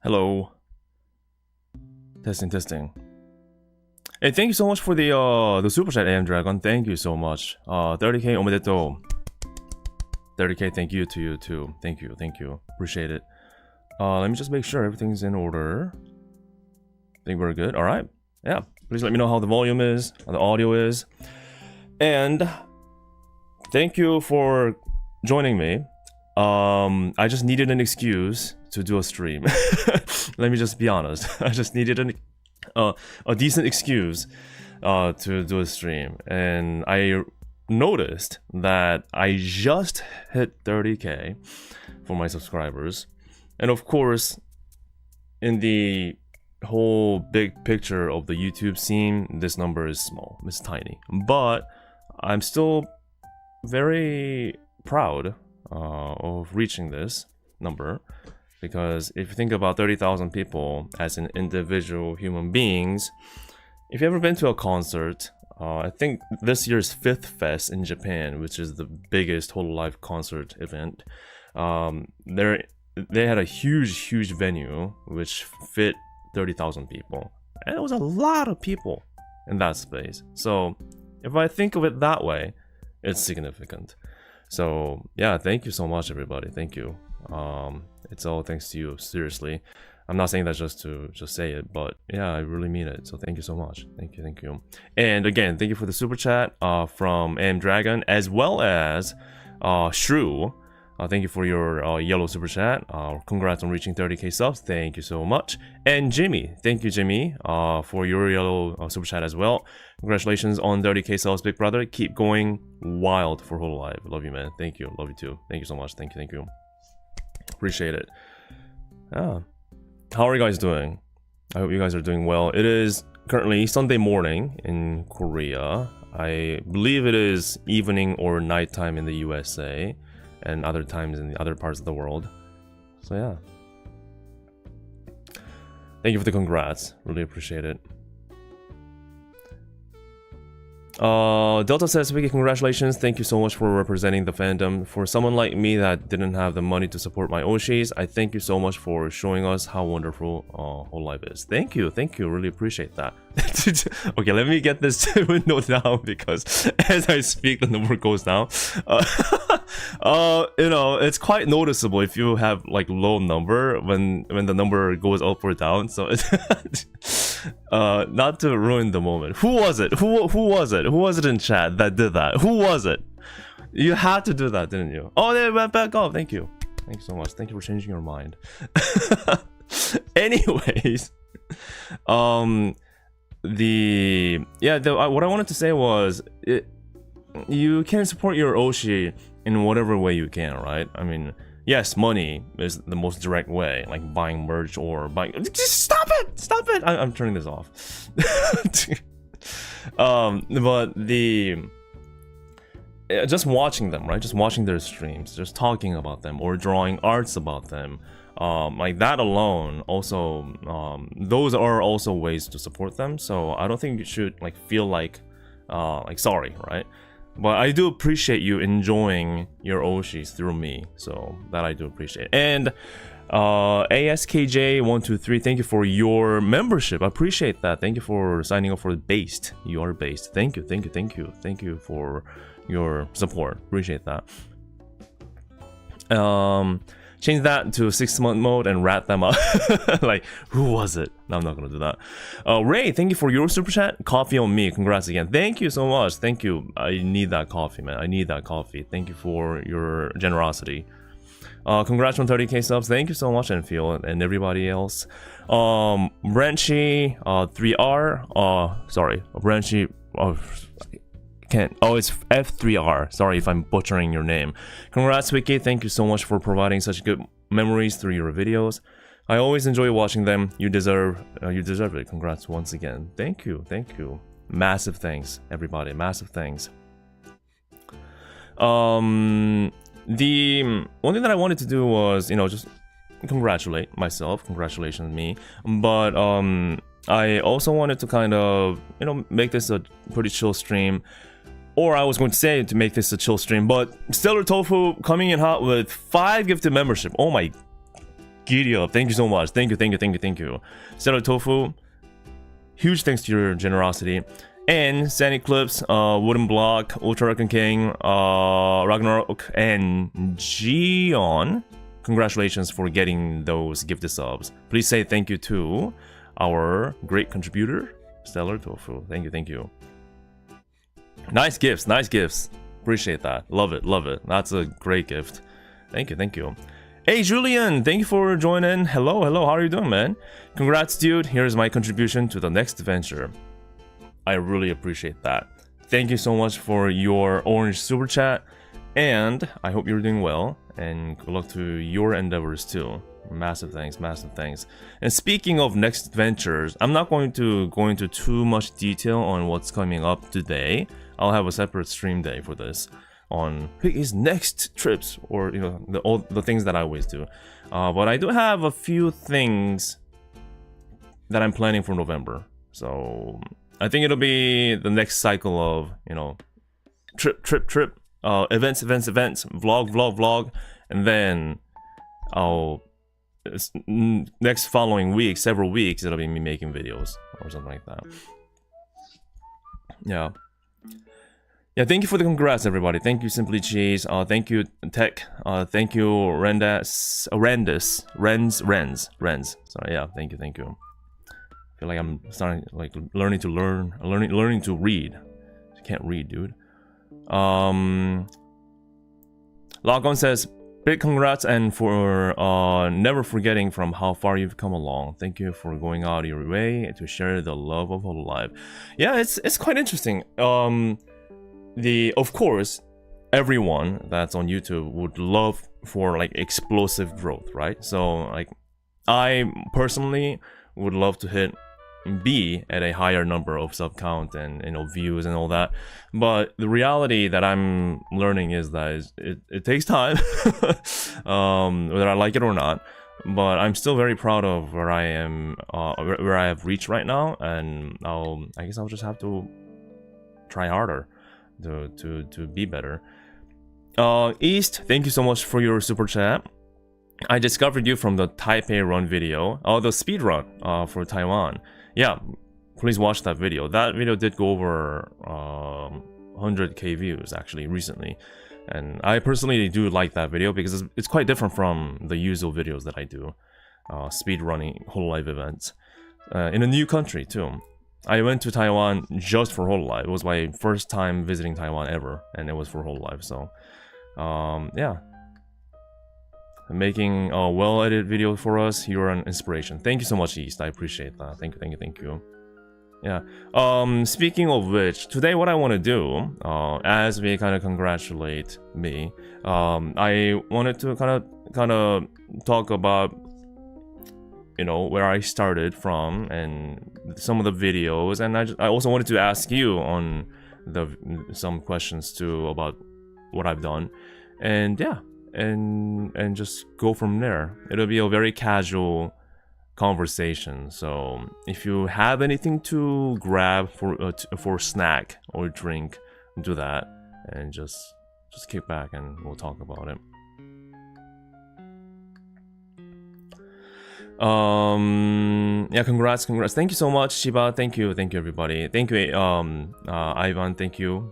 Hello. Testing. Hey, thank you so much for the super chat, AM Dragon. Thank you so much. 30k omedetou. 30k, thank you to you too. Thank you. Appreciate it. Let me just make sure everything's in order. I think we're good. All right. Yeah. Please let me know how the volume is, how the audio is. And thank you for joining me. I just needed an excuse to do a stream. Let me just be honest. I just needed a decent excuse to do a stream, and I noticed that I just hit 30k for my subscribers, and of course, in the whole big picture of the YouTube scene, this number is small, it's tiny, but I'm still very proud of reaching this number, because if you think about 30,000 people as an individual human beings, if you've ever been to a concert, I think this year's Fifth Fest in Japan, which is the biggest hololive concert event, they had a huge venue which fit 30,000 people, and it was a lot of people in that space. So if I think of it that way, it's significant. So yeah, thank you so much, everybody. Thank you. It's all thanks to you, seriously. I'm not saying that just to say it, but yeah, I really mean it. So thank you so much. Thank you. And again, thank you for the super chat from AM Dragon, as well as Shrew. Thank you for your yellow super chat. Congrats on reaching 30k subs. Thank you so much. And Jimmy, thank you, Jimmy, for your yellow super chat as well. Congratulations on 30k subs, big brother. Keep going wild for hololive. Love you, man. Thank you. Love you too. Thank you so much. Thank you. Appreciate it. Yeah. How are you guys doing? I hope you guys are doing well. It is currently Sunday morning in Korea. I believe it is evening or nighttime in the USA, and other times in the other parts of the world. So yeah. Thank you for the congrats. Really appreciate it. Delta says, Vicky, congratulations. Thank you so much for representing the fandom. For someone like me that didn't have the money to support my Oshis, I thank you so much for showing us how wonderful hololive is. Thank you. Really appreciate that. Okay, let me get this window down, because as I speak, the number goes down. You know, it's quite noticeable if you have like low number when the number goes up or down. So it's not to ruin the moment. Who was it? Who was it? Who was it in chat that did that? Who was it? You had to do that, didn't you? Oh, they went back up. Thank you so much. Thank you for changing your mind. Anyways, what I wanted to say was, you can support your Oshi in whatever way you can, right? I mean, yes, money is the most direct way, like buying merch or buying. Just stop it! I'm turning this off. But just watching them, right? Just watching their streams, just talking about them or drawing arts about them, like that alone. Also, those are also ways to support them. So I don't think you should like feel like sorry, right? But I do appreciate you enjoying your Oshis through me, so that I do appreciate. And ASKJ123, thank you for your membership. I appreciate that. Thank you for signing up for Based. You are Based. Thank you for your support. Appreciate that. Change that to 6-month mode and rat them up. Like, who was it? No, I'm not gonna do that. Ray, thank you for your super chat. Coffee on me. Congrats again. Thank you so much. Thank you. I need that coffee, man. I need that coffee. Thank you for your generosity. Congrats on 30k subs. Thank you so much, Enfield, and everybody else. Branchy 3R. Sorry, Branchy. It's F3R. Sorry if I'm butchering your name. Congrats, Wiki. Thank you so much for providing such good memories through your videos. I always enjoy watching them. You deserve it. Congrats once again. Thank you. Massive thanks, everybody. Massive thanks. The one thing that I wanted to do was, just congratulate myself. Congratulations, me. But I also wanted to kind of, make this a pretty chill stream. Or I was going to say to make this a chill stream, but Stellar Tofu coming in hot with 5 gifted membership. Oh my Giddy up. Thank you so much. Thank you. Stellar Tofu, huge thanks to your generosity. And Sandy Clips, Wooden Block, Ultra Reckon King, Ragnarok, and Gion. Congratulations for getting those gifted subs. Please say thank you to our great contributor, Stellar Tofu. Thank you. Nice gifts. Appreciate that. Love it. That's a great gift. Thank you. Hey Julian, thank you for joining. Hello, how are you doing, man? Congrats, dude. Here's my contribution to the next venture. I really appreciate that. Thank you so much for your orange super chat, and I hope you're doing well, and good luck to your endeavors too. Massive thanks. And speaking of next ventures, I'm not going to go into too much detail on what's coming up today. I'll have a separate stream day for this on his next trips, or all the things that I always do. But I do have a few things that I'm planning for November. So I think it'll be the next cycle of trip, events, vlog, and then next following week, several weeks, it'll be me making videos or something like that. Yeah, thank you for the congrats, everybody. Thank you, Simply Cheese. Thank you, Tech. Thank you, Renz. Sorry, yeah, thank you. I feel like I'm starting learning to read. I can't read, dude. Logon says, big congrats and for never forgetting from how far you've come along. Thank you for going out of your way to share the love of hololive. Yeah, it's quite interesting. Of course, everyone that's on YouTube would love for explosive growth, right? So I personally would love to be at a higher number of sub count and views and all that, but the reality that I'm learning is that it takes time, whether I like it or not. But I'm still very proud of where I am, where I have reached right now, and I guess I'll just have to try harder to be better. East, thank you so much for your super chat. I discovered you from the Taipei run video, the speed run for Taiwan. Yeah, please watch that video. That video did go over 100k views actually recently, and I personally do like that video because it's quite different from the usual videos that I do, speed running hololive events in a new country too. I went to Taiwan just for hololive. It was my first time visiting Taiwan ever, and it was for hololive. So yeah, making a well-edited video for us. You're an inspiration. Thank you so much, East. I appreciate that. Thank you. Yeah. Speaking of which, today what I want to do, as we kind of congratulate me, I wanted to kind of talk about where I started from and some of the videos, and I also wanted to ask you on some questions too about what I've done, and yeah, and just go from there. It'll be a very casual conversation, so if you have anything to grab for snack or drink, do that, and just kick back and we'll talk about it. Yeah, congrats. Thank you so much, Shiba. Thank you everybody. Thank you, Ivan. Thank you.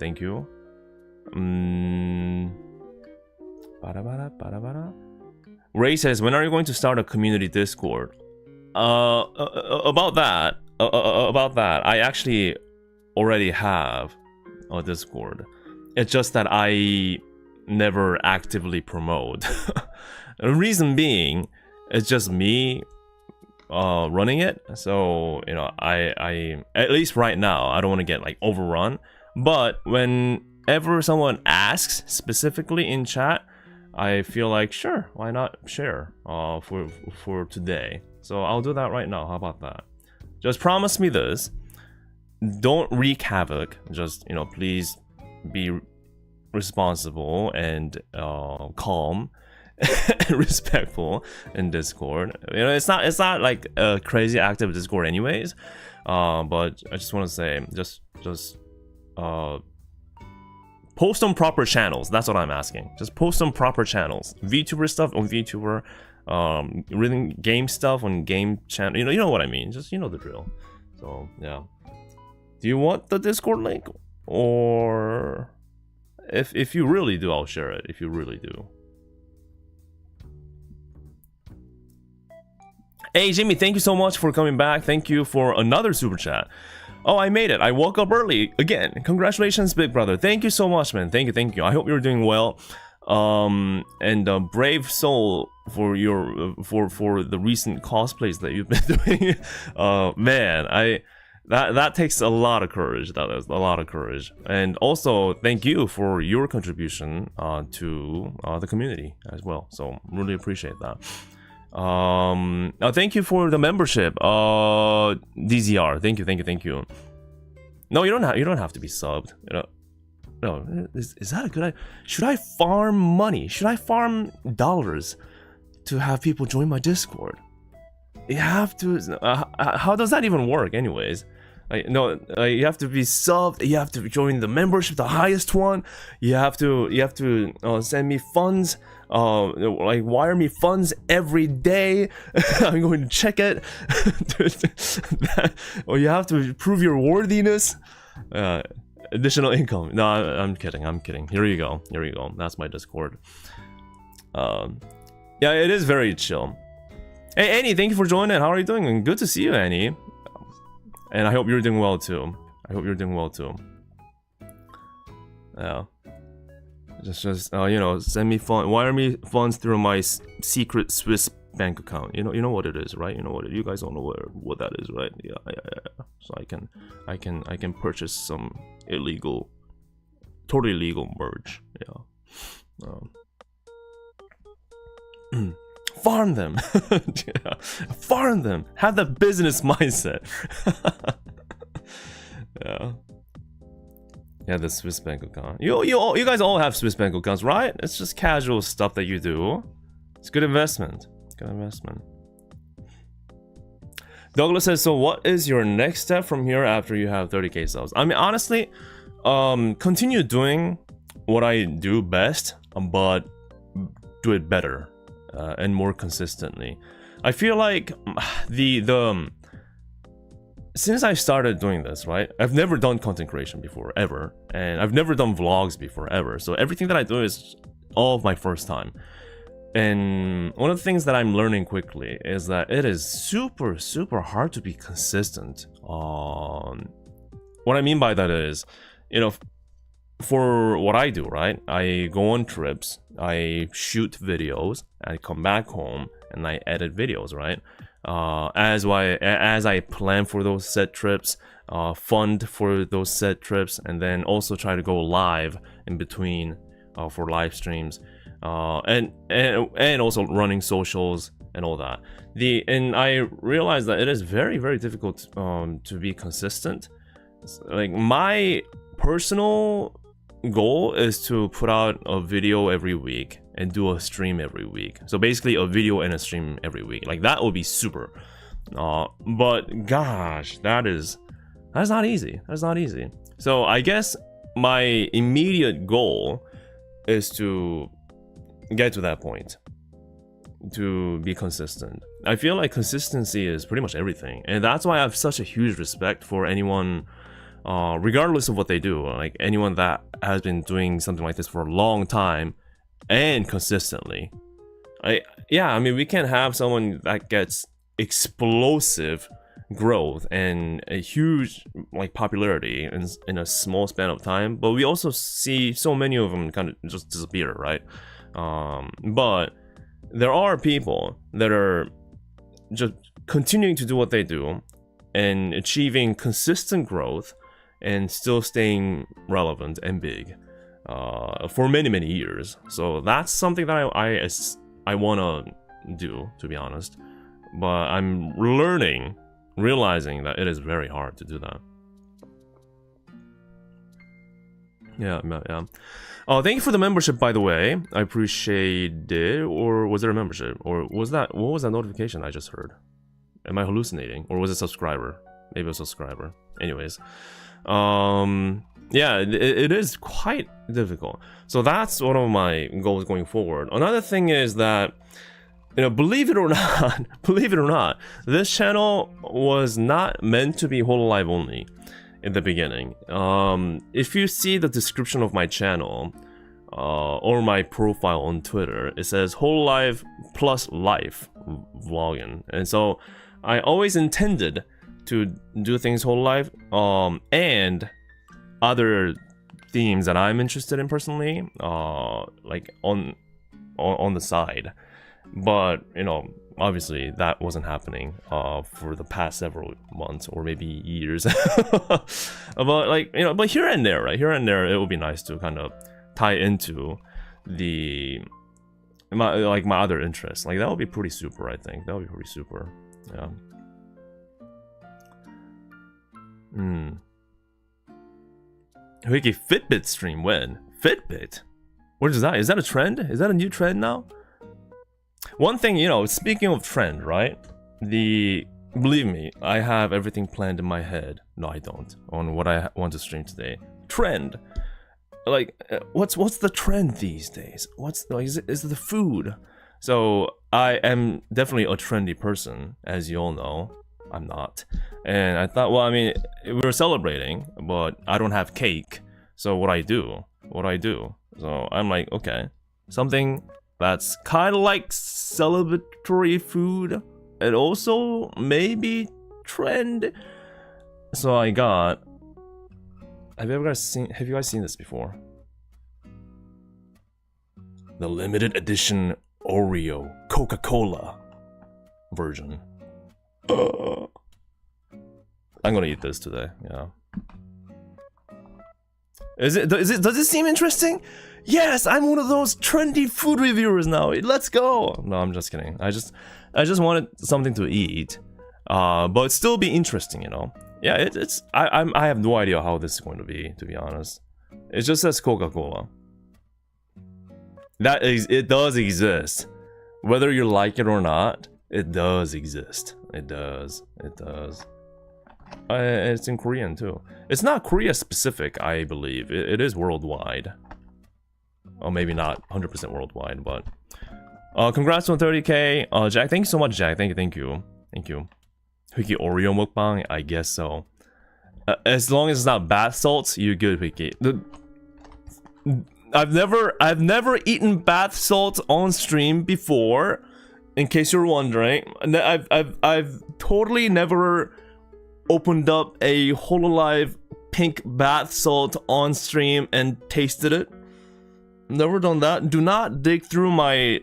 Ray says, when are you going to start a community Discord? About that, I actually already have a Discord. It's just that I never actively promote. The reason being, it's just me running it. So I at least right now I don't want to get overrun. But whenever someone asks specifically in chat, I feel like sure, why not share for today. So I'll do that right now. How about that? Just promise me this. Don't wreak havoc. Just please be responsible and calm. Respectful in Discord. It's not like a crazy active Discord anyways, but I just want to say just post on proper channels. That's what I'm asking. Just post on proper channels. VTuber stuff on VTuber, reading game stuff on game channel. You know what I mean. Just, you know the drill. So yeah. Do you want the Discord link? Or if you really do, I'll share it. If you really do. Hey Jimmy, thank you so much for coming back. Thank you for another super chat. Oh, I made it. I woke up early again. Congratulations, big brother. Thank you so much, man. Thank you. I hope you're doing well. And brave soul for your for the recent cosplays that you've been doing. Man, that takes a lot of courage. That is a lot of courage. And also, thank you for your contribution to the community as well. So really appreciate that. Thank you for the membership, DZR. Thank you. No, you don't have to be subbed. You know, no, is that a good idea? Should I farm money? Should I farm dollars to have people join my Discord? You have to. How does that even work, anyways? No, you have to be subbed. You have to join the membership, the highest one. You have to send me funds. Like wire me funds every day. I'm going to check it. Or you have to prove your worthiness. Additional income. No, I'm kidding. Here you go. That's my Discord. Yeah, it is very chill. Hey Annie, thank you for joining. How are you doing? And good to see you, Annie. And I hope you're doing well too. Yeah. Just you know, send me wire me funds through my secret Swiss bank account. You know what it is, right? You know what you guys don't know what that is, right? Yeah. So I can purchase some totally legal merch. Yeah. Farm them. Yeah. Farm them. Have that business mindset. Yeah. Yeah, the Swiss bank account. You guys all have Swiss bank accounts, right? It's just casual stuff that you do. It's good investment. Douglas says, so what is your next step from here after you have 30k subs? I mean, honestly, continue doing what I do best, but do it better and more consistently. I feel like since I started doing this, right, I've never done content creation before, ever. And I've never done vlogs before, ever. So everything that I do is all of my first time. And one of the things that I'm learning quickly is that it is super, super hard to be consistent. What I mean by that is, you know, for what I do, right, I go on trips, I shoot videos, I come back home, and I edit videos, right? As I plan for those set trips, fund for those set trips, and then also try to go live in between for live streams, and also running socials and all that. And I realized that it is very, very difficult to be consistent. Like my personal goal is to put out a video every week and do a stream every week. So basically a video and a stream every week. Like that would be super. But gosh, that's not easy. So I guess my immediate goal is to get to that point, to be consistent. I feel like consistency is pretty much everything, and that's why I have such a huge respect for anyone, regardless of what they do, like anyone that has been doing something like this for a long time and consistently. I mean, we can have someone that gets explosive growth and a huge like popularity in a small span of time, but we also see so many of them kind of just disappear, right? But there are people that are just continuing to do what they do and achieving consistent growth and still staying relevant and big for many years. So that's something that I want to do, to be honest. But I'm realizing that it is very hard to do that. Yeah. Oh, thank you for the membership, by the way. I appreciate it. Or was there a membership? Or what was that notification I just heard? Am I hallucinating? Or was it a subscriber? Maybe a subscriber. Anyways. Yeah, it is quite difficult. So that's one of my goals going forward. Another thing is that you know, believe it or not, believe it or not, this channel was not meant to be hololive only in the beginning. If you see the description of my channel or my profile on Twitter, it says hololive plus life vlogging, and so I always intended to do things hololive and other themes that I'm interested in personally, like on the side. But you know, obviously that wasn't happening for the past several months or maybe years. But like, you know, but here and there, right? Here and there, it would be nice to kind of tie into my other interests. Like that would be pretty super. I think that would be pretty super. Yeah. Wiki Fitbit stream when? Fitbit? What is that? Is that a trend? Is that a new trend now? One thing, you know, speaking of trend, right? Believe me, I have everything planned in my head. No, I don't. On what I want to stream today. Trend. Like, what's the trend these days? What's like? Is it the food? So I am definitely a trendy person, as you all know. I'm not. And I thought, well, I mean, we're celebrating, but I don't have cake. So what I do? So I'm like, okay, something that's kind of like celebratory food and also maybe trend. So I got. Have you guys seen this before? The limited edition Oreo Coca-Cola version. I'm gonna eat this today. Yeah. Does it seem interesting? Yes, I'm one of those trendy food reviewers now. Let's go. No, I'm just kidding. I just wanted something to eat, but still be interesting, you know. Yeah, I have no idea how this is going to be honest. It just says Coca-Cola. It does exist. Whether you like it or not, it does exist. It does. It's in Korean too. It's not Korea specific, I believe. It is worldwide. Or maybe not 100% worldwide, but congrats on 30k. Jack, thank you so much, Jack. Thank you. Wiki Oreo mukbang, I guess so. As long as it's not bath salts, you're good, Wiki. I've never eaten bath salts on stream before. In case you're wondering, I've totally never opened up a hololive pink bath salt on stream and tasted it. Never done that. Do not dig through my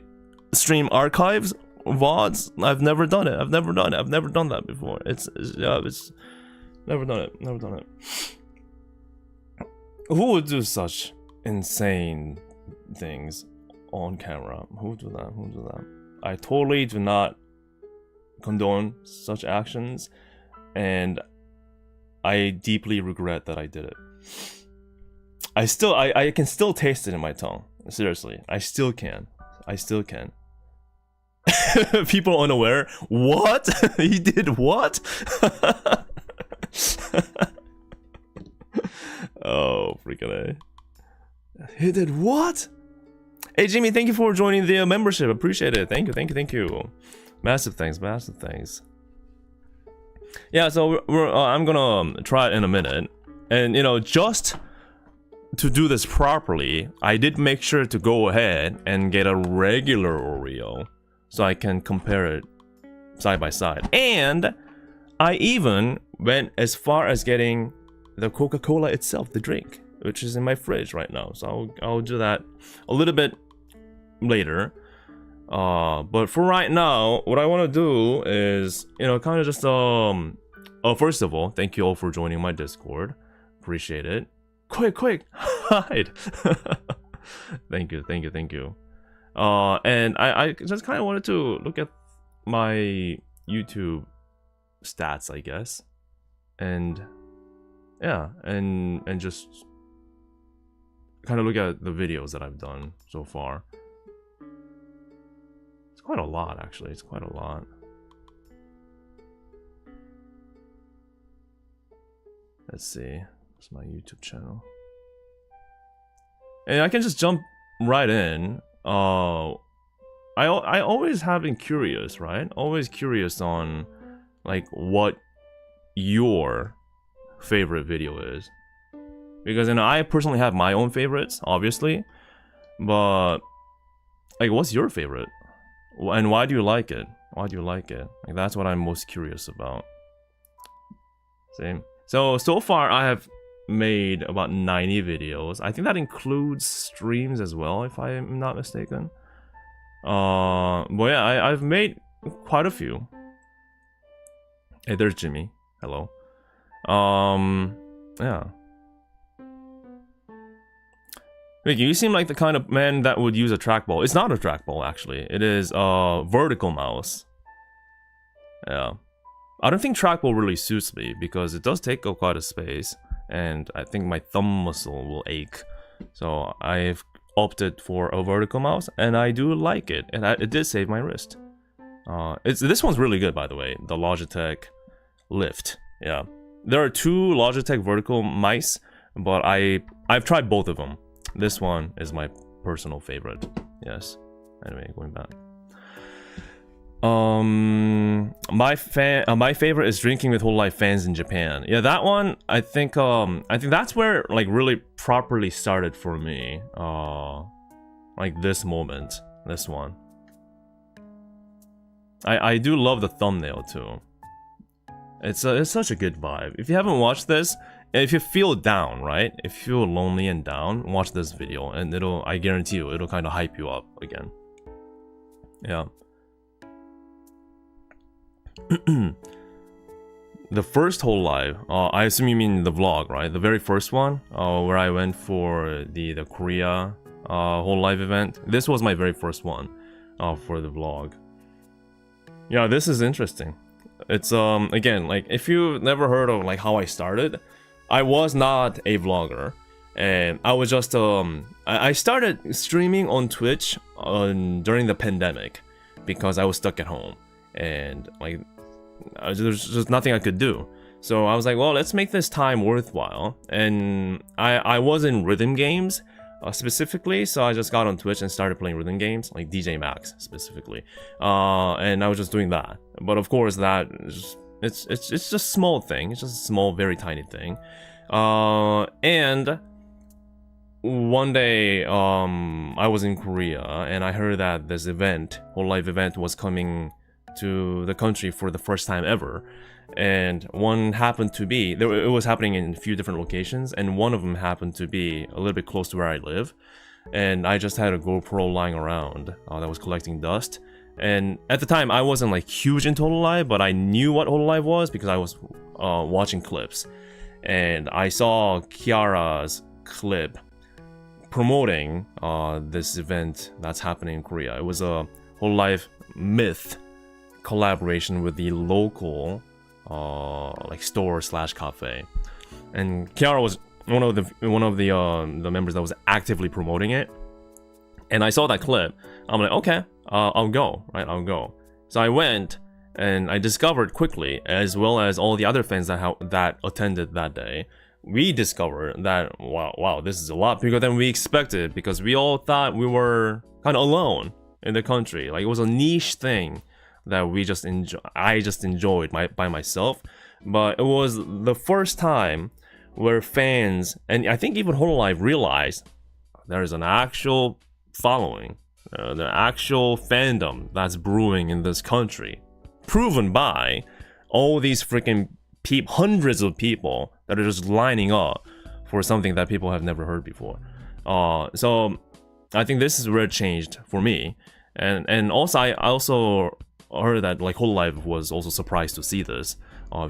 stream archives, VODs. I've never done it. I've never done that before. It's never done it. Who would do such insane things on camera? Who would do that? I totally do not condone such actions, and I deeply regret that I did it. I can still taste it in my tongue. Seriously, I still can. People unaware. What? He did what? Oh, freaking A. He did what? Hey Jimmy, thank you for joining the membership. Appreciate it. Thank you. Massive thanks. Yeah, so I'm gonna try it in a minute, and you know, just to do this properly, I did make sure to go ahead and get a regular Oreo so I can compare it side by side, and I even went as far as getting the Coca-Cola itself, the drink, which is in my fridge right now. So I'll do that a little bit later. But for right now, what I want to do is, you know, kind of just first of all, thank you all for joining my Discord. Appreciate it. Quick, hide. Thank you. And I just kind of wanted to look at my YouTube stats, I guess, and yeah, and just kind of look at the videos that I've done so far. It's quite a lot, actually. It's quite a lot. Let's see. What's my YouTube channel? And I can just jump right in. I I always have been curious, right? Always curious on like what your favorite video is, because I personally have my own favorites, obviously, but like, what's your favorite, and why do you like it? Why do you like it? Like, that's what I'm most curious about. Same. So far I have made about 90 videos. I think that includes streams as well, if I am not mistaken. But yeah, I've made quite a few. Hey, there's Jimmy. Hello. Yeah. Vicky, you seem like the kind of man that would use a trackball. It's not a trackball, actually. It is a vertical mouse. Yeah. I don't think trackball really suits me because it does take up quite a space, and I think my thumb muscle will ache. So I've opted for a vertical mouse, and I do like it, and it did save my wrist. This one's really good, by the way. The Logitech Lift. Yeah. There are two Logitech vertical mice, but I've tried both of them. This one is my personal favorite. Yes. Anyway, going back. My favorite is drinking with hololive fans in Japan. Yeah, that one I think that's where like really properly started for me. Like this moment, this one. I do love the thumbnail too. It's such a good vibe. If you haven't watched this, if you feel down, right? If you feel lonely and down, watch this video, and I guarantee you, it'll kind of hype you up again. Yeah. The first hololive, I assume you mean the vlog, right? The very first one, where I went for the Korea hololive event. This was my very first one for the vlog. Yeah, this is interesting. It's again, like, if you've never heard of like how I started, I was not a vlogger, and I was just I started streaming on Twitch during the pandemic because I was stuck at home, and like there's just nothing I could do. So I was like, well, let's make this time worthwhile. And I was in rhythm games specifically, so I just got on Twitch and started playing rhythm games, like DJ Max specifically, and I was just doing that. But of course, that is it's just a small thing. It's just a small, very tiny thing. And one day, I was in Korea, and I heard that this event, hololive event, was coming to the country for the first time ever. And one happened to be it was happening in a few different locations, and one of them happened to be a little bit close to where I live. And I just had a GoPro lying around that was collecting dust. And at the time, I wasn't like huge into hololive, but I knew what hololive was because I was watching clips, and I saw Kiara's clip promoting this event that's happening in Korea. It was a hololive myth collaboration with the local like store / cafe, and Kiara was one of the members that was actively promoting it. And I saw that clip. I'm like, okay, I'll go, right? I'll go. So I went, and I discovered quickly, as well as all the other fans that attended that day, we discovered that wow, this is a lot bigger than we expected, because we all thought we were kind of alone in the country. Like, it was a niche thing that I just enjoyed by myself. But it was the first time where fans, and I think even hololive, realized there is an actual following, the actual fandom that's brewing in this country, proven by all these freaking hundreds of people that are just lining up for something that people have never heard before. So I think this is where it changed for me. And also, I also heard that like hololive was also surprised to see this,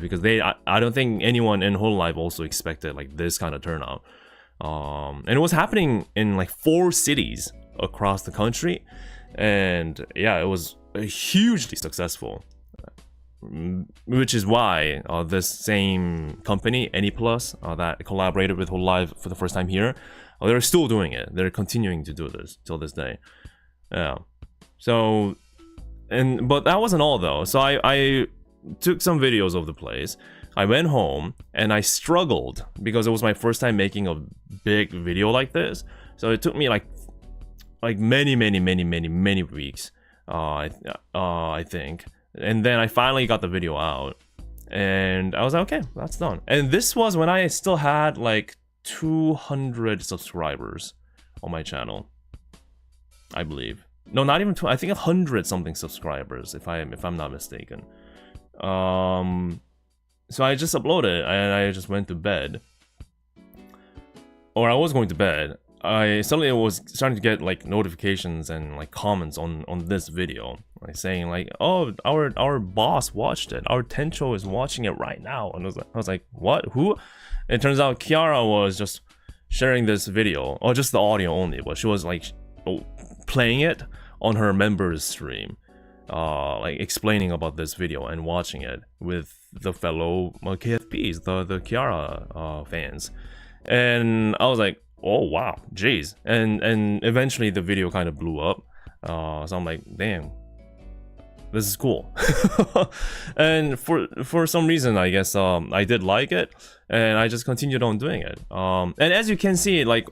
because I don't think anyone in hololive also expected like this kind of turnout. And it was happening in like 4 cities across the country, and yeah, it was hugely successful, which is why this same company, AnyPlus, that collaborated with hololive for the first time here, they're still doing it. They're continuing to do this till this day. Yeah. So, but that wasn't all though. So I took some videos of the place. I went home and I struggled because it was my first time making a big video like this. So it took me like many weeks I think. And then I finally got the video out, and I was like, okay, that's done. And this was when I still had like 200 subscribers on my channel, I believe. No, not even 2. I think 100 something subscribers, if I'm not mistaken. So I just uploaded and I just went to bed. Or I was going to bed. I suddenly was starting to get like notifications and like comments on this video, like saying like, oh, our boss watched it. Our Tencho is watching it right now. And I was like, what? Who? It turns out Kiara was just sharing this video, or just the audio only, but she was like playing it on her members stream, like explaining about this video and watching it with the fellow KFPs, the Kiara fans. And I was like, oh wow, jeez. And eventually the video kind of blew up. So I'm like, damn, this is cool. And for some reason, I guess I did like it, and I just continued on doing it. And as you can see, like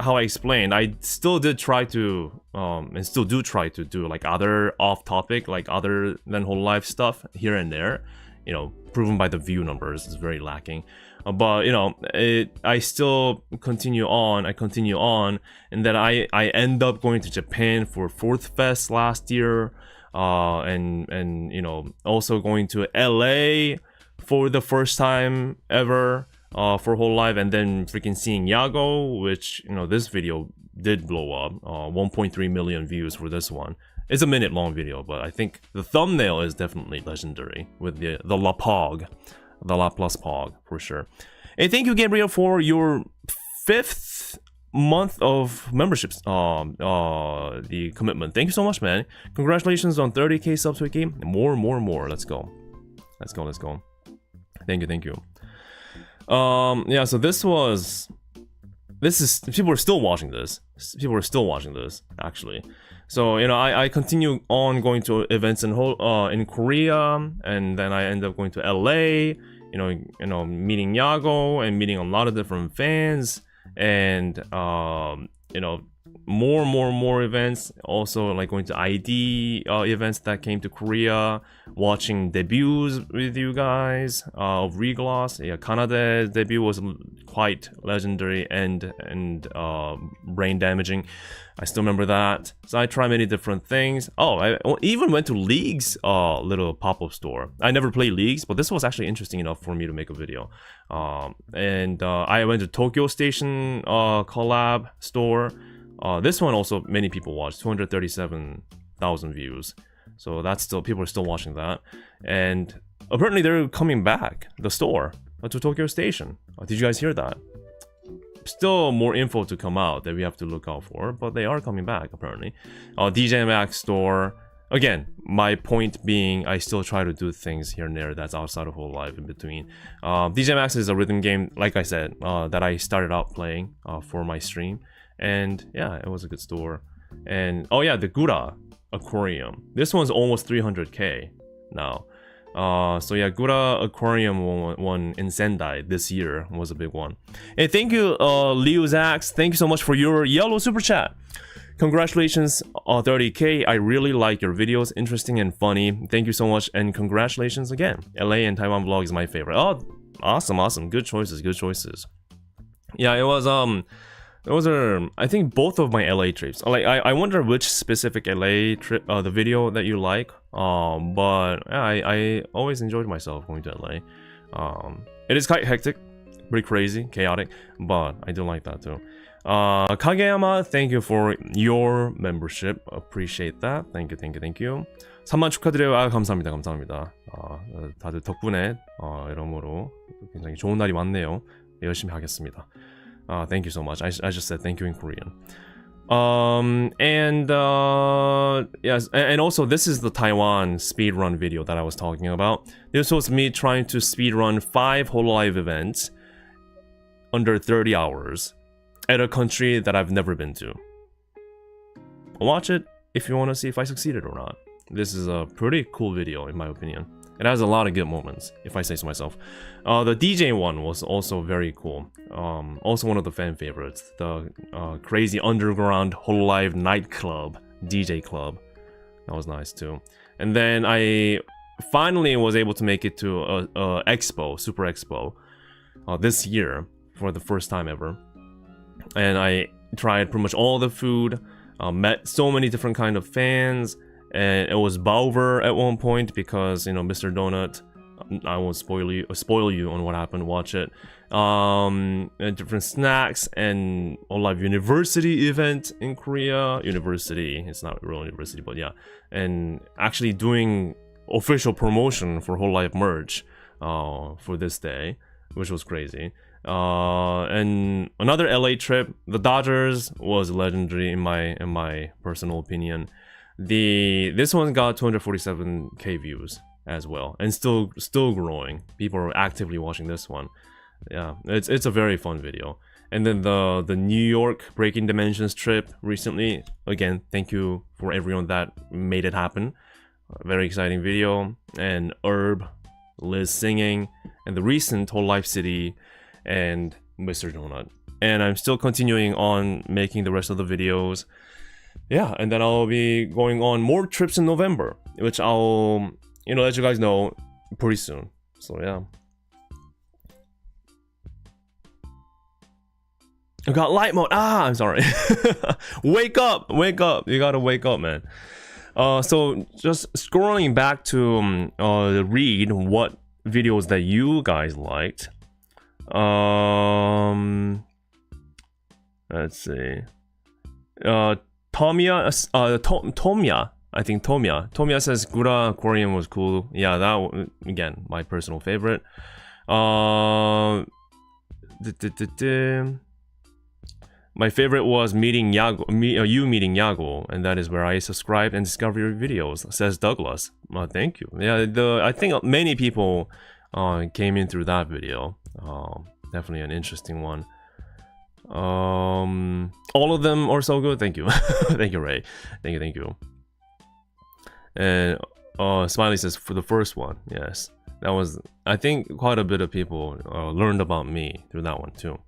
how I explained, I still did try to and still do try to do like other off-topic, like other than hololive stuff here and there. You know, proven by the view numbers is very lacking. But you know, I still continue on. I continue on, and then I end up going to Japan for 4th Fest last year, and you know, also going to LA for the first time ever for hololive, and then freaking seeing Yago, which, you know, this video did blow up. 1.3 million views for this one. It's a minute long video, but I think the thumbnail is definitely legendary with the La Pog. The La Plus Pog, for sure. And thank you, Gabriel, for your 5th month of memberships, the commitment. Thank you so much, man. Congratulations on 30k subs to a game. More. Let's go. Thank you. Yeah, so this is, people are still watching this. Actually. So, you know, I continue on going to events in Korea, and then I end up going to LA, you know, meeting Yago and meeting a lot of different fans, and you know, more events. Also, like going to ID events that came to Korea, watching debuts with you guys of Regloss. Yeah, Kanade's debut was quite legendary and brain damaging. I still remember that. So I tried many different things. Oh, I even went to League's little pop-up store. I never played League's, but this was actually interesting enough for me to make a video. And I went to Tokyo Station collab store. This one also many people watched, 237,000 views. So that's still, people are still watching that. And apparently they're coming back, the store, to Tokyo Station. Did you guys hear that? Still more info to come out that we have to look out for, but they are coming back apparently. DJ Max store. Again, my point being, I still try to do things here and there that's outside of hololive in between. DJ Max is a rhythm game, like I said, that I started out playing for my stream. And yeah, it was a good store. And oh yeah, the Gura Aquarium. This one's almost 300k now. So yeah, Gura Aquarium one in Sendai this year was a big one. And thank you, Liu Zax. Thank you so much for your yellow super chat. Congratulations, 30k. I really like your videos, interesting and funny. Thank you so much, and congratulations again. LA and Taiwan vlog is my favorite. Oh, awesome. Good choices. Yeah, it was those are, I think, both of my LA trips. Like, I wonder which specific LA trip, the video that you like. But yeah, I always enjoyed myself going to LA. It is quite hectic, pretty crazy, chaotic, but I do like that too. Kageyama, thank you for your membership. Appreciate that. Thank you. 3만 축하드려요. 아, 감사합니다. 다들 덕분에 여러모로 굉장히 좋은 날이 왔네요. 열심히 하겠습니다. Thank you so much. I just said thank you in Korean. Yes, and also this is the Taiwan speedrun video that I was talking about. This was me trying to speedrun 5 hololive events under 30 hours at a country that I've never been to. Watch it if you want to see if I succeeded or not. This is a pretty cool video in my opinion. It has a lot of good moments, if I say so myself. The DJ one was also very cool. Also one of the fan favorites. The crazy underground hololive nightclub, DJ club. That was nice too. And then I finally was able to make it to a expo, Super Expo, this year for the first time ever. And I tried pretty much all the food, met so many different kind of fans, and it was over at one point because, you know, Mr. Donut, I won't spoil you on what happened, watch it. And different snacks and hololive university event in Korea. University, it's not real university, but yeah. And actually doing official promotion for hololive merch for this day, which was crazy. And another LA trip, the Dodgers was legendary in my personal opinion. This one got 247k views as well, and still growing. People are actively watching this one. Yeah, it's a very fun video. And then the New York Breaking Dimensions trip recently, again, thank you for everyone that made it happen. Very exciting video. And Herb, Liz singing, and the recent hololive City and Mr. Donut. And I'm still continuing on making the rest of the videos. Yeah, and then I'll be going on more trips in November, which I'll, you know, let you guys know pretty soon. So yeah. I got light mode. I'm sorry. Wake up. You gotta wake up, man. So just scrolling back to read what videos that you guys liked. Let's see. Tomia, I think Tomia says Gura Korean was cool. Yeah, that again, my personal favorite. My favorite was meeting Yago, you meeting Yago, and that is where I subscribed and discovered your videos, says Douglas. Thank you. Yeah, I think many people came in through that video. Definitely an interesting one. All of them are so good. Thank you. Thank you, Ray. Thank you. And Smiley says for the first one, yes. That was, I think quite a bit of people learned about me through that one too.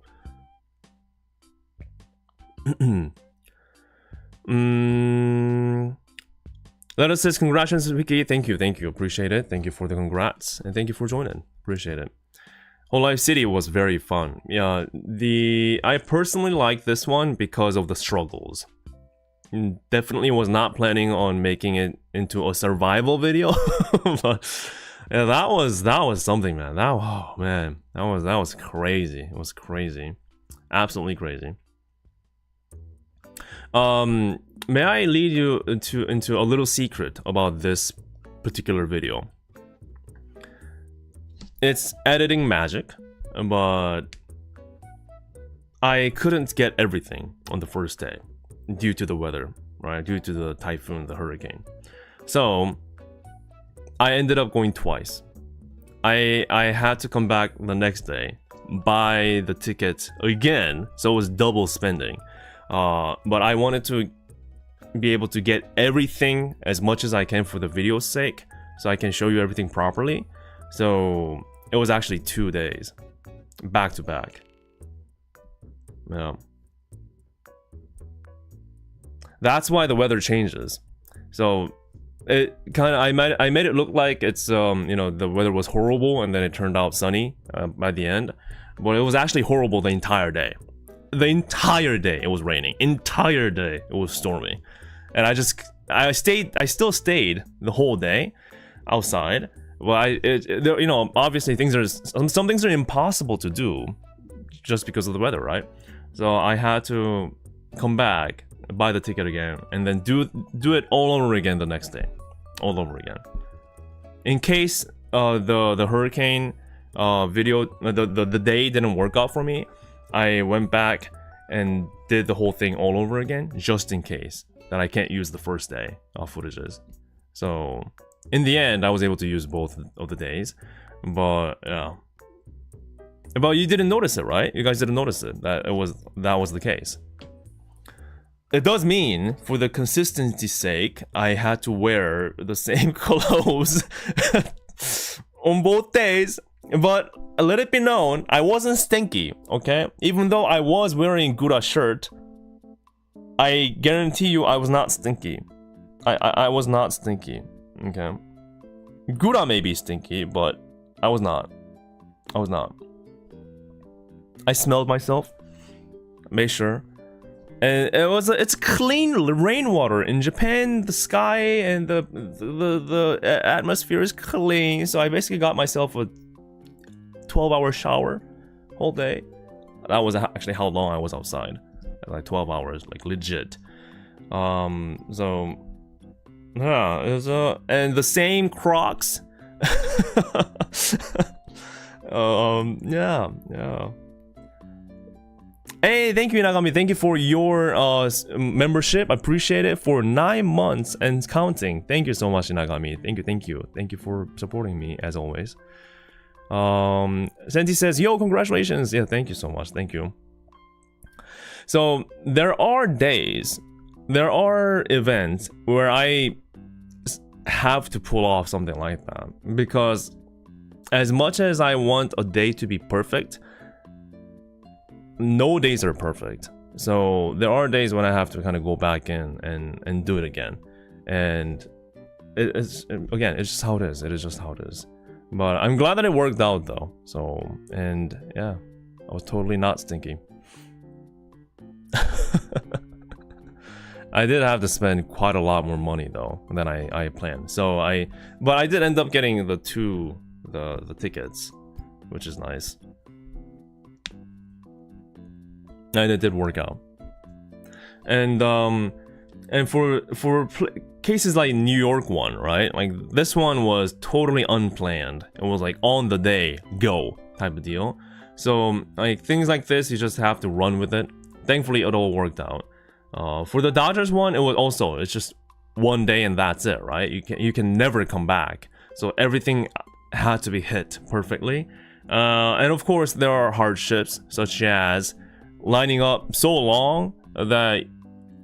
Let us says congratulations, Vicky. Thank you, appreciate it. Thank you for the congrats, and thank you for joining. Appreciate it. hololive City was very fun. Yeah, I personally like this one because of the struggles. Definitely was not planning on making it into a survival video, but yeah, that was something, man. That was crazy. It was crazy, absolutely crazy. May I lead you into a little secret about this particular video? It's editing magic, but I couldn't get everything on the first day due to the weather, right? Due to the typhoon, the hurricane. So I ended up going twice. I had to come back the next day, buy the ticket again, so it was double spending. But I wanted to be able to get everything as much as I can for the video's sake, so I can show you everything properly. So it was actually 2 days, back to back. Yeah. That's why the weather changes. So it kind of, I made it look like it's you know, the weather was horrible, and then it turned out sunny by the end, but it was actually horrible the entire day. The entire day it was raining. Entire day it was stormy, and I still stayed the whole day outside. Well, you know, obviously some things are impossible to do just because of the weather, right? So I had to come back, buy the ticket again, and then do it all over again the next day, all over again. In case the hurricane video, the day didn't work out for me, I went back and did the whole thing all over again, just in case that I can't use the first day of footages. So in the end, I was able to use both of the days, but yeah. But you didn't notice it, right? You guys didn't notice it, that was the case. It does mean, for the consistency's sake, I had to wear the same clothes on both days. But let it be known, I wasn't stinky, okay? Even though I was wearing Gura shirt, I guarantee you I was not stinky. I was not stinky. Okay. Gura may be stinky, but I was not. I was not. I smelled myself. Made sure. And it's clean rainwater in Japan. The sky and the atmosphere is clean. So I basically got myself a 12-hour shower whole day. That was actually how long I was outside. Like 12 hours, like legit. So yeah, it was and the same Crocs. Yeah. Hey, thank you, Nagami. Thank you for your membership. I appreciate it for 9 months and counting. Thank you so much, Nagami. Thank you for supporting me as always. Senti says, "Yo, congratulations!" Yeah, thank you so much. Thank you. So there are days, there are events where I have to pull off something like that, because as much as I want a day to be perfect, no days are perfect. So there are days when I have to kind of go back in and do it again. And it's just how it is. It is just how it is. But I'm glad that it worked out though. So, and yeah, I was totally not stinky. I did have to spend quite a lot more money though than I planned. So but I did end up getting the tickets, which is nice. And it did work out. And for cases like New York one, right? Like this one was totally unplanned. It was like on the day, go type of deal. So like things like this, you just have to run with it. Thankfully, it all worked out. For the Dodgers one, it's just one day and that's it, right? You can never come back. So everything had to be hit perfectly. And of course, there are hardships such as lining up so long that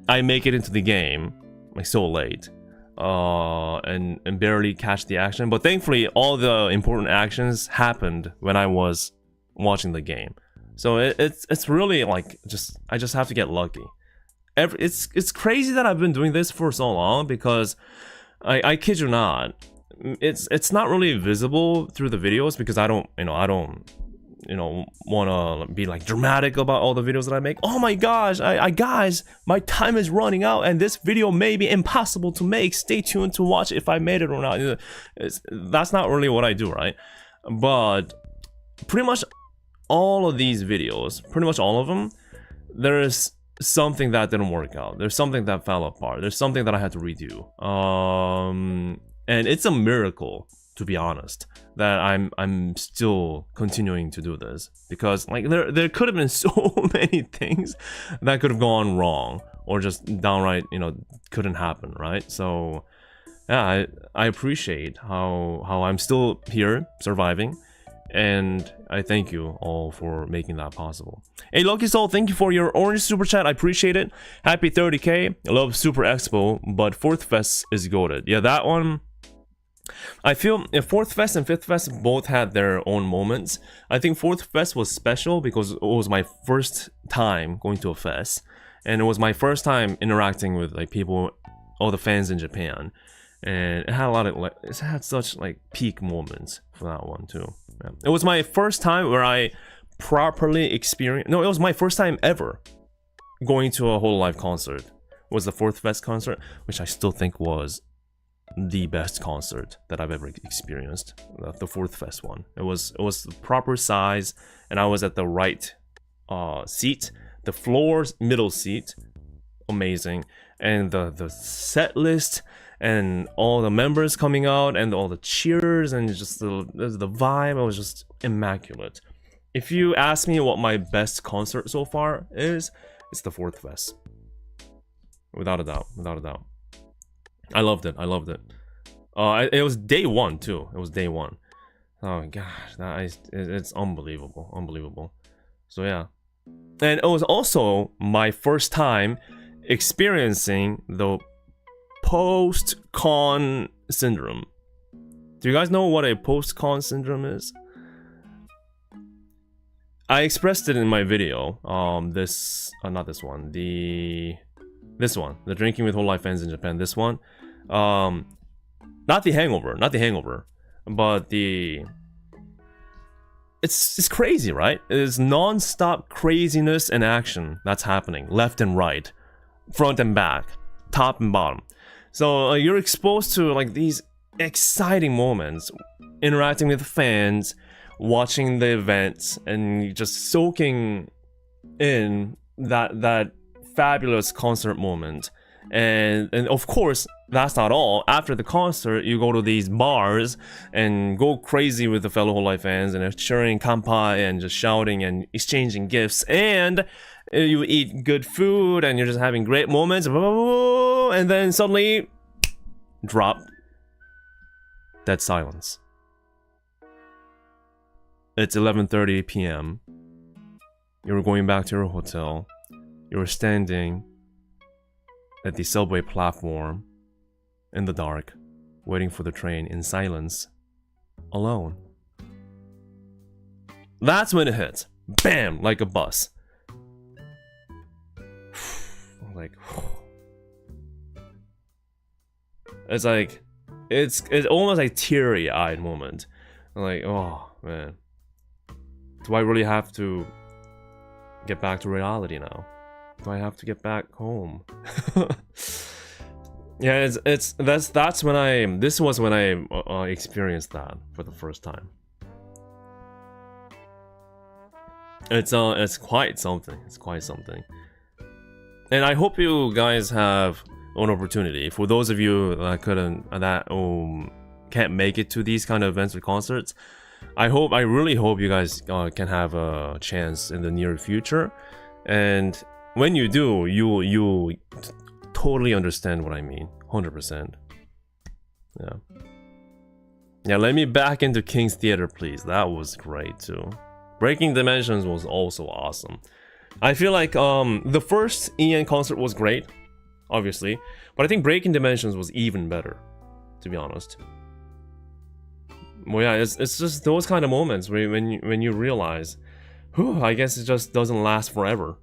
I make it into the game like so late, and barely catch the action. But thankfully, all the important actions happened when I was watching the game. So it's really like I just have to get lucky. It's crazy that I've been doing this for so long, because I kid you not, it's not really visible through the videos because I don't want to be like dramatic about all the videos that I make. Oh my gosh, guys, my time is running out and this video may be impossible to make. Stay tuned to watch if I made it or not. That's not really what I do, right? But pretty much all of these videos, pretty much all of them, there's something that didn't work out. There's something that fell apart. There's something that I had to redo. And it's a miracle, to be honest, that I'm still continuing to do this, because like there could have been so many things that could have gone wrong or just downright couldn't happen, right? So yeah, I appreciate how I'm still here surviving, and I thank you all for making that possible. Hey Lucky Soul, thank you for your orange super chat. I appreciate it. Happy 30k. I love Super Expo, but 4th Fest is goated. Yeah, that one, I feel 4th Fest and 5th Fest both had their own moments. I think 4th Fest was special because it was my first time going to a fest, and it was my first time interacting with like people, all the fans in Japan, and it had a lot of it had such like peak moments for that one too. Yeah. It was my first time where I properly experienced. No, it was my first time ever going to a hololive concert. It was the 4th Fest concert, which I still think was the best concert that I've ever experienced. The 4th Fest one. It was the proper size, and I was at the right seat. The floor's middle seat, amazing, and the set list and all the members coming out and all the cheers and just the vibe, it was just immaculate. If you ask me what my best concert so far is, it's the 4th Fest, without a doubt. I loved it. It was day one too. It was day one. Oh gosh, it's unbelievable. So yeah, and it was also my first time experiencing the post-con syndrome. Do you guys know what a post-con syndrome is? I expressed it in my video. This one, the drinking with whole life fans in Japan. This one. Not the Hangover, but it's crazy, right? It's non-stop craziness and action that's happening left and right, front and back, top and bottom. So you're exposed to like these exciting moments, interacting with fans, watching the events, and just soaking in that fabulous concert moment. And of course, that's not all. After the concert, you go to these bars and go crazy with the fellow hololive fans and cheering kanpai and just shouting and exchanging gifts, and you eat good food and you're just having great moments, and then suddenly drop, dead silence. It's 11:30 p.m. You're going back to your hotel. You're standing at the subway platform in the dark, waiting for the train in silence, alone. That's when it hits. Bam! Like a bus. Like, it's like, it's almost like teary-eyed moment. Like, oh man, do I really have to get back to reality now? Do I have to get back home? Yeah, that's when I experienced that for the first time. It's quite something. It's quite something. And I hope you guys have an opportunity. For those of you that can't make it to these kind of events or concerts, I really hope you guys can have a chance in the near future. And when you do, you totally understand what I mean. 100%. Yeah, let me back into King's Theater, please. That was great too. Breaking Dimensions was also awesome. I feel like the first Ian concert was great, obviously, but I think Breaking Dimensions was even better, to be honest. Well, yeah, it's just those kind of moments when you realize, I guess it just doesn't last forever.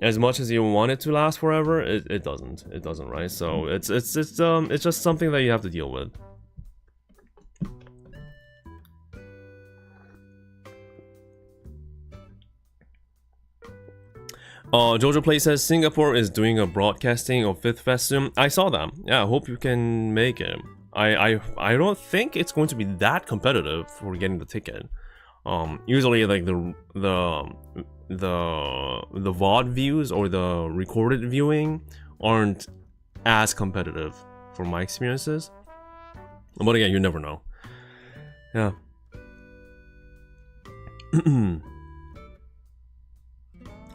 As much as you want it to last forever, it doesn't, right? So it's just something that you have to deal with. Jojo Play says Singapore is doing a broadcasting of Fifth Fest soon. I saw that. Yeah, I hope you can make it. I don't think it's going to be that competitive for getting the ticket. Usually like the VOD views or the recorded viewing aren't as competitive from my experiences. But again, you never know. Yeah.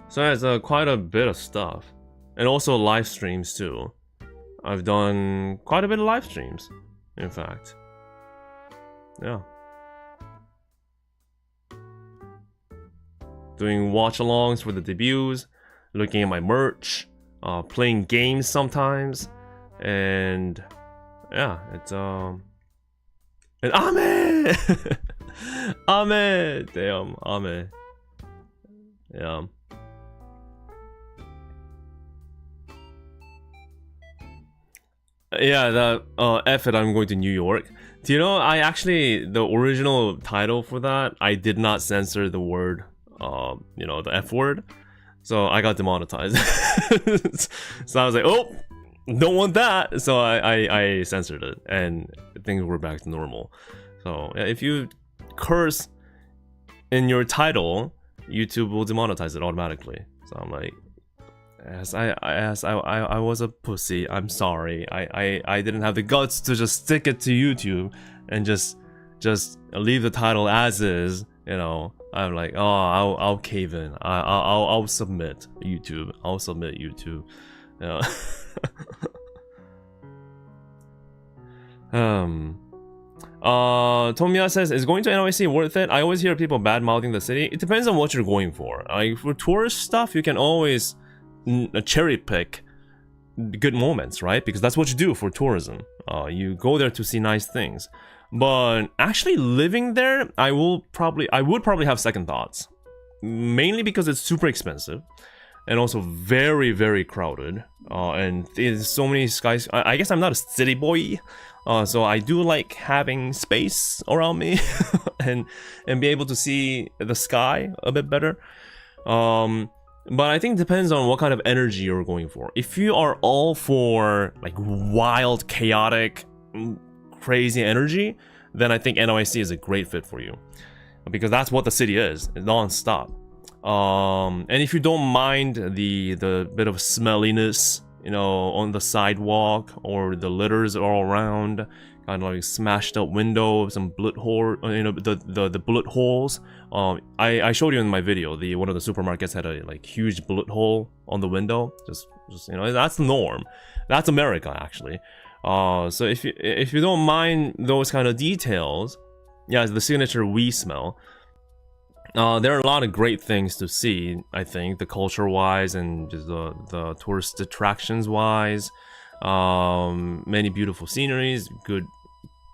So there's quite a bit of stuff. And also live streams too. I've done quite a bit of live streams, in fact. Yeah. Doing watch-alongs for the debuts, looking at my merch, playing games sometimes, and yeah, it's and Ame! Ame! Damn, Ame. Yeah. Yeah, that F it, I'm going to New York. Do you know, the original title for that, I did not censor the word, you know, the F word. So I got demonetized. So I was like, oh, don't want that. So I censored it and things were back to normal. So yeah, if you curse in your title, YouTube will demonetize it automatically. So I'm like, I was a pussy. I'm sorry. I didn't have the guts to just stick it to YouTube and just leave the title as is. You know, I'm like, oh, I'll cave in. I'll submit YouTube. I'll submit YouTube. Yeah. Tomiya says, is going to NYC worth it? I always hear people bad mouthing the city. It depends on what you're going for. Like for tourist stuff, you can always cherry pick good moments, right? Because that's what you do for tourism. You go there to see nice things. But actually living there, I would probably have second thoughts. Mainly because it's super expensive. and also very, very crowded. And there's so many skies. I guess I'm not a city boy, so I do like having space around me and be able to see the sky a bit better. But I think it depends on what kind of energy you're going for. If you are all for like wild, chaotic, crazy energy, then I think NYC is a great fit for you, because that's what the city is, non-stop. And if you don't mind the bit of smelliness, you know, on the sidewalk, or the litters all around, kind of like smashed up windows and bullet hole, you know, the bullet holes. I showed you in my video, one of the supermarkets had a like huge bullet hole on the window. Just you know, that's the norm. That's America, actually. So if you don't mind those kind of details, yeah, the signature we smell. There are a lot of great things to see, I think, the culture-wise and just the tourist attractions-wise. Many beautiful sceneries,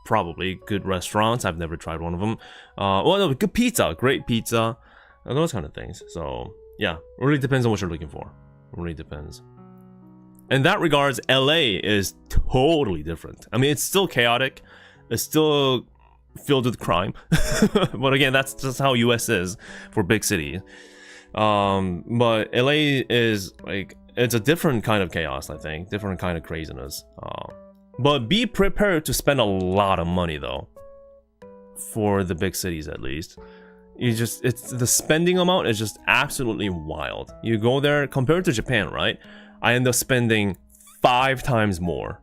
probably good restaurants. I've never tried one of them. Well, no, good pizza, great pizza, those kind of things. So, yeah, it really depends on what you're looking for. It really depends. In that regards, LA is totally different. I mean, it's still chaotic. It's still filled with crime. But again, that's just how US is for big cities. But LA is like, it's a different kind of chaos, I think. Different kind of craziness. But be prepared to spend a lot of money though. For the big cities at least. It's the spending amount is just absolutely wild. You go there, compared to Japan, right? I end up spending 5 times more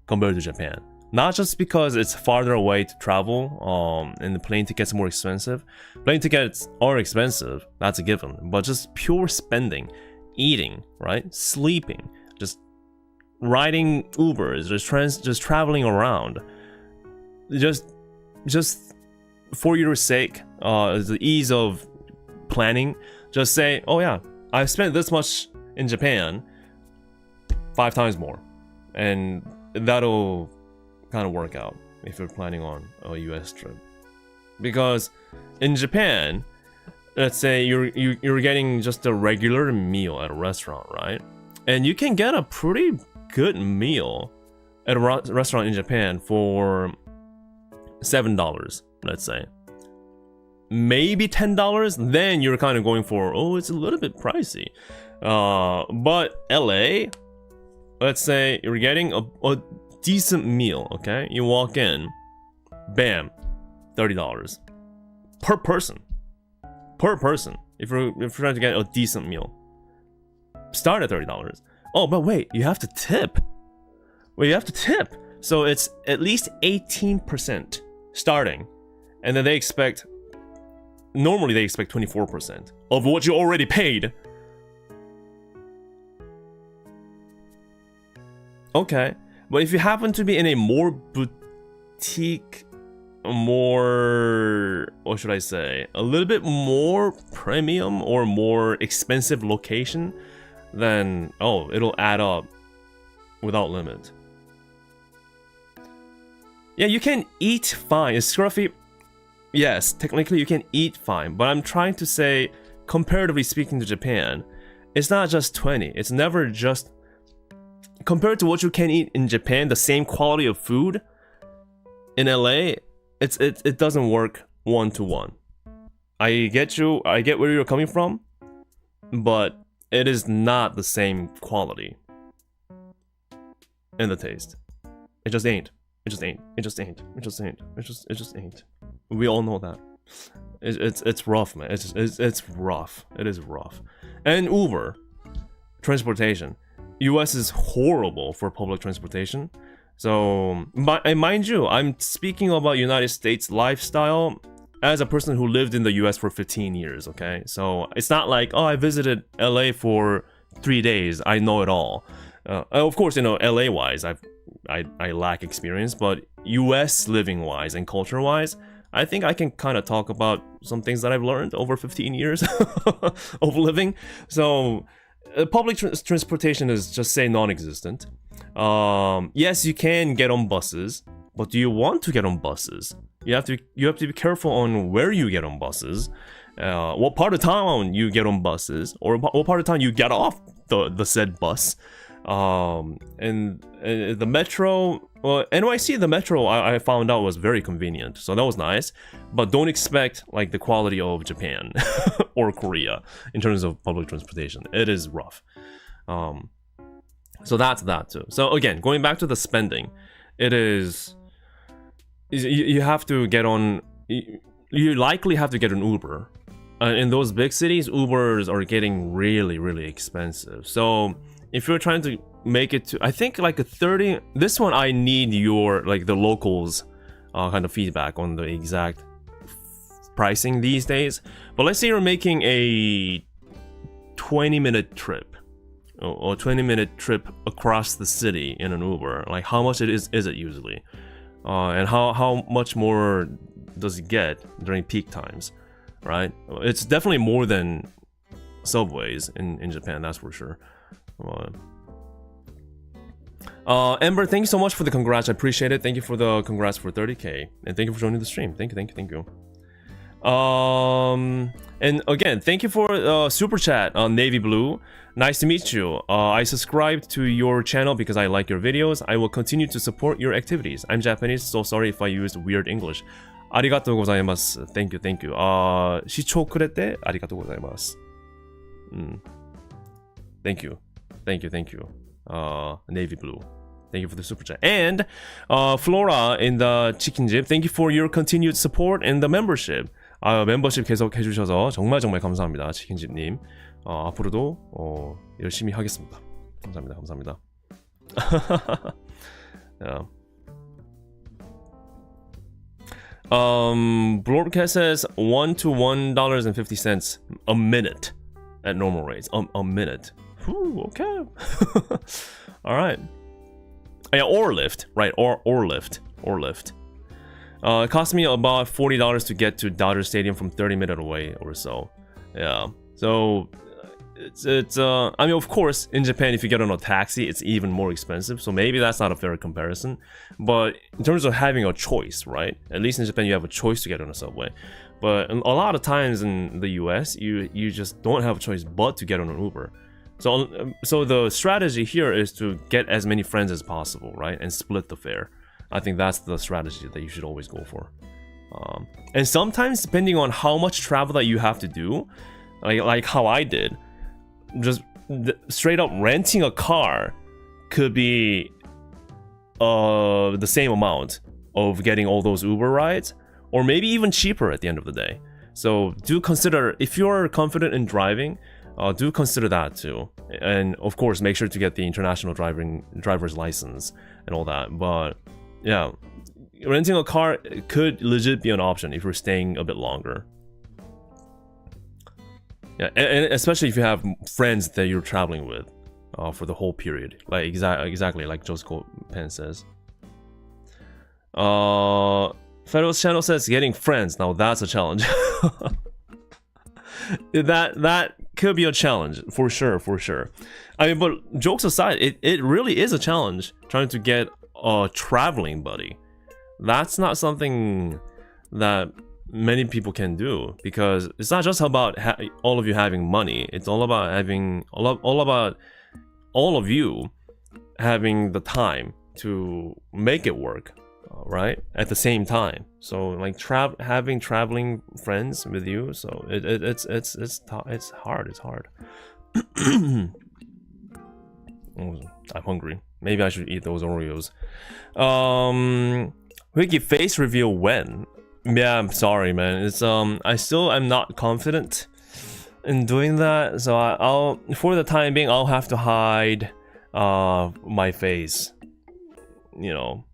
compared to Japan. Not just because it's farther away to travel, and the plane tickets are more expensive. Plane tickets are expensive, that's a given. But just pure spending, eating, right? Sleeping, just riding Ubers, just traveling around. Just for your sake, the ease of planning, just say, oh yeah, I spent this much in Japan, 5 times more. And that'll kind of work out if you're planning on a US trip. Because in Japan, let's say you're getting just a regular meal at a restaurant, right? And you can get a pretty good meal at a restaurant in Japan for $7, let's say. Maybe $10, then you're kind of going for, oh, it's a little bit pricey. But LA, let's say you're getting a decent meal, okay? You walk in, bam, $30 per person. Per person, if you're trying to get a decent meal. Start at $30. Oh, but wait, you have to tip. Well, you have to tip. So it's at least 18% starting. And then normally they expect 24% of what you already paid. Okay, but if you happen to be in a more boutique, what should I say, a little bit more premium or more expensive location, then, oh, it'll add up without limit. Yeah, you can eat fine. Is scruffy? Yes, technically you can eat fine, but I'm trying to say, comparatively speaking to Japan, it's not just 20. It's never just... Compared to what you can eat in Japan, the same quality of food, in LA, it doesn't work one-to-one. I get where you're coming from, but it is not the same quality in the taste. It just ain't. It just ain't. It just ain't. It just ain't. It just ain't. We all know that. It's rough, man. It's rough. It is rough. And Uber, transportation. US is horrible for public transportation. So, and mind you, I'm speaking about United States lifestyle as a person who lived in the US for 15 years, okay? So, it's not like, oh, I visited LA for 3 days, I know it all. Of course, you know, LA-wise, I lack experience, but US living-wise and culture-wise, I think I can kind of talk about some things that I've learned over 15 years of living. So, public transportation is just say non-existent. Yes, you can get on buses, but do you want to get on buses? You have to be careful on where you get on buses, what part of town you get on buses, or what part of town you get off the said bus. And the metro, well, NYC, the metro I found out was very convenient, so that was nice. But don't expect like the quality of Japan or Korea in terms of public transportation. It is rough. So that's that too. So again, going back to the spending, it is you have to get on. You likely have to get an Uber. In those big cities, Ubers are getting really, really expensive. So if you're trying to make it to, I think like a 30, this one I need your, like the locals kind of feedback on the exact pricing these days. But let's say you're making a 20-minute trip or 20-minute trip across the city in an Uber. Like how much is it usually? And how much more does it get during peak times, right? It's definitely more than subways in Japan, that's for sure. Ember, thank you so much for the congrats. I appreciate it. Thank you for the congrats for 30k, and thank you for joining the stream. Thank you. And again, thank you for super chat on Navy Blue. Nice to meet you. I subscribed to your channel because I like your videos. I will continue to support your activities. I'm Japanese, so sorry if I used weird English. Arigatou gozaimasu. Thank you. 視聴くれてありがとうございます。Thank you. Navy Blue. Thank you for the super chat. And Flora in the Chicken Jib, thank you for your continued support and the membership. 멤버십 계속 해주셔서 정말 감사합니다, 치킨집님. 앞으로도 열심히 하겠습니다. 감사합니다. Yeah. Broadcast says $1 to $1.50 a minute at normal rates. A minute. Whew, okay. All right. Yeah, or Lyft, right? Or Lyft. It cost me about $40 to get to Dodger Stadium from 30 minutes away or so. Yeah. So it's I mean, of course, in Japan, if you get on a taxi, it's even more expensive. So maybe that's not a fair comparison. But in terms of having a choice, right? At least in Japan, you have a choice to get on a subway. But a lot of times in the US, you just don't have a choice but to get on an Uber. So the strategy here is to get as many friends as possible, right? And split the fare. I think that's the strategy that you should always go for. And sometimes, depending on how much travel that you have to do, like how I did, just straight up renting a car could be the same amount of getting all those Uber rides, or maybe even cheaper at the end of the day. So do consider, if you're confident in driving, do consider that too. And of course, make sure to get the international driver's license and all that. But yeah, renting a car could legit be an option if you're staying a bit longer. Yeah, and especially if you have friends that you're traveling with for the whole period. Like exactly like Josco Pen says. Federal's channel says getting friends. Now that's a challenge. that could be a challenge for sure. I mean, but jokes aside, it really is a challenge trying to get a traveling buddy. That's not something that many people can do, because it's not just about all of you having money. It's all about having all of you having the time to make it work, right? At the same time. So like having traveling friends with you. So it's hard. I'm hungry. Maybe I should eat those Oreos. Wiki face reveal when? Yeah, I'm sorry, man. It's I still am not confident in doing that, so I'll for the time being I'll have to hide my face, you know,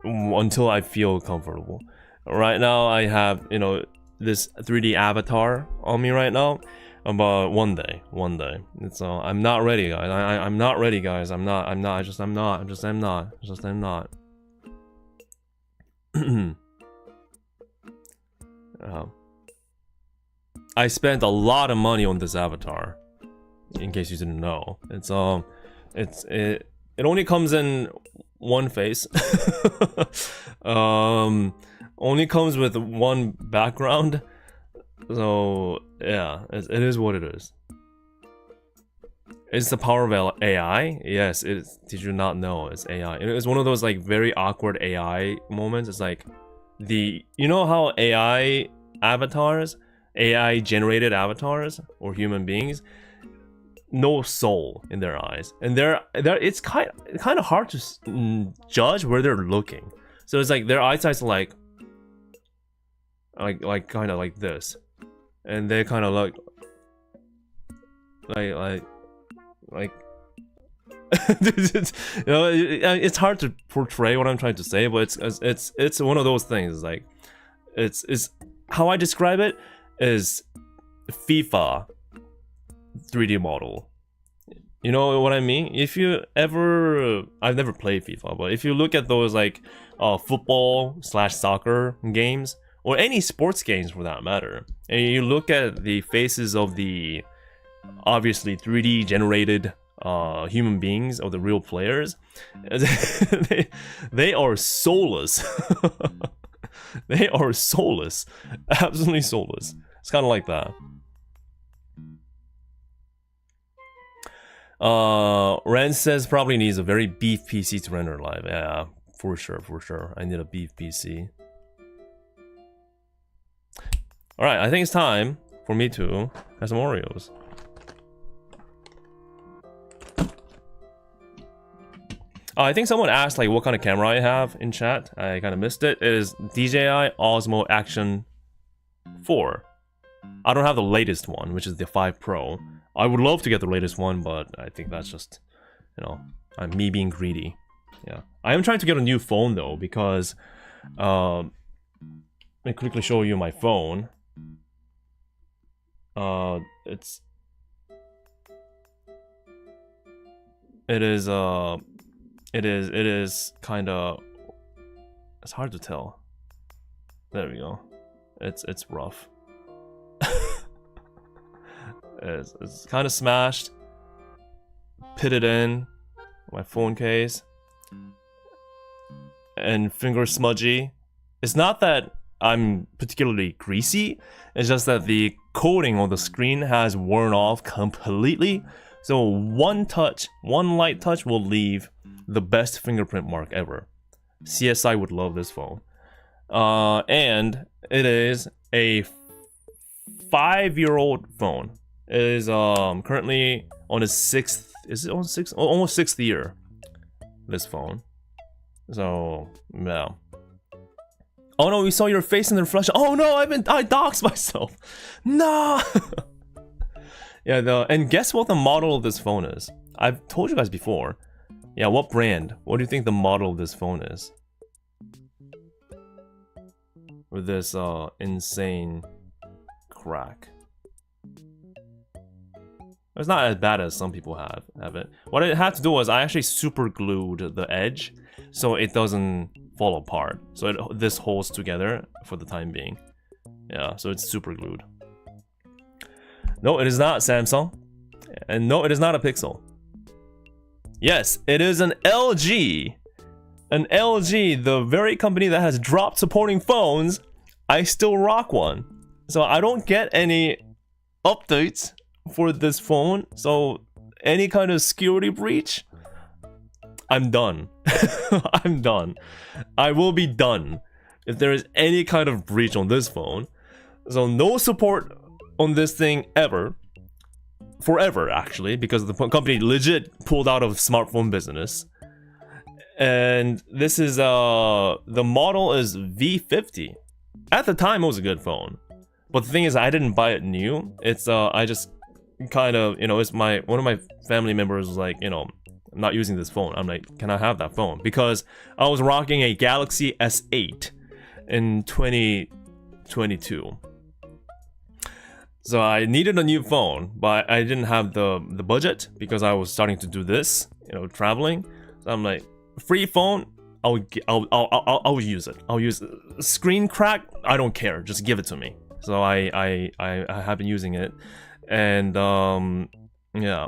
until I feel comfortable. Right now I have, you know, this 3D avatar on me right now, but one day it's I'm not ready, guys. I'm not ready, guys. I'm not. I spent a lot of money on this avatar, in case you didn't know. It only comes in one face. Only comes with one background, So yeah, it is what it is. It's the power of AI. Yes, it is. Did you not know it's AI? It's one of those like very awkward AI moments. It's like you know how AI avatars, AI generated avatars or human beings, no soul in their eyes, and it's kind of hard to judge where they're looking. So it's like their eyesight's like kind of like this, and they kind of like you know, it's hard to portray what I'm trying to say, but it's one of those things. Like it's how I describe it is FIFA 3D model. You know what I mean? If you ever, I've never played FIFA, but if you look at those like football/soccer games, or any sports games for that matter, and you look at the faces of the obviously 3D generated human beings, or the real players, they are soulless. They are soulless, absolutely soulless. It's kind of like that. Ren says probably needs a very beef PC to render live. Yeah, for sure. I need a beef PC. Alright, I think it's time for me to have some Oreos. I think someone asked like what kind of camera I have in chat. I kind of missed it. It is DJI Osmo Action 4. I don't have the latest one, which is the 5 Pro. I would love to get the latest one, but I think that's just, you know, me being greedy. Yeah, I am trying to get a new phone though, because let me quickly show you my phone. It is kind of, it's hard to tell. There we go. It's rough. It's kind of smashed, pitted in my phone case, and finger smudgy. It's not that I'm particularly greasy, it's just that the coating on the screen has worn off completely. So one light touch will leave the best fingerprint mark ever. CSI would love this phone. And it is a 5-year-old phone. It is currently on its 6th, is it on 6th? Almost 6th year, this phone. So, yeah. Oh no, we saw your face in the reflection. Oh no, I doxed myself. No. Yeah, and guess what the model of this phone is? I've told you guys before. Yeah, what brand? What do you think the model of this phone is? With this insane crack. It's not as bad as some people have it. What I had to do was I actually super glued the edge so it doesn't fall apart. So this holds together for the time being. Yeah, so it's super glued. No, it is not Samsung. And no, it is not a Pixel. Yes, it is an LG. An LG, the very company that has dropped supporting phones. I still rock one. So I don't get any updates for this phone. So any kind of security breach, I'm done. I'm done. I will be done if there is any kind of breach on this phone. So no support on this thing ever. Forever, actually, because the company legit pulled out of smartphone business. And this is the model is V50. At the time, it was a good phone, but the thing is, I didn't buy it new. It's I just kind of, you know, it's one of my family members was like, you know, I'm not using this phone. I'm like, can I have that phone? Because I was rocking a Galaxy S8 in 2022. So I needed a new phone, but I didn't have the budget because I was starting to do this, you know, traveling. So I'm like, free phone, I'll use it. I'll use it. Screen crack, I don't care. Just give it to me. So I have been using it, and yeah,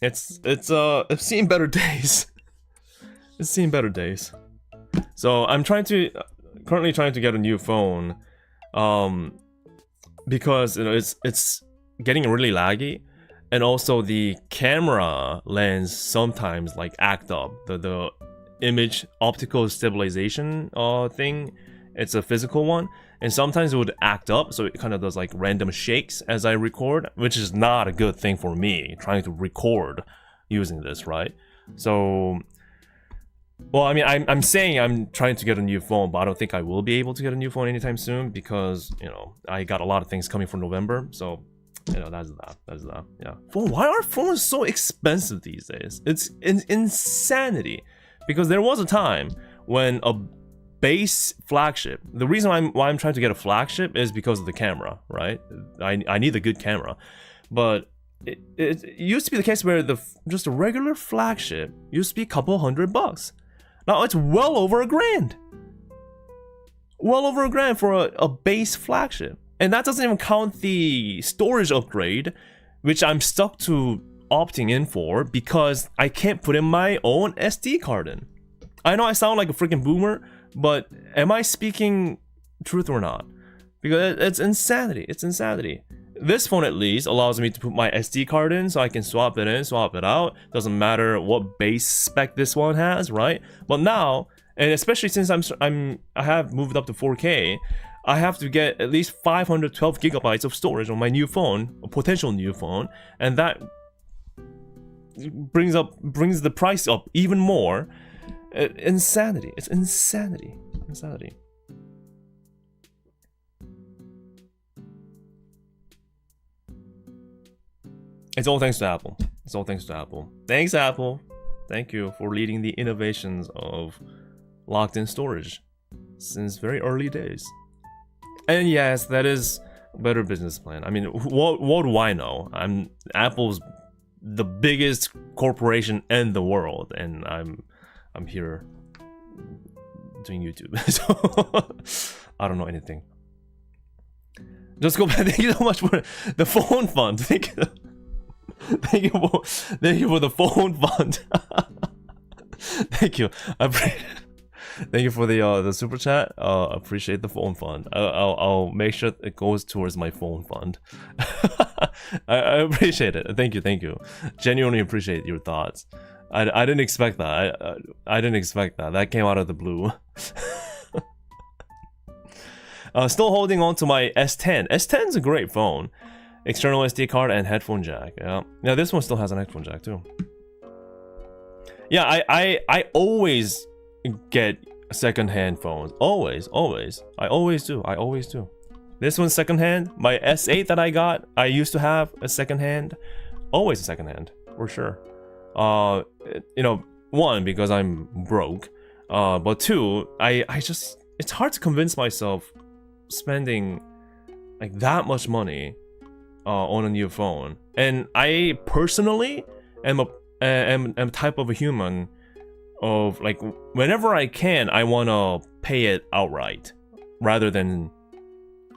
it's seen better days. It's seen better days. So I'm currently trying to get a new phone. because it's getting really laggy, and also the camera lens sometimes like act up. The image optical stabilization thing, it's a physical one, and sometimes it would act up, so it kind of does like random shakes as I record, which is not a good thing for me trying to record using this, right? So, well, I mean, I'm saying I'm trying to get a new phone, but I don't think I will be able to get a new phone anytime soon because, you know, I got a lot of things coming for November, so, you know, that's that, yeah. Why are phones so expensive these days? It's insanity, because there was a time when a base flagship, the reason why I'm trying to get a flagship is because of the camera, right? I need a good camera, but it used to be the case where just a regular flagship used to be a couple $100. Now it's well over $1,000. Well over $1,000 for a base flagship. And that doesn't even count the storage upgrade, which I'm stuck to opting in for because I can't put in my own SD card in. I know I sound like a freaking boomer, but am I speaking truth or not? Because it's insanity. It's insanity. This phone at least allows me to put my SD card in so I can swap it in, swap it out. Doesn't matter what base spec this one has, right? But now, and especially since I have moved up to 4K, I have to get at least 512 gigabytes of storage on my new phone, a potential new phone, and that brings the price up even more. Insanity. It's insanity. Insanity. It's all thanks to Apple. It's all thanks to Apple. Thanks, Apple. Thank you for leading the innovations of locked-in storage since very early days. And yes, that is a better business plan. I mean, what do I know? Apple's the biggest corporation in the world, and I'm here doing YouTube, so I don't know anything. Just go back. Thank you so much for the phone fund. Thank you for the phone fund. Thank you. Thank you for the super chat. Appreciate the phone fund. I'll make sure it goes towards my phone fund. I appreciate it. Thank you. Genuinely appreciate your thoughts. I didn't expect that. I didn't expect that. That came out of the blue. Still holding on to my S10. S10's a great phone. External SD card and headphone jack. Yeah. Now this one still has an headphone jack too. Yeah, I always get second-hand phones. Always. I always do. This one's second-hand. My S8 that I got, I used to have a second-hand. Always a second-hand, for sure. You know, one, because I'm broke. But two, I just, it's hard to convince myself spending like that much money on a new phone. And I personally am a type of a human of like, whenever I can, I want to pay it outright rather than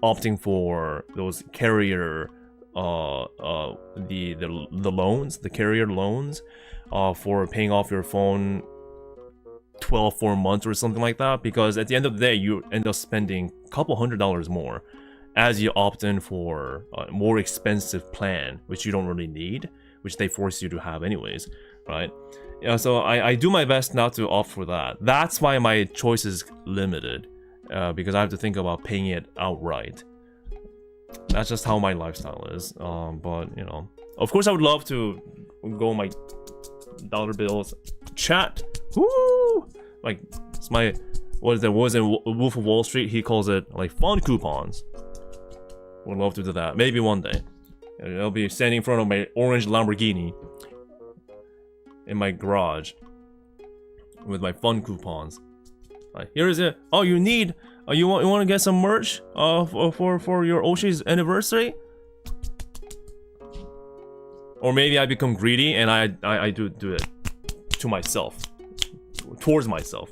opting for those carrier the loans, the carrier loans for paying off your phone 4 months or something like that, because at the end of the day you end up spending a couple $100 more as you opt in for a more expensive plan, which you don't really need, which they force you to have anyways, right? Yeah, so I do my best not to opt for that. That's why my choice is limited, because I have to think about paying it outright. That's just how my lifestyle is. But you know, of course I would love to go my dollar bills chat. Woo! Like it's my, what is it? Was in Wolf of Wall Street? He calls it like fun coupons. Would love to do that. Maybe one day. I'll be standing in front of my orange Lamborghini in my garage with my fun coupons. Like, here is it. Oh, you need. You want to get some merch for your Oshi's anniversary? Or maybe I become greedy and I do it to myself, towards myself.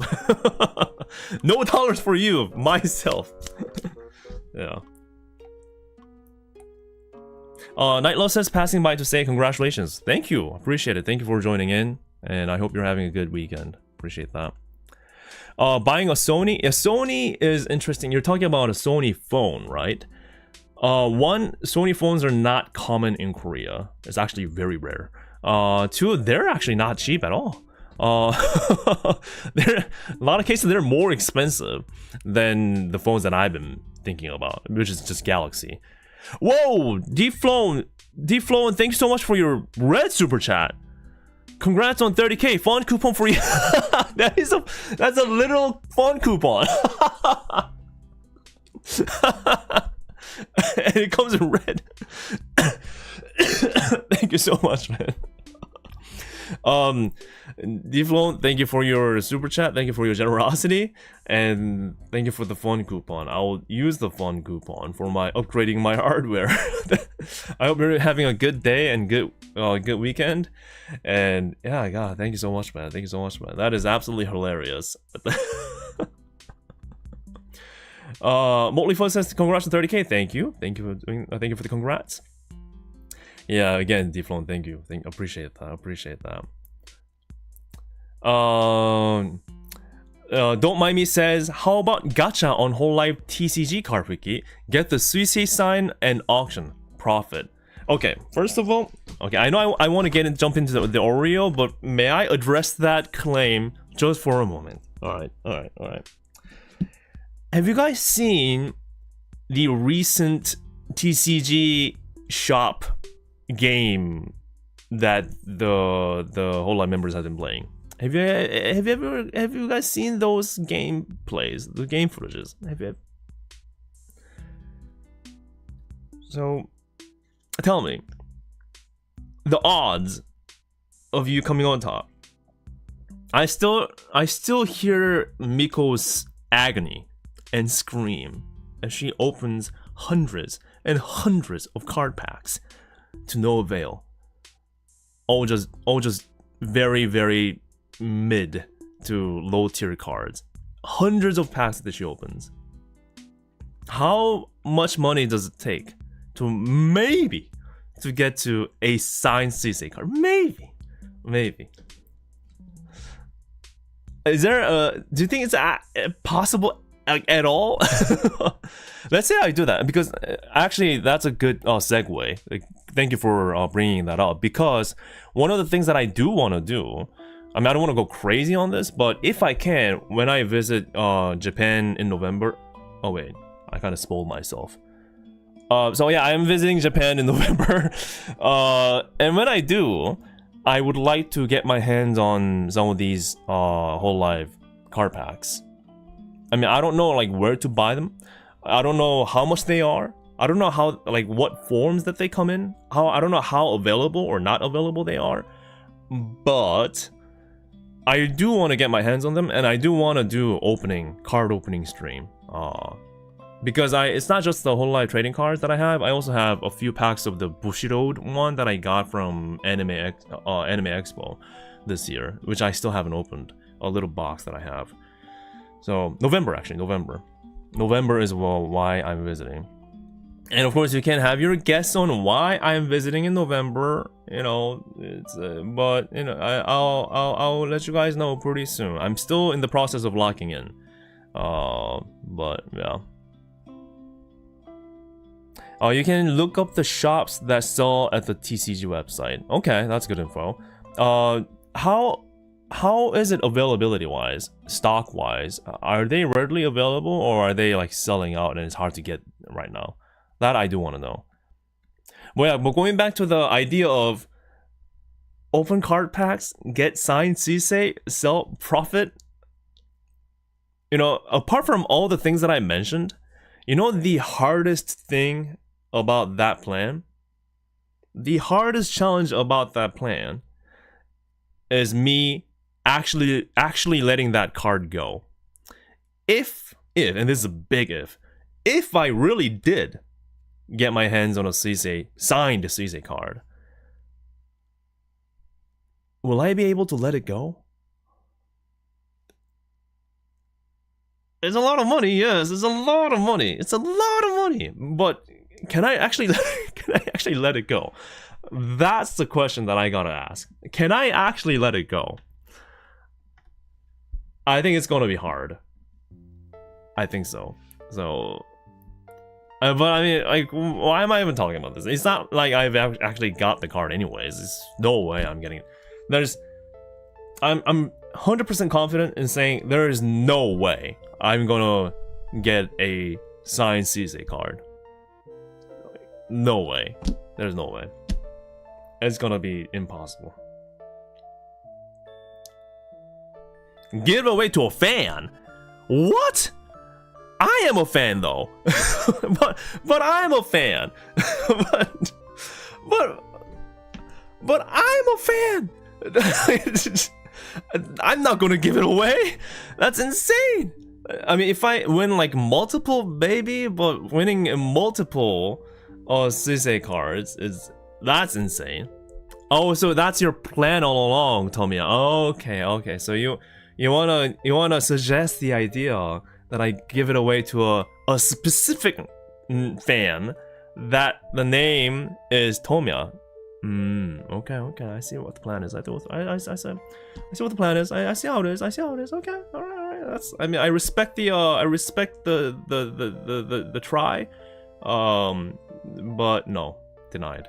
No dollars for you, myself. Yeah. Nightlove says, passing by to say congratulations. Thank you. Appreciate it. Thank you for joining in. And I hope you're having a good weekend. Appreciate that. Buying a Sony. A Sony is interesting. You're talking about a Sony phone, right? One, Sony phones are not common in Korea. It's actually very rare. Two, they're actually not cheap at all. They're, a lot of cases they're more expensive than the phones that I've been thinking about, which is just Galaxy. Whoa, Deep Flown, thank you so much for your red super chat. Congrats on 30k. Fun coupon for you. That's a literal fun coupon. And it comes in red. Thank you so much, man. Deflon, thank you for your super chat. Thank you for your generosity, and thank you for the fun coupon. I'll use the fun coupon for my upgrading my hardware. I hope you're having a good day and good weekend. And yeah, God, thank you so much, man. Thank you so much, man. That is absolutely hilarious. Motley Fun says congrats on 30k. Thank you for doing. Thank you for the congrats. Yeah, again, Deflon, thank you. Appreciate that. Don't Mind Me says, how about gacha on hololive TCG card wiki? Get the Suisei sign and auction profit. Okay, first of all, okay, I know I want to jump into the Oreo, but may I address that claim just for a moment? All right. Have you guys seen the recent TCG shop game that the hololive members have been playing? Have you guys seen those gameplays, the game footages? So tell me the odds of you coming on top. I still hear Miko's agony and scream as she opens hundreds and hundreds of card packs to no avail. All just very, very mid to low tier cards. Hundreds of packs that she opens. How much money does it take to maybe to get to a signed CC card? Maybe. Is there do you think it's possible at all? Let's say I do that, because actually that's a good segue. Thank you for bringing that up, because one of the things that I do want to do, I mean, I don't want to go crazy on this, but if I can, when I visit Japan in November. Oh wait, I kind of spoiled myself. So yeah, I am visiting Japan in November, and when I do, I would like to get my hands on some of these hololive card packs. I mean, I don't know like where to buy them. I don't know how much they are. I don't know how, like, what forms that they come in. I don't know how available or not available they are. But I do want to get my hands on them, and I do want to do card opening stream. Because it's not just the hololive trading cards that I have. I also have a few packs of the Bushido one that I got from Anime Expo this year, which I still haven't opened. A little box that I have. So November is why I'm visiting. And of course, you can have your guess on why I'm visiting in November. You know, but you know, I'll let you guys know pretty soon. I'm still in the process of locking in. But yeah. You can look up the shops that sell at the TCG website. Okay, that's good info. How is it availability wise, stock wise? Are they readily available, or are they like selling out and it's hard to get right now? That I do want to know. But yeah, but going back to the idea of open card packs, get signed CC, sell profit. You know, apart from all the things that I mentioned, you know the hardest thing about that plan? The hardest challenge about that plan is me actually letting that card go. If, and this is a big if I really did get my hands on a signed CC card, will I be able to let it go? It's a lot of money, yes, it's a lot of money. But can I actually let it go? That's the question that I gotta ask. Can I actually let it go? I think it's gonna be hard. I think so. So But I mean, like, why am I even talking about this? It's not like I've actually got the card anyways. There's no way I'm getting it. I'm 100% confident in saying there is no way I'm gonna get a signed CSA card. No way. There's no way. It's gonna be impossible. Give away to a fan? What? I am a fan though. but I'm a fan. but I'm a fan. I'm not gonna give it away. That's insane. I mean, if I win like multiple, baby, but winning multiple CSA cards that's insane. Oh, so that's your plan all along, Tomiya. Okay. So you wanna suggest the idea that I give it away to a specific fan that the name is Tomiya. Okay. I see what the plan is. I see what the plan is. I see how it is. Okay, all right. I respect the try. But no, denied.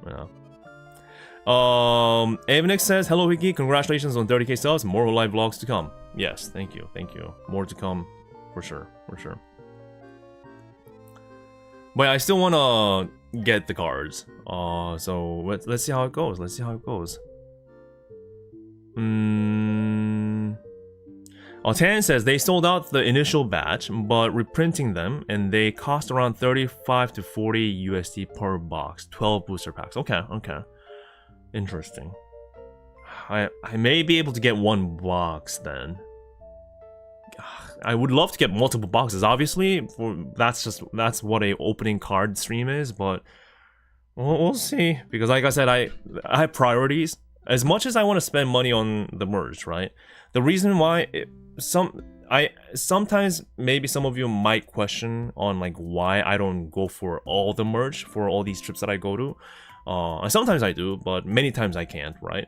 Yeah. Avnix says, hello Wiki, congratulations on 30k subs, more live vlogs to come. Yes, thank you. More to come, for sure. But I still wanna get the cards. So let's see how it goes. Tan says they sold out the initial batch, but reprinting them, and they cost around 35 to 40 USD per box. 12 booster packs. Okay. Interesting. I may be able to get one box then. I would love to get multiple boxes, obviously. That's what a opening card stream is, but we'll see. Because like I said, I have priorities. As much as I want to spend money on the merch, right? The reason why sometimes maybe some of you might question on like why I don't go for all the merch for all these trips that I go to. Sometimes I do, but many times I can't, right?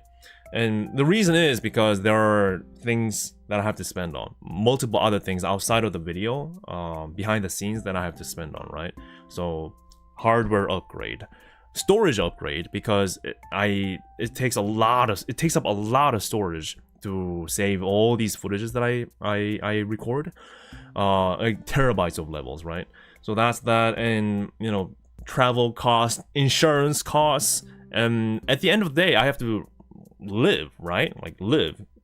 And the reason is because there are things that I have to spend on. Multiple other things outside of the video, behind the scenes that I have to spend on, right? So, hardware upgrade. Storage upgrade, because it takes up a lot of storage to save all these footages that I record. Like terabytes of levels, right? So that's that, and you know, travel costs, insurance costs, and at the end of the day I have to live, right? Like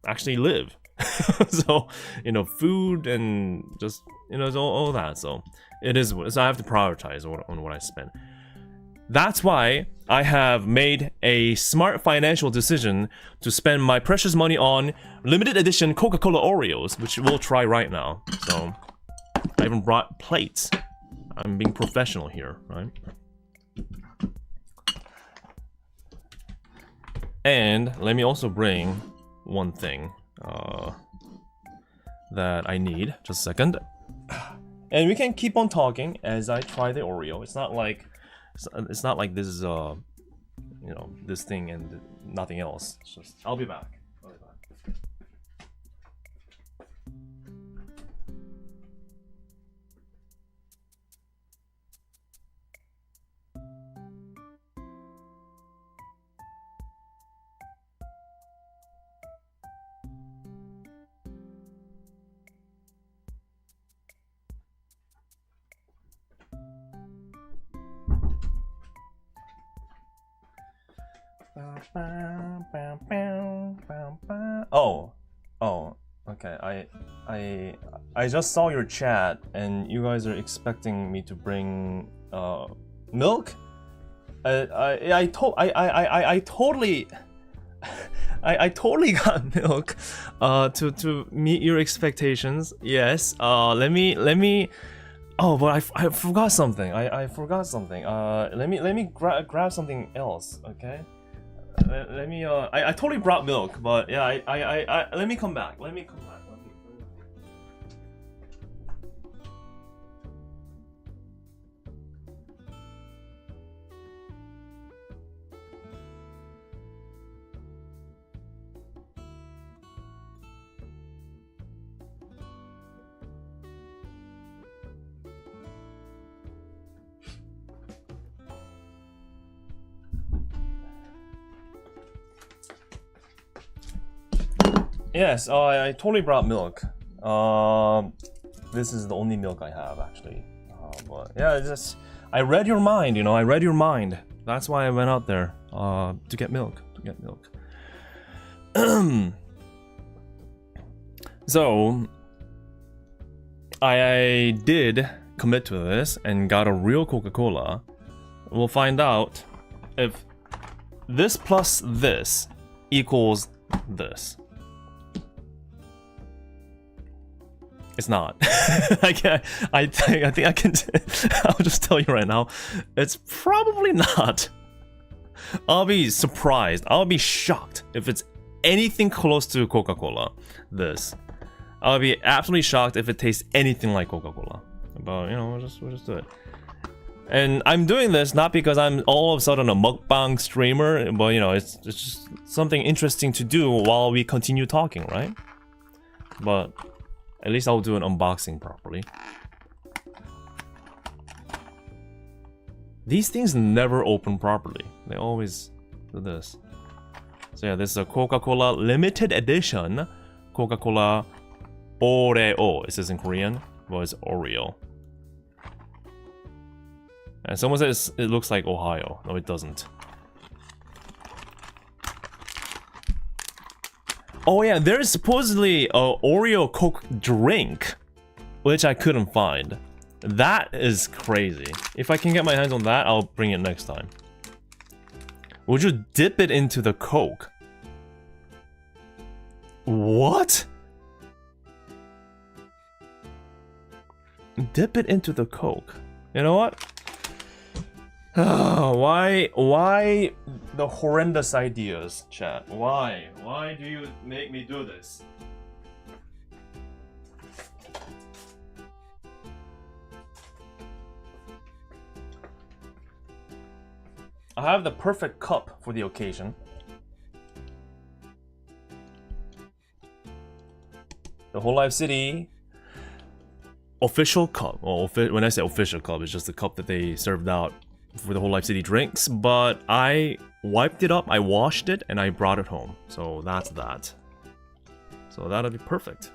actually live. So, you know, food and just, you know, all that. So so I have to prioritize on what I spend. That's why I have made a smart financial decision to spend my precious money on limited edition Coca-Cola Oreos, which we'll try right now. So I even brought plates. I'm being professional here, right? And let me also bring one thing that I need. Just a second. And we can keep on talking as I try the Oreo. It's not like this is you know, this thing and nothing else. It's just, I'll be back. Oh, okay. I just saw your chat, and you guys are expecting me to bring milk. I totally got milk to meet your expectations. Yes. Let me. Oh, but I forgot something. I forgot something. Let me grab something else. Okay. Let me. I totally brought milk, but yeah. I let me come back. Yes, I totally brought milk. This is the only milk I have, actually. But yeah, it's just I read your mind, you know. I read your mind. That's why I went out there to get milk. So I did commit to this and got a real Coca-Cola. We'll find out if this plus this equals this. It's not. I think I can. I'll just tell you right now. It's probably not. I'll be surprised. I'll be shocked if it's anything close to Coca-Cola. This. I'll be absolutely shocked if it tastes anything like Coca-Cola. But you know, we'll just do it. And I'm doing this not because I'm all of a sudden a mukbang streamer, but you know, it's just something interesting to do while we continue talking, right? But at least I'll do an unboxing properly. These things never open properly. They always do this. So yeah, this is a Coca-Cola limited edition. Coca-Cola Oreo. It says in Korean, but it's Oreo. And someone says it looks like Ohio. No, it doesn't. Oh yeah, there's supposedly a Oreo Coke drink, which I couldn't find. That is crazy. If I can get my hands on that, I'll bring it next time. Would you dip it into the Coke? What? Dip it into the Coke. You know what? Why the horrendous ideas, chat? Why? Why do you make me do this? I have the perfect cup for the occasion. The hololive City official cup. Well, when I say official cup, it's just the cup that they served out for the hololive City drinks, but I wiped it up, I washed it, and I brought it home. So that's that. So that'll be perfect.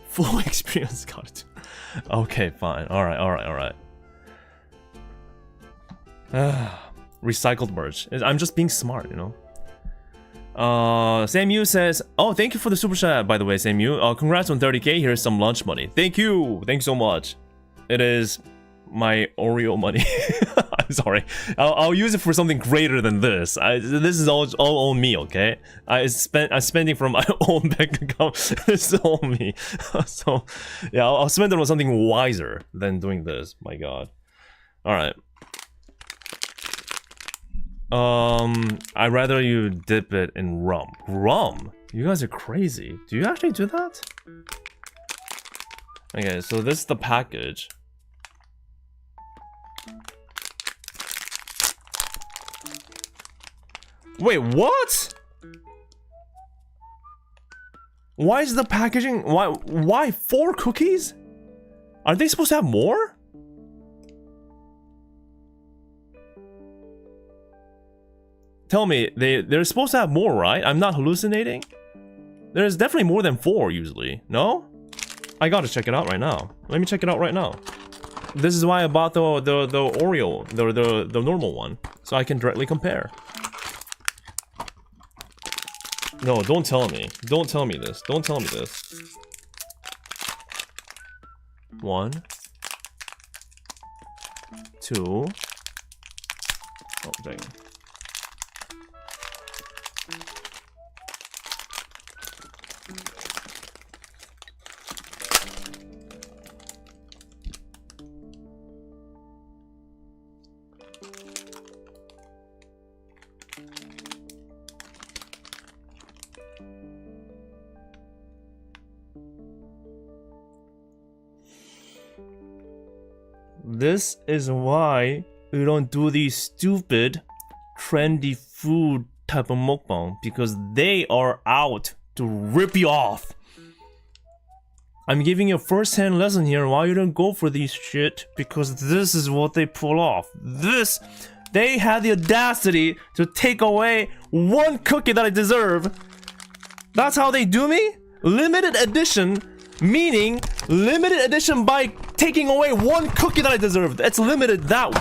Full experience, got it. Okay, fine. Alright. Recycled merch. I'm just being smart, you know? Sam Yu says, oh, thank you for the super chat, by the way, Sam Yu. Congrats on 30k, here's some lunch money. Thank you so much. It is my Oreo money. I'm sorry. I'll use it for something greater than this. This is all on me, okay? I'm spending from my own bank account. This is all me. So yeah, I'll spend it on something wiser than doing this. My God. All right. I'd rather you dip it in rum. Rum? You guys are crazy. Do you actually do that? Okay, so this is the package. Wait, what? Why is the packaging... Why 4 cookies? Are they supposed to have more? Tell me, they're supposed to have more, right? I'm not hallucinating? There's definitely more than 4 usually, no? I gotta check it out right now. Let me check it out right now. This is why I bought the Oreo, the normal one, so I can directly compare. No, don't tell me. Don't tell me this. Don't tell me this. 1, 2. Oh, dang. This is why we don't do these stupid, trendy food type of mukbang, because they are out to rip you off. I'm giving you a first-hand lesson here why you don't go for these shit, because this is what they pull off. They had the audacity to take away one cookie that I deserve That's how they do me? Limited edition, meaning limited edition by taking away one cookie that I deserved. It's limited that.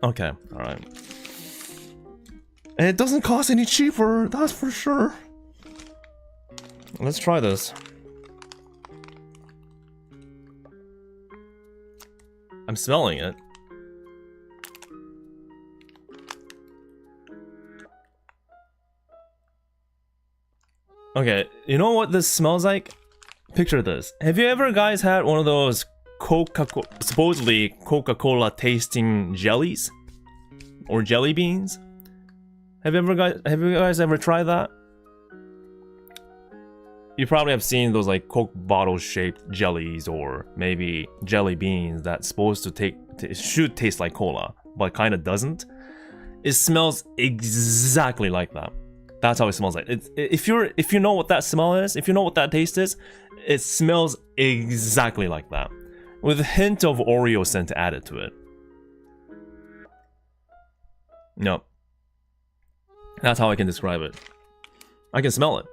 Okay, alright. And it doesn't cost any cheaper, that's for sure. Let's try this. I'm smelling it. Okay, you know what this smells like? Picture this. Have you ever guys had one of those supposedly Coca-Cola tasting jellies? Or jelly beans? Have you guys ever tried that? You probably have seen those like Coke bottle shaped jellies or maybe jelly beans that's supposed to should taste like cola, but kind of doesn't. It smells exactly like that. That's how it smells like. If you know what that smell is, if you know what that taste is, it smells exactly like that, with a hint of Oreo scent added to it. No, that's how I can describe it. I can smell it.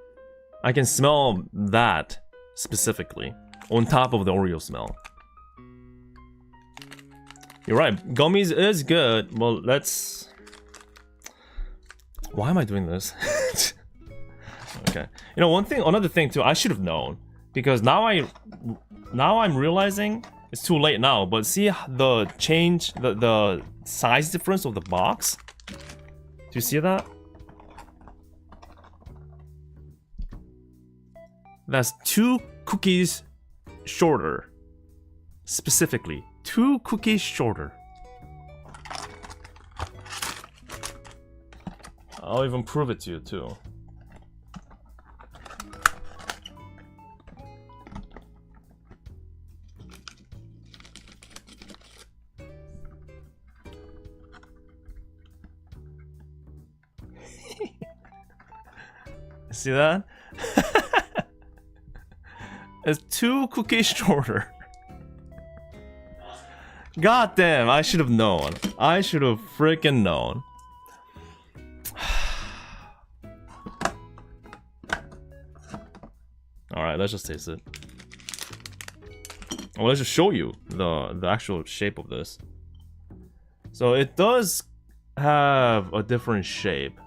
I can smell that specifically on top of the Oreo smell. You're right. Gummies is good. Well, let's. Why am I doing this? Okay. You know, another thing too, I should have known, because now I'm realizing it's too late now, but see the change, the size difference of the box? Do you see that? That's 2 cookies shorter. Specifically, 2 cookies shorter. I'll even prove it to you too. See that? It's 2 cookies shorter. God damn, I should have known. I should have freaking known. Alright, let's just taste it. Well, let's just show you the actual shape of this. So it does have a different shape.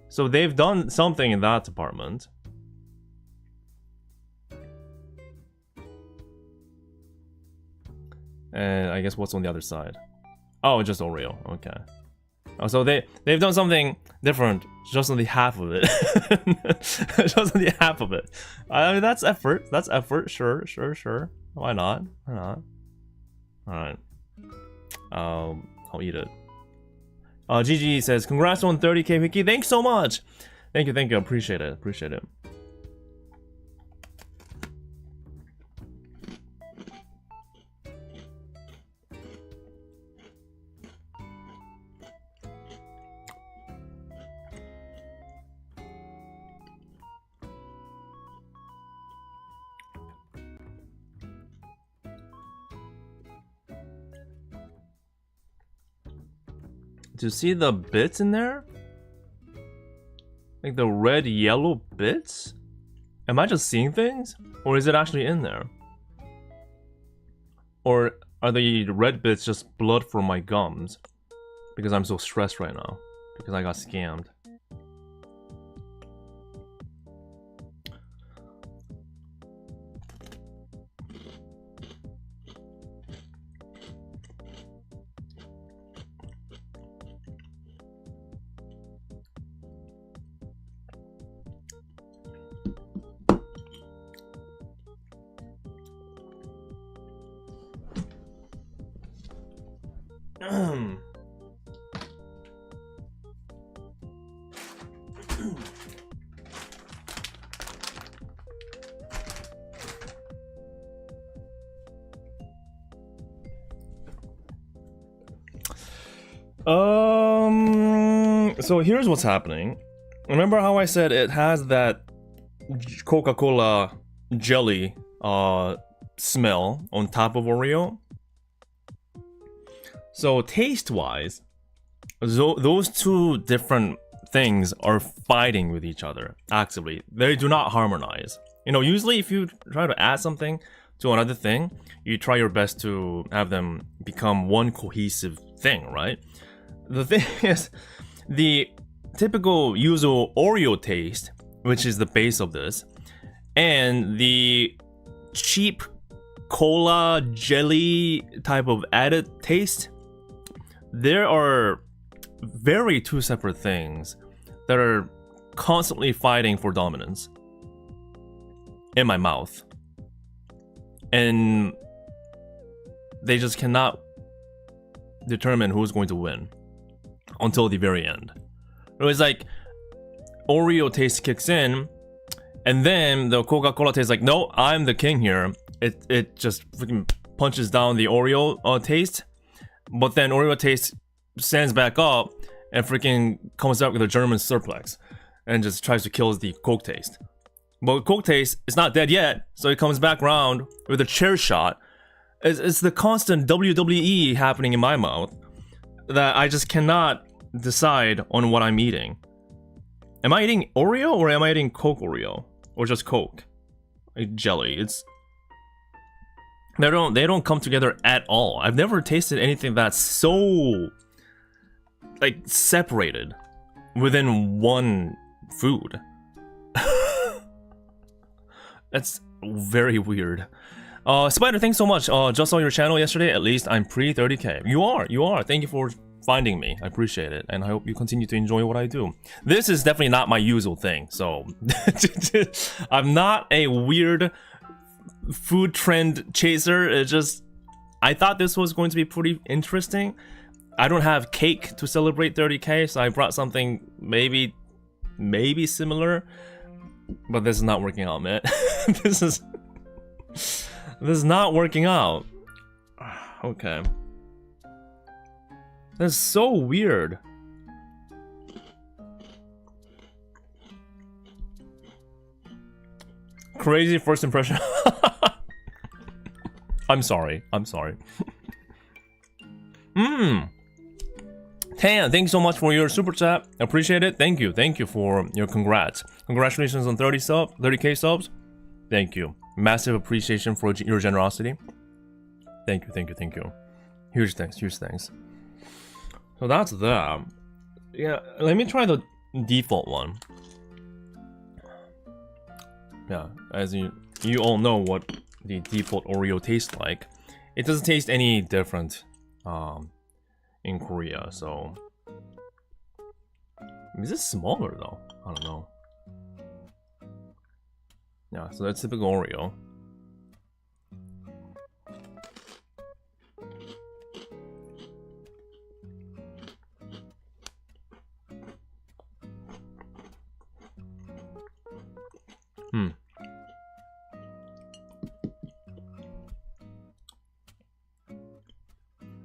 So they've done something in that department. And I guess what's on the other side? Oh, just Oreo. Okay. Oh, so they've done something different, just on the half of it. Just on the half of it. I mean, that's effort. That's effort. Sure. Why not? Why not? All right. I'll eat it. GG says, congrats on 30k, Vicky. Thanks so much. Thank you. Appreciate it. Do you see the bits in there? Like the red, yellow bits? Am I just seeing things? Or is it actually in there? Or are the red bits just blood from my gums? Because I'm so stressed right now. Because I got scammed. So here's what's happening. Remember how I said it has that Coca-Cola jelly smell on top of Oreo? So taste-wise, those two different things are fighting with each other actively. They do not harmonize. You know, usually if you try to add something to another thing, you try your best to have them become one cohesive thing, right? The thing is, the typical usual Oreo taste, which is the base of this, and the cheap cola jelly type of added taste, there are very two separate things that are constantly fighting for dominance in my mouth. And they just cannot determine who's going to win until the very end. It was like Oreo taste kicks in, and then the Coca-Cola tastes like, no, I'm the king here. It just freaking punches down the Oreo taste, but then Oreo taste stands back up and freaking comes out with a German suplex and just tries to kill the Coke taste. But Coke taste is not dead yet, so it comes back around with a chair shot. It's the constant WWE happening in my mouth that I just cannot decide on what I'm eating. Am I eating Oreo or am I eating Coke Oreo? Or just Coke? Like jelly. They don't come together at all. I've never tasted anything that's so like separated within one food. That's very weird. Spider, thanks so much. Just saw your channel yesterday. At least I'm pre-30k. You are. Thank you for finding me. I appreciate it, and I hope you continue to enjoy what I do. This is definitely not my usual thing, so I'm not a weird food trend chaser. It's just I thought this was going to be pretty interesting. I don't have cake to celebrate 30k, so I brought something maybe similar, but this is not working out, man. This is not working out. Okay. That's so weird. Crazy first impression. I'm sorry. Tan, thanks so much for your super chat. Appreciate it. Thank you for your congrats. Congratulations on 30k subs. Thank you. Massive appreciation for your generosity. Thank you. Huge thanks. So that's that. Yeah, let me try the default one. Yeah, as you all know what the default Oreo tastes like. It doesn't taste any different in Korea, so is it smaller though? I don't know. Yeah, so that's typical Oreo.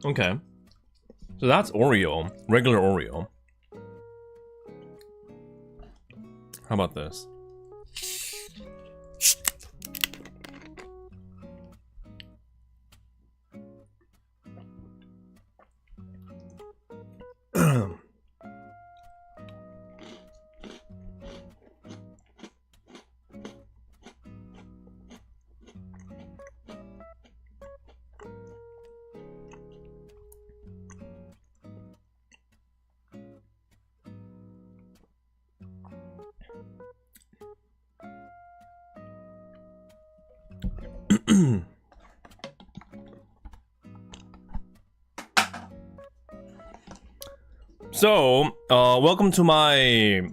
Okay. So that's Oreo, regular Oreo. How about this? So, welcome to my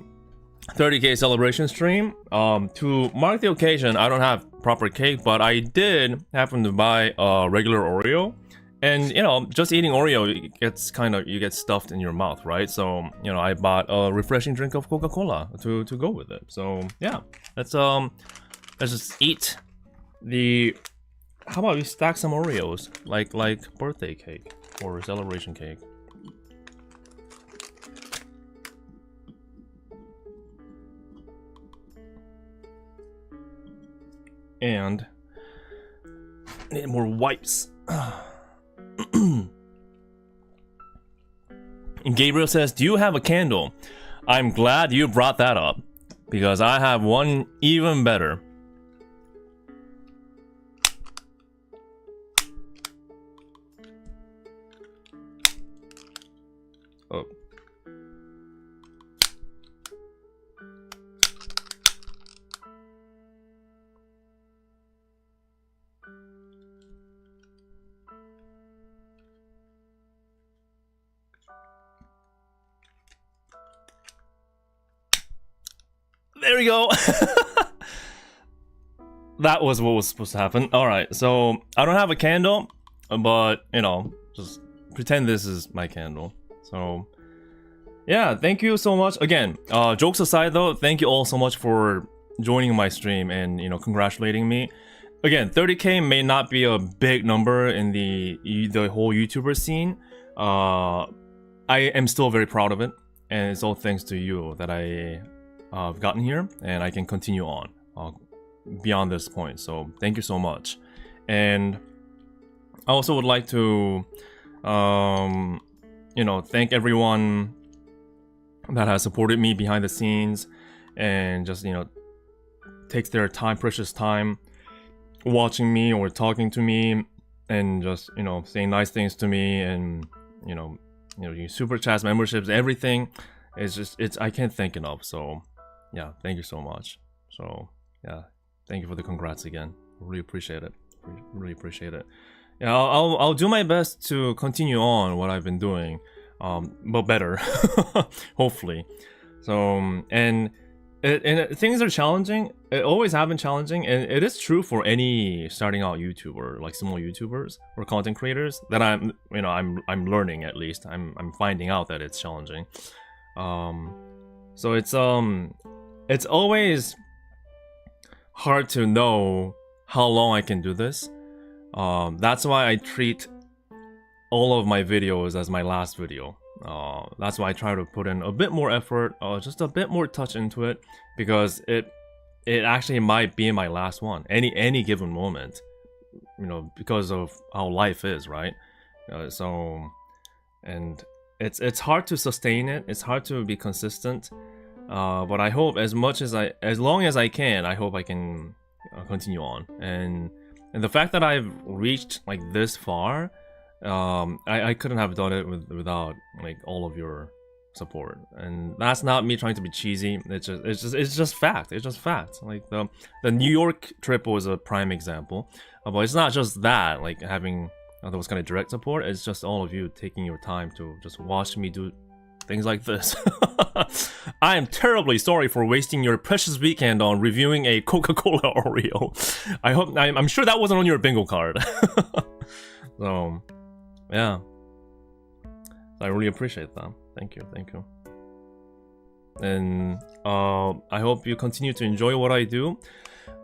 30k celebration stream. To mark the occasion, I don't have proper cake, but I did happen to buy a regular Oreo. And, you know, just eating Oreo, it gets you get stuffed in your mouth, right? So, you know, I bought a refreshing drink of Coca-Cola to go with it. So, yeah, let's just eat the... How about we stack some Oreos, like birthday cake or celebration cake? And need more wipes. And Gabriel says, do you have a candle? I'm glad you brought that up because I have one even better. Oh. There we go. That was what was supposed to happen. Alright, so I don't have a candle, but, you know, just pretend this is my candle. So, yeah, thank you so much. Again, jokes aside though, thank you all so much for joining my stream and, you know, congratulating me. Again, 30k may not be a big number in the whole YouTuber scene. I am still very proud of it, and it's all thanks to you that I've gotten here, and I can continue on beyond this point. So thank you so much. And I also would like to, you know, thank everyone that has supported me behind the scenes and just, you know, takes their time, precious time, watching me or talking to me and just, you know, saying nice things to me and, you know, super chats, memberships, everything. It's just, I can't thank enough. So yeah, thank you so much. So yeah, thank you for the congrats again. Really appreciate it. Really appreciate it. Yeah, I'll do my best to continue on what I've been doing, but better, hopefully. So and things are challenging. It always have been challenging, and it is true for any starting out YouTuber, like small YouTubers or content creators. That I'm learning at least. I'm finding out that it's challenging. So it's always hard to know how long I can do this. That's why I treat all of my videos as my last video. That's why I try to put in a bit more effort, just a bit more touch into it, because it actually might be my last one any given moment, you know, because of how life is, right? So, and it's hard to sustain it. It's hard to be consistent. But I hope as long as I can, I hope I can continue on. And the fact that I've reached like this far, I couldn't have done it without like all of your support. And that's not me trying to be cheesy. It's just fact. It's just fact. Like the New York trip was a prime example. But it's not just that, like having those kind of direct support. It's just all of you taking your time to just watch me do things like this. I am terribly sorry for wasting your precious weekend on reviewing a Coca-Cola Oreo. I'm sure that wasn't on your bingo card. So, yeah. I really appreciate that. Thank you. And I hope you continue to enjoy what I do.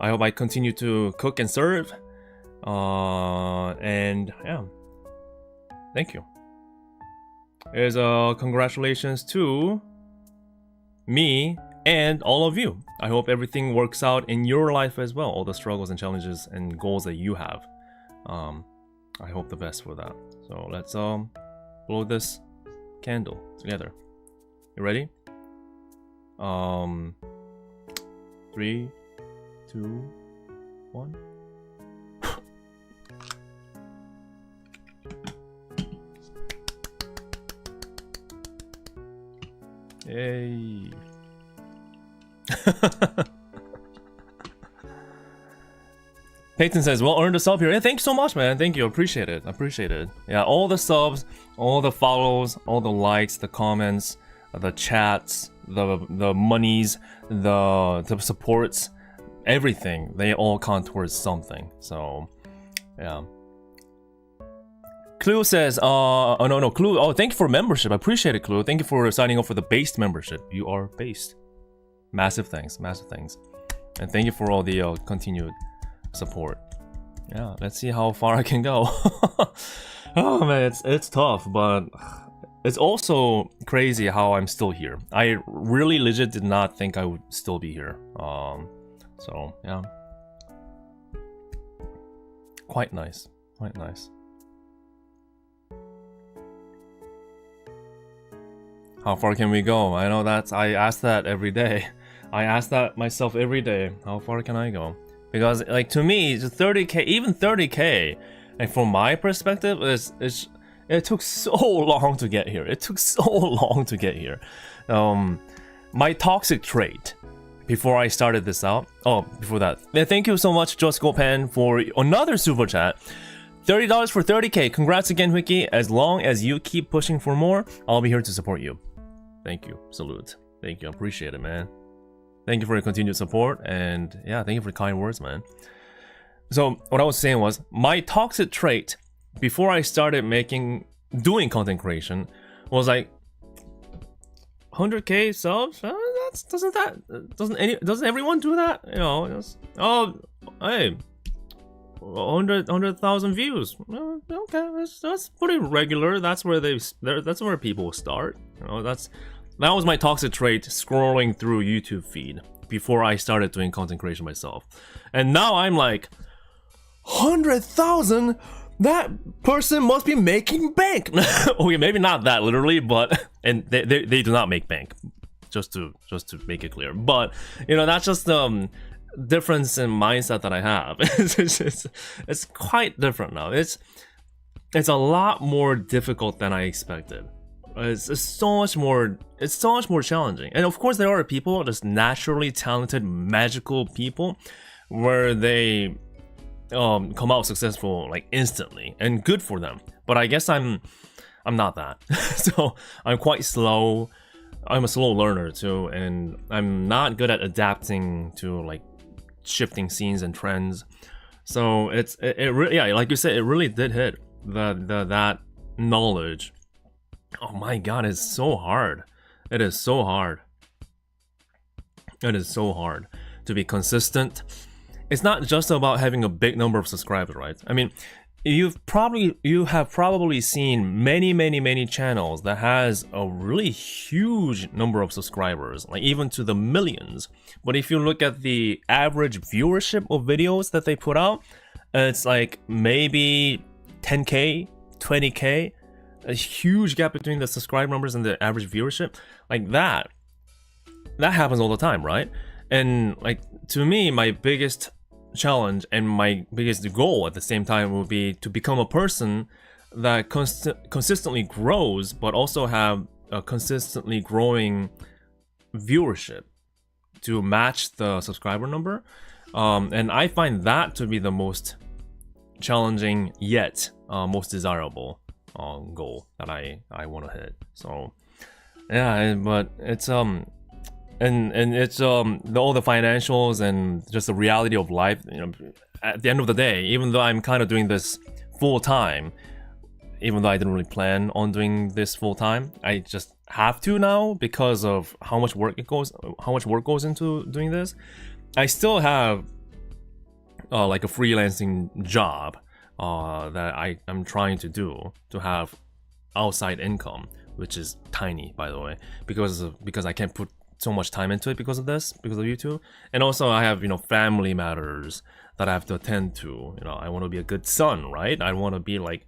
I hope I continue to cook and serve. And yeah. Thank you. Here's congratulations to me and all of you. I hope everything works out in your life as well. All the struggles and challenges and goals that you have. I hope the best for that. So let's blow this candle together. You ready? 3, 2, 1. Yay. Peyton says, well earned a sub here. Yeah, thanks so much, man. Thank you. Appreciate it. Yeah, all the subs, all the follows, all the likes, the comments, the chats, the monies, the supports, everything. They all count towards something. So, yeah. Clue says, no, Clue, oh, thank you for membership. I appreciate it, Clue. Thank you for signing up for the based membership. You are based. Massive thanks. And thank you for all the continued support. Yeah, let's see how far I can go. Oh man, it's tough, but it's also crazy how I'm still here. I really legit did not think I would still be here. So yeah. Quite nice. How far can we go? I know I ask that every day. I ask that myself every day. How far can I go? Because like to me, 30K, even 30K, and from my perspective, it took so long to get here. It took so long to get here. My toxic trait before I started this out. Oh, before that, thank you so much, Just Go Pan, for another super chat. $30 for 30K. Congrats again, Wiki. As long as you keep pushing for more, I'll be here to support you. Thank you. Salute. Thank you. I appreciate it, man. Thank you for your continued support, and yeah, thank you for the kind words, man. So what I was saying was, my toxic trait before I started doing content creation was like 100K subs. Doesn't everyone do that? You know, hey, 100,000 views. Okay, that's pretty regular. That's where people start. You know, that was my toxic trait scrolling through YouTube feed before I started doing content creation myself. And now I'm like, 100,000? That person must be making bank. Okay, maybe not that literally, but and they do not make bank. Just to make it clear. But you know, that's just difference in mindset that I have. It's quite different now. It's a lot more difficult than I expected. It's so much more challenging. And of course there are people, just naturally talented, magical people, where they come out successful like instantly, and good for them. But I guess I'm not that. So I'm quite slow. I'm a slow learner too, and I'm not good at adapting to like shifting scenes and trends. So it really, yeah, like you said, it really did hit that knowledge. Oh my god, it's so hard. It is so hard. It is so hard to be consistent. It's not just about having a big number of subscribers, right? I mean, you have probably seen many channels that has a really huge number of subscribers, like even to the millions. But if you look at the average viewership of videos that they put out, it's like maybe 10K, 20K, a huge gap between the subscribe numbers and the average viewership. Like that happens all the time, right? And like to me, my biggest challenge and my biggest goal at the same time will be to become a person that consistently grows, but also have a consistently growing viewership to match the subscriber number. And I find that to be the most challenging yet most desirable goal that I want to hit. So yeah, but it's and it's all the financials and just the reality of life. You know, at the end of the day, even though I'm kind of doing this full time, even though I didn't really plan on doing this full time, I just have to now because of how much work goes into doing this. I still have like a freelancing job that I'm trying to do to have outside income, which is tiny, by the way, because I can't put so much time into it because of YouTube. And also I have, you know, family matters that I have to attend to. You know, I want to be a good son, right? I want to be like,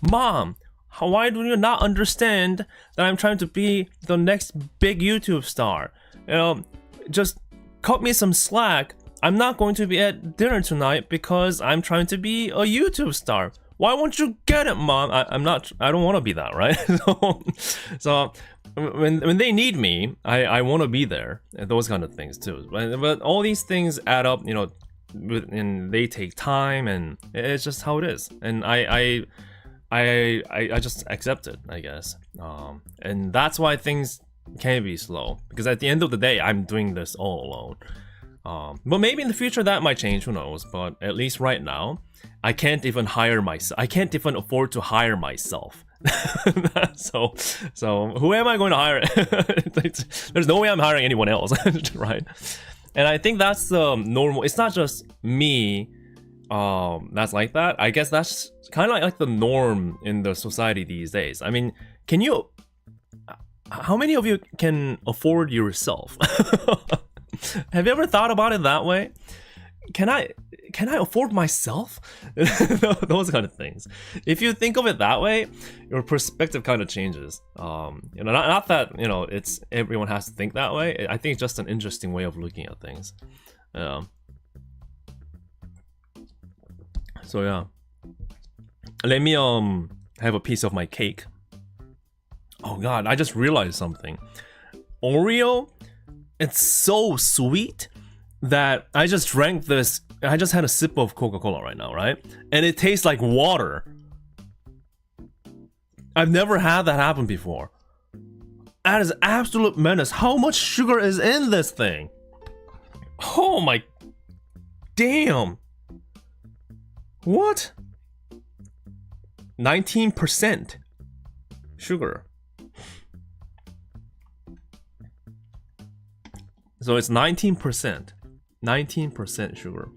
Mom, why do you not understand that I'm trying to be the next big YouTube star? You know, just cut me some slack. I'm not going to be at dinner tonight because I'm trying to be a YouTube star. Why won't you get it, Mom? I don't want to be that, right? So when they need me, I want to be there, and those kind of things too. But all these things add up, you know, and they take time, and it's just how it is. And I just accept it, I guess. And that's why things can be slow, because at the end of the day, I'm doing this all alone. But maybe in the future that might change, who knows? But at least right now, I can't even afford to hire myself. so who am I going to hire? There's no way I'm hiring anyone else, right? And I think that's the normal. It's not just me that's like that. I guess that's kind of like the norm in the society these days. I mean, how many of you can afford yourself? Have you ever thought about it that way? Can can I afford myself? Those kind of things. If you think of it that way, your perspective kind of changes. Not that it's everyone has to think that way. I think it's just an interesting way of looking at things. So yeah, let me have a piece of my cake. Oh god, I just realized something. Oreo, it's so sweet that I just drank this. I just had a sip of Coca-Cola right now, right? And it tastes like water. I've never had that happen before. That is absolute menace. How much sugar is in this thing? Oh my damn. What? 19% sugar. So it's 19%. 19% sugar.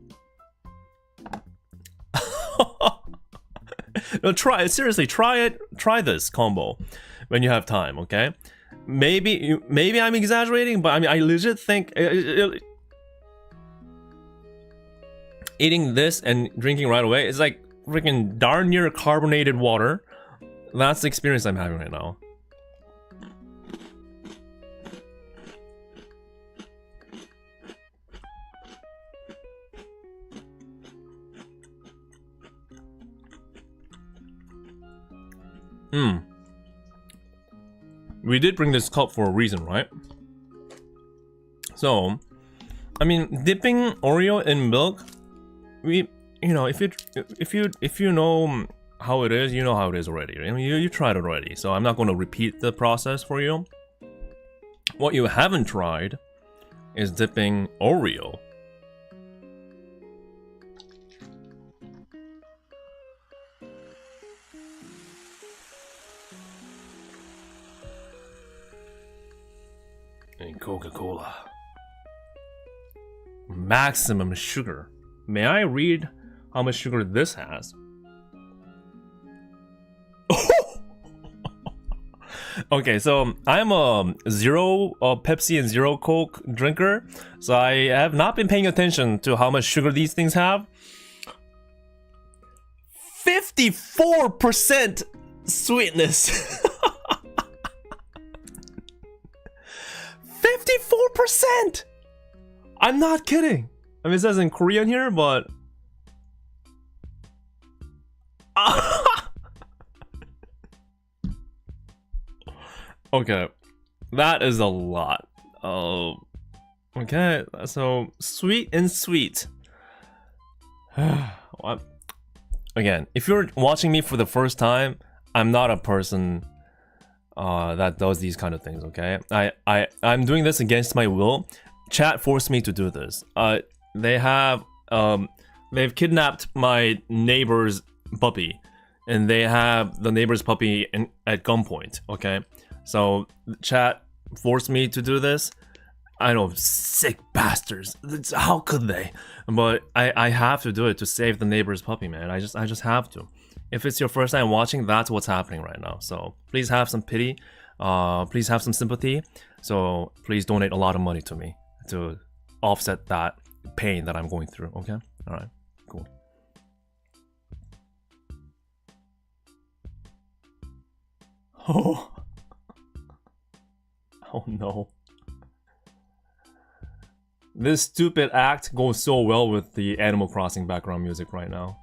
No, seriously, try it. Try this combo when you have time, okay? Maybe I'm exaggerating, but I mean, I legit think eating this and drinking right away is like freaking darn near carbonated water. That's the experience I'm having right now. We did bring this cup for a reason, right? So, I mean, dipping Oreo in milk, if you know how it is, you know how it is already. I mean, you tried it already, so I'm not going to repeat the process for you. What you haven't tried is dipping Oreo. And Coca-Cola. Maximum sugar. May I read how much sugar this has? Okay, so I'm a zero Pepsi and zero Coke drinker, so I have not been paying attention to how much sugar these things have. 54% sweetness. 54%! I'm not kidding. I mean, it says in Korean here, but okay, that is a lot. Okay, so sweet and sweet. Again, if you're watching me for the first time, I'm not a person that does these kind of things, okay? I'm doing this against my will. Chat forced me to do this. They've kidnapped my neighbor's puppy, and they have the neighbor's puppy at gunpoint, okay? So chat forced me to do this. I know, sick bastards. How could they? But I have to do it to save the neighbor's puppy, man. I just have to. If it's your first time watching, that's what's happening right now. So please have some pity. Please have some sympathy. So please donate a lot of money to me to offset that pain that I'm going through. Okay? All right. Cool. Oh. Oh no. This stupid act goes so well with the Animal Crossing background music right now.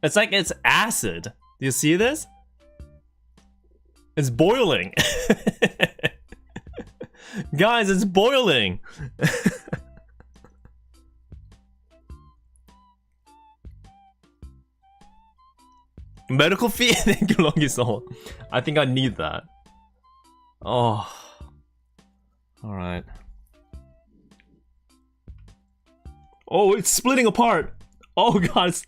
It's like it's acid. Do you see this? It's boiling. Guys, it's boiling. Medical fee? Thank you, Longy Soul. I think I need that. Oh. Alright. Oh, it's splitting apart. Oh god, it's...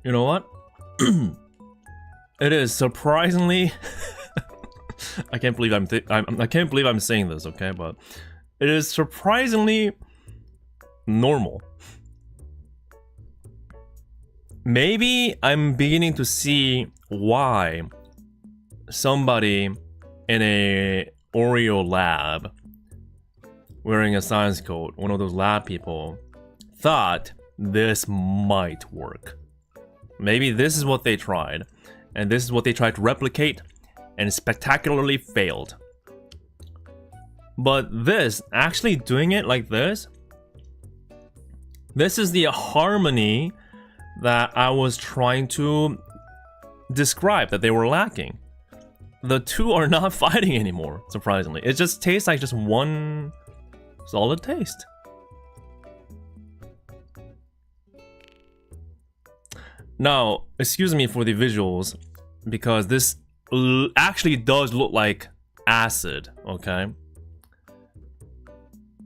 You know what? It is surprisingly. I can't believe I can't believe I'm saying this, okay? But it is surprisingly normal. Maybe I'm beginning to see why somebody in a Oreo lab wearing a science coat, one of those lab people, thought this might work. Maybe this is what they tried, and this is what they tried to replicate, and spectacularly failed. But this, actually doing it like this is the harmony that I was trying to describe that they were lacking. The two are not fighting anymore, surprisingly. It just tastes like just one solid taste. Now, excuse me for the visuals, because this actually does look like acid, okay?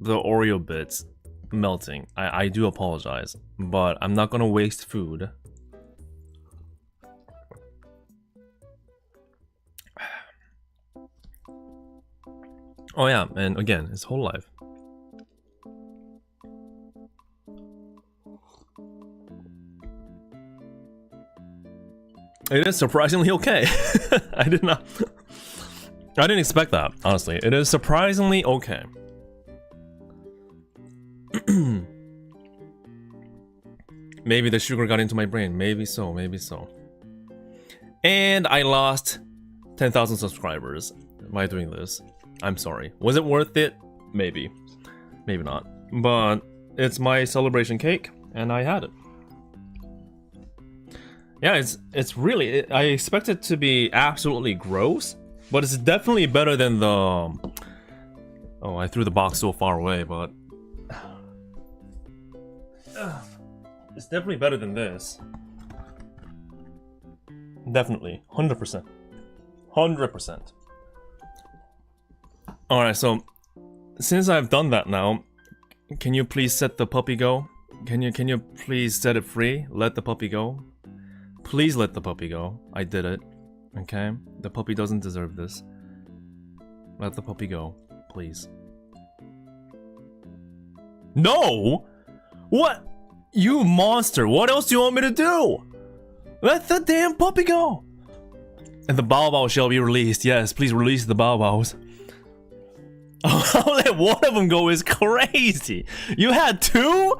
The Oreo bits melting. I do apologize, but I'm not gonna waste food. Oh yeah, and again, it's hololive. It is surprisingly okay. I didn't expect that, honestly. It is surprisingly okay. Maybe the sugar got into my brain. Maybe so, maybe so. And I lost 10,000 subscribers by doing this. I'm sorry. Was it worth it? Maybe. Maybe not. But it's my celebration cake, and I had it. Yeah, it's really... I expect it to be absolutely gross, but it's definitely better than the... Oh, I threw the box so far away, but... It's definitely better than this. Definitely. 100%. 100%. Alright, so... Since I've done that now, can you please set the puppy go? Can you please set it free? Let the puppy go? Please let the puppy go. I did it. Okay? The puppy doesn't deserve this. Let the puppy go. Please. No! What? You monster! What else do you want me to do? Let the damn puppy go! And the Bao Bao shall be released. Yes, please release the Bao Baos. I'll let one of them go is crazy. You had two?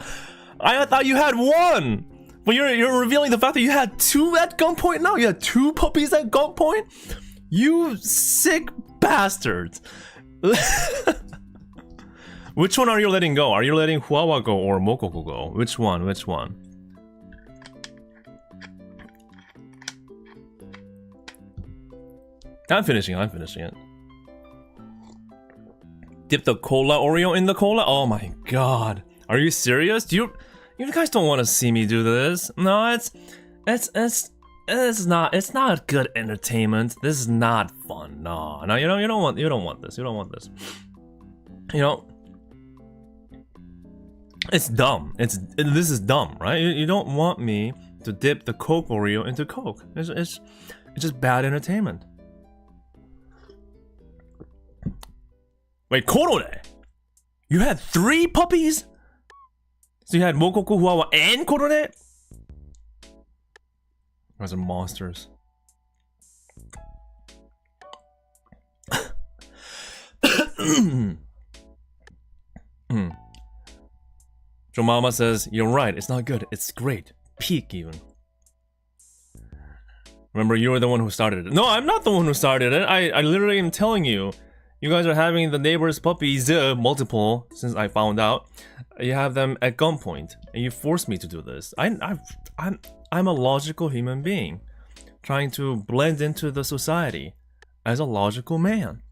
I thought you had one. But you're revealing the fact that you had two at gunpoint now? You had two puppies at gunpoint? You sick bastards. Which one are you letting go? Are you letting Huawa go or Mokoko go? Which one? Which one? I'm finishing it. Dip the cola Oreo in the cola? Oh my god. Are you serious? You guys don't want to see me do this. No, it's not good entertainment. This is not fun. No, you don't want this. You don't want this. You know, it's dumb. This is dumb, right? You don't want me to dip the Coke Oreo into Coke. It's just bad entertainment. Wait, Korore! You had 3 puppies? So you had Mokoku, Huawa, and Korore? Those are monsters. Jomama says, you're right, it's not good, it's great. Peak even. Remember, you were the one who started it. No, I'm not the one who started it. I literally am telling you. You guys are having the neighbor's puppies, multiple, since I found out. You have them at gunpoint, and you forced me to do this. I'm a logical human being, trying to blend into the society as a logical man.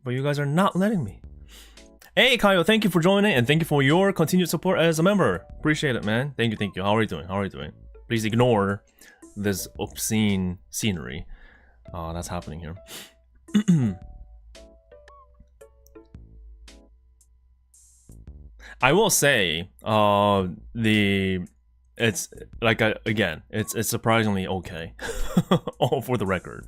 But you guys are not letting me. Hey, Kaio, thank you for joining, and thank you for your continued support as a member. Appreciate it, man. Thank you. How are you doing? Please ignore this obscene scenery that's happening here. I will say, the it's like again, it's surprisingly okay. All for the record.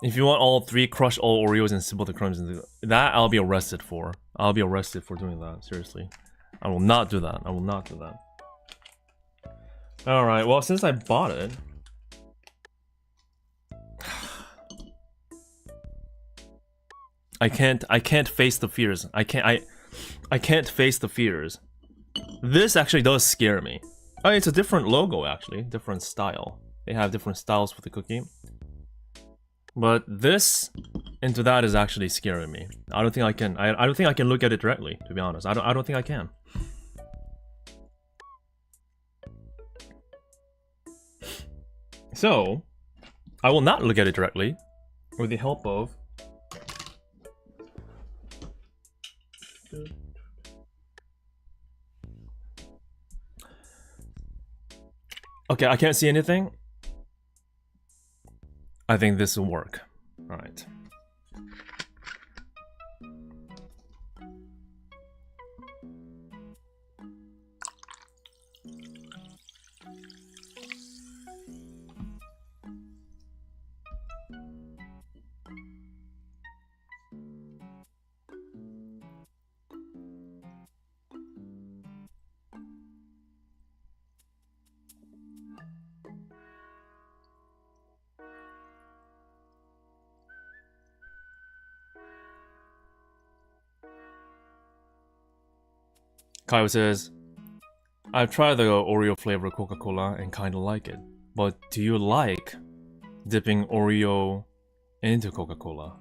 If you want all 3, crush all Oreos and sip all the crumbs into that, I'll be arrested for. I'll be arrested for doing that. Seriously, I will not do that. I will not do that. All right. Well, since I bought it, I can't face the fears. I can't face the fears. This actually does scare me. Oh, it's a different logo actually, different style. They have different styles for the cookie. But this into that is actually scaring me. I don't think I can. I don't think I can look at it directly. To be honest, I don't think I can. So, I will not look at it directly, with the help of. Okay, I can't see anything. I think this will work. All right. Kyle says, I've tried the Oreo flavor Coca-Cola and kinda like it. But do you like dipping Oreo into Coca-Cola?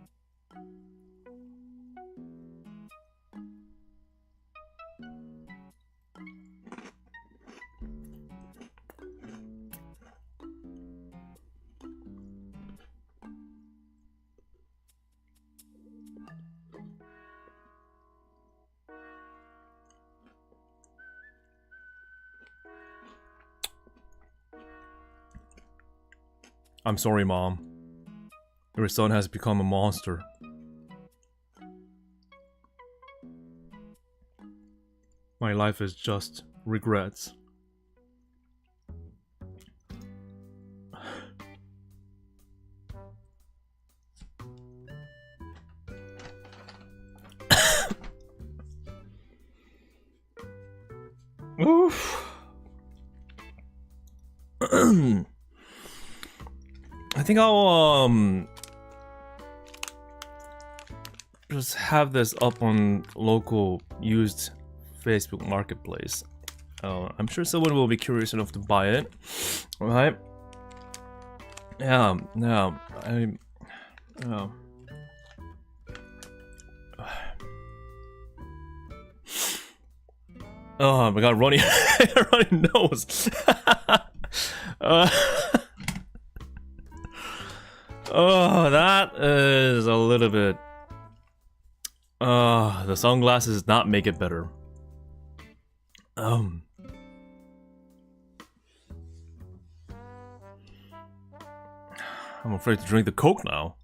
I'm sorry, Mom. Your son has become a monster. My life is just regrets. Oof. I think I'll just have this up on local used Facebook marketplace. I'm sure someone will be curious enough to buy it. Alright? Yeah, oh my god, runny nose. Oh, that is a little bit. The sunglasses not make it better. I'm afraid to drink the Coke now.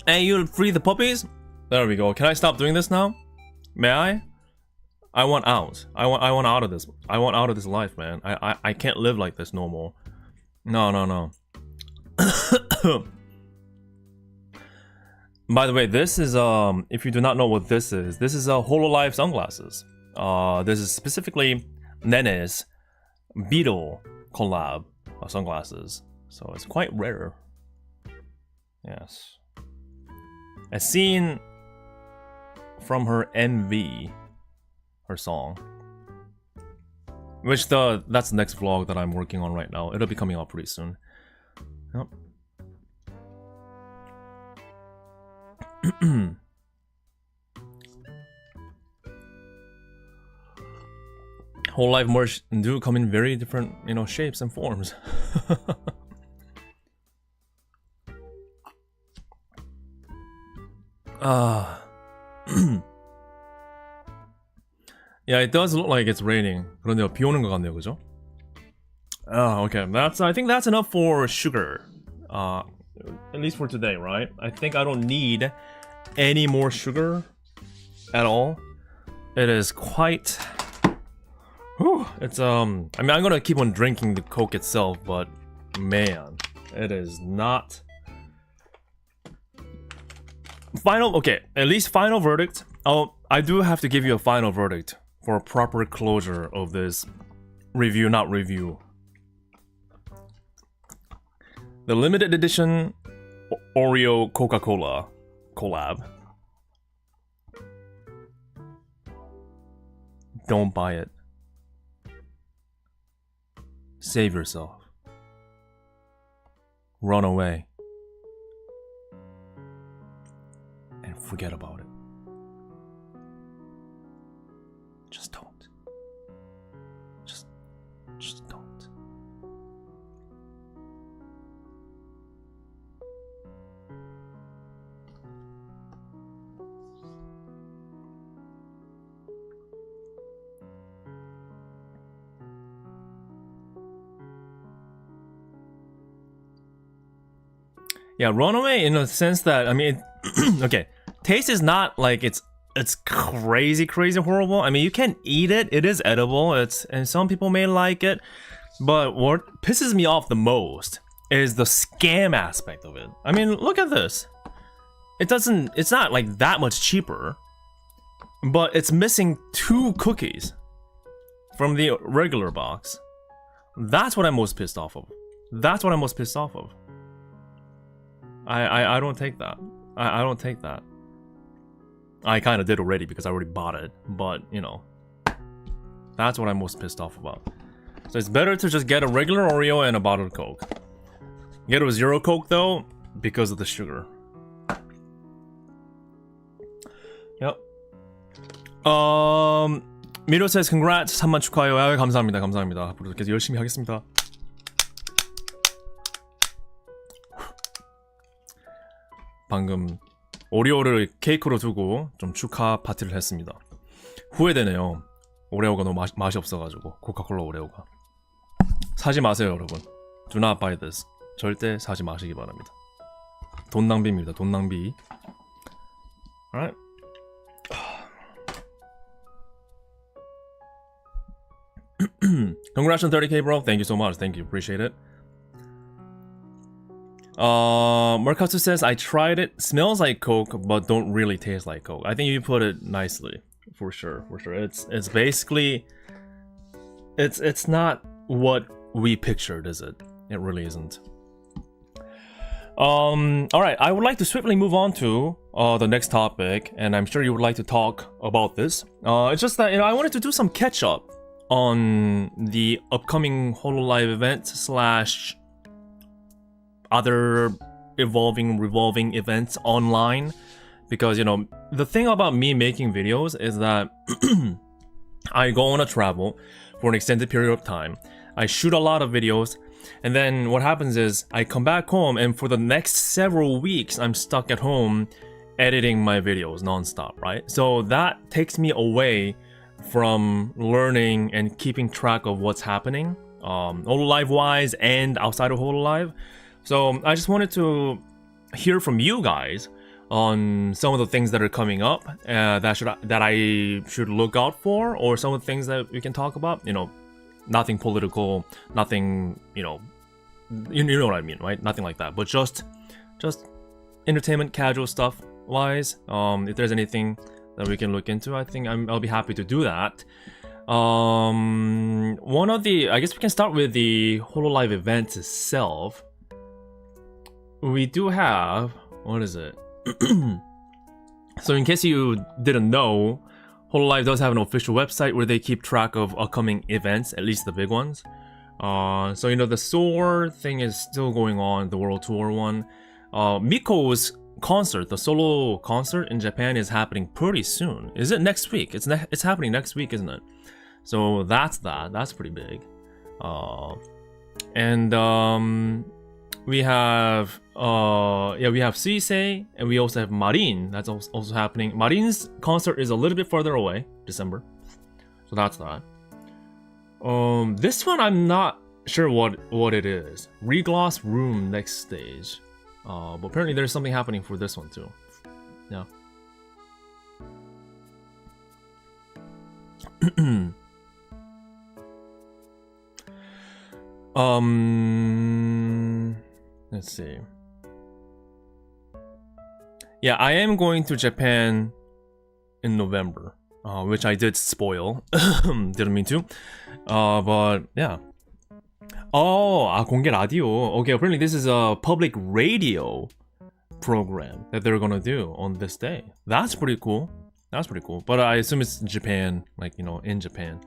Hey, you'll free the puppies? There we go. Can I stop doing this now? May I? I want out. I want out of this. I want out of this life, man. I can't live like this no more. No. By the way, this is if you do not know what this is HoloLive sunglasses. This is specifically Nene's Beetle collab sunglasses. So it's quite rare. Yes. A scene from her MV, her song. Which that's the next vlog that I'm working on right now. It'll be coming out pretty soon. Yep. HoloLive merch do come in very different, shapes and forms. Yeah, it does look like it's raining. 그런데 비 오는 것 같네요, 그죠? Okay. I think that's enough for sugar. at least for today, right? I think I don't need any more sugar at all. It is quite... Whew, it's, I mean, I'm gonna keep on drinking the Coke itself, but man, it is not... Okay, at least final verdict. Oh, I do have to give you a final verdict for a proper closure of this review, not review. The limited edition Oreo Coca-Cola collab. Don't buy it. Save yourself. Run away. And forget about it. Just don't. Just don't. Yeah, run away in a sense that, I mean, okay, taste is not like it's crazy horrible. I mean, you can eat it, it is edible, and some people may like it, but what pisses me off the most is the scam aspect of it. I mean, look at this. It's not like that much cheaper, but it's missing 2 cookies from the regular box. That's what I'm most pissed off of. That's what I'm most pissed off of. I don't take that. I don't take that. I kind of did already because I already bought it, but you know, that's what I'm most pissed off about. So it's better to just get a regular Oreo and a bottle of Coke. Get a 0 Coke though, because of the sugar. Yep. Miro says congrats. 3만 축하해요. 아유, 감사합니다. 감사합니다. 앞으로도 계속 열심히 하겠습니다. 방금 오리오를 케이크로 두고 좀 축하 파티를 했습니다. 후회되네요. 오레오가 너무 맛이 없어가지고. 코카콜라 오레오가. 사지 마세요, 여러분. Do not buy this. 절대 사지 마시기 바랍니다. 돈 낭비입니다. 돈 낭비. Alright. Congrats on 30k, bro. Thank you so much. Thank you. Appreciate it. Mercatsu says, I tried it. Smells like Coke, but don't really taste like Coke. I think you put it nicely. For sure. It's basically... It's not what we pictured, is it? It really isn't. Alright, I would like to swiftly move on to the next topic, and I'm sure you would like to talk about this. It's just that, you know, I wanted to do some catch-up on the upcoming hololive event / other revolving events online, because, you know, the thing about me making videos is that I go on a travel for an extended period of time, I shoot a lot of videos, and then what happens is I come back home, and for the next several weeks I'm stuck at home editing my videos non-stop, right? So that takes me away from learning and keeping track of what's happening, hololive wise and outside of hololive. So I just wanted to hear from you guys on some of the things that are coming up that I should look out for, or some of the things that we can talk about. You know, nothing political, nothing, you know what I mean, right? Nothing like that, but just entertainment, casual stuff wise. If there's anything that we can look into, I think I'll be happy to do that. One of the, I guess we can start with the hololive event itself. We do have, what is it? So in case you didn't know, hololive does have an official website where they keep track of upcoming events, at least the big ones. So, you know, the SOAR thing is still going on, the World Tour one. Miko's concert, the solo concert in Japan, is happening pretty soon. Is it next week? It's happening next week, isn't it? So that's pretty big. We have Suisei, and we also have Marin. That's also happening. Marin's concert is a little bit further away, December. So that's that. This one I'm not sure what it is. Regloss Room next stage. But apparently there's something happening for this one too. Yeah. Let's see. Yeah, I am going to Japan in November, which I did spoil. Didn't mean to. But yeah. Oh, 공개 라디오. Okay, apparently this is a public radio program that they're gonna do on this day. That's pretty cool. That's pretty cool. But I assume it's Japan, like, you know, in Japan,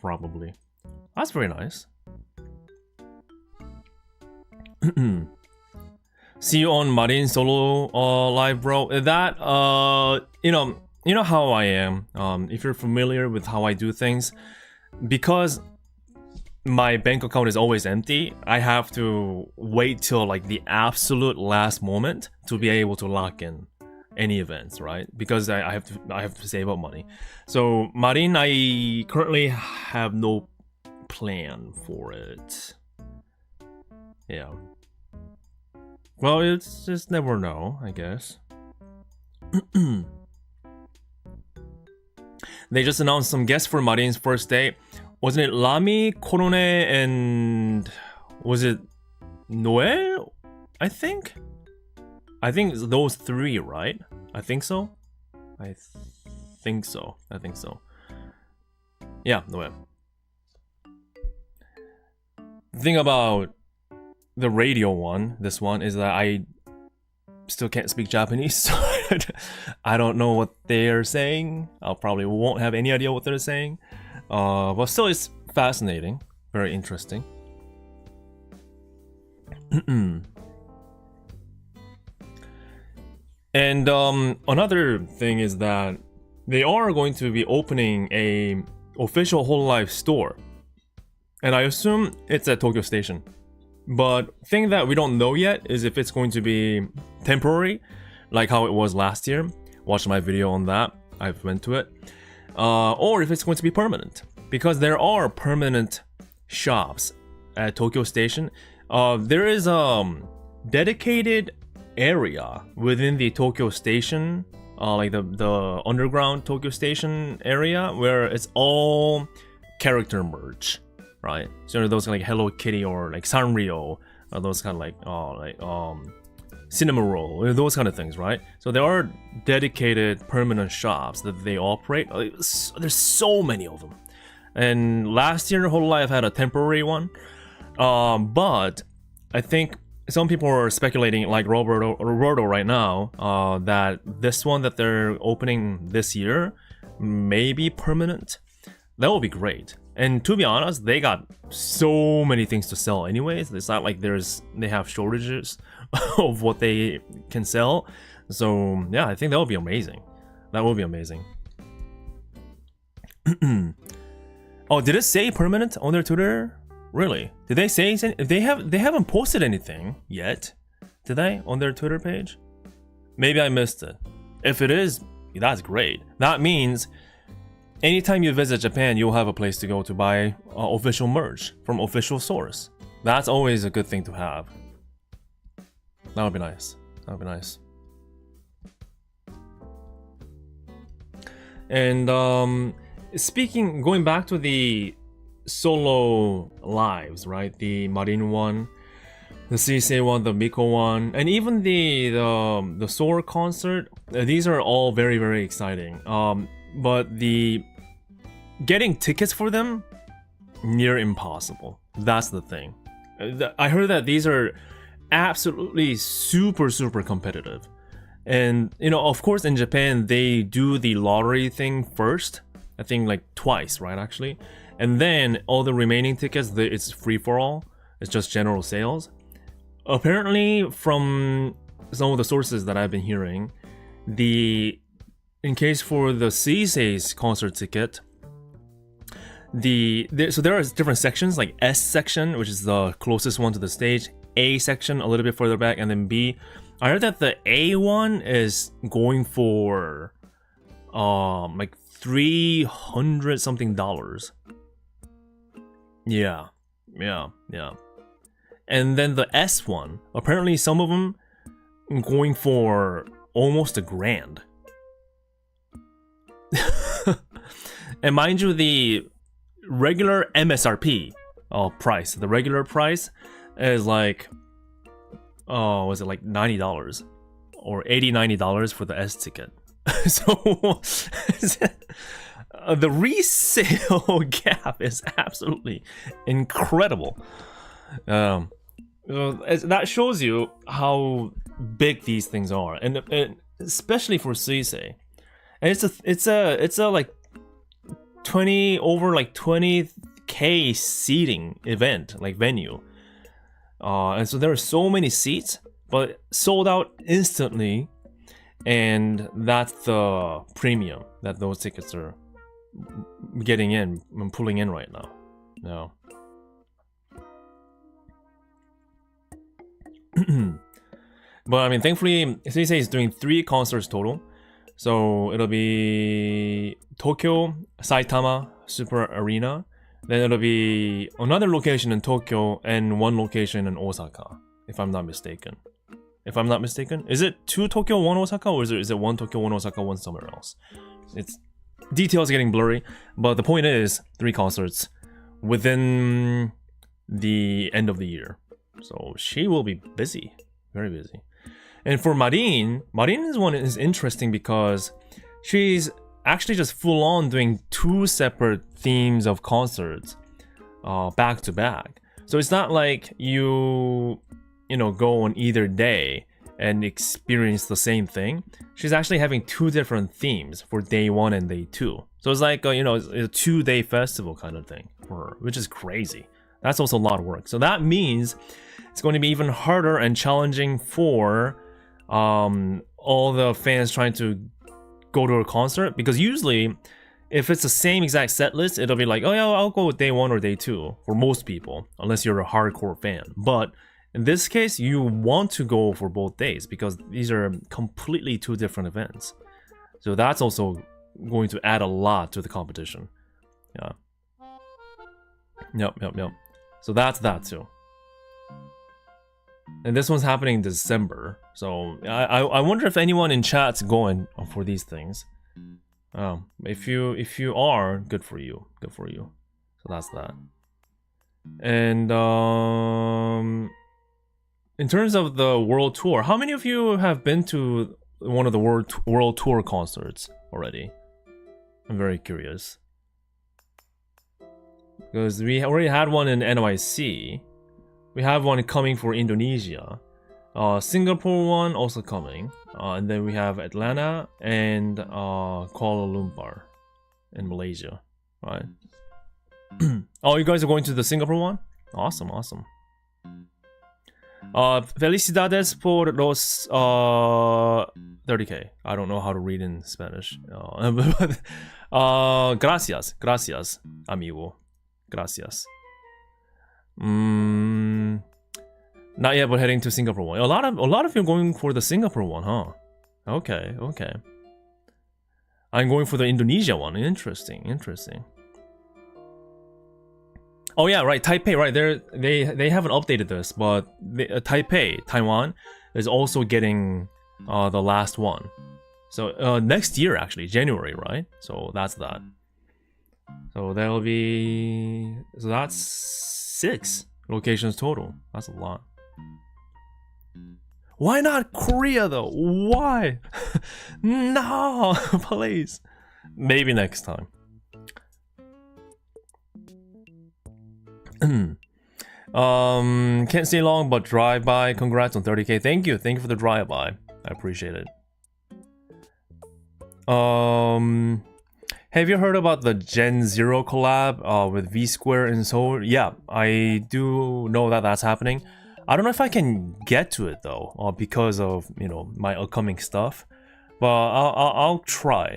probably. That's very nice. See you on Marin solo live, bro. That you know how I am. If you're familiar with how I do things, because my bank account is always empty, I have to wait till like the absolute last moment to be able to lock in any events, right? Because I have to save up money. So Marin, I currently have no plan for it. Yeah. Well, it's just never know, I guess. They just announced some guests for Marin's first day. Wasn't it Lami, Korone, and was it Noel? I think those three, right? I think so. I think so. Yeah, Noel. The thing about the radio one, this one, is that I still can't speak Japanese, so I don't know what they're saying. I probably won't have any idea what they're saying. But still, it's fascinating, very interesting. And another thing is that they are going to be opening a official hololive store, and I assume it's at Tokyo Station. But thing that we don't know yet is if it's going to be temporary, like how it was last year. Watch my video on that. I've went to it. Or if it's going to be permanent, because there are permanent shops at Tokyo Station. There is a dedicated area within the Tokyo Station, like the underground Tokyo Station area, where it's all character merch, right? So those like Hello Kitty or like Sanrio, those kind of like cinema roll, those kind of things, right? So there are dedicated permanent shops that they operate. There's so many of them. And last year, hololive had a temporary one. But I think some people are speculating, like Roberto right now, that this one that they're opening this year may be permanent. That would be great. And to be honest, they got so many things to sell anyways. It's not like they have shortages of what they can sell. So yeah, I think that would be amazing. That would be amazing. Oh, did it say permanent on their Twitter? Really? Did they say anything? They haven't posted anything yet, did they, on their Twitter page? Maybe I missed it. If it is, that's great. That means anytime you visit Japan, you'll have a place to go to buy official merch from official source. That's always a good thing to have. That would be nice. That would be nice. And going back to the solo lives, right? The Marin one, the Sisei one, the Miko one, and even the Soar concert. These are all very, very exciting. But the getting tickets for them, near impossible. That's the thing. I heard that these are absolutely super competitive. And, you know, of course in Japan, they do the lottery thing first. I think like twice, right, actually. And then all the remaining tickets, it's free for all. It's just general sales. Apparently, from some of the sources that I've been hearing, in case for the Sisei's concert ticket, so there are different sections, like S section, which is the closest one to the stage, A section a little bit further back, and then B. I heard that the A one is going for like $300 something. Yeah. And then the S one, apparently some of them going for almost $1,000. And mind you, the regular MSRP price, the regular price is like, was it like $90 or $80-$90 for the S ticket? So the resale gap is absolutely incredible. That shows you how big these things are, and especially for Suisei. And it's a like 20K seating event, like venue. And so there are so many seats, but sold out instantly, and that's the premium that those tickets are getting in and pulling in right now. No. But I mean, thankfully, Suisei is doing 3 concerts total. So it'll be Tokyo, Saitama, Super Arena. Then it'll be another location in Tokyo and 1 location in Osaka, if I'm not mistaken. Is it 2 Tokyo, 1 Osaka, or is it 1 Tokyo, 1 Osaka, 1 somewhere else? It's details getting blurry, but the point is 3 concerts within the end of the year. So she will be busy, very busy. And for Marin's one is interesting because she's actually just full on doing 2 separate themes of concerts back to back. So it's not like you go on either day and experience the same thing. She's actually having 2 different themes for day 1 and day 2. So it's like it's a 2-day festival kind of thing for her, which is crazy. That's also a lot of work. So that means it's going to be even harder and challenging for all the fans trying to go to a concert, because usually if it's the same exact set list, it'll be like, oh yeah, I'll go with day 1 or day 2 for most people, unless you're a hardcore fan. But in this case, you want to go for both days because these are completely 2 different events. So that's also going to add a lot to the competition. Yeah. Yep. So that's that too. And this one's happening in December. So I wonder if anyone in chat's going for these things. If you are, good for you. Good for you. So that's that. And in terms of the world tour, how many of you have been to one of the world tour concerts already? I'm very curious. Because we already had one in NYC. We have one coming for Indonesia. Singapore one also coming. And then we have Atlanta and Kuala Lumpur in Malaysia. Right? Oh, you guys are going to the Singapore one? Awesome. Felicidades por los 30K. I don't know how to read in Spanish. Gracias, amigo. Gracias. Not yet, but heading to Singapore one. A lot of you are going for the Singapore one, huh? Okay. I'm going for the Indonesia one. Interesting. Oh yeah, right. Taipei, right? They haven't updated this, but Taipei, Taiwan, is also getting the last one. So next year, actually, January, right? So that's that. So that's 6 locations total. That's a lot. Why not Korea though? Why? No, please. Maybe next time. Can't stay long, but drive by. Congrats on 30K. Thank you for the drive by. I appreciate it. Have you heard about the Gen Zero collab with V Square in Seoul? Yeah, I do know that that's happening. I don't know if I can get to it though, because of my upcoming stuff. But I'll try.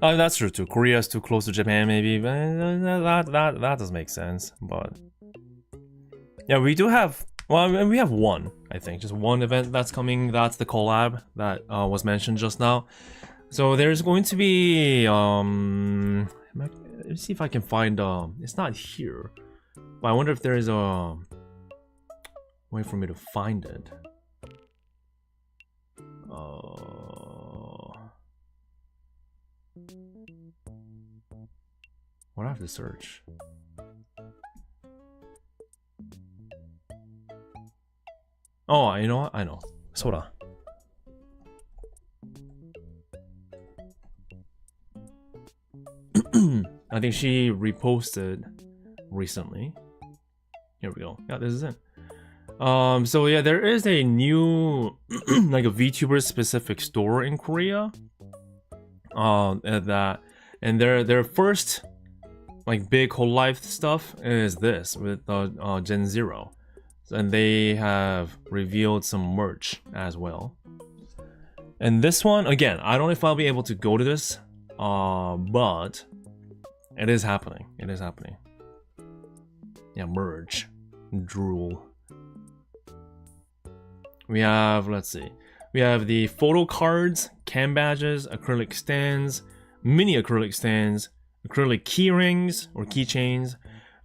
That's true too. Korea is too close to Japan, maybe. That does make sense. But yeah, we do have. Well, we have one, I think, just one event that's coming. That's the collab that was mentioned just now. So there's going to be let's see if I can find. It's not here. But I wonder if there is a way for me to find it. What do I have to search? Oh, you know what? I know. Soda. I think she reposted recently. Here we go. Yeah, this is it. So yeah, there is a new like a VTuber specific store in Korea. And their first like big hololive stuff is this with Gen Zero, and they have revealed some merch as well. And this one again, I don't know if I'll be able to go to this, but it is happening. It is happening. Yeah, merge, drool. We have, let's see, we have the photo cards, cam badges, acrylic stands, mini acrylic stands, acrylic key rings or keychains,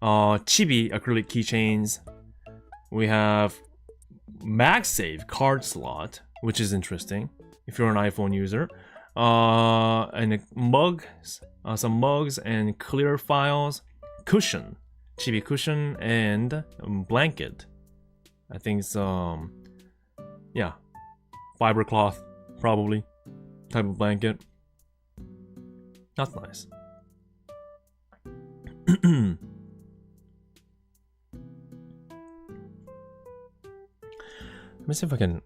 chibi acrylic keychains. We have MagSafe card slot, which is interesting if you're an iPhone user, and mugs, some mugs and clear files, cushion, chibi cushion, and blanket. I think it's yeah, fiber cloth probably type of blanket. That's nice. Let me see if I can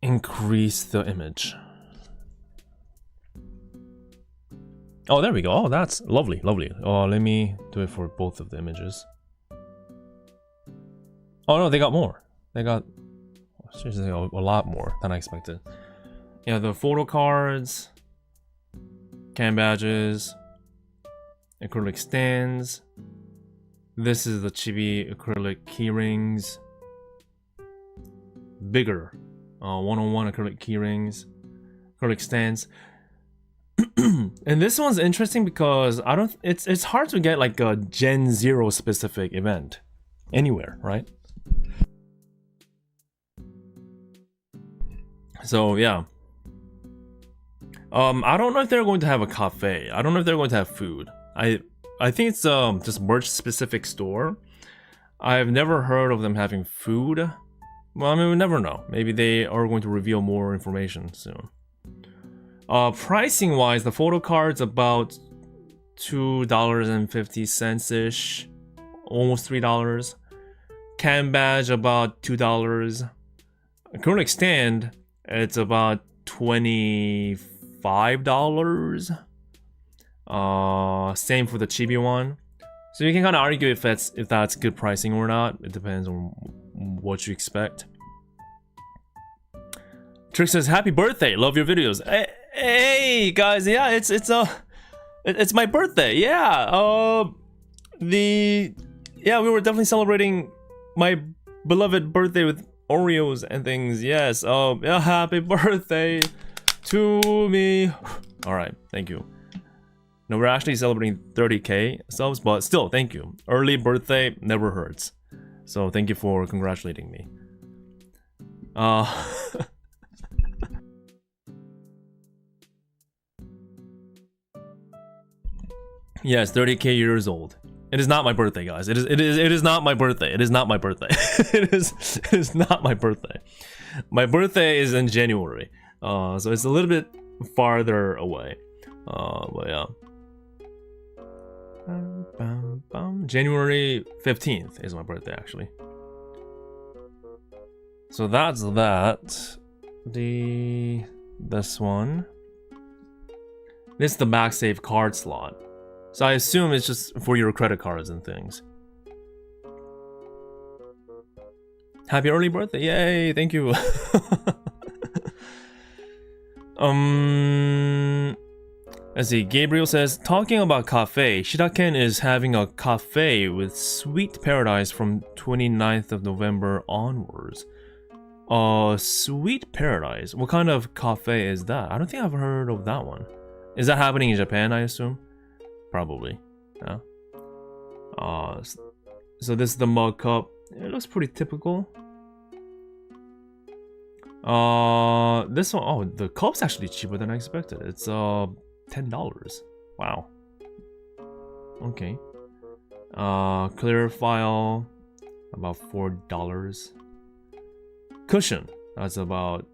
increase the image. Oh, there we go. Oh, that's lovely, lovely. Oh, let me do it for both of the images. Oh no, they got more. They got seriously a lot more than I expected. Yeah, the photo cards, cam badges, acrylic stands. This is the chibi acrylic key rings. Bigger, one-on-one acrylic key rings, acrylic stands. And this one's interesting because I don't. It's hard to get like a Gen Zero specific event anywhere, right? So yeah. I don't know if they're going to have a cafe. I don't know if they're going to have food. I think it's just merch specific store. I've never heard of them having food. Well, I mean, we never know. Maybe they are going to reveal more information soon. Pricing wise, the photo card's about $2.50-ish, almost $3. Cam badge about $2. Acrylic stand, it's about $25. Same for the chibi one. So you can kind of argue if that's good pricing or not. It depends on what you expect. Trick says, "Happy birthday! Love your videos." Hey guys, yeah, it's my birthday. Yeah, we were definitely celebrating my beloved birthday with Oreos and things. Yes. Yeah, happy birthday to me. All right, thank you. No, we're actually celebrating 30k subs, but still, thank you. Early birthday never hurts. So thank you for congratulating me. Yes, 30k years old. It is not my birthday, guys. It is not my birthday. It is not my birthday. it is not my birthday. My birthday is in January. So it's a little bit farther away. But yeah. January 15th is my birthday, actually. So that's that. This one. This is the MagSafe card slot. So I assume it's just for your credit cards and things. Happy early birthday! Yay! Thank you. Let's see. Gabriel says, talking about cafe, Shiraken is having a cafe with Sweet Paradise from 29th of November onwards. Sweet Paradise? What kind of cafe is that? I don't think I've heard of that one. Is that happening in Japan, I assume? Probably. Yeah. So this is the mug cup. It looks pretty typical. This one, oh, the cup's actually cheaper than I expected. It's $10. Wow. Okay. Clear file, about $4. Cushion, that's about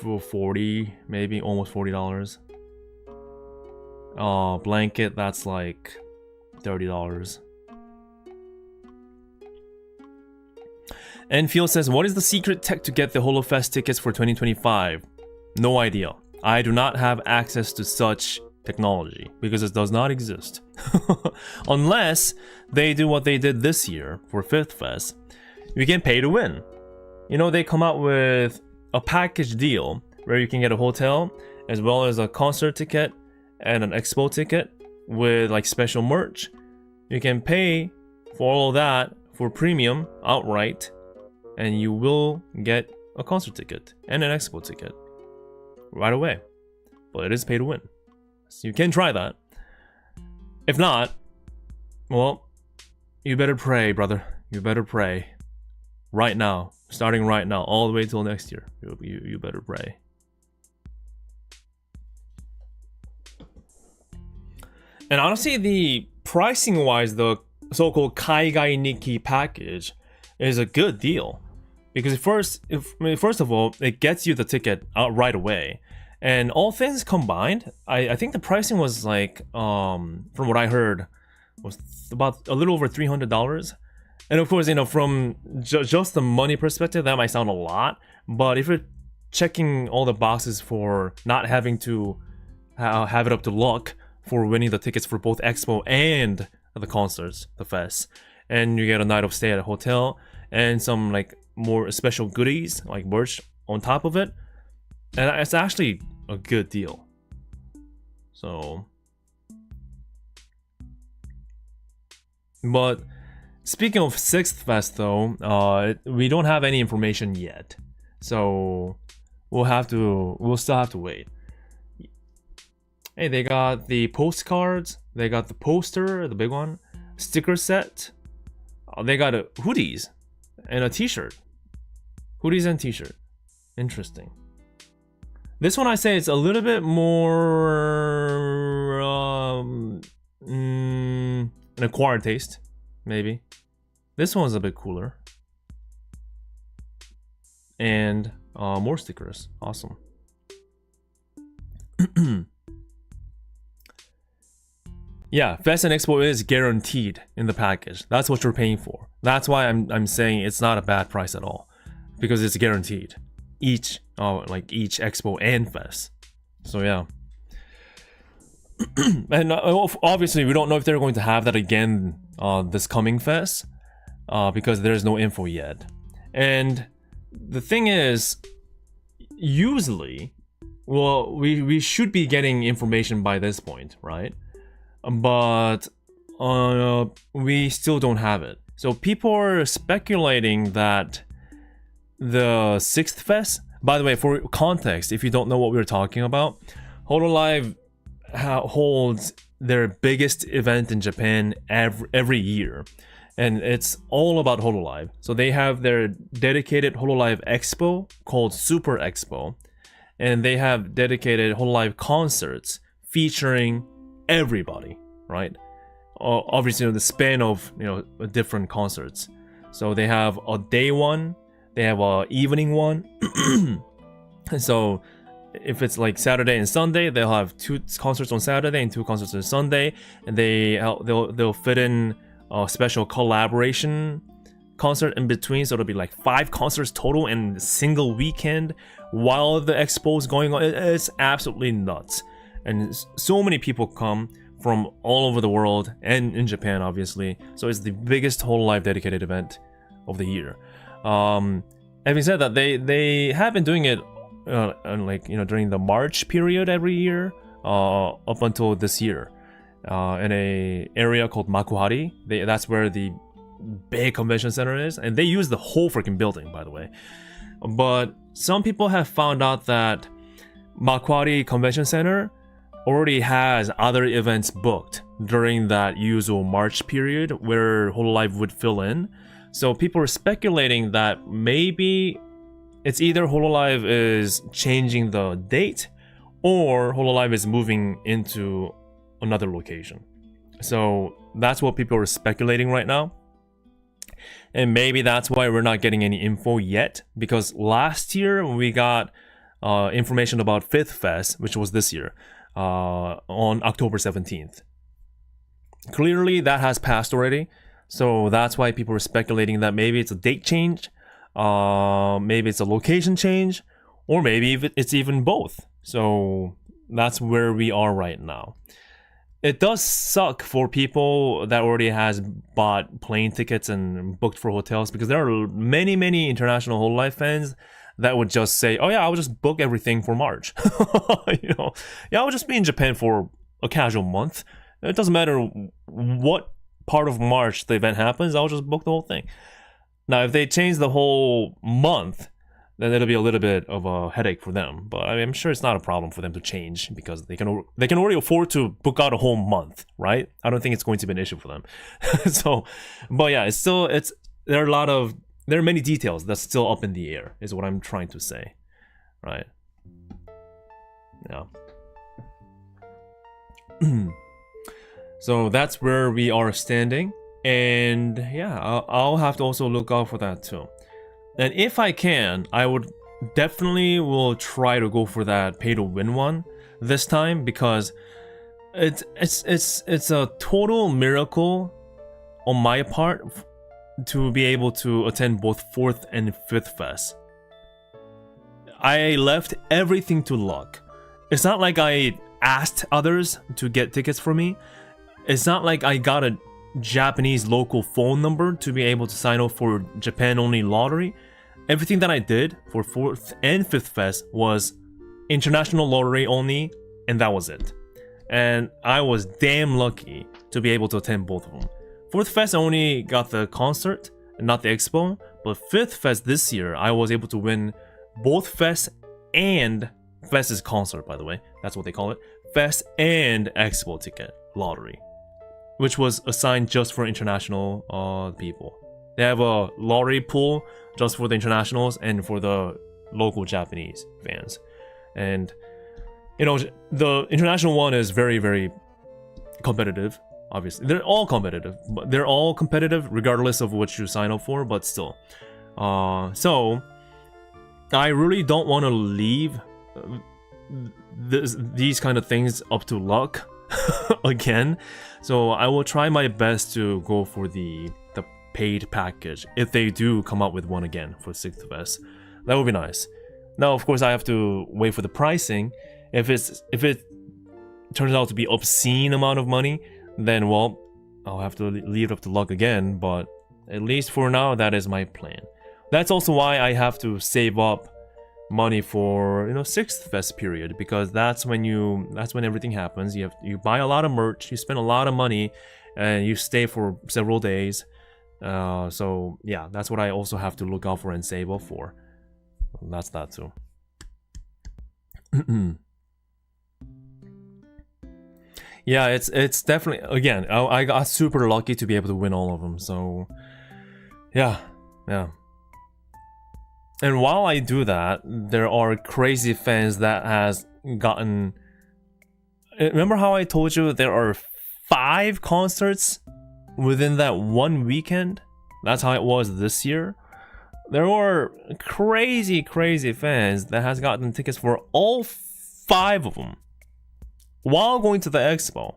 40, maybe almost $40. Blanket, that's like $30. Enfield says, what is the secret tech to get the HoloFest tickets for 2025? No idea. I do not have access to such technology because it does not exist. Unless they do what they did this year for 5th Fest. You can pay to win. You know, they come out with a package deal where you can get a hotel as well as a concert ticket and an expo ticket with like special merch. You can pay for all of that for premium outright, and you will get a concert ticket and an expo ticket right away. But it is pay to win, so you can try that. If not, well, you better pray, brother. You better pray right now, starting right now, all the way till next year. You better pray. And honestly, the pricing wise, the so-called Kaigai Nikki package is a good deal. Because first of all, it gets you the ticket out right away. And all things combined, I think the pricing was like, from what I heard, was about a little over $300. And of course, you know, from just the money perspective, that might sound a lot. But if you're checking all the boxes for not having to have it up to luck for winning the tickets for both Expo and the concerts, the fest, and you get a night of stay at a hotel and some like more special goodies like merch on top of it, and it's actually a good deal. So, but speaking of 6th Fest though, we don't have any information yet, so we'll still have to wait. Hey, they got the postcards, they got the poster, the big one, sticker set, they got hoodies and a t-shirt. Hoodies and t-shirt. Interesting. This one I say it's a little bit more an acquired taste, maybe. This one's a bit cooler. And more stickers. Awesome. Yeah, Fest and Expo is guaranteed in the package. That's what you're paying for. That's why I'm saying it's not a bad price at all, because it's guaranteed. Each Expo and Fest. So yeah. And obviously we don't know if they're going to have that again this coming Fest, because there's no info yet. And the thing is, usually, well, we should be getting information by this point, right? But we still don't have it. So people are speculating that the 6th Fest, by the way, for context, if you don't know what we're talking about, HoloLive holds their biggest event in Japan every year. And it's all about HoloLive. So they have their dedicated HoloLive Expo called Super Expo. And they have dedicated HoloLive concerts featuring everybody, right? Obviously, the span of different concerts. So they have a day one, they have a evening one. So if it's like Saturday and Sunday, they'll have 2 concerts on Saturday and 2 concerts on Sunday, and they'll fit in a special collaboration concert in between. So it'll be like 5 concerts total in a single weekend while the expo is going on. It's absolutely nuts. And so many people come from all over the world and in Japan, obviously. So it's the biggest HoloLive dedicated event of the year. Having said that, they have been doing it during the March period every year up until this year in a area called Makuhari. That's where the big convention center is, and they use the whole freaking building, by the way. But some people have found out that Makuhari Convention Center already has other events booked during that usual March period where hololive would fill in. So people are speculating that maybe it's either hololive is changing the date or hololive is moving into another location. So that's what people are speculating right now. And maybe that's why we're not getting any info yet, because last year we got information about Fifth Fest, which was this year, on October 17th. Clearly that has passed already, so that's why people are speculating that maybe it's a date change, maybe it's a location change, or maybe it's even both. So that's where we are right now. It does suck for people that already has bought plane tickets and booked for hotels, because there are many international hololive fans that would just say, oh yeah, I'll just book everything for March. Yeah, I'll just be in Japan for a casual month. It doesn't matter what part of March the event happens, I'll just book the whole thing. Now, if they change the whole month, then it'll be a little bit of a headache for them. But I'm sure it's not a problem for them to change, because they can already afford to book out a whole month, right? I don't think it's going to be an issue for them. So, but yeah, there are many details that's still up in the air, is what I'm trying to say, right? Yeah. So that's where we are standing, and yeah, I'll have to also look out for that too. And if I can, I would definitely will try to go for that pay to win one this time, because it's a total miracle on my part to be able to attend both 4th and 5th Fest. I left everything to luck. It's not like I asked others to get tickets for me. It's not like I got a Japanese local phone number to be able to sign up for Japan only lottery. Everything that I did for 4th and 5th Fest was international lottery only, and that was it. And I was damn lucky to be able to attend both of them. 4th Fest I only got the concert and not the expo, but 5th Fest this year I was able to win both Fest and Fest is concert, by the way, that's what they call it, Fest and expo ticket lottery, which was assigned just for international people. They have a lottery pool just for the internationals and for the local Japanese fans. And, you know, the international one is very competitive, obviously. They're all competitive, but they're all competitive regardless of what you sign up for, but still. So, I really don't want to leave these kind of things up to luck again. So I will try my best to go for the paid package if they do come out with one again for 6th Fest. That would be nice. Now, of course, I have to wait for the pricing. If it turns out to be obscene amount of money, then well, I'll have to leave it up to luck again. But at least for now, that is my plan. That's also why I have to save up money for 6th Fest period, because that's when everything happens. You buy a lot of merch, you spend a lot of money, and you stay for several days. So yeah, that's what I also have to look out for and save up for. That's that too. Yeah, it's definitely, again, I got super lucky to be able to win all of them. So yeah. And while I do that, there are crazy fans that has gotten. Remember how I told you there are 5 concerts within that one weekend? That's how it was this year. There were crazy fans that has gotten tickets for all 5 of them while going to the expo.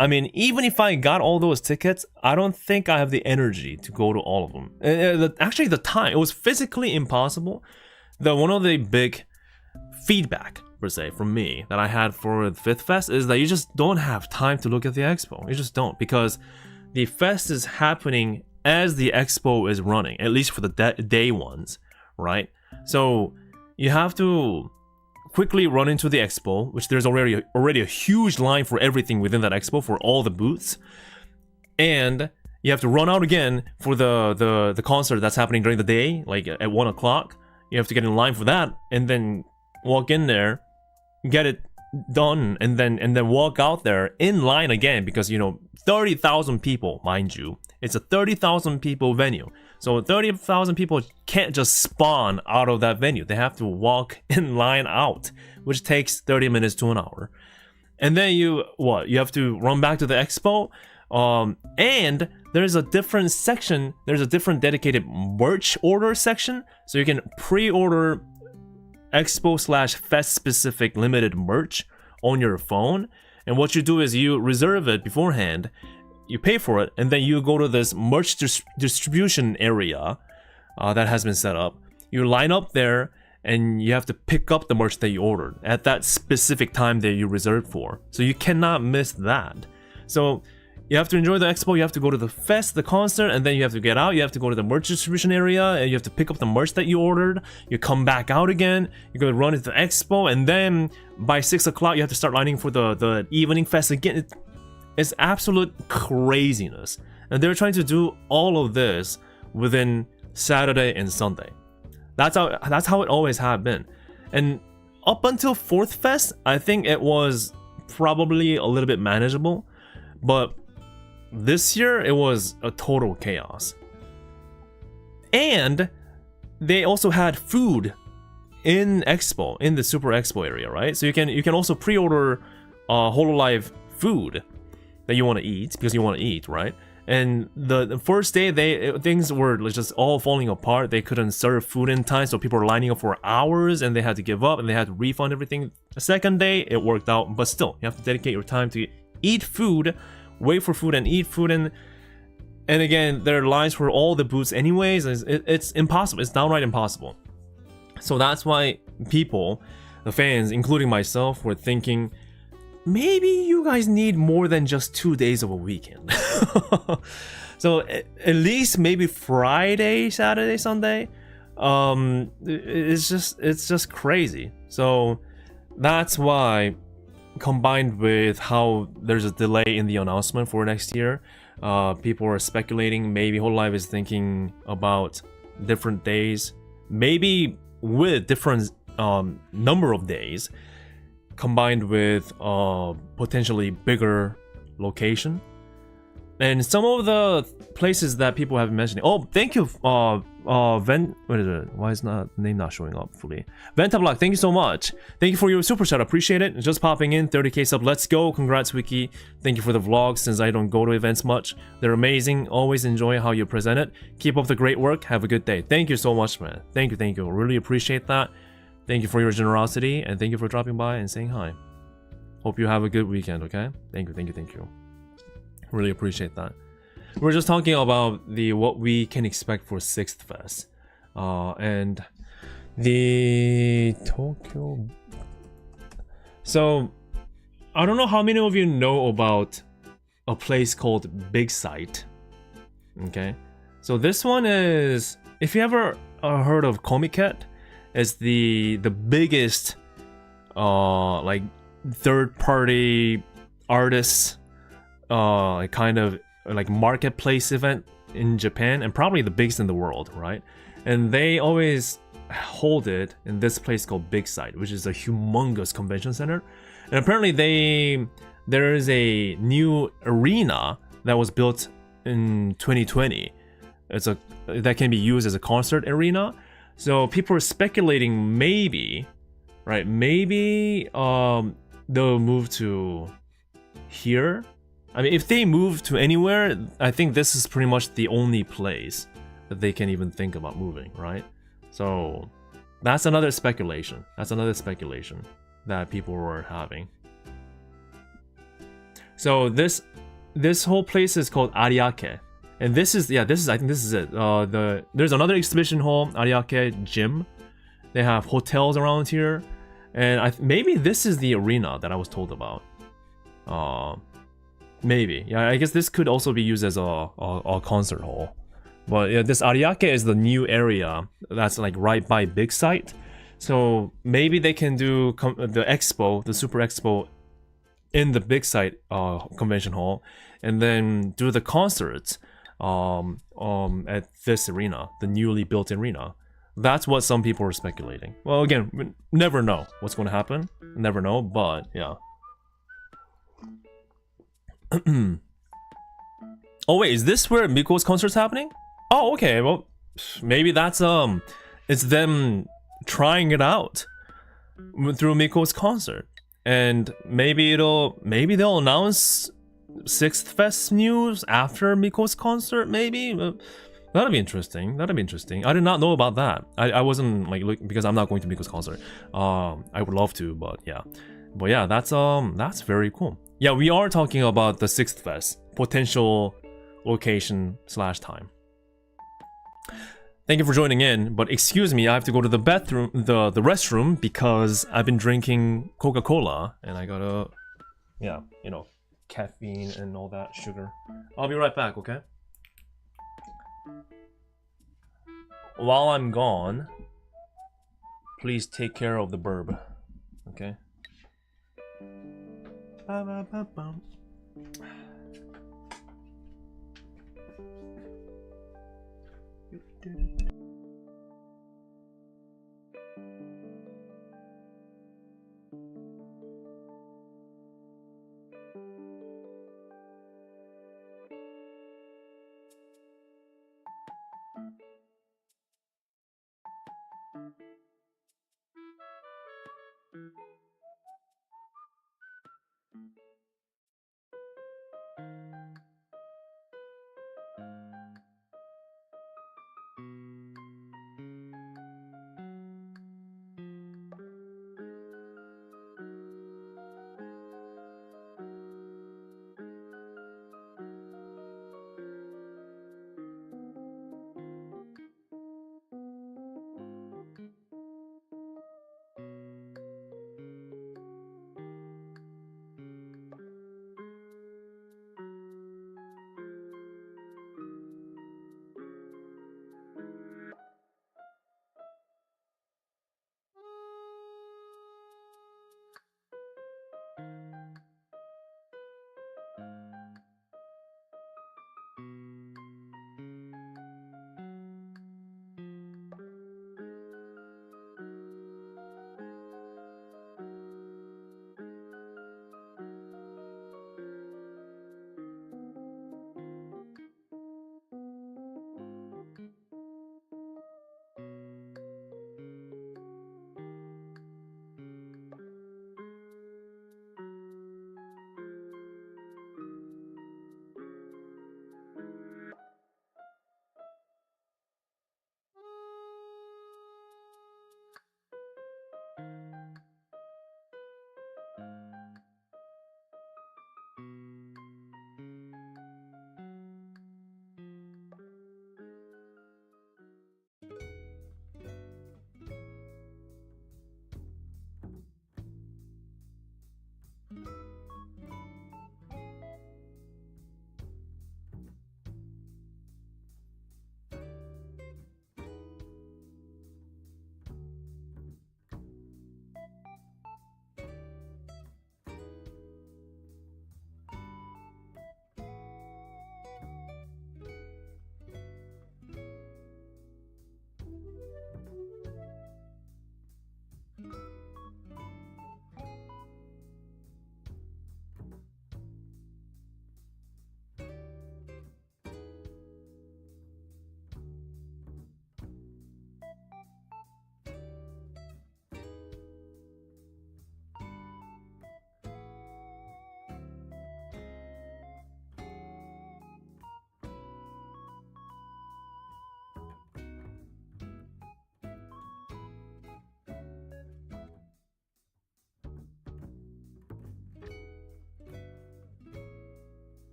I mean, even if I got all those tickets, I don't think I have the energy to go to all of them. Actually, the time, it was physically impossible. One of the big feedback, per se, from me that I had for the 5th Fest is that you just don't have time to look at the expo. You just don't, because the fest is happening as the expo is running, at least for the day ones, right? So you have to quickly run into the expo, which there's already a huge line for everything within that expo for all the booths, and you have to run out again for the concert that's happening during the day, like at 1 o'clock. You have to get in line for that, and then walk in there, get it done and then walk out there in line again, because 30,000 people, mind you, it's a 30,000 people venue. So 30,000 people can't just spawn out of that venue. They have to walk in line out, which takes 30 minutes to an hour. And then you have to run back to the expo. And there's a different section. There's a different dedicated merch order section. So you can pre-order expo/fest specific limited merch on your phone. And what you do is you reserve it beforehand, you pay for it, and then you go to this merch distribution area that has been set up. You line up there, and you have to pick up the merch that you ordered at that specific time that you reserved for. So you cannot miss that. So you have to enjoy the expo, you have to go to the fest, the concert, and then you have to get out, you have to go to the merch distribution area, and you have to pick up the merch that you ordered. You come back out again, you go run into the expo, and then by 6 o'clock you have to start lining for the evening fest again. It's absolute craziness. And they're trying to do all of this within Saturday and Sunday. That's how it always had been. And up until 4th Fest, I think it was probably a little bit manageable. But this year, it was a total chaos. And they also had food in Expo, in the Super Expo area, right? So you can also pre-order hololive food that you want to eat, because you want to eat, right? And the first day, things were just all falling apart. They couldn't serve food in time, so people were lining up for hours, and they had to give up, and they had to refund everything. The second day, it worked out, but still, you have to dedicate your time to eat food, wait for food, and eat food. And again, there are lines for all the booths anyways. It's impossible. It's downright impossible. So that's why people, the fans, including myself, were thinking, maybe you guys need more than just 2 days of a weekend. So at least maybe Friday, Saturday, Sunday. It's just crazy. So that's why, combined with how there's a delay in the announcement for next year, people are speculating maybe hololive is thinking about different days, maybe with different number of days, combined with potentially bigger location. And some of the places that people have been mentioning. Oh, thank you, what is it? Why is the name not showing up fully? Ventablock, thank you so much. Thank you for your super chat, appreciate it. Just popping in, 30k sub, let's go. Congrats, Wiki. Thank you for the vlogs, since I don't go to events much. They're amazing, always enjoy how you present it. Keep up the great work, have a good day. Thank you so much, man. Thank you, really appreciate that. Thank you for your generosity, and thank you for dropping by and saying hi. Hope you have a good weekend, okay? Thank you. Really appreciate that. We're just talking about what we can expect for 6th Fest. And the Tokyo... So, I don't know how many of you know about a place called Big Sight. Okay? So this one is... If you ever heard of Comiket, it's the biggest like third-party artists kind of like marketplace event in Japan, and probably the biggest in the world, right? And they always hold it in this place called Big Sight, which is a humongous convention center. And apparently there is a new arena that was built in 2020. That can be used as a concert arena. So people are speculating maybe, right? Maybe they'll move to here. I mean, if they move to anywhere, I think this is pretty much the only place that they can even think about moving, right? So that's another speculation. That people were having. So this whole place is called Ariake. And I think this is it. There's another exhibition hall, Ariake Gym. They have hotels around here. And maybe this is the arena that I was told about. Maybe. Yeah, I guess this could also be used as a concert hall. But yeah, this Ariake is the new area that's like right by Big Sight. So maybe they can do the expo, the Super Expo, in the Big Sight convention hall, and then do the concerts at this arena, the newly built arena. That's what some people are speculating. Well, again, we never know what's going to happen. Never know, but yeah. Oh wait, is this where Miko's concert's happening? Oh, okay. Well, maybe that's it's them trying it out through Miko's concert, and maybe they'll announce Sixth Fest news after Miko's concert. Maybe that'd be interesting. That'd be interesting. I did not know about that. I wasn't like because I'm not going to Miko's concert. I would love to, but yeah. But yeah, that's very cool. Yeah, we are talking about the Sixth Fest potential location / time. Thank you for joining in, but excuse me, I have to go to the bathroom, the restroom, because I've been drinking Coca-Cola and I gotta, yeah, you know, caffeine and all that sugar. I'll be right back, okay? While I'm gone, please take care of the burb, okay? Ba-ba-ba-bum.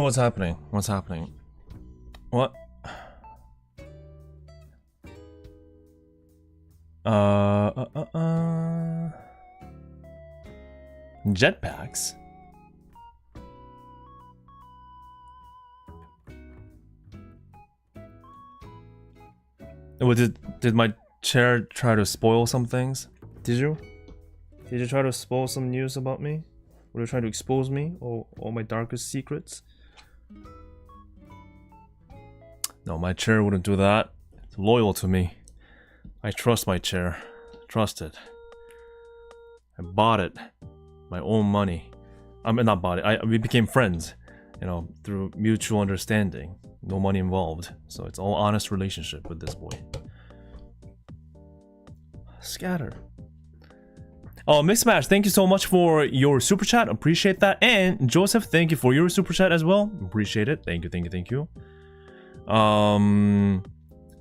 What's happening? What's happening? What? Jetpacks? Did my chair try to spoil some things? Did you? Did you try to spoil some news about me? Were you trying to expose me or all my darkest secrets? No, my chair wouldn't do that. It's loyal to me. I trust my chair. Trust it. I bought it. My own money. I mean, not bought it. We became friends, you know, through mutual understanding. No money involved. So it's all honest relationship with this boy. Scatter. Oh, Mixed Match, thank you so much for your super chat. Appreciate that. And Joseph, thank you for your super chat as well. Appreciate it. Thank you, thank you, thank you. And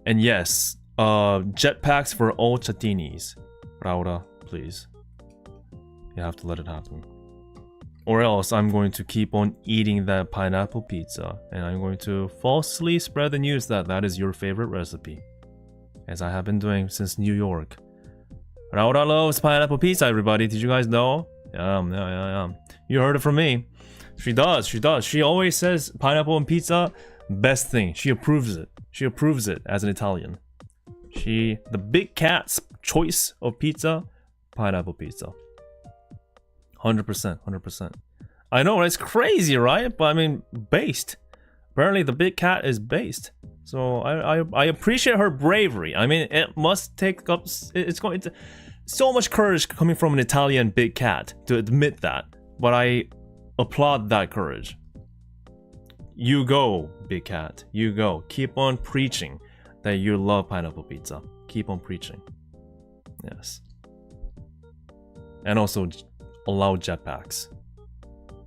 yes, jetpacks for all chatinis. Raura, please. You have to let it happen. Or else I'm going to keep on eating that pineapple pizza. And I'm going to falsely spread the news that that is your favorite recipe. As I have been doing since New York. Raura loves pineapple pizza, everybody. Did you guys know? Yeah. You heard it from me. She does. She always says pineapple and pizza, best thing. She approves it. She approves it as an Italian. The big cat's choice of pizza, pineapple pizza. 100%. I know, it's crazy, right? But I mean, based. Apparently the big cat is based. So I appreciate her bravery. I mean, it must take up... It's going to... So much courage coming from an Italian big cat to admit that. But I applaud that courage. You go, big cat. You go. Keep on preaching that you love pineapple pizza. Keep on preaching. Yes. And also... allow jetpacks,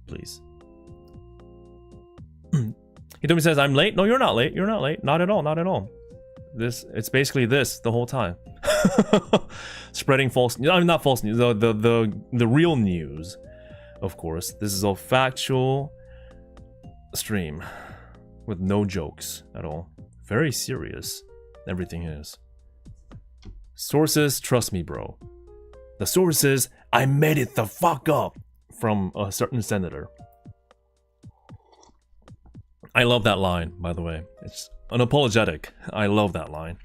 please. Hitomi says, I'm late. No, you're not late. You're not late. Not at all. Not at all. It's basically this the whole time. Spreading false news. I mean, not false news. The real news, of course. This is a factual stream with no jokes at all. Very serious. Everything is. Sources, trust me, bro. The sources, I made it the fuck up from a certain senator. I love that line, by the way. It's unapologetic. I love that line.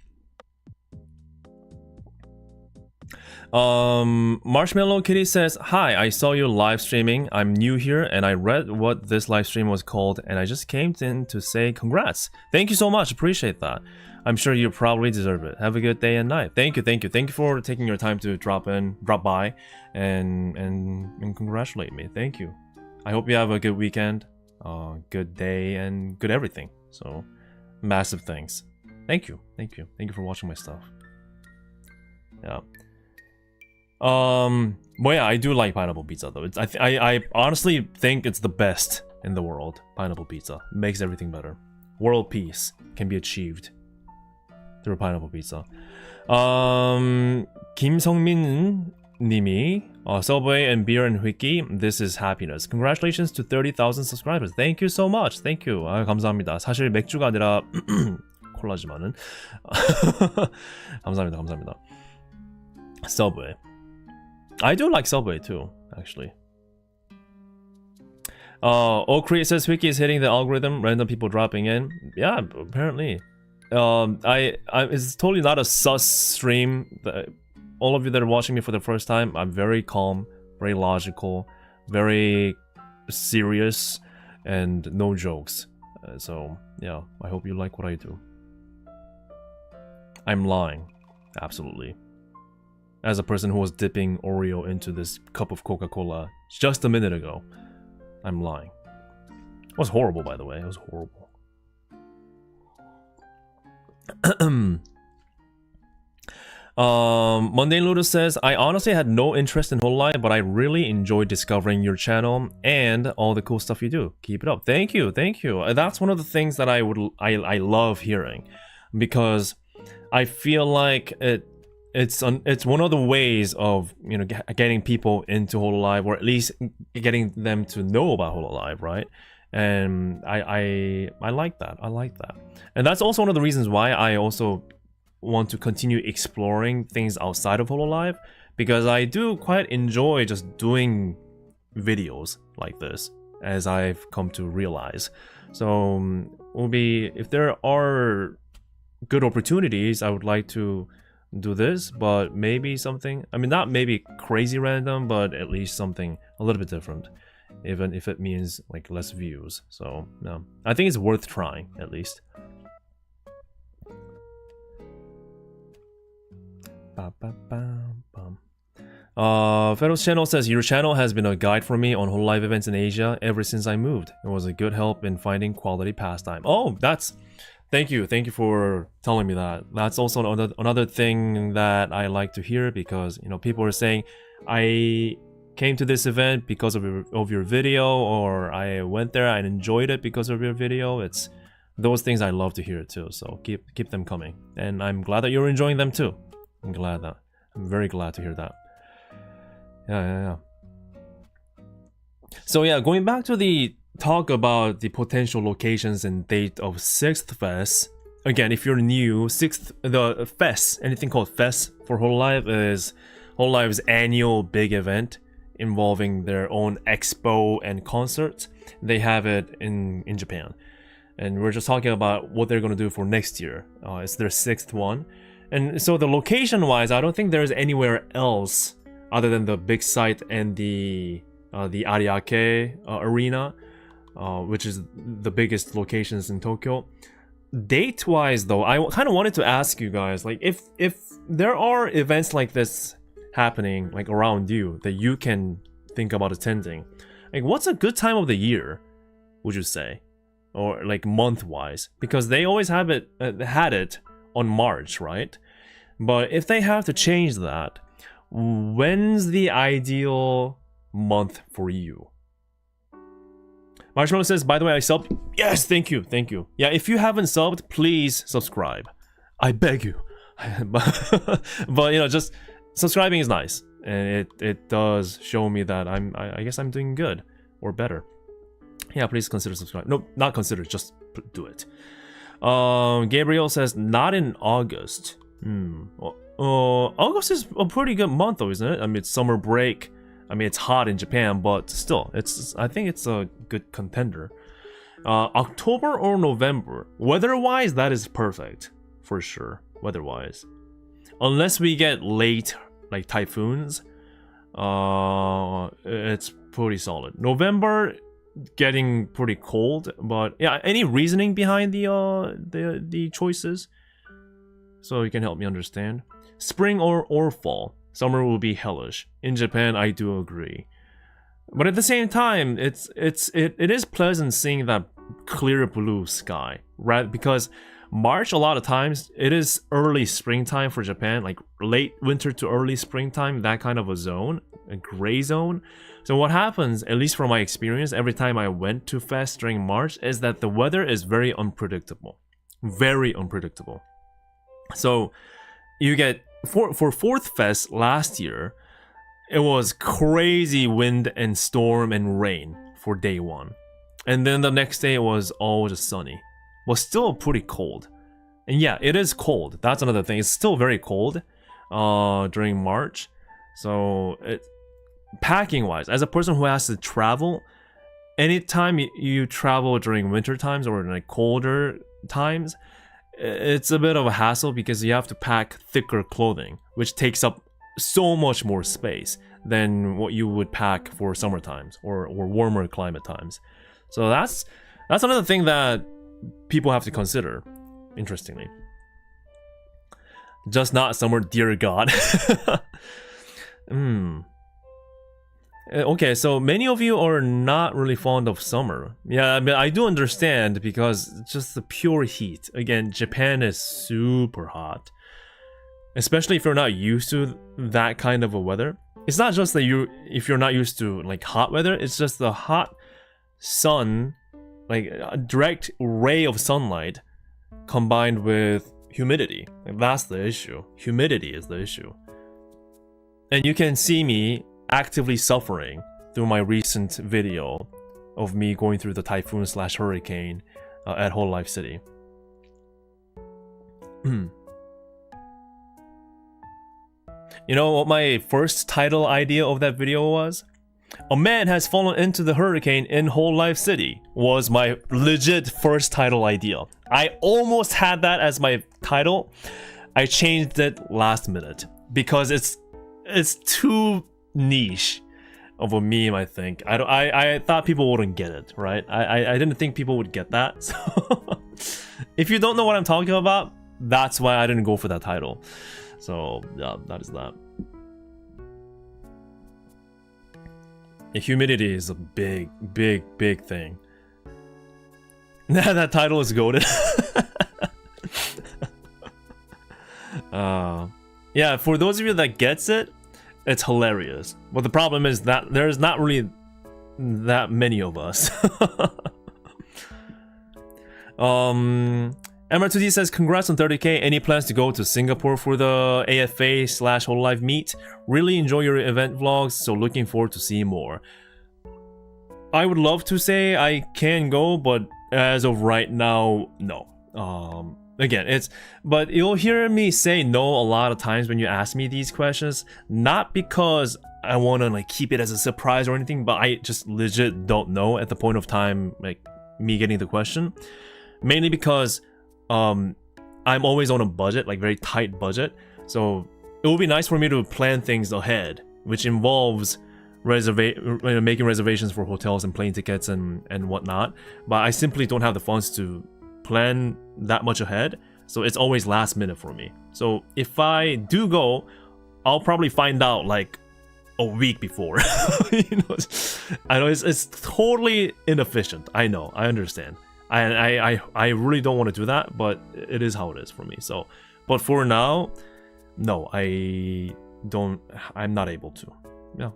Marshmallow Kitty says, hi, I saw you live streaming. I'm new here and I read what this live stream was called and I just came in to say congrats. Thank you so much. Appreciate that. I'm sure you probably deserve it. Have a good day and night. Thank you. Thank you for taking your time to drop by and congratulate me. Thank you. I hope you have a good weekend, good day, and good everything. So, massive thanks. Thank you for watching my stuff. Yeah. Well, yeah, I do like pineapple pizza though. I honestly think it's the best in the world. Pineapple pizza makes everything better. World peace can be achieved through pineapple pizza. 김성민 님이 Subway and beer and wiki, this is happiness. Congratulations to 30,000 subscribers. Thank you so much. Thank you. 감사합니다. 사실 맥주가 아니라 콜라지만은 감사합니다. Subway. I do like Subway too, actually. Okri says wiki is hitting the algorithm. Random people dropping in. Yeah, apparently. It's totally not a sus stream. All of you that are watching me for the first time, I'm very calm, very logical, very serious, and no jokes. So, yeah, I hope you like what I do. I'm lying. Absolutely. As a person who was dipping Oreo into this cup of Coca-Cola just a minute ago, I'm lying. It was horrible, by the way. It was horrible. Mundane Ludo says, I honestly had no interest in hololive, but I really enjoyed discovering your channel and all the cool stuff you do. Keep it up. Thank you. That's one of the things that I love hearing, because I feel like it's one of the ways of, you know, getting people into hololive, or at least getting them to know about hololive, right? And I like that. I like that. And that's also one of the reasons why I also want to continue exploring things outside of hololive, because I do quite enjoy just doing videos like this, as I've come to realize. So will be, if there are good opportunities, I would like to do this, but maybe something, I mean, not maybe crazy random, but at least something a little bit different, even if it means like less views. So no, I think it's worth trying at least. Fero's channel says, your channel has been a guide for me on hololive events in Asia ever since I moved. It was a good help in finding quality pastime. Oh, that's... Thank you for telling me that. That's also another thing that I like to hear, because, you know, people are saying, I came to this event because of your video, or I went there and enjoyed it because of your video. It's those things I love to hear too, so keep them coming. And I'm glad that you're enjoying them too. I'm very glad to hear that. Yeah. So yeah, going back to the talk about the potential locations and date of 6th Fest. Again, if you're new, the Fest, anything called Fest for hololive is hololive's annual big event involving their own expo and concerts. They have it in Japan. And we're just talking about what they're going to do for next year. It's their 6th one. And so the location-wise, I don't think there's anywhere else other than the big site and the Ariake arena, which is the biggest locations in Tokyo. Date-wise, though, I kind of wanted to ask you guys, like, if there are events like this happening, like, around you, that you can think about attending, like, what's a good time of the year, would you say? Or, like, month-wise? Because they always had it on March, right? But if they have to change that, when's the ideal month for you? Marshmallow says, by the way, I subbed. Yes, thank you. Yeah, if you haven't subbed, please subscribe. I beg you. But you know, just subscribing is nice, and it does show me that I guess I'm doing good or better. Yeah, please consider subscribing. No, not consider, just do it. Gabriel says, not in August. August is a pretty good month though, isn't it? I mean, it's summer break. I mean, it's hot in Japan, but still, I think it's a good contender. October or November, weather-wise, that is perfect for sure. Weather-wise, unless we get late like typhoons, it's pretty solid. November, getting pretty cold, but yeah. Any reasoning behind the choices, so you can help me understand? Spring or fall. Summer will be hellish. In Japan, I do agree. But at the same time, it is pleasant seeing that clear blue sky, right? Because March, a lot of times, it is early springtime for Japan, like late winter to early springtime, that kind of a zone, a gray zone. So what happens, at least from my experience, every time I went to Fest during March, is that the weather is very unpredictable. Very unpredictable. So you get, for 4th Fest last year, it was crazy wind and storm and rain for day 1. And then the next day it was all just sunny. But still pretty cold. And yeah, it is cold. That's another thing. It's still very cold during March. So packing wise, as a person who has to travel, anytime you travel during winter times or like colder times, it's a bit of a hassle because you have to pack thicker clothing, which takes up so much more space than what you would pack for summer times or warmer climate times. So that's another thing that people have to consider, interestingly. Just not summer, dear God. Okay, so many of you are not really fond of summer. Yeah, I mean, I do understand, because just the pure heat. Again, Japan is super hot. Especially if you're not used to that kind of a weather. It's not just that if you're not used to like hot weather, it's just the hot sun, like a direct ray of sunlight combined with humidity. Like, that's the issue. Humidity is the issue. And you can see me actively suffering through my recent video of me going through the typhoon / hurricane at hololive City. You know what my first title idea of that video was? A man has fallen into the hurricane in hololive City was my legit first title idea. I almost had that as my title. I changed it last minute because it's too niche of a meme, I think. I thought people wouldn't get it, right? I didn't think people would get that. So if you don't know what I'm talking about, that's why I didn't go for that title. So yeah, that is that. Humidity is a big thing. That title is goated. Yeah, for those of you that gets it, it's hilarious. But the problem is that there's not really that many of us. Emma2D says, congrats on 30k. Any plans to go to Singapore for the AFA / hololive meet? Really enjoy your event vlogs, so looking forward to see more. I would love to say I can go, but as of right now, no. Again, but you'll hear me say no a lot of times when you ask me these questions, not because I want to like keep it as a surprise or anything, but I just legit don't know at the point of time, like me getting the question. Mainly because I'm always on a budget, like very tight budget. So it would be nice for me to plan things ahead, which involves making reservations for hotels and plane tickets and whatnot. But I simply don't have the funds to plan that much ahead, so it's always last minute for me. So if I do go, I'll probably find out like a week before. You know, I know it's totally inefficient. I know, I understand. I really don't want to do that, but it is how it is for me. So, but for now, no, I'm not able to. Yeah.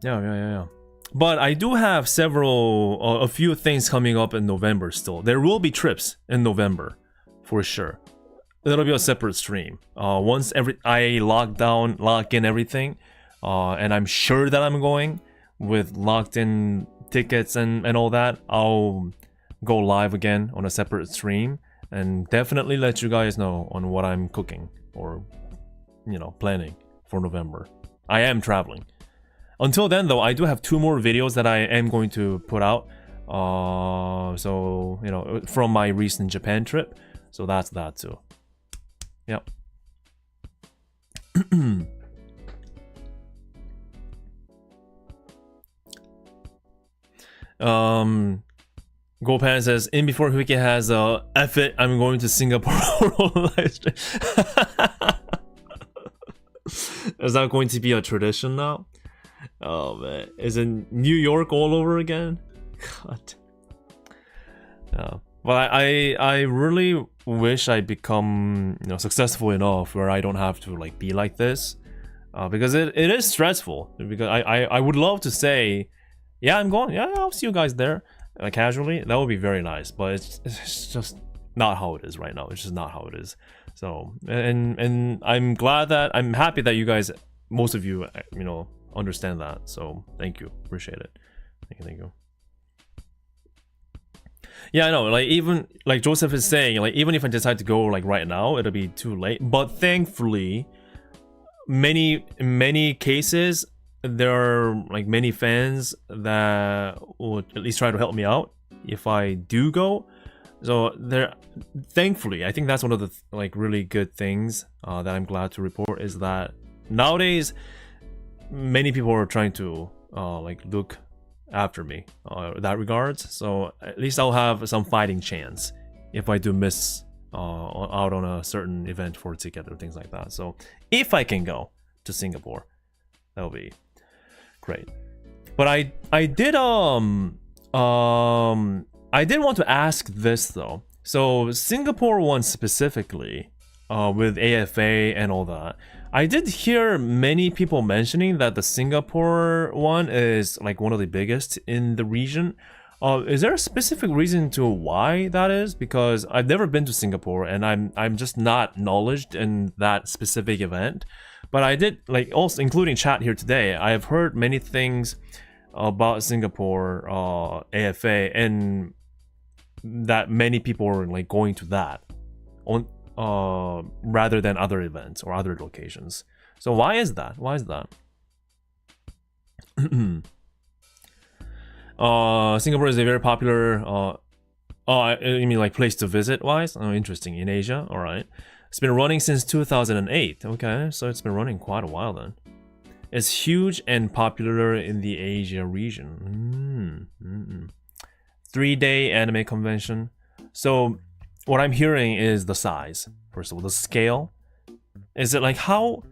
Yeah. But I do have a few things coming up in November still. There will be trips in November, for sure. It'll be a separate stream. Once I lock in everything, and I'm sure that I'm going with locked in tickets and all that, I'll go live again on a separate stream and definitely let you guys know on what I'm cooking or, you know, planning for November. I am traveling. Until then, though, I do have 2 more videos that I am going to put out. So, you know, from my recent Japan trip. So that's that too. Yep. Gopan says, in before Huike has F it, I'm going to Singapore. Is that going to be a tradition now? Oh man, is it New York all over again? God. Yeah. But I really wish I become, you know, successful enough where I don't have to like be like this, because it is stressful. Because I would love to say, yeah, I'm going, yeah, I'll see you guys there, casually. That would be very nice, but it's just not how it is right now. It's just not how it is. So and I'm happy that you guys, most of you, you know, understand that. So thank you, appreciate it. Thank you. Yeah, I know, like even like Joseph is saying, like even if I decide to go like right now, it'll be too late. But thankfully, many cases, there are like many fans that will at least try to help me out if I do go. So there, thankfully, I think that's one of the like really good things that I'm glad to report, is that nowadays many people are trying to like look after me in that regards. So at least I'll have some fighting chance if I do miss out on a certain event for a ticket or things like that. So if I can go to Singapore, that'll be great. But I did want to ask this though. So Singapore one specifically, with AFA and all that, I did hear many people mentioning that the Singapore one is like one of the biggest in the region. Is there a specific reason to why that is? Because I've never been to Singapore and I'm just not knowledgeable in that specific event. But I did, like, also including chat here today, I have heard many things about Singapore AFA, and that many people are like going to that on rather than other events or other locations. So why is that? Why is that? Singapore is a very popular you mean like place to visit wise? Oh, interesting. In Asia, all right. It's been running since 2008. Okay, so it's been running quite a while then. It's huge and popular in the Asia region. 3-day anime convention. So what I'm hearing is the size. First of all, the scale. Is it like how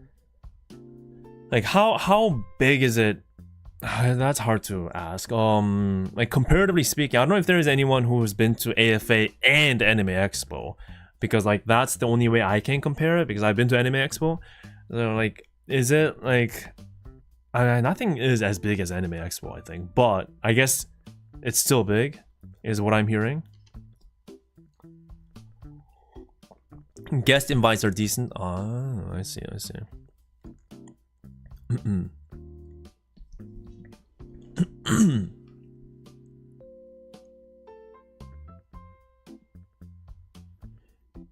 big is it? That's hard to ask. Like comparatively speaking, I don't know if there is anyone who's been to AFA and Anime Expo, because like that's the only way I can compare it, because I've been to Anime Expo. So like, is it like, nothing is as big as Anime Expo, I think, but I guess it's still big, is what I'm hearing. Guest invites are decent. Oh, I see.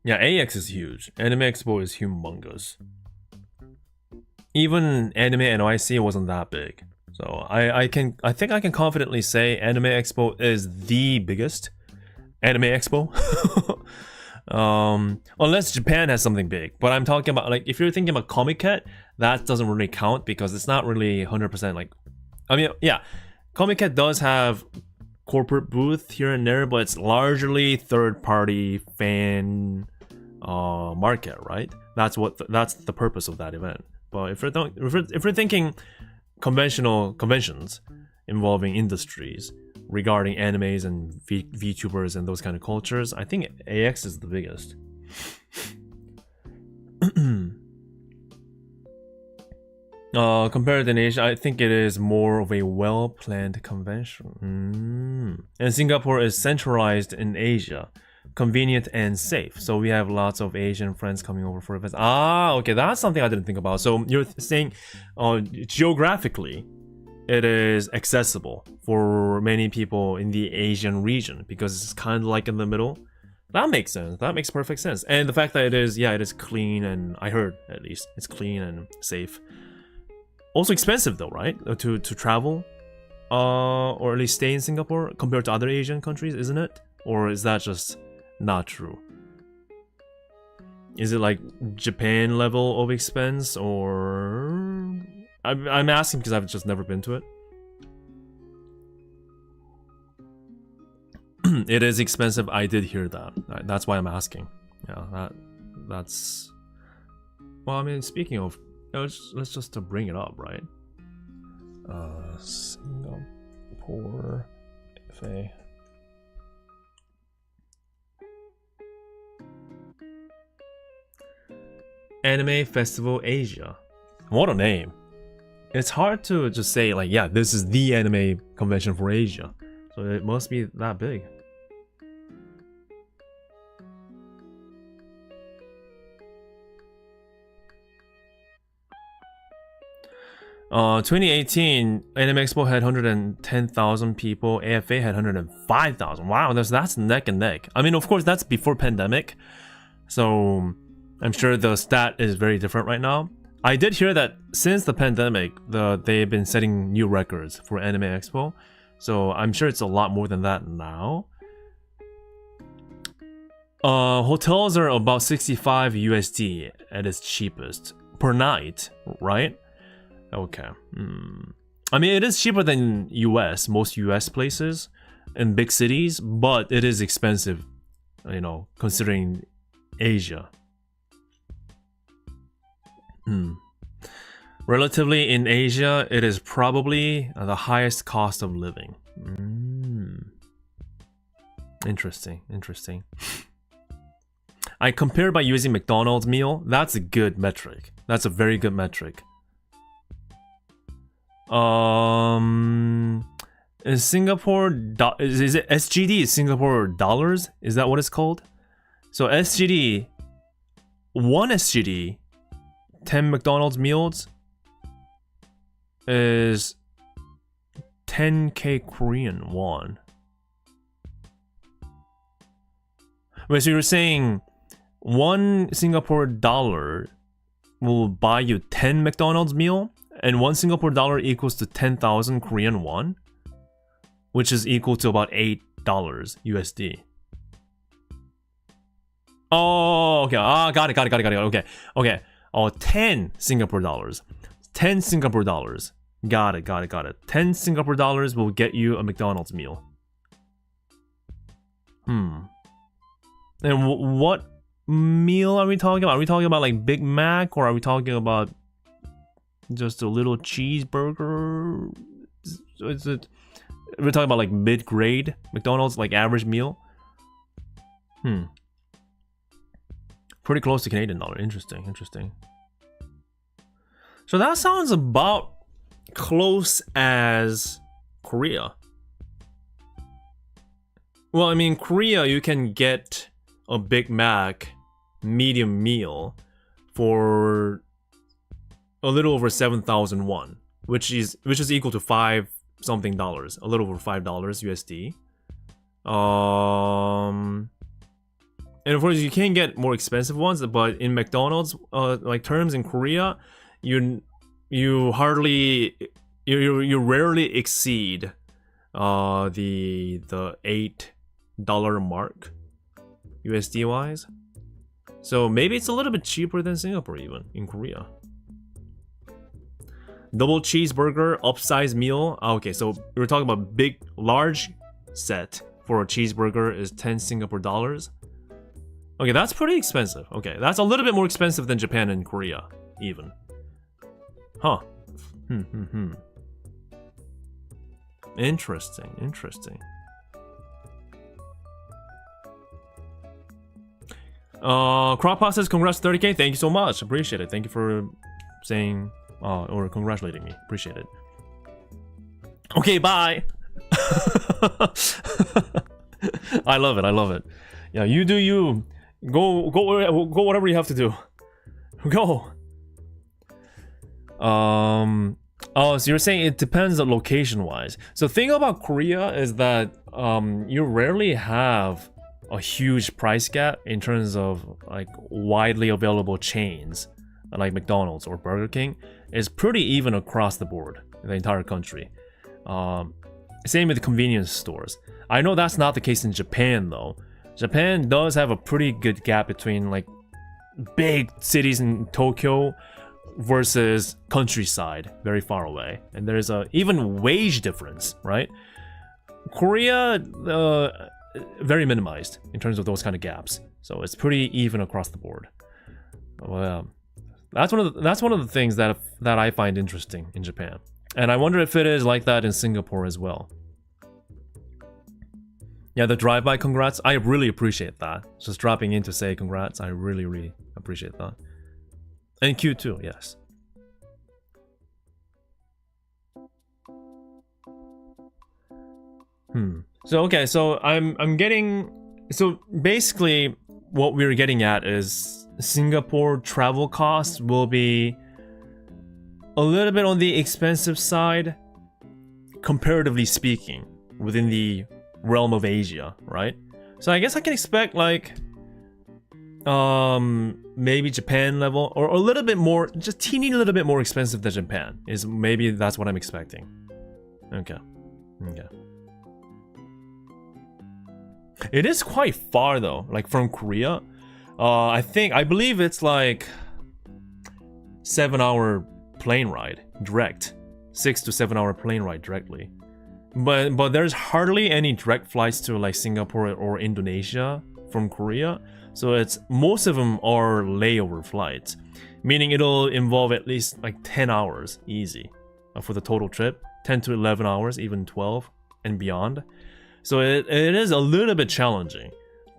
Yeah, AX is huge. Anime Expo is humongous. Even Anime NYC wasn't that big. So I think I can confidently say Anime Expo is the biggest Anime Expo. Unless Japan has something big. But I'm talking about, like, if you're thinking about Comic-Con, that doesn't really count because it's not really 100% like, I mean, yeah, Comic-Con does have corporate booth here and there, but it's largely third-party fan market, right? That's the purpose of that event. But if we're thinking conventional conventions involving industries regarding animes and VTubers and those kind of cultures, I think AX is the biggest. Compared to Asia, I think it is more of a well-planned convention. And Singapore is centralized in Asia, convenient and safe. So we have lots of Asian friends coming over for events. Ah, okay, that's something I didn't think about. So you're saying geographically, it is accessible for many people in the Asian region because it's kind of like in the middle. That makes sense. That makes perfect sense. And the fact that it is clean, and I heard at least it's clean and safe. Also expensive though, right? To travel, or at least stay in Singapore compared to other Asian countries, isn't it? Or is that just not true? Is it like Japan level of expense, or I'm asking because I've just never been to it. It is expensive. I did hear that. That's why I'm asking. Yeah, that's. Well, I mean, speaking of, let's just bring it up, right? Singapore FA. Anime Festival Asia. What a name. It's hard to just say like, yeah, this is the anime convention for Asia. So it must be that big. Uh, 2018 Anime Expo had 110,000 people. AFA had 105,000. Wow, that's neck and neck. I mean, of course, that's before pandemic, so I'm sure the stat is very different right now. I did hear that since the pandemic, they've been setting new records for Anime Expo, so I'm sure it's a lot more than that now. Hotels are about 65 USD at its cheapest per night, right? Okay. I mean, it is cheaper than US, most US places in big cities, but it is expensive, you know, considering Asia. Relatively in Asia, it is probably the highest cost of living. Interesting. I compare by using McDonald's meal. That's a good metric. That's a very good metric. Is Singapore is it SGD? Is Singapore dollars? Is that what it's called? So SGD, one SGD 10 McDonald's meals is 10k Korean won. Wait, so you're saying 1 Singapore dollar will buy you 10 McDonald's meal, and 1 Singapore dollar equals to 10,000 Korean won, which is equal to about $8 USD. Oh, okay. Got it. Okay. Oh, 10 Singapore dollars. 10 Singapore dollars. Got it. 10 Singapore dollars will get you a McDonald's meal. And what meal are we talking about? Are we talking about like Big Mac, or are we talking about just a little cheeseburger? Is it? We're talking about like mid-grade McDonald's, like average meal. Pretty close to Canadian dollar. Interesting. So that sounds about close as Korea. Well, I mean, Korea, you can get a Big Mac medium meal for a little over 7,000 won, which is equal to $5 something, a little over $5 USD. And of course, you can get more expensive ones, but in McDonald's like terms in Korea, you rarely exceed the $8 mark USD wise. So maybe it's a little bit cheaper than Singapore even in Korea. Double cheeseburger upsize meal. Okay, so we're talking about large set for a cheeseburger is 10 Singapore dollars. Okay, that's pretty expensive. Okay, that's a little bit more expensive than Japan and Korea, even. Huh. Interesting. Crockpot says congrats 30k. Thank you so much. Appreciate it. Thank you for saying or congratulating me. Appreciate it. Okay, bye. I love it. Yeah, you do you. Go whatever you have to do. Go. Oh, so you're saying it depends on location wise. So the thing about Korea is that you rarely have a huge price gap in terms of like widely available chains like McDonald's or Burger King. It's pretty even across the board in the entire country. Same with the convenience stores. I know that's not the case in Japan though. Japan does have a pretty good gap between like big cities in Tokyo versus countryside very far away, and there's a even wage difference, right? Korea very minimized in terms of those kind of gaps, so it's pretty even across the board. Well, that's one of the things that I find interesting in Japan, and I wonder if it is like that in Singapore as well. Yeah, the drive-by congrats, I really appreciate that. Just dropping in to say congrats, I really appreciate that. And Q2, yes. So okay, so I'm getting, so basically what we're getting at is Singapore travel costs will be a little bit on the expensive side, comparatively speaking, within the realm of Asia, right? So I guess I can expect like maybe Japan level, or a little bit more, just teeny little bit more expensive than Japan is maybe that's what I'm expecting. Okay. It is quite far though, like from Korea. I believe it's like 7-hour plane ride direct, 6 to 7 hour plane ride directly. But there's hardly any direct flights to like Singapore or Indonesia from Korea. So it's most of them are layover flights, meaning it'll involve at least like 10 hours easy for the total trip, 10 to 11 hours, even 12 and beyond. So it is a little bit challenging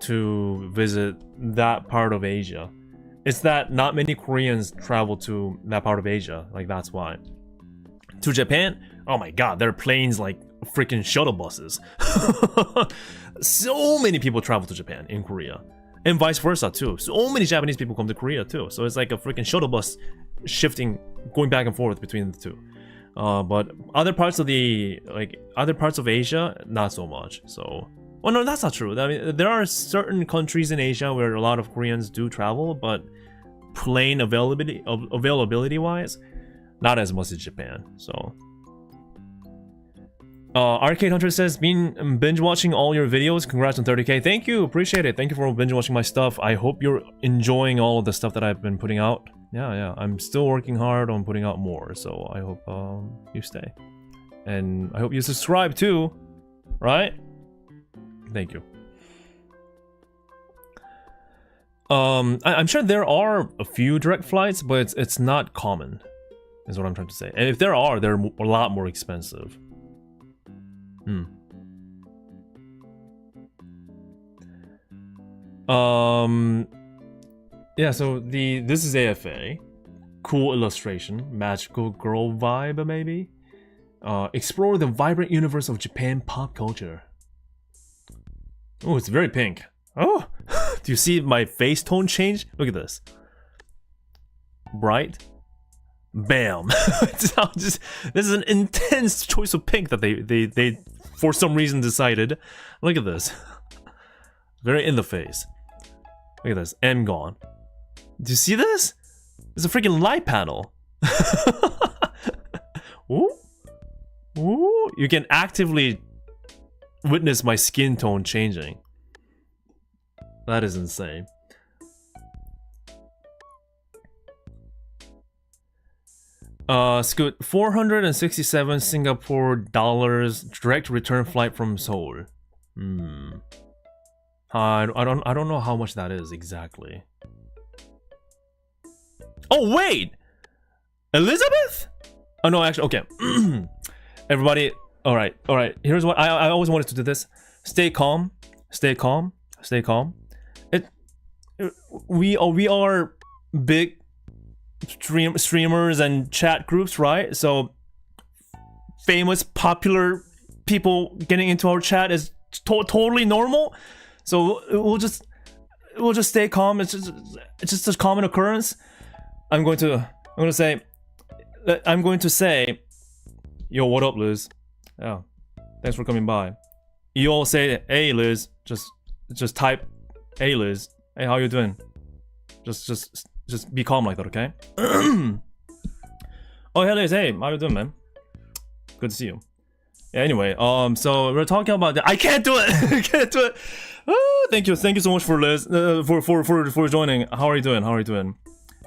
to visit that part of Asia. It's that not many Koreans travel to that part of Asia, like that's why. To Japan, oh my god, there are planes like freaking shuttle buses. So many people travel to Japan in Korea, and vice versa too. So many Japanese people come to Korea too. So it's like a freaking shuttle bus shifting, going back and forth between the two. But other parts of Asia, not so much. So, well, no, that's not true. I mean, there are certain countries in Asia where a lot of Koreans do travel, but plain availability wise, not as much as Japan. So, Arcade Hunter says, been binge watching all your videos. Congrats on 30k. Thank you, appreciate it. Thank you for binge watching my stuff. I hope you're enjoying all of the stuff that I've been putting out. Yeah, I'm still working hard on putting out more, so I hope you stay. And I hope you subscribe too, right? Thank you. I'm sure there are a few direct flights, but it's not common, is what I'm trying to say. And if there are, they're a lot more expensive. Yeah, so this is AFA. Cool illustration, magical girl vibe maybe. Explore the vibrant universe of Japan pop culture. Oh, it's very pink. Oh, do you see my face tone change? Look at this. Bright. Bam. This is an intense choice of pink that they for some reason decided. Look at this. Very in the face. Look at this. M gone. Do you see this? It's a freaking light panel. Ooh. Ooh. You can actively witness my skin tone changing. That is insane. Scoot, 467 Singapore dollars direct return flight from Seoul. I don't know how much that is exactly. Oh wait, Elizabeth? Oh no, actually, okay. Everybody, all right. Here's what I always wanted to do this. Stay calm. We are big streamers and chat groups, right? So famous, popular people getting into our chat is totally normal. So we'll just stay calm. It's just a common occurrence. I'm going to say, yo, what up, Liz? Yeah, thanks for coming by. You all say, hey, Liz. Just type, hey, Liz. Hey, how you doing? Just be calm like that, okay? Oh, hey, Liz. Hey, how you doing, man? Good to see you. Yeah, anyway, so we're talking about that. I can't do it. I can't do it. Oh, thank you so much for Liz, for joining. How are you doing?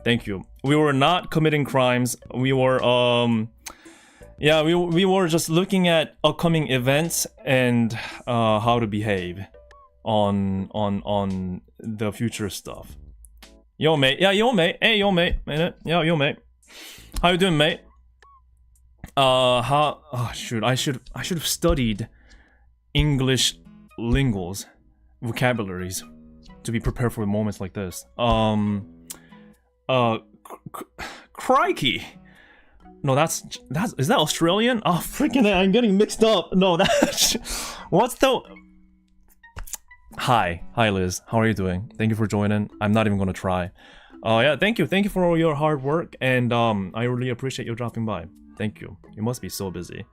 Thank you. We were not committing crimes. We were yeah, we were just looking at upcoming events and how to behave on the future stuff. Yo, mate. Yeah, yo, mate. Hey, yo, mate. Yeah, yo, mate. How you doing, mate? Shoot, I should have studied English linguals, vocabularies, to be prepared for moments like this. Crikey. No, is that Australian? Oh, freaking, I'm getting mixed up. No, that's what's the... Hi Liz, how are you doing? Thank you for joining. I'm not even gonna try. Yeah, thank you for all your hard work, and I really appreciate you dropping by. Thank you. You must be so busy.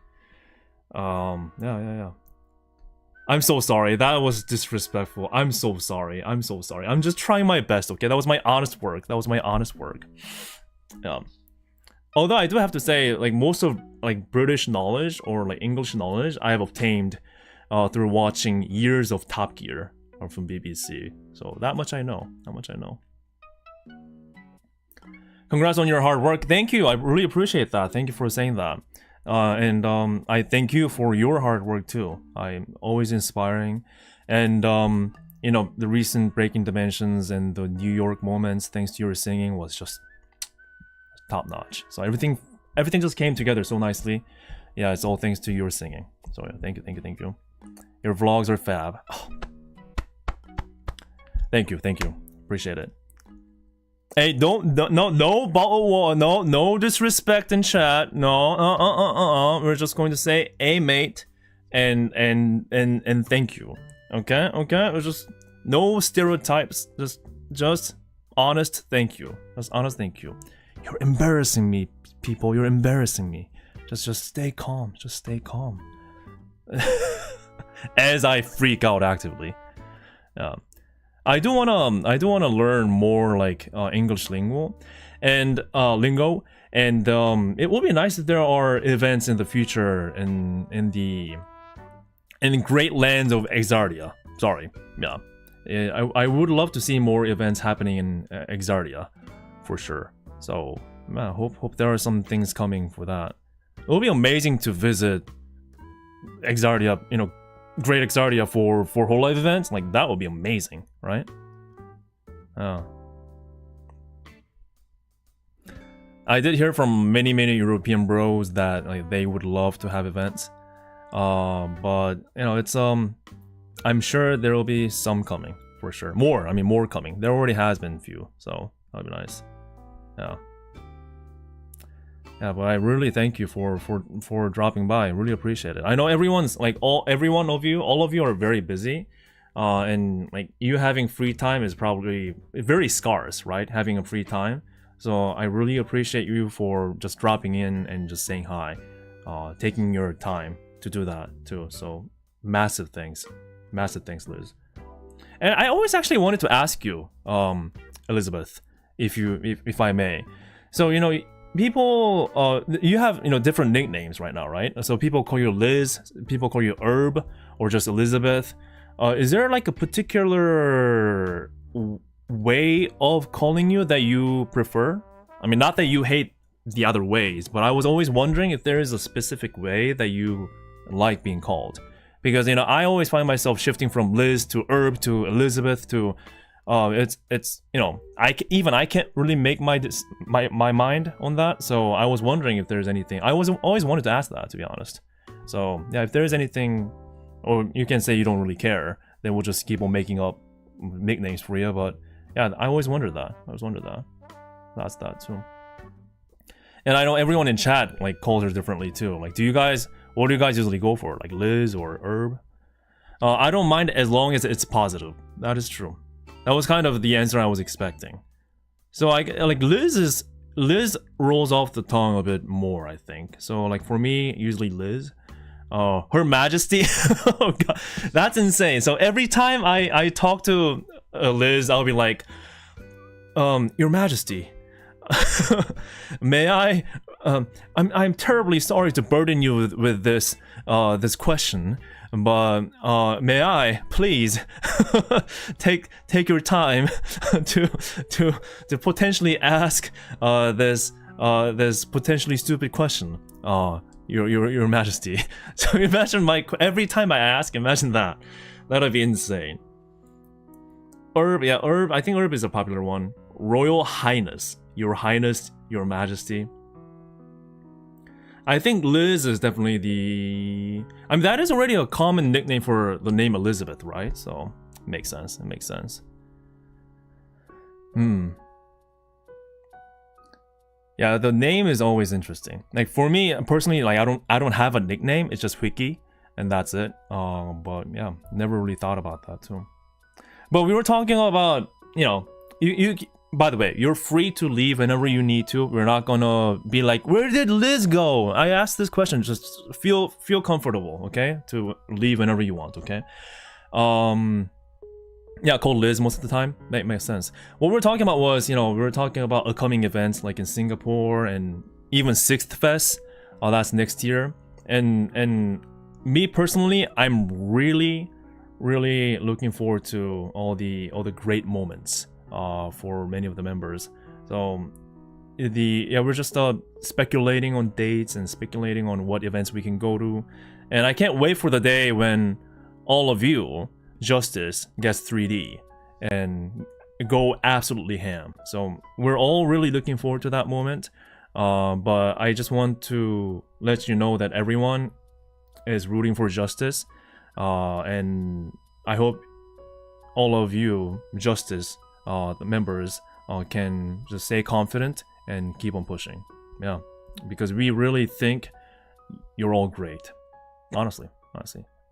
Yeah. I'm so sorry. That was disrespectful. I'm so sorry. I'm just trying my best, okay? That was my honest work. Yeah. Although I do have to say, like, most of like British knowledge or like English knowledge I have obtained through watching years of Top Gear or from BBC. So that much I know. Congrats on your hard work. Thank you. I really appreciate that. Thank you for saying that. And I thank you for your hard work too. I'm always inspiring. And you know, the recent Breaking Dimensions and the New York moments, thanks to your singing, was just top notch. So everything just came together so nicely. Yeah, it's all thanks to your singing. So yeah, thank you. Your vlogs are fab. Oh. Thank you. Appreciate it. Hey, no disrespect in chat. No, we're just going to say, hey, mate, and thank you. Okay. We're just no stereotypes. Just honest. Thank you. Just honest. Thank you. You're embarrassing me, people. You're embarrassing me. Just stay calm. Just stay calm. As I freak out actively. I do wanna learn more like English lingo, and it will be nice if there are events in the future in the great lands of Exardia. Sorry, yeah. I would love to see more events happening in Exardia, for sure. So, yeah, hope there are some things coming for that. It will be amazing to visit Exardia, you know, Great Exardia for hololive events. Like, that would be amazing, right? I did hear from many European bros that like they would love to have events. But you know, it's I'm sure there will be some coming for sure. More coming. There already has been a few, so that'll be nice. Yeah, but I really thank you for dropping by. I really appreciate it. I know everyone's like all of you are very busy, and like you having free time is probably very scarce, right? Having a free time. So I really appreciate you for just dropping in and just saying hi, taking your time to do that too. So massive thanks, Liz. And I always actually wanted to ask you, Elizabeth, if I may. So you know, people, you have different nicknames right now, right? So people call you Liz, people call you Herb, or just Elizabeth. Is there like a particular way of calling you that you prefer? I mean, not that you hate the other ways, but I was always wondering if there is a specific way that you like being called. Because I always find myself shifting from Liz to Herb to Elizabeth to it's I can't really make my mind on that. So I was wondering if there's anything. I always wanted to ask that, to be honest. So yeah, if there's anything, or you can say you don't really care, then we'll just keep on making up nicknames for you. But yeah, I always wondered that. That's that too. And I know everyone in chat like calls her differently too. Like, what do you guys usually go for? Like Liz or Herb? I don't mind as long as it's positive. That is true. That was kind of the answer I was expecting. So like Liz rolls off the tongue a bit more, I think. So like for me, usually Liz. Her Majesty. Oh god, that's insane. So every time I talk to Liz, I'll be like, Your Majesty, may I? I'm terribly sorry to burden you with this question, but may I please take your time to potentially ask this potentially stupid question, your Majesty. So imagine every time I ask, imagine that. That'd be insane. Herb, yeah, Herb. I think Herb is a popular one. Royal Highness, Your Highness, Your Majesty. I think Liz is definitely that is already a common nickname for the name Elizabeth, right? So it makes sense. Yeah, the name is always interesting. Like for me personally, like I don't have a nickname. It's just Wiki, and that's it. But yeah, never really thought about that too. But we were talking about you. By the way, you're free to leave whenever you need to. We're not gonna be like, where did Liz go? I asked this question. Just feel comfortable, okay? To leave whenever you want, okay? Yeah, call Liz most of the time. Makes sense. What we're talking about was, we were talking about upcoming events like in Singapore and even Sixth Fest. That's next year. And me personally, I'm really looking forward to all the great moments for many of the members. So we're just speculating on dates and speculating on what events we can go to. And I can't wait for the day when all of you, Justice, gets 3D and go absolutely ham. So we're all really looking forward to that moment. But I just want to let you know that everyone is rooting for Justice. And I hope all of you, Justice, the members, can just stay confident and keep on pushing. Yeah, because we really think you're all great. Honestly.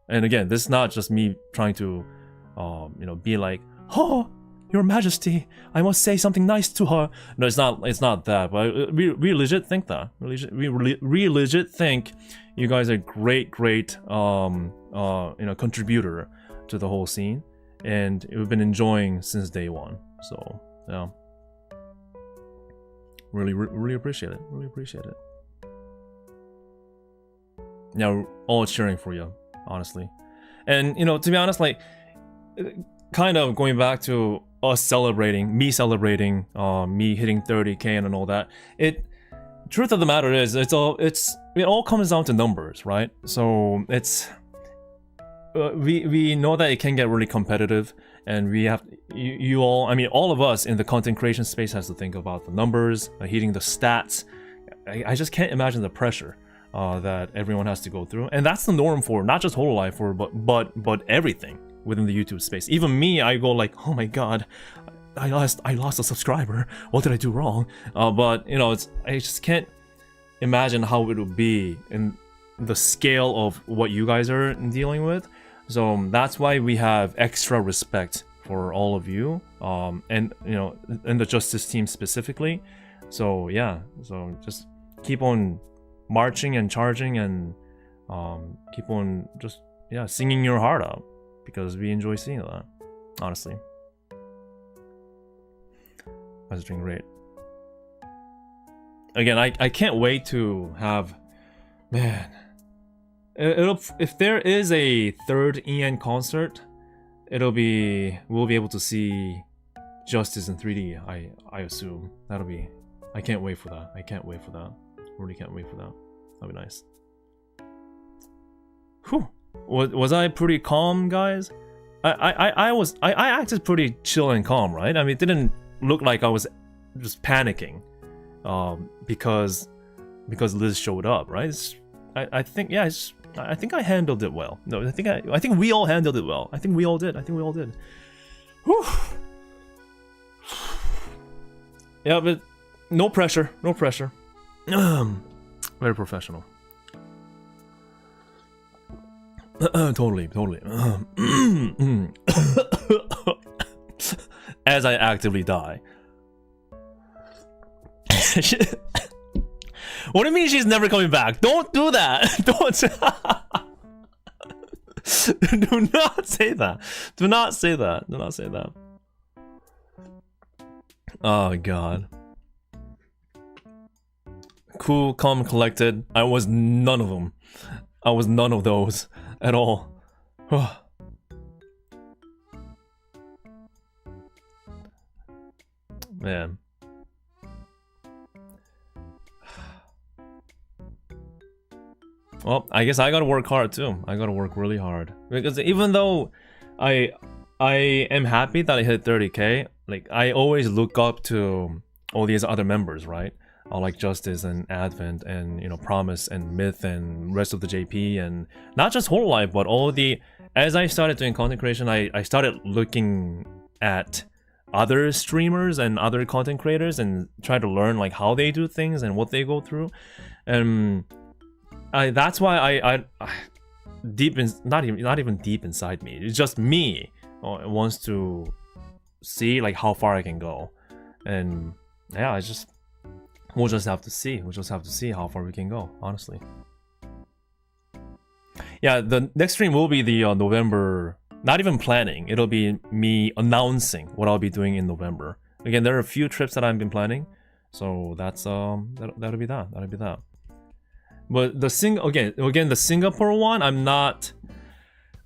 And again, this is not just me trying to, be like, oh, Your Majesty, I must say something nice to her. No, it's not that, but we legit think that. We legit think you guys are great contributor to the whole scene, and we've been enjoying since day one. So yeah, really appreciate it. Really appreciate it. Yeah, we're all cheering for you, honestly. And to be honest, like, kind of going back to us celebrating, me hitting 30K and all that. Truth of the matter is, it all comes down to numbers, right? So it's we know that it can get really competitive, and we have you all. I mean, all of us in the content creation space has to think about the numbers, hitting the stats. I just can't imagine the pressure that everyone has to go through, and that's the norm for not just hololive, but everything within the YouTube space. Even me, I go like, oh my god, I lost a subscriber. What did I do wrong? But I just can't imagine how it would be in the scale of what you guys are dealing with. So that's why we have extra respect for all of you, and and the Justice team specifically. So yeah, so just keep on marching and charging, and keep on just singing your heart out, because we enjoy seeing that, honestly. That's doing great. Again, I can't wait to have, man, if there is a third EN concert, we'll be able to see Justice in 3D, I assume. I can't wait for that. Really can't wait for that. That'll be nice. Whew. Was I pretty calm, guys? I acted pretty chill and calm, right? I mean, it didn't look like I was just panicking because Liz showed up, right? I think I handled it well. No, I think we all handled it well. I think we all did. Whew. Yeah, but no pressure. Very professional. Totally. As I actively die. What do you mean she's never coming back? Don't do that. Don't. Do not say that. Do not say that. Oh god. Cool, calm, collected. I was none of them. I was none of those at all. Man. Well, I guess I gotta work hard too. I gotta work really hard. Because even though I am happy that I hit 30K, like, I always look up to all these other members, right? Like Justice and Advent and Promise and Myth and rest of the JP, and not just hololive, but all the, as I started doing content creation, I started looking at other streamers and other content creators and try to learn like how they do things and what they go through. And that's why I deep in, not even deep inside me, it's just me wants to see like how far I can go. And yeah, we'll just have to see. We'll just have to see how far we can go, honestly. Yeah, the next stream will be the November, not even planning. It'll be me announcing what I'll be doing in November. Again, there are a few trips that I've been planning, so that's that'll be that. But the the Singapore one, I'm not.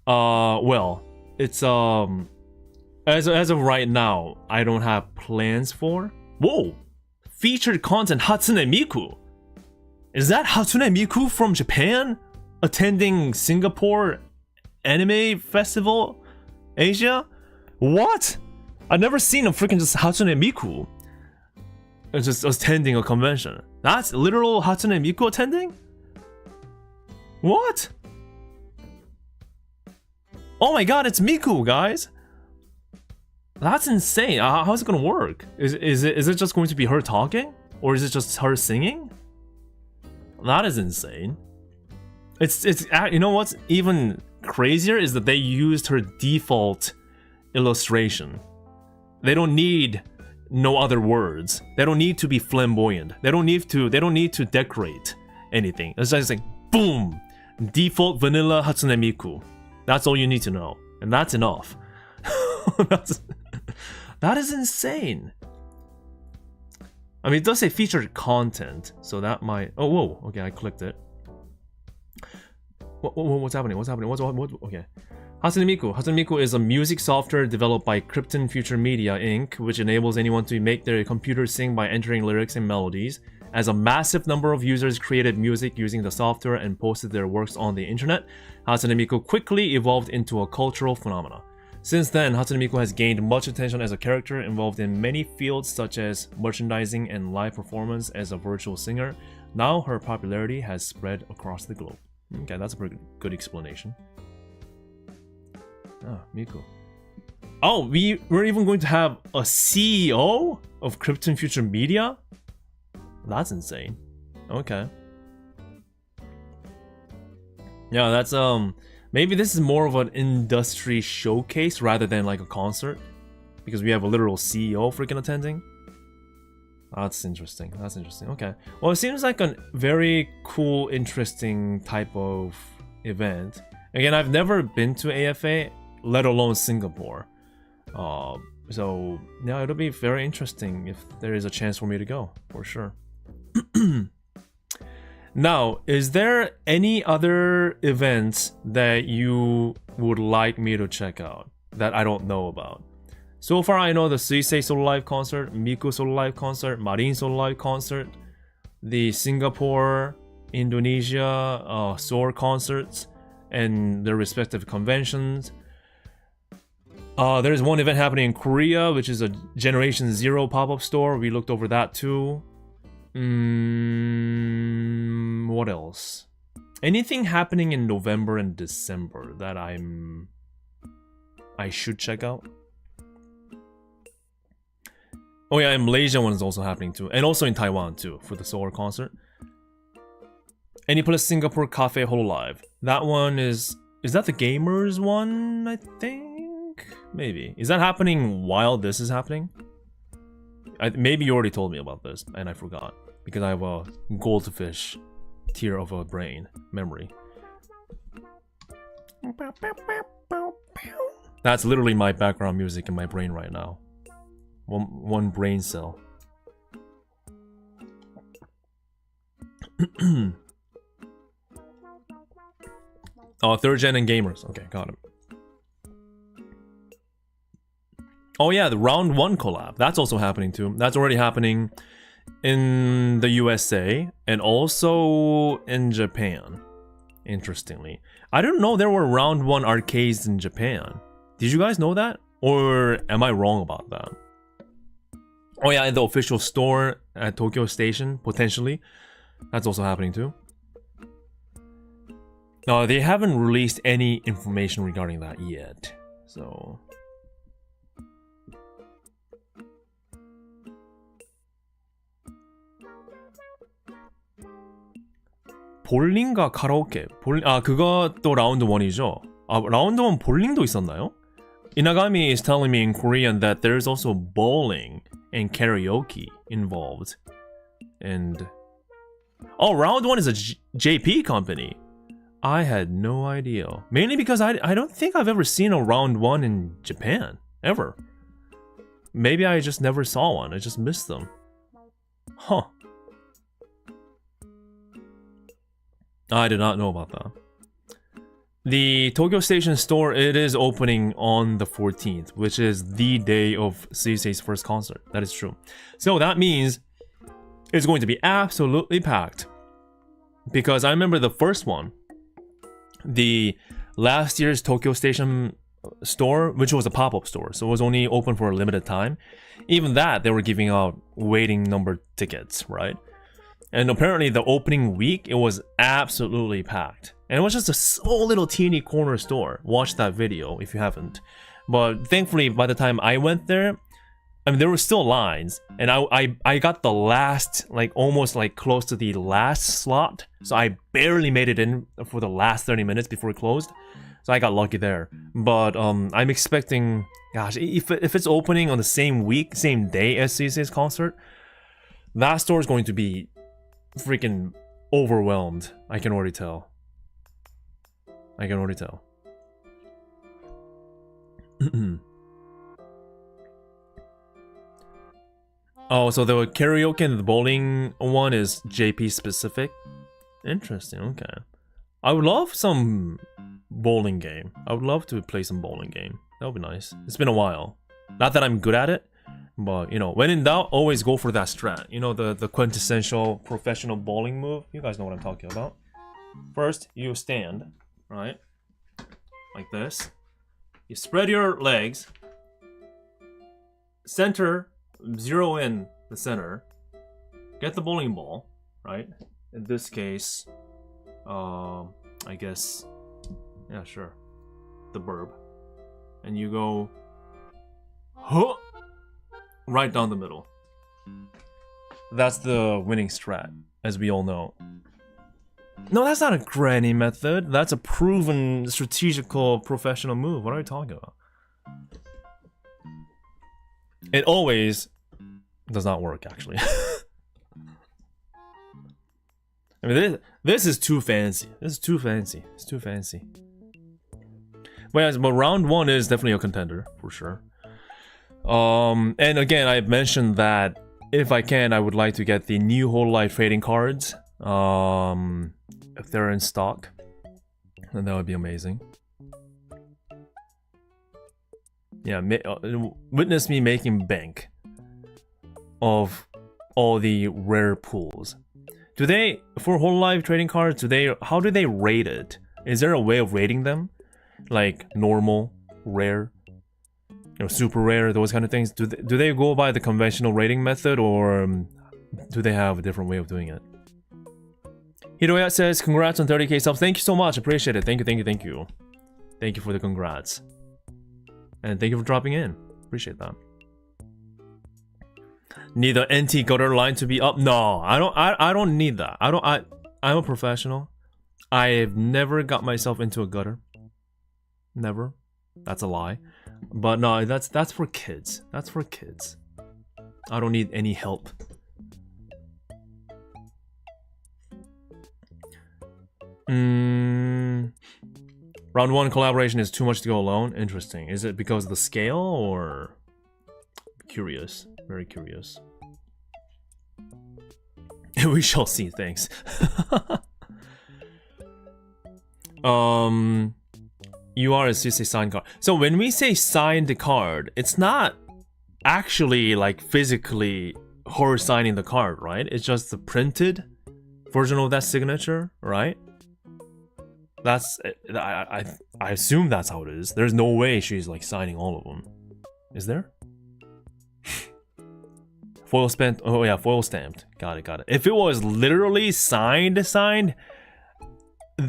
Well, it's as of right now, I don't have plans for. Whoa. Featured content Hatsune Miku. Is that Hatsune Miku from Japan attending Singapore Anime Festival Asia? What? I've never seen a freaking just Hatsune Miku just attending a convention. That's literal Hatsune Miku attending? What? Oh my god, it's Miku, guys. That's insane. How's it gonna work? Is it just going to be her talking? Or is it just her singing? That is insane. It's you know what's even crazier is that they used her default illustration. They don't need no other words. They don't need to be flamboyant. They don't need to decorate anything. It's just like boom, default vanilla Hatsune Miku. That's all you need to know, and that's enough. That is insane. I mean, it does say featured content, so that might. Oh, whoa. Okay, I clicked it. What's happening? What's happening? What? Okay. Hatsune Miku. Hatsune Miku is a music software developed by Krypton Future Media Inc., which enables anyone to make their computer sing by entering lyrics and melodies. As a massive number of users created music using the software and posted their works on the internet, Hatsune Miku quickly evolved into a cultural phenomenon. Since then, Hatsune Miku has gained much attention as a character involved in many fields such as merchandising and live performance as a virtual singer. Now her popularity has spread across the globe. Okay, that's a pretty good explanation. Ah, Miku. Oh, we're even going to have a CEO of Krypton Future Media? That's insane. Okay. Yeah, that's maybe this is more of an industry showcase rather than like a concert, because we have a literal CEO freaking attending. That's interesting. That's interesting. Okay. Well, it seems like a very cool, interesting type of event. Again, I've never been to AFA, let alone Singapore. So yeah, it'll be very interesting if there is a chance for me to go, for sure. Now, is there any other events that you would like me to check out that I don't know about? So far, I know the Suisei Solo Live concert, Miku Solo Live concert, Marin Solo Live concert, the Singapore, Indonesia, Seoul concerts, and their respective conventions. There's one event happening in Korea, which is a Generation Zero pop-up store. We looked over that too. What else? Anything happening in November and December that I should check out? Oh yeah, and Malaysia one is also happening too, and also in Taiwan too for the Seoul concert. Anyplace Singapore Cafe HoloLive. That one is that the gamers one? I think maybe. Is that happening while this is happening? Maybe you already told me about this and I forgot because I have a goldfish tier of a brain memory. That's literally my background music in my brain right now. One brain cell. Oh, third gen and gamers. Okay, got it. Oh yeah, the round 1 collab. That's also happening too. That's already happening in the USA and also in Japan. Interestingly. I didn't know there were round 1 arcades in Japan. Did you guys know that? Or am I wrong about that? Oh yeah, in the official store at Tokyo Station, potentially. That's also happening too. No, they haven't released any information regarding that yet. So... 볼링과 카라오케. 그것도 라운드 1이죠. 라운드 1 볼링도 있었나요? Inagami is telling me in Korean that there's also bowling and karaoke involved. And... oh, round 1 is a JP company. I had no idea. Mainly because I don't think I've ever seen a round 1 in Japan. Ever. Maybe I just never saw one. I just missed them. Huh. I did not know about that. The Tokyo Station store, it is opening on the 14th, which is the day of Suisei's first concert. That is true. So that means it's going to be absolutely packed. Because I remember the first one, the last year's Tokyo Station store, which was a pop-up store, so it was only open for a limited time. Even that, they were giving out waiting number tickets, right? And apparently the opening week, it was absolutely packed. And it was just a small little teeny corner store. Watch that video if you haven't. But thankfully, by the time I went there, I mean, there were still lines. And I got the last, like almost like close to the last slot. So I barely made it in for the last 30 minutes before it closed. So I got lucky there. But I'm expecting Gosh, if it's opening on the same week, same day as CC's concert, that store is going to be freaking overwhelmed. I can already tell. I can already tell. Oh, so the karaoke and the bowling one is JP specific? Interesting, okay. I would love some bowling game. I would love to play some bowling game. That would be nice. It's been a while. Not that I'm good at it, but, you know, when in doubt, always go for that strat. You know, the quintessential professional bowling move? You guys know what I'm talking about. First, you stand, right? Like this. You spread your legs. Center, zero in the center. Get the bowling ball, right? In this case, I guess, yeah, sure. The burb. And you go, huh, right down the middle. That's the winning strat, as we all know. No, that's not a granny method. That's a proven strategical professional move. What are you talking about? It always does not work, actually. I mean, this is too fancy. This is too fancy. It's too fancy. But yes, but round one is definitely a contender, for sure. And again, I mentioned that if I can, I would like to get the new hololive trading cards. If they're in stock, then that would be amazing. Yeah, witness me making bank of all the rare pools. Do they, for hololive trading cards, how do they rate it? Is there a way of rating them? Like normal, rare, you know, super rare, those kind of things. Do they go by the conventional rating method, or do they have a different way of doing it? Hiroya says, congrats on 30k subs. Thank you so much. Appreciate it. Thank you, thank you, thank you. Thank you for the congrats. And thank you for dropping in. Appreciate that. Need the NT gutter line to be up? No, I don't need that. I'm a professional. I've never got myself into a gutter. Never. That's a lie. But no, that's for kids. That's for kids. I don't need any help. Round one collaboration is too much to go alone. Interesting. Is it because of the scale, or curious? Very curious. We shall see. Thanks. You are a CC signed card. So when we say signed the card, it's not actually like physically her signing the card, right? It's just the printed version of that signature, right? That's I assume that's how it is. There's no way she's like signing all of them. Is there? Foil stamped. Oh yeah, foil stamped. Got it, got it. If it was literally signed, the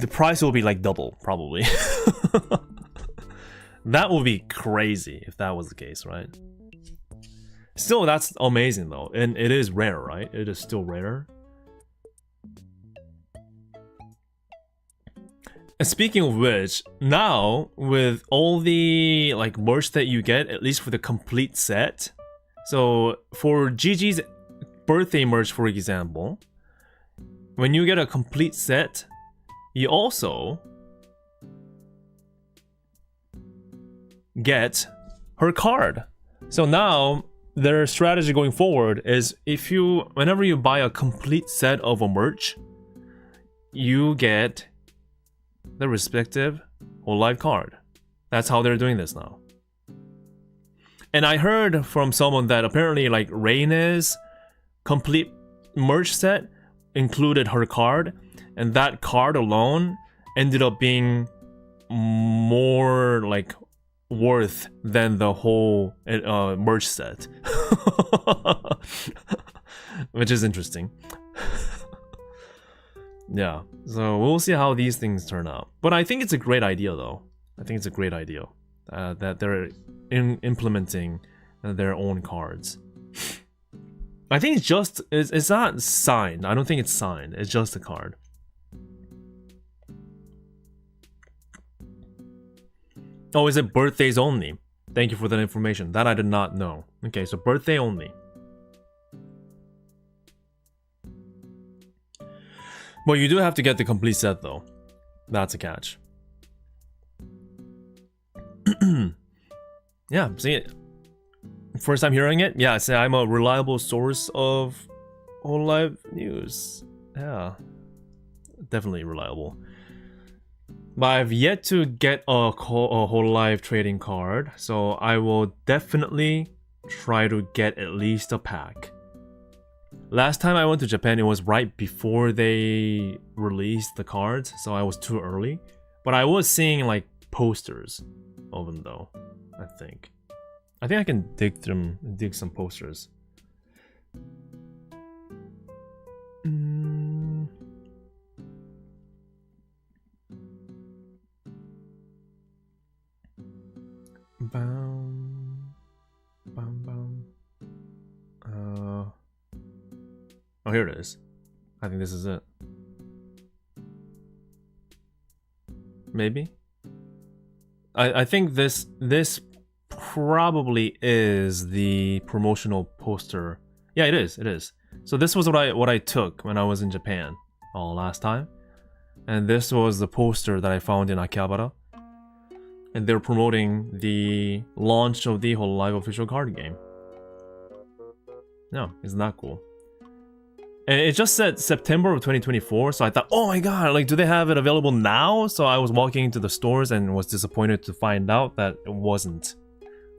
price will be like double, probably. That would be crazy if that was the case, right? Still, that's amazing though, and it is rare, right? It is still rare. And speaking of which, now with all the like merch that you get, at least for the complete set, so for Gigi's birthday merch, for example, when you get a complete set, you also get her card. So now their strategy going forward is, whenever you buy a complete set of a merch, you get the respective hololive card. That's how they're doing this now. And I heard from someone that apparently like Reina's complete merch set included her card, and that card alone ended up being more like worth than the whole merch set. Which is interesting. Yeah, so we'll see how these things turn out. But I think it's a great idea though. I think it's a great idea that they're implementing their own cards. I think it's not signed. I don't think it's signed. It's just a card. Oh, is it birthdays only? Thank you for that information. That I did not know. Okay, so birthday only. Well, you do have to get the complete set though. That's a catch. Yeah, see, first time hearing it? Yeah, see, I'm a reliable source of hololive news. Yeah, definitely reliable. But I've yet to get a hololive trading card, so I will definitely try to get at least a pack. Last time I went to Japan, it was right before they released the cards, so I was too early. But I was seeing like posters of them though, I think. I think I can dig some posters. Bam, bam, bam. Oh, here it is. I think this is it. Maybe. I think this probably is the promotional poster. Yeah, it is. It is. So this was what I took when I was in Japan last time, and this was the poster that I found in Akihabara. And they're promoting the launch of the hololive official card game. No, isn't that cool? And it just said September of 2024, so I thought, oh my god, like, do they have it available now? So I was walking into the stores and was disappointed to find out that it wasn't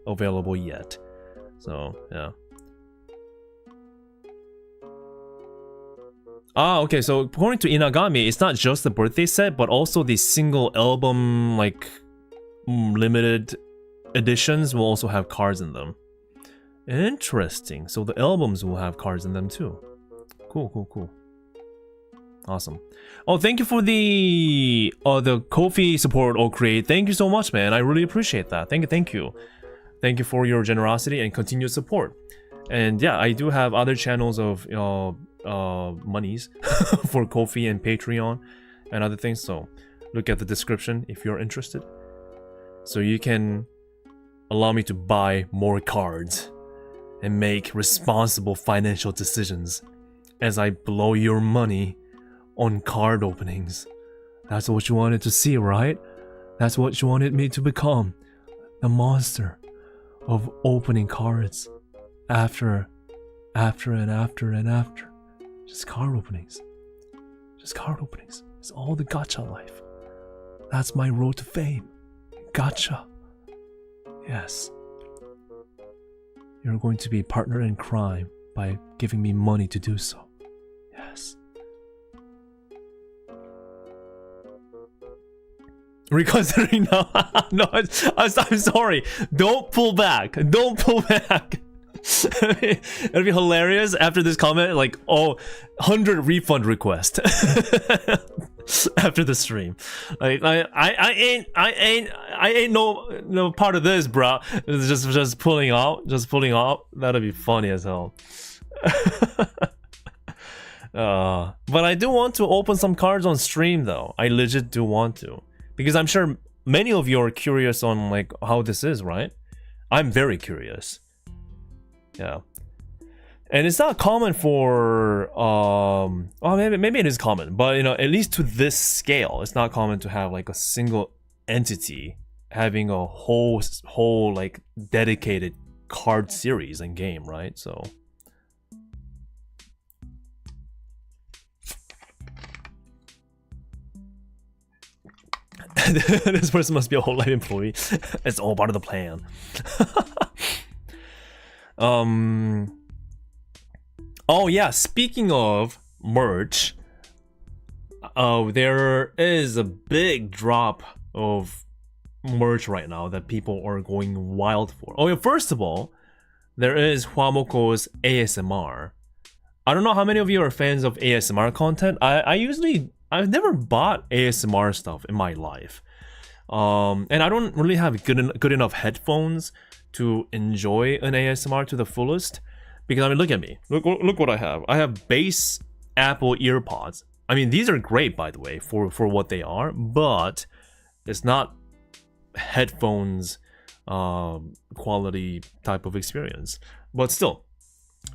available yet. So, yeah. Ah, okay, so according to Inagami, it's not just the birthday set, but also the single album, like, limited editions will also have cards in them. Interesting. So the albums will have cards in them too. Cool. Awesome. Oh, thank you for the Ko-fi support, Okri. Thank you so much, man. I really appreciate that. Thank you. Thank you for your generosity and continued support. And yeah, I do have other channels of monies for Ko-fi and Patreon and other things. So look at the description if you're interested. So you can allow me to buy more cards and make responsible financial decisions as I blow your money on card openings. That's what you wanted to see, right? That's what you wanted me to become. The monster of opening cards after and after. Just card openings. It's all the gacha life. That's my road to fame. Gacha. Yes. You're going to be a partner in crime by giving me money to do so. Yes. Reconsidering now. No, I'm sorry. Don't pull back. It'll be hilarious after this comment. Like, 100 refund request after the stream. Like, I ain't no part of this, bro. It's just pulling out. That'll be funny as hell. But I do want to open some cards on stream though. I legit do want to, because I'm sure many of you are curious on like how this is, right? I'm very curious. Yeah. And it's not common for maybe it is common, but you know, at least to this scale, it's not common to have like a single entity having a whole like dedicated card series and game, right? So this person must be a hololive employee. It's all part of the plan. Oh yeah, speaking of merch, there is a big drop of merch right now that people are going wild for. Oh yeah, first of all, there is Huamoko's ASMR. I don't know how many of you are fans of ASMR content. I've never bought ASMR stuff in my life. And I don't really have good enough headphones to enjoy an ASMR to the fullest. Because I mean, look at me. Look what I have. I have base Apple earpods. I mean, these are great, by the way, for what they are, but it's not headphones quality type of experience. But still,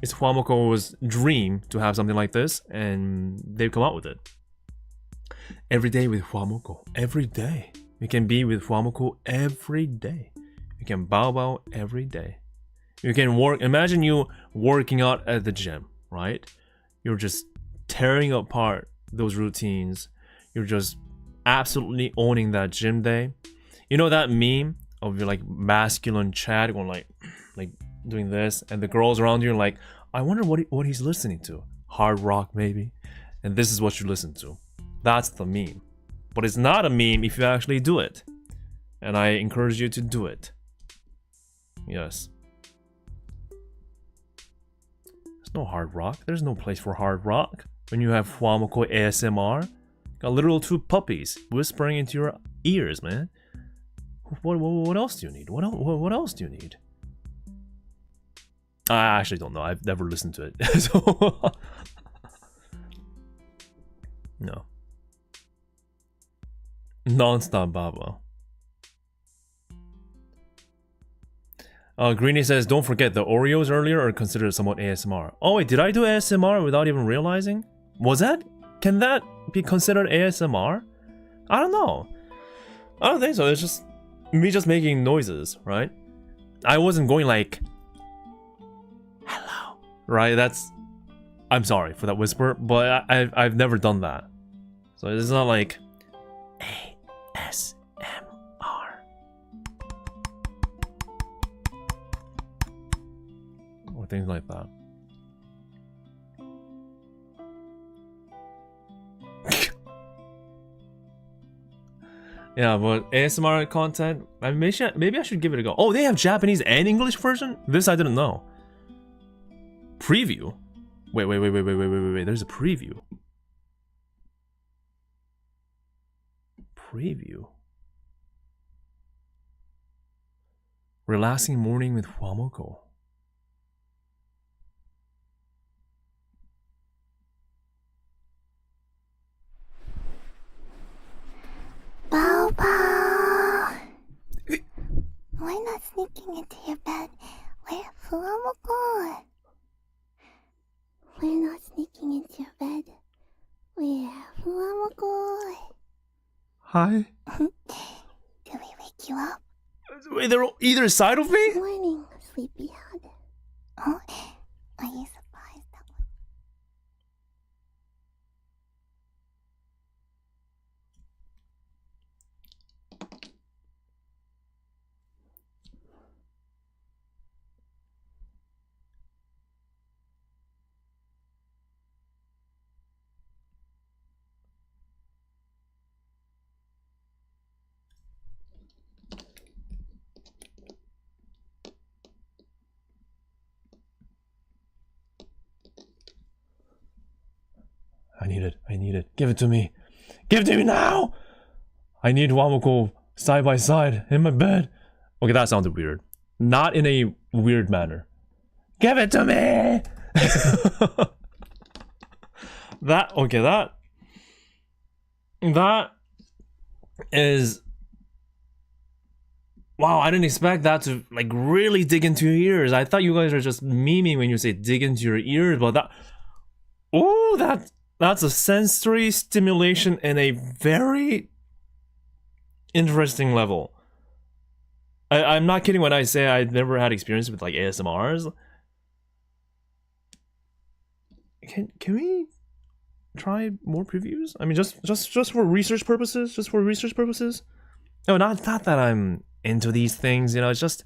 it's Huamoko's dream to have something like this, and they've come out with it. Every day with Huamoko. Every day. You can be with Huamoko every day. You can bao every day. You can work. Imagine you working out at the gym, right? You're just tearing apart those routines. You're just absolutely owning that gym day. You know that meme of your like masculine Chad going like doing this, and the girls around you are like, I wonder what he's listening to. Hard rock maybe, and this is what you listen to. That's the meme. But it's not a meme if you actually do it, and I encourage you to do it. Yes. There's no hard rock. There's no place for hard rock when you have Huamoko ASMR. Got literal two puppies whispering into your ears, man. What else do you need? What else do you need? I actually don't know. I've never listened to it. So no. Non-stop Baba. Greenie says, don't forget the Oreos earlier are considered somewhat ASMR. Oh wait, did I do ASMR without even realizing? Was that? Can that be considered ASMR? I don't know. I don't think so. It's just me just making noises, right? I wasn't going like, hello, right? That's, I'm sorry for that whisper, but I've never done that. So it's not like ASMR. Or things like that. Yeah, but ASMR content, maybe I should give it a go. Oh, they have Japanese and English version? This I didn't know. Preview? Wait. There's a preview. Preview. Relaxing morning with Huamoko. Bao Bao! Why not sneaking into your bed with Huamoko? We're not sneaking into your bed with Huamoko. Hi. Do we wake you up? Wait, they're either side of me? Morning, sleepyhead. Oh, are you surprised that way? I need it. Give it to me. Give it to me now! I need Huamoko side by side in my bed. Okay, that sounded weird. Not in a weird manner. Give it to me! That is... Wow, I didn't expect that to like really dig into your ears. I thought you guys are just memeing when you say dig into your ears, but that... Oh, that's a sensory stimulation in a very interesting level. I'm not kidding when I say I've never had experience with like ASMRs. Can we try more previews? I mean, just for research purposes. Just for research purposes. No, not that I'm into these things. You know, it's just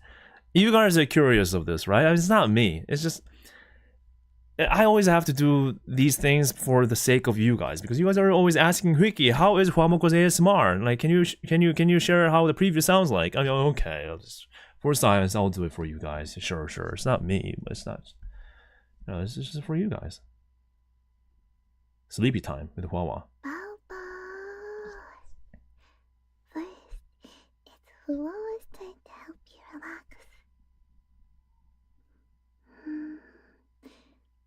you guys are curious of this, right? I mean, it's not me. It's just I always have to do these things for the sake of you guys, because you guys are always asking Wiki, how is Huamoko's ASMR? Like, can you share how the preview sounds like? I mean, okay, for science, I'll do it for you guys. Sure. It's not me, but it's not. No, it's just for you guys. Sleepy time with Huawa. Bao Bao! First, it's Huawa's turn to help you relax.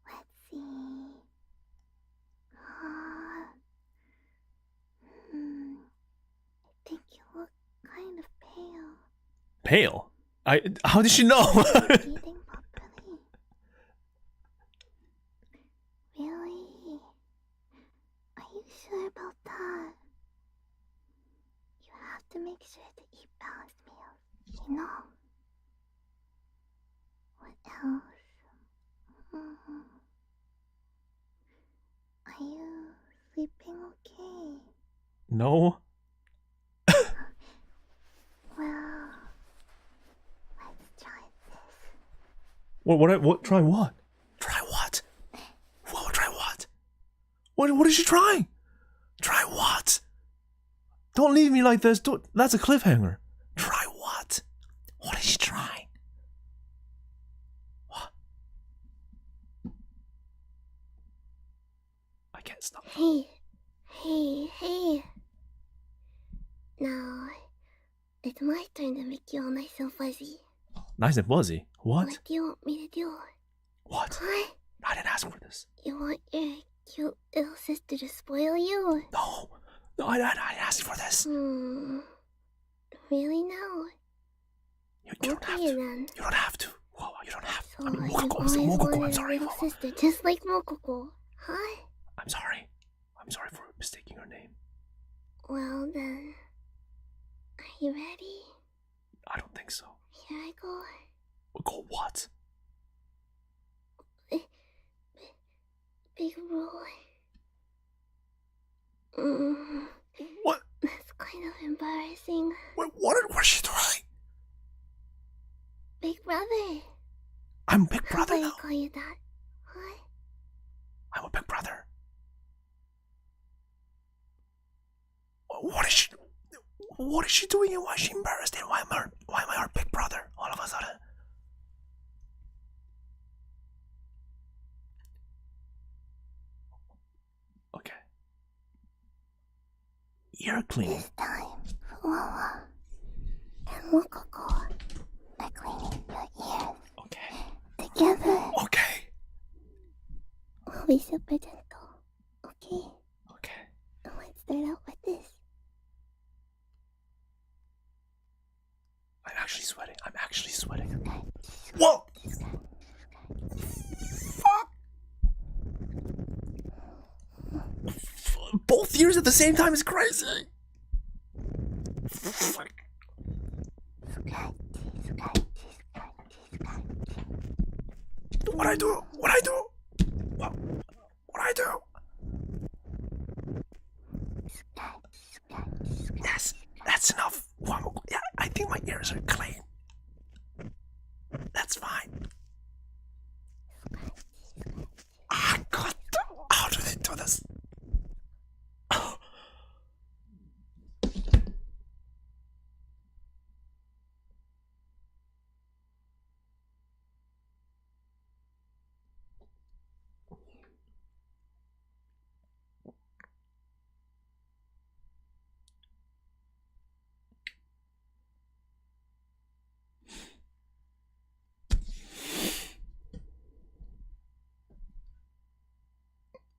Let's see. I think you look kind of pale. Pale? How did she know? Breathing properly. Really? Are you sure about that? You have to make sure to eat balanced meals, you know? What else? Are you sleeping okay? No. Well, let's try this. What? Try what? Try what? Whoa, try what? What is she trying? Try what? Don't leave me like this. That's a cliffhanger. Try what? What is she trying? What? I can't stop. Hey. Now, it's my turn to make you all nice and fuzzy. Nice and fuzzy. What? What do you want me to do? What? Huh? I didn't ask for this. You want your cute little sister to spoil you? No, I didn't ask for this. Really now? You don't have to. Then. You don't have to. Whoa, you don't have to. So I mean, you've Mokoko, always I'm wanted sorry. a little sister just like Mokoko, huh? I'm sorry. I'm sorry for mistaking your name. Well then, are you ready? I don't think so. Here I go. Go what? Big roll. What? That's kind of embarrassing. What is she doing? Big brother. I'm Big Brother How do now. I call you that? Huh? I'm a Big Brother. What is she doing and why is she embarrassed and why am I her Big Brother all of a sudden? Okay. Ear cleaning. This time, follow and Mokoko are cleaning your ears. Okay. Together, Okay. we'll be super gentle. Okay? Okay. Let's start out with this. I'm actually sweating. Whoa! Both ears at the same time is crazy. What I do? Yes, that's enough. Yeah, I think my ears are clean. That's fine. God, how do they do this?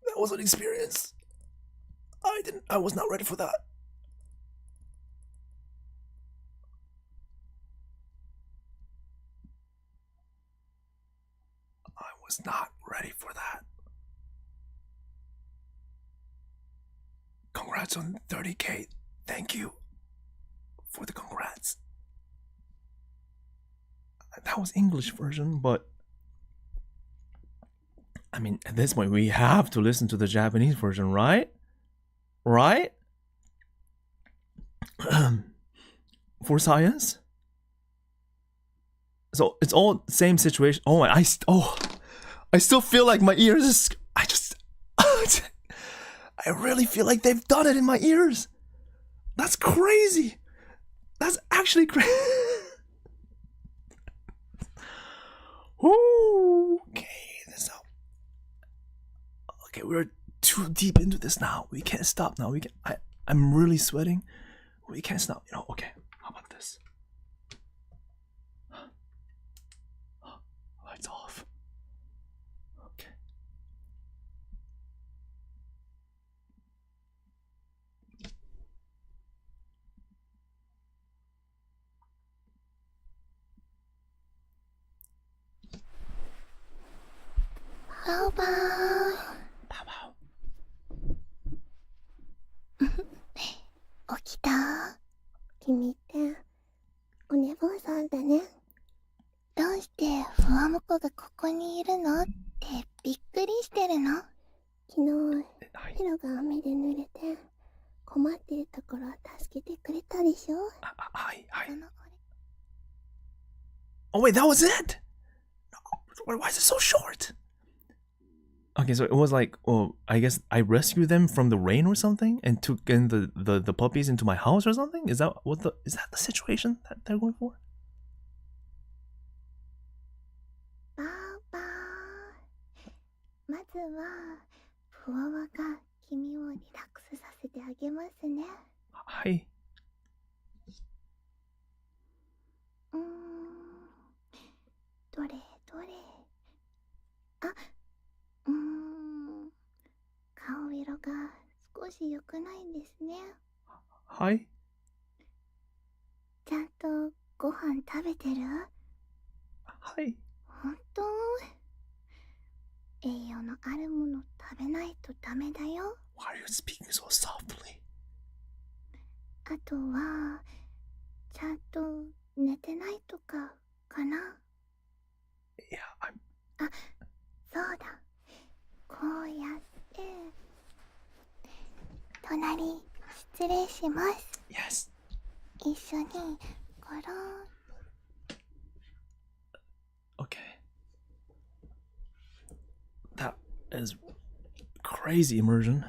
That was an experience. I was not ready for that. I was not ready for that. Congrats on 30K. Thank you for the congrats. That was English version, but I mean, at this point, we have to listen to the Japanese version, right? Right? For science? So it's all same situation. Oh my! I still feel like my ears. I really feel like they've done it in my ears. That's crazy. That's actually crazy. Okay, this up. Okay, we're too deep into this now. We can't stop now. I'm really sweating. We can't stop. You know. Okay. How about this? Lights off. Okay. バウバウ。起きた？君ってお寝坊さんだね。どうしてふわもこがここにいるのってびっくりしてるの？昨日ヒロが雨で濡れて困ってるところを助けてくれたでしょ。はいはい。その Oh wait, that was it? Why is it so short? Okay, so it was like, oh, I guess I rescued them from the rain or something and took in the puppies into my house or something? Is that the situation that they're going for? バーバー。まずはふわわが君をリラックスさせてあげますね。はい。どれどれ。顔色が少し良くないんですね。はい。ちゃんとご飯食べてる？はい。本当？栄養のあるもの食べないとダメだよ。Why are you speaking so softly? あとはちゃんと寝てないとかかな。Yeah, I'm... そうだ。こうやって隣失礼します。 Yes. 一緒にゴロン。 Okay. That is crazy immersion.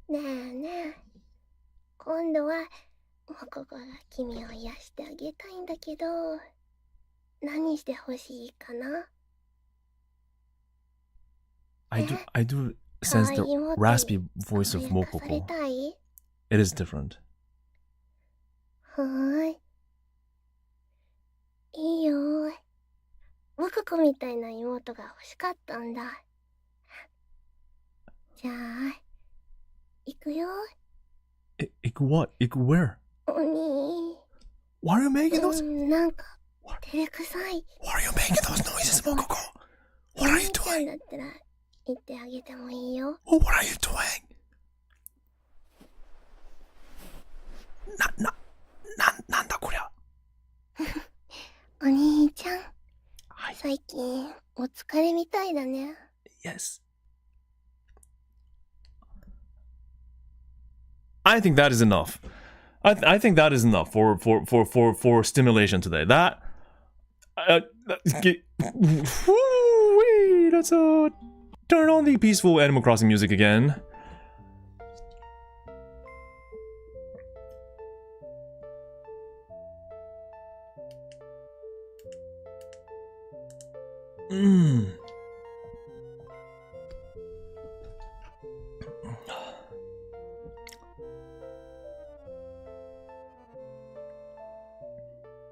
ねえねえ、今度はモココが君を癒してあげたいんだけど、何してほしいかな？ I do sense the raspy voice of 甘やかされ Mokoko. たい？ It is different. はーい。いいよ。モココみたいな妹が欲しかったんだ。じゃあ、行くよ。Iku what? Iku where? お兄。 Why are you making those? なんか照れくさい。 Why are you making those noises, Mokoko? What are you お兄ちゃん doing? だったら言ってあげてもいいよ。 Oh, what are you doing? なんだこりゃ。お兄ちゃん、はい。最近お疲れみたいだね。 Yes. I think that is enough. I think that is enough for stimulation today. That let's turn on the peaceful Animal Crossing music again.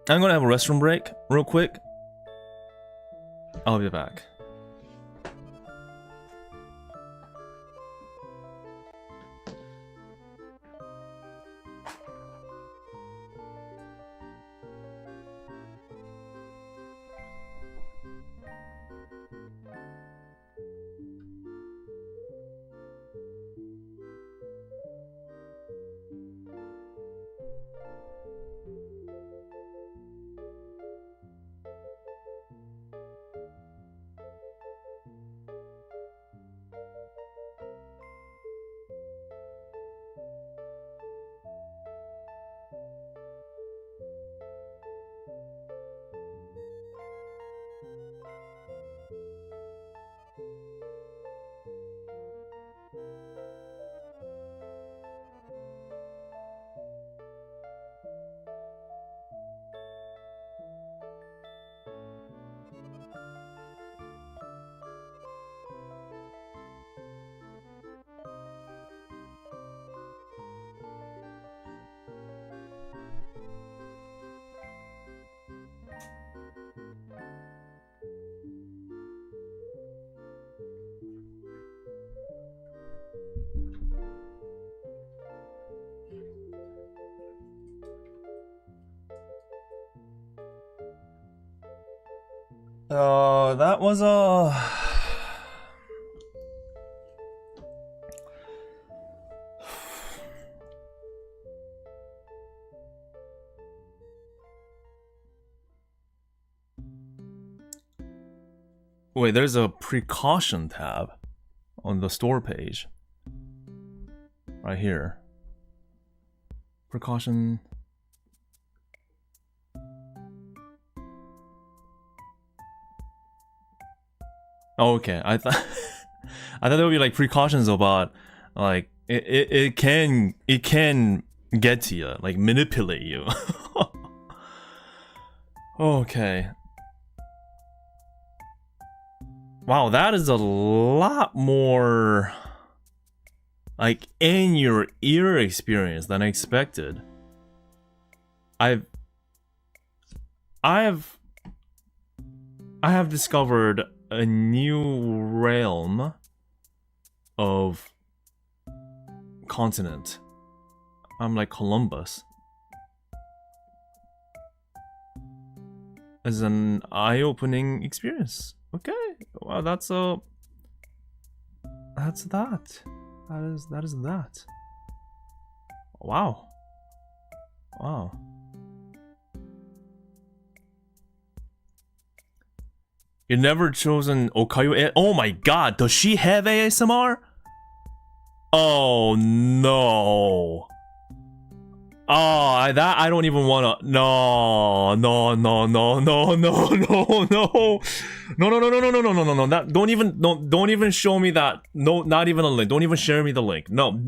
I'm gonna have a restroom break real quick. I'll be back. That was a... Wait, there's a precaution tab on the store page. Right here. Precaution. Oh, okay. I thought there would be like precautions about like it can get to you, like manipulate you. Okay. Wow, that is a lot more like in your ear experience than I expected. I have discovered a new realm of continent. I'm like Columbus. It's an eye-opening experience. Okay, well, that's that. That is that. Wow. Wow. You never chosen Okayo. Oh my god, does she have ASMR? Oh no. Oh, I don't even wanna. No. Don't even show me that. No, not even a link. Don't even share me the link. No.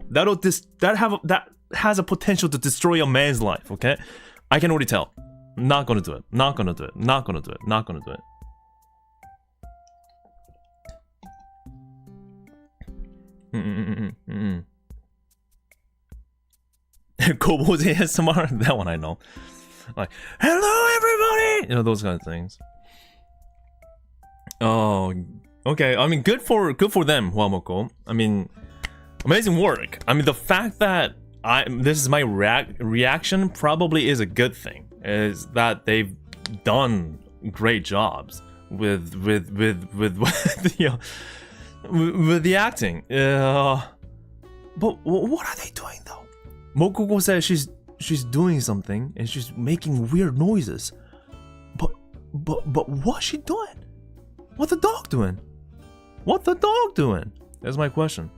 That has a potential to destroy a man's life. Okay, I can already tell. Not gonna do it. Not gonna do it. Kobo's ASMR, that one I know. Like, hello everybody! You know, those kind of things. Oh, okay. I mean, good for them, Huamoko. I mean, amazing work. I mean, the fact that this is my reaction probably is a good thing. Is that they've done great jobs with the acting. But what are they doing though? Mokoko says she's doing something and she's making weird noises. But what's she doing? What's the dog doing? That's my question.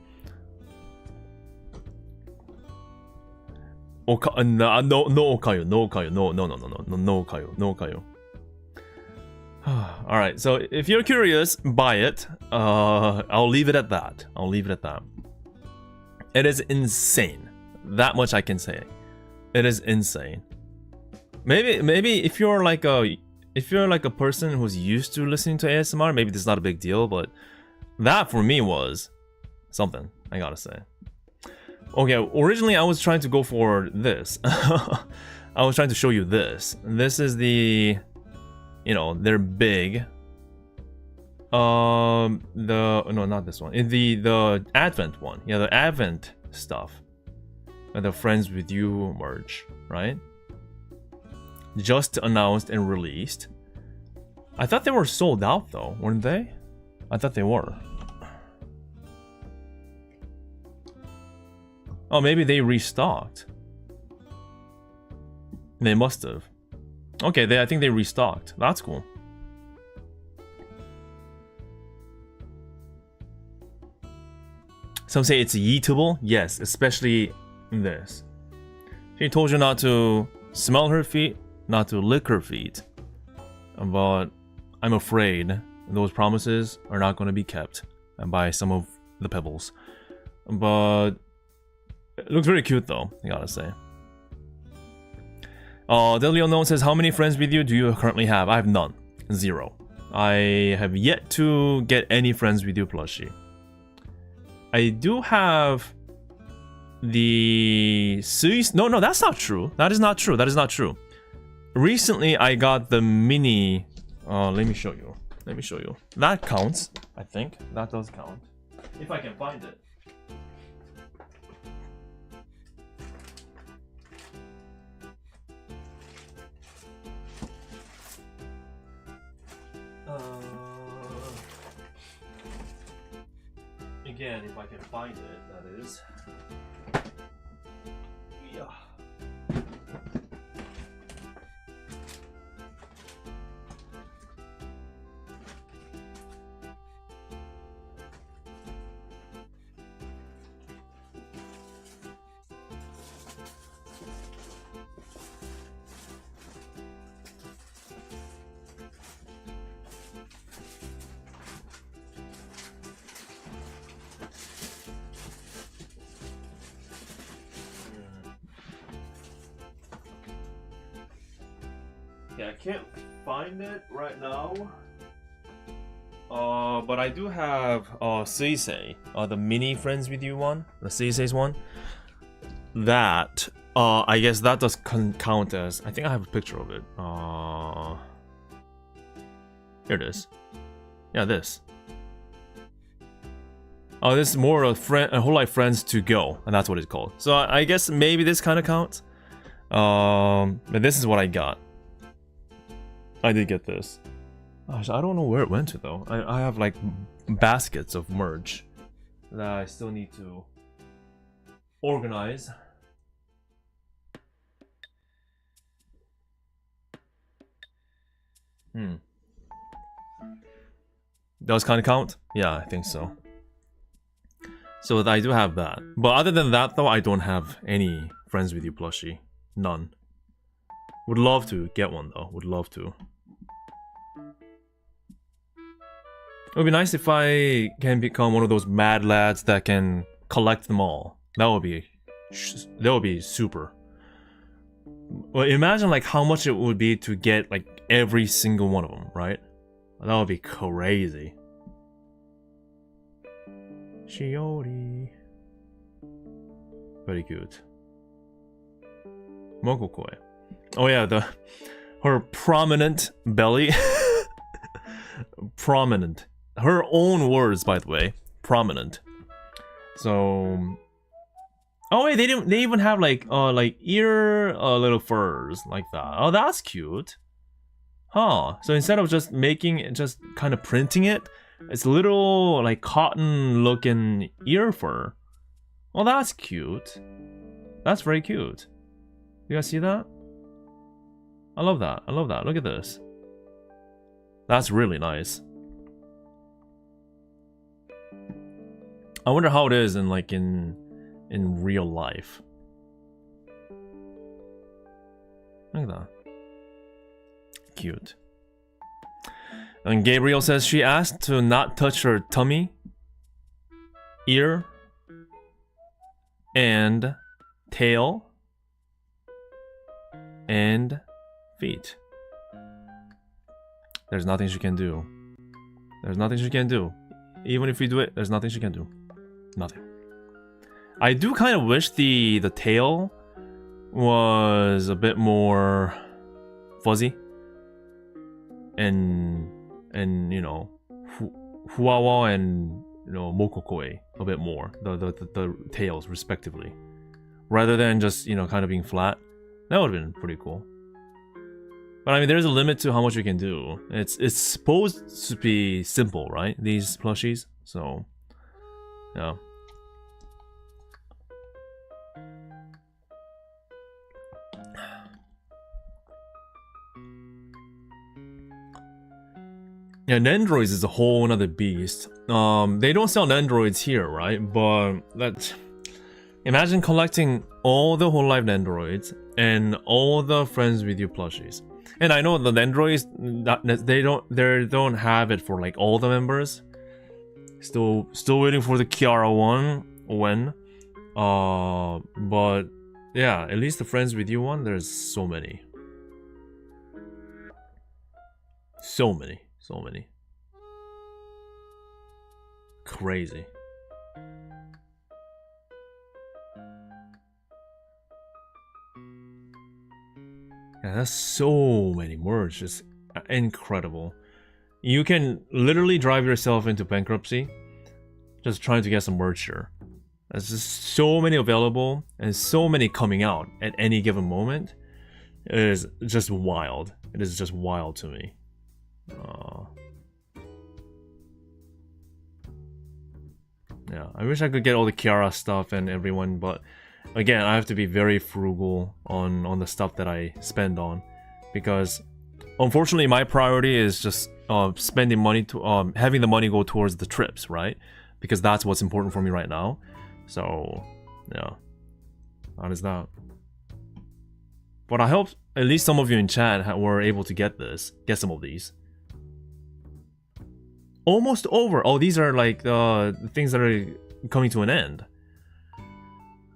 No Okayo. Alright, so if you're curious, buy it. I'll leave it at that. It is insane. That much I can say. It is insane. Maybe if you're like a person who's used to listening to ASMR, maybe this is not a big deal, but that for me was something, I gotta say. Okay, originally I was trying to go for this. I was trying to show you this. This is the, they're big. No, not this one. The Advent one. Yeah, the Advent stuff. The Friends With You merch, right? Just announced and released. I thought they were sold out though, weren't they? I thought they were. Oh, maybe they restocked. They must have. Okay, I think they restocked. That's cool. Some say it's eatable. Yes, especially this. She told you not to smell her feet, not to lick her feet. But I'm afraid those promises are not going to be kept by some of the pebbles. But it looks very cute though, I gotta say. Deadly Unknown says, how many Friends With You do you currently have? I have none. 0. I have yet to get any Friends With You plushie. I do have the no, that's not true. That is not true. Recently I got the mini. Let me show you. That counts. I think that does count if I can find it. again if I can find it, that is. Yeah. Yeah, I can't find it right now. But I do have Seisei, the mini Friends with You one, the Seisei's one. That I guess that does count as. I think I have a picture of it. Here it is. Yeah, this. Oh, this is more a whole life friends to go, and that's what it's called. So I guess maybe this kind of counts. But this is what I got. I did get this. Gosh, I don't know where it went to though. I have like baskets of merch that I still need to organize. Does kind of count? Yeah, I think so. So I do have that. But other than that though, I don't have any Friends with You plushie. None. Would love to get one though. Would love to. It would be nice if I can become one of those mad lads that can collect them all. That would be super. Well, imagine like how much it would be to get like every single one of them, right? That would be crazy. Shiori. Very cute. Mokokoe. Oh yeah, her prominent belly. Prominent. Her own words, by the way. Prominent. So. Oh wait, they even have like ear little furs like that. Oh, that's cute. Huh. So instead of just kind of printing it, it's little like cotton looking ear fur. Oh, that's cute. That's very cute. You guys see that? I love that. I love that. Look at this. That's really nice. I wonder how it is in like in real life. Look at that. Cute. And Gabriel says she asked to not touch her tummy, ear, and tail, and feet. There's nothing she can do. There's nothing she can do. Even if we do it, there's nothing she can do. Nothing. I do kind of wish the tail was a bit more fuzzy and you know Huawa and Mokokoe a bit more, the tails respectively, rather than just kind of being flat. That would have been pretty cool. But I mean, there's a limit to how much you can do. It's supposed to be simple, right? These plushies, so yeah. Yeah, Nendroids is a whole other beast. They don't sell Nendroids here, right? But imagine collecting all the hololive Nendroids and all the Friends with You plushies. And I know the Nendroids, they don't have it for like all the members. Still waiting for the Kiara one when. But yeah, at least the Friends with You one, there's so many. So many. Crazy. Yeah, that's so many merch. It's incredible. You can literally drive yourself into bankruptcy just trying to get some merch here. There's just so many available and so many coming out at any given moment. It is just wild. It is just wild to me. Yeah, I wish I could get all the Kiara stuff and everyone, but again, I have to be very frugal on the stuff that I spend on, because unfortunately my priority is just spending money to having the money go towards the trips, right? Because that's what's important for me right now. So yeah, that is that. But I hope at least some of you in chat were able to get some of these. Almost over. Oh, these are like the things that are coming to an end.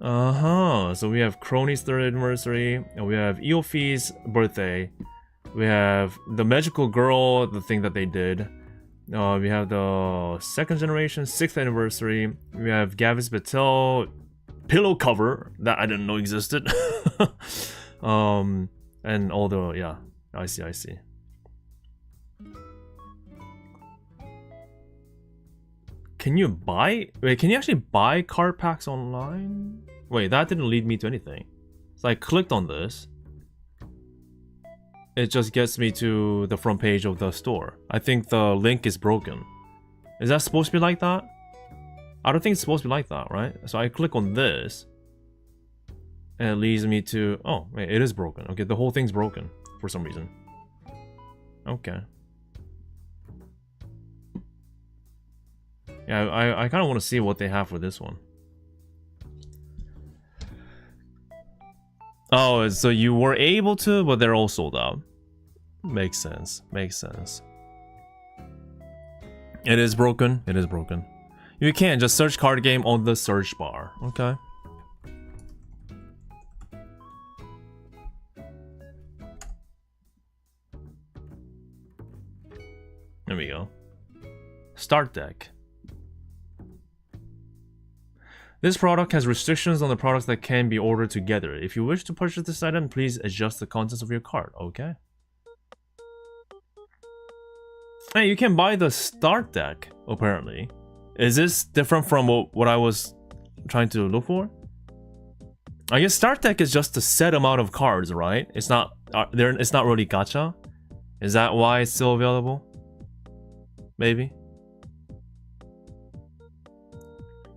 So we have Crony's 3rd anniversary, and we have Eofi's birthday. We have the magical girl, the thing that they did. We have the 2nd generation 6th anniversary. We have Gavis Batel pillow cover that I didn't know existed. And all the, yeah, I see. Can you actually buy card packs online? Wait, that didn't lead me to anything. So I clicked on this. It just gets me to the front page of the store. I think the link is broken. Is that supposed to be like that? I don't think it's supposed to be like that, right? So I click on this, and it leads me to... Oh, wait, it is broken. Okay, the whole thing's broken for some reason. Okay. Yeah, I kind of want to see what they have for this one. Oh, so you were able to, but they're all sold out. Makes sense. Makes sense. It is broken. It is broken. You can just search card game on the search bar. Okay. There we go. Start deck. This product has restrictions on the products that can be ordered together. If you wish to purchase this item, please adjust the contents of your cart. Okay. Hey, you can buy the start deck, apparently. Is this different from what I was trying to look for? I guess start deck is just a set amount of cards, right? It's not it's not really gacha. Is that why it's still available? Maybe.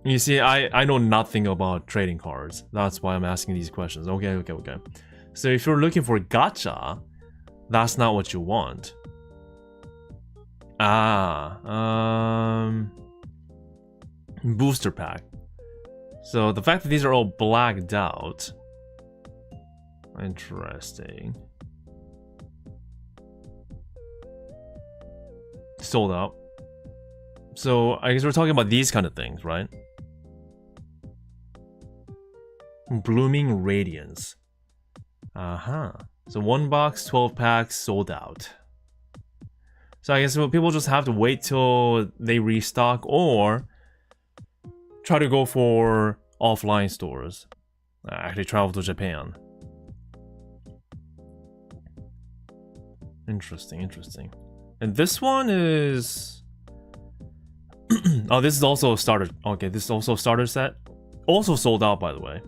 You see, I know nothing about trading cards. That's why I'm asking these questions. Okay. So if you're looking for gacha, that's not what you want. Booster pack. So the fact that these are all blacked out. Interesting. Sold out. So I guess we're talking about these kind of things, right? Blooming Radiance. So 1 box, 12 packs, sold out. So I guess people just have to wait till they restock or try to go for offline stores. Actually travel to Japan. Interesting. And this one is... oh, this is also a starter. Okay, this is also a starter set. Also sold out, by the way.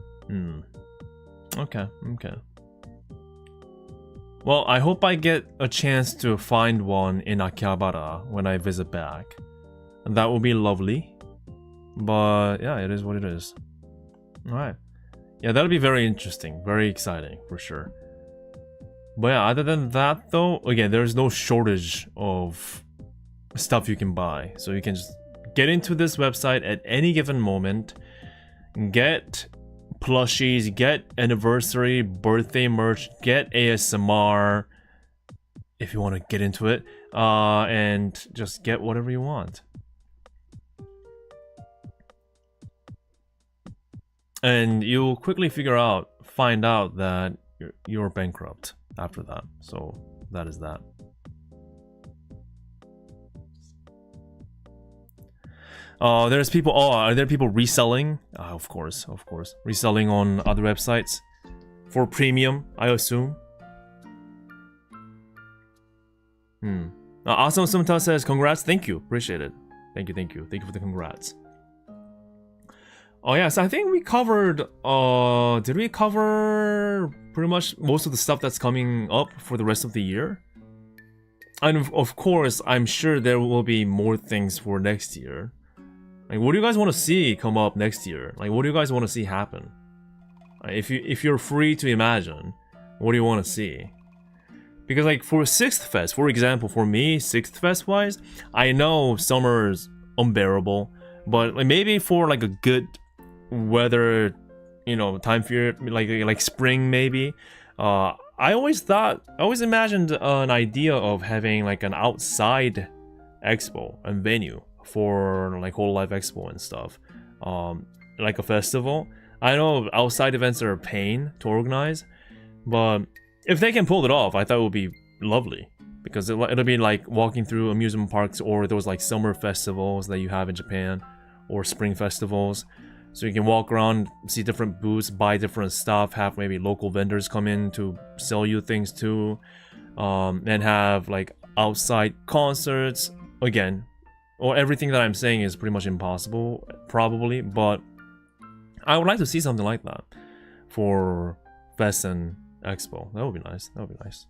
Okay. Well, I hope I get a chance to find one in Akihabara when I visit back. And that will be lovely. But yeah, it is what it is. Alright. Yeah, that'll be very interesting. Very exciting, for sure. But yeah, other than that though, again, there's no shortage of stuff you can buy. So you can just get into this website at any given moment, get plushies, get anniversary, birthday merch, get ASMR if you want to get into it, and just get whatever you want. And you'll quickly find out that you're bankrupt after that. So that is that. There's people. Oh, are there people reselling? Of course. Reselling on other websites for premium, I assume. Awesome Sumta says, "Congrats, thank you, appreciate it. Thank you for the congrats." Oh yes, I think we covered. Did we cover pretty much most of the stuff that's coming up for the rest of the year? And of course, I'm sure there will be more things for next year. Like, what do you guys want to see come up next year? Like, what do you guys want to see happen? If you're free to imagine, what do you want to see? Because like for 6th Fest, for example, for me, 6th Fest wise, I know summer's unbearable, but like maybe for like a good weather, you know, time period, like spring maybe. I always imagined an idea of having like an outside expo and venue for like hololive expo and stuff, like a festival. I know outside events are a pain to organize, but if they can pull it off, I thought it would be lovely, because it'll be like walking through amusement parks or those like summer festivals that you have in Japan, or spring festivals. So you can walk around, see different booths, buy different stuff, have maybe local vendors come in to sell you things too, and have like outside concerts again. Or everything that I'm saying is pretty much impossible, probably, but I would like to see something like that for Fest and Expo. That would be nice. That would be nice.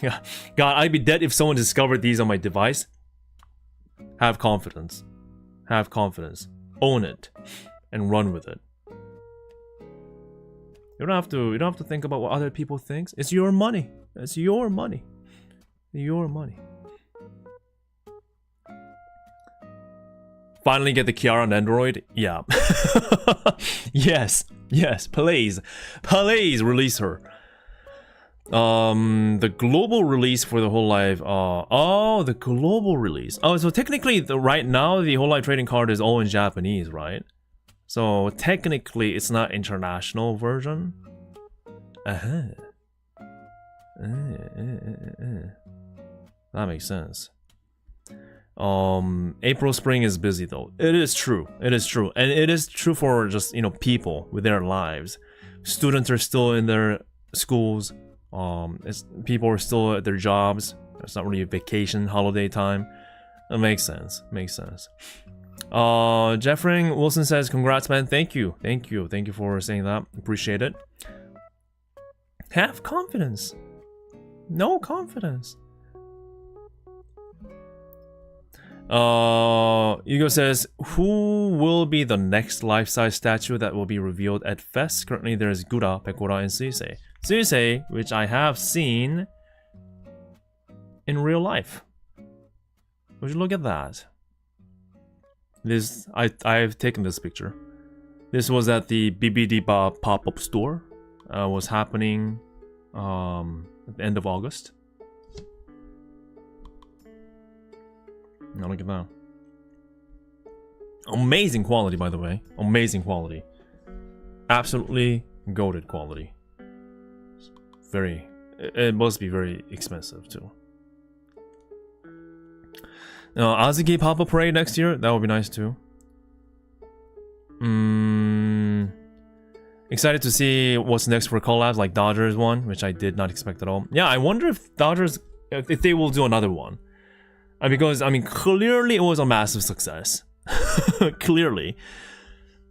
Yeah, God, I'd be dead if someone discovered these on my device. Have confidence. Have confidence. Own it, and run with it. You don't have to think about what other people think. It's your money. It's your money. Your money. Finally get the Kiara on Android? Yeah. Yes. Yes. Please. Please release her. The global release for the hololive. Oh, the global release. Oh, so technically, right now, the hololive trading card is all in Japanese, right? So technically, it's not international version. That makes sense. April spring is busy though. It is true. It is true. And it is true for just, you know, people with their lives. Students are still in their schools. People are still at their jobs. It's not really a vacation, holiday time. That makes sense. Makes sense. Jeffrey Wilson says, congrats, man. Thank you. Thank you. Thank you for saying that. Appreciate it. Have confidence. No confidence. Hugo says, who will be the next life-size statue that will be revealed at Fest? Currently there's Gura, Pekora, and Suisei. Suisei, which I have seen in real life. Would you look at that? This, I've taken this picture. This was at the Bibidiba pop-up store. Was happening at the end of August. Now look at that. Amazing quality, by the way. Amazing quality. Absolutely goated quality. Very... It must be very expensive, too. Azuki pop-up parade next year? That would be nice, too. Excited to see what's next for collabs, like Dodgers one, which I did not expect at all. Yeah, I wonder if Dodgers... If they will do another one. Because, I mean, clearly it was a massive success. Clearly.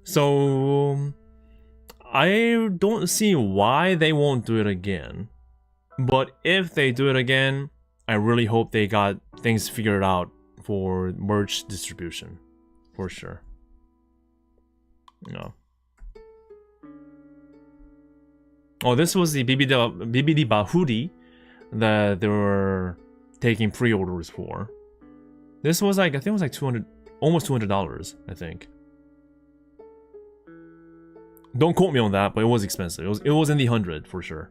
So, I don't see why they won't do it again. But if they do it again, I really hope they got things figured out for merch distribution. For sure. No. Oh, this was the Bibidiba hoodie that they were taking pre-orders for. This was like, I think it was like $200, almost $200, I think. Don't quote me on that, but it was expensive. It was in the 100 for sure.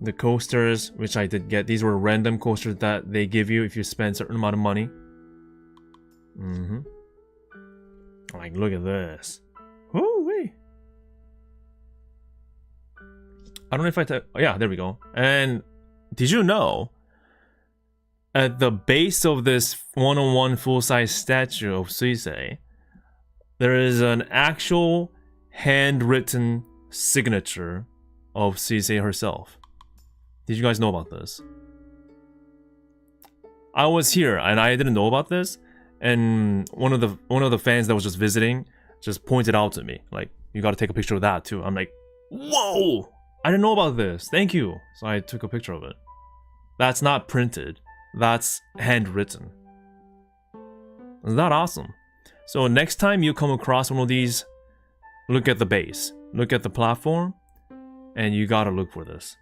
The coasters, which I did get, these were random coasters that they give you if you spend a certain amount of money. Like, look at this. Woo-wee. I don't know if oh, yeah, there we go. And did you know, at the base of this one-on-one full-size statue of Suisei, there is an actual handwritten signature of Suisei herself. Did you guys know about this? I was here and I didn't know about this, and one of the fans that was just visiting just pointed out to me, like, you got to take a picture of that too. I'm like, whoa, I didn't know about this. Thank you. So I took a picture of it. That's not printed. That's handwritten. Isn't that awesome? So next time you come across one of these, look at the base, look at the platform, and you gotta look for this.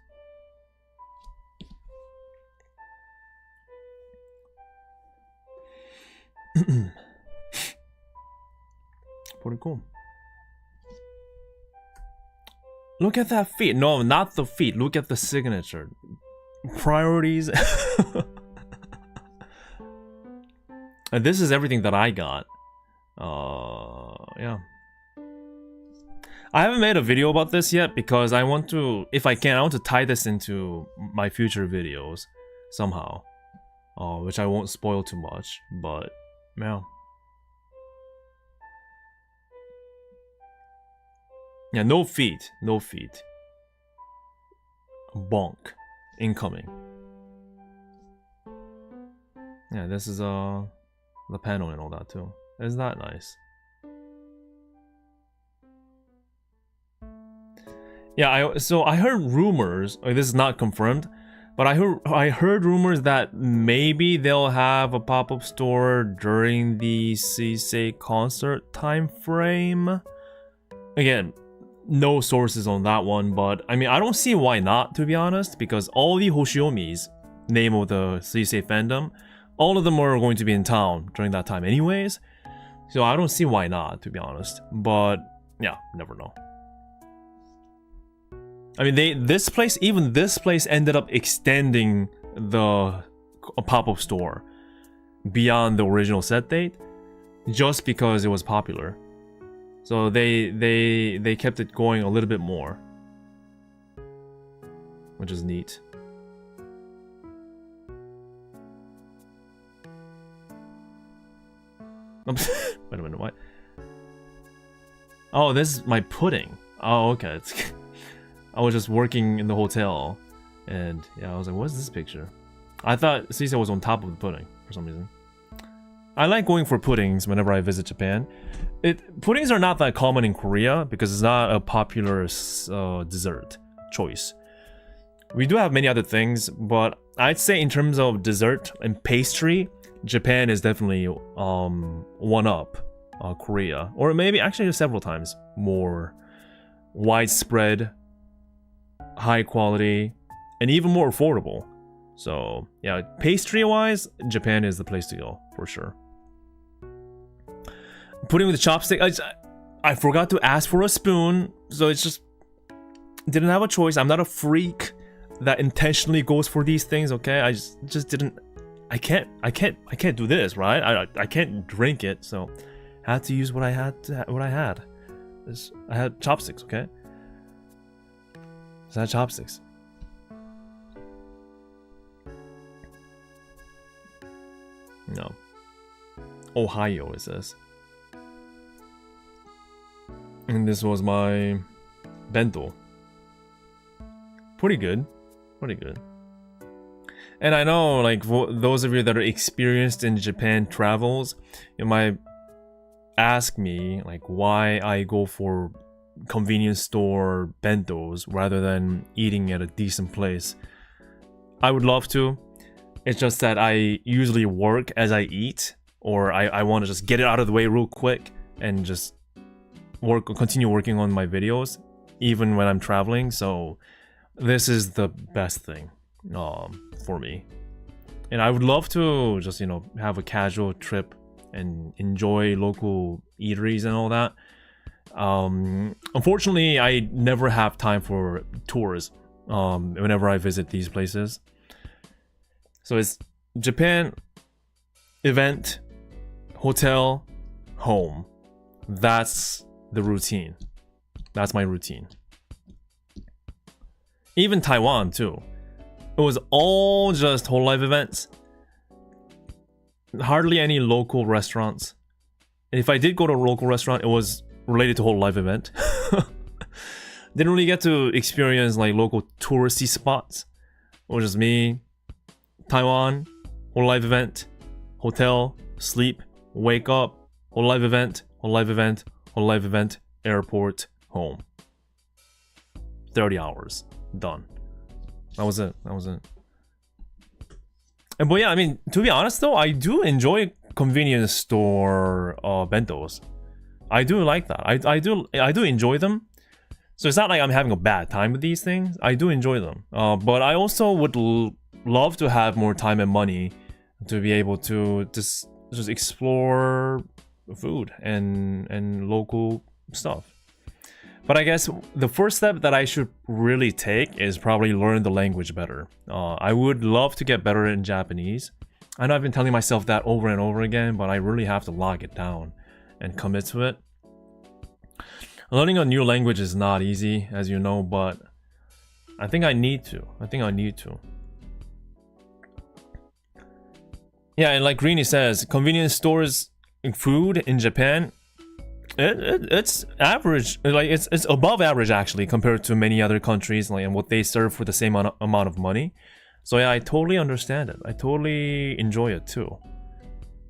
Pretty cool. Look at that feet. No, not the feet. Look at the signature. Priorities. And this is everything that I got. Yeah. I haven't made a video about this yet because I want to, if I can, I want to tie this into my future videos somehow. Which I won't spoil too much, but yeah. Yeah, no feet. No feet. Bonk. Incoming. Yeah, this is the panel and all that too. Isn't that nice? Yeah, so I heard rumors, this is not confirmed, but I heard rumors that maybe they'll have a pop-up store during the CSA concert time frame. Again, no sources on that one, but I mean, I don't see why not, to be honest, because all the Hoshiomis, name of the CSA fandom, all of them are going to be in town during that time anyways, so I don't see why not, to be honest. But yeah, never know. I mean, this place ended up extending the pop-up store beyond the original set date just because it was popular. So they kept it going a little bit more, which is neat. Wait a minute, what? Oh, this is my pudding. Oh, okay. I was just working in the hotel, and yeah, I was like, what's this picture? I thought Cisa was on top of the pudding for some reason. I like going for puddings whenever I visit Japan. Puddings are not that common in Korea because it's not a popular dessert choice. We do have many other things, but I'd say in terms of dessert and pastry, Japan is definitely one up Korea, or maybe actually several times more widespread, high quality, and even more affordable. So yeah, pastry wise, Japan is the place to go for sure. Pudding with the chopstick, I forgot to ask for a spoon, so it's just didn't have a choice. I'm not a freak that intentionally goes for these things, okay? I just didn't. I can't do this, right? I can't drink it, so I had to use what I had. I had chopsticks, okay? So I had chopsticks. No. Ohio, it says. And this was my bento. Pretty good. Pretty good. And I know, like, those of you that are experienced in Japan travels, you might ask me, like, why I go for convenience store bentos rather than eating at a decent place. I would love to. It's just that I usually work as I eat, or I want to just get it out of the way real quick and just continue working on my videos, even when I'm traveling. So this is the best thing for me. And I would love to just, you know, have a casual trip and enjoy local eateries and all that. Unfortunately, I never have time for tours whenever I visit these places. So it's Japan, event, hotel, home. That's the routine. That's my routine. Even Taiwan too. It was all just hololive events. Hardly any local restaurants. And if I did go to a local restaurant, it was related to hololive event. Didn't really get to experience like local touristy spots. It was just me, Taiwan, hololive event, hotel, sleep, wake up, hololive event, hololive event, hololive event, airport, home. 30 hours. Done. That was it. But yeah, I mean, to be honest though, I do enjoy convenience store bentos. I do like that. I do enjoy them. So it's not like I'm having a bad time with these things. I do enjoy them. But I also would love to have more time and money to be able to just explore food and local stuff. But I guess the first step that I should really take is probably learn the language better. I would love to get better in Japanese. I know I've been telling myself that over and over again, but I really have to lock it down and commit to it. Learning a new language is not easy, as you know, but I think I need to. Yeah, and like Greeny says, convenience stores food in Japan, it's average, like it's above average actually compared to many other countries, like, and what they serve for the same amount of money. So yeah, I totally understand it. I totally enjoy it too.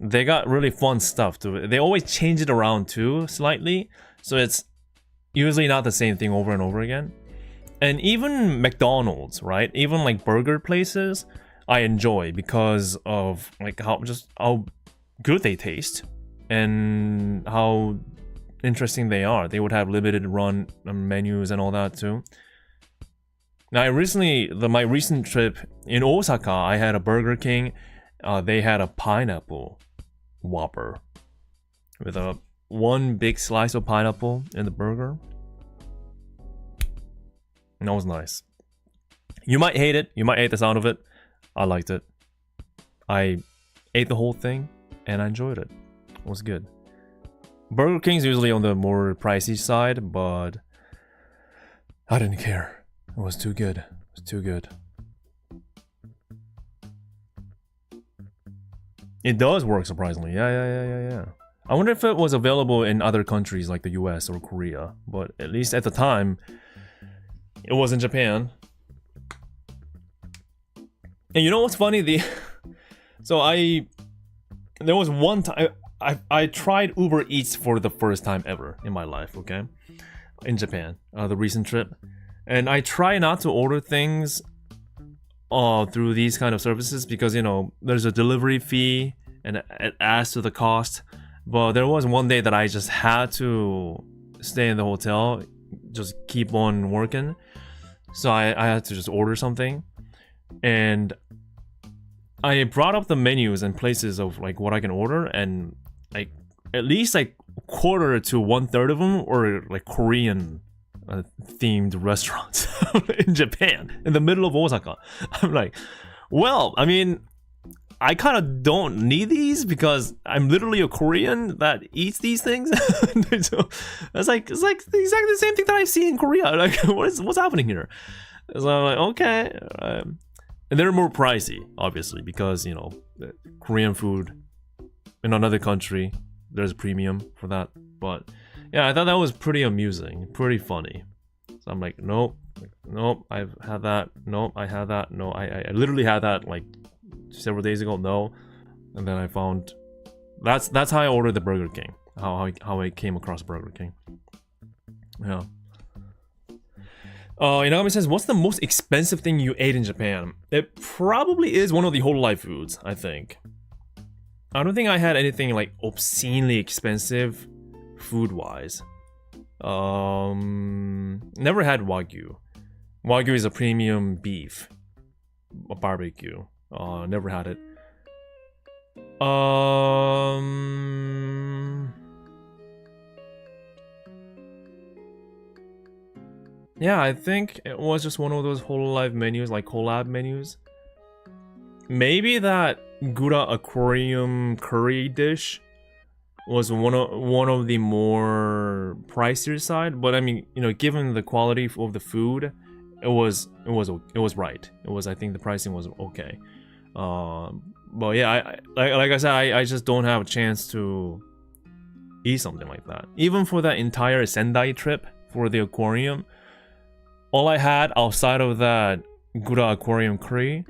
They got really fun stuff too. They always change it around too, slightly. So it's usually not the same thing over and over again. And even McDonald's, right? Even like burger places, I enjoy because of like how good they taste and how interesting they are. They would have limited run menus and all that too. Now, my recent trip in Osaka, I had a Burger King. They had a pineapple Whopper with one big slice of pineapple in the burger. And that was nice. You might hate it. You might hate the sound of it. I liked it. I ate the whole thing and I enjoyed it. It was good. Burger King's usually on the more pricey side, but I didn't care. It was too good. It was too good. It does work surprisingly. Yeah. I wonder if it was available in other countries like the US or Korea, but at least at the time, it was in Japan. And you know what's funny? There was one time I tried Uber Eats for the first time ever in my life, okay? In Japan, the recent trip. And I try not to order things through these kind of services because, you know, there's a delivery fee and it adds to the cost. But there was one day that I just had to stay in the hotel, just keep on working. So I had to just order something. And I brought up the menus and places of like what I can order, and like at least like quarter to 1/3 of them were like Korean themed restaurants in Japan, in the middle of Osaka. I'm like, well, I mean, I kind of don't need these because I'm literally a Korean that eats these things. So it's like exactly the same thing that I see in Korea. Like, what's happening here? So I'm like, okay. And they're more pricey, obviously, because, you know, Korean food in another country, there's a premium for that. But yeah, I thought that was pretty amusing, pretty funny. So I'm like, nope, I've had that. Nope, I had that. No, I literally had that like several days ago. No, and then I found that's how I ordered the Burger King. How I came across Burger King. Yeah. Inagami says, what's the most expensive thing you ate in Japan? It probably is one of the hololive foods, I think. I don't think I had anything like obscenely expensive food-wise. Never had Wagyu. Wagyu is a premium beef. A barbecue. Never had it. Yeah, I think it was just one of those hololive menus, like collab menus. Maybe that Gura aquarium curry dish was one of the more pricier side, but I mean, you know, given the quality of the food, it was right. I think the pricing was okay. But yeah, like I said, I just don't have a chance to eat something like that. Even for that entire Sendai trip for the aquarium, all I had outside of that Gura aquarium curry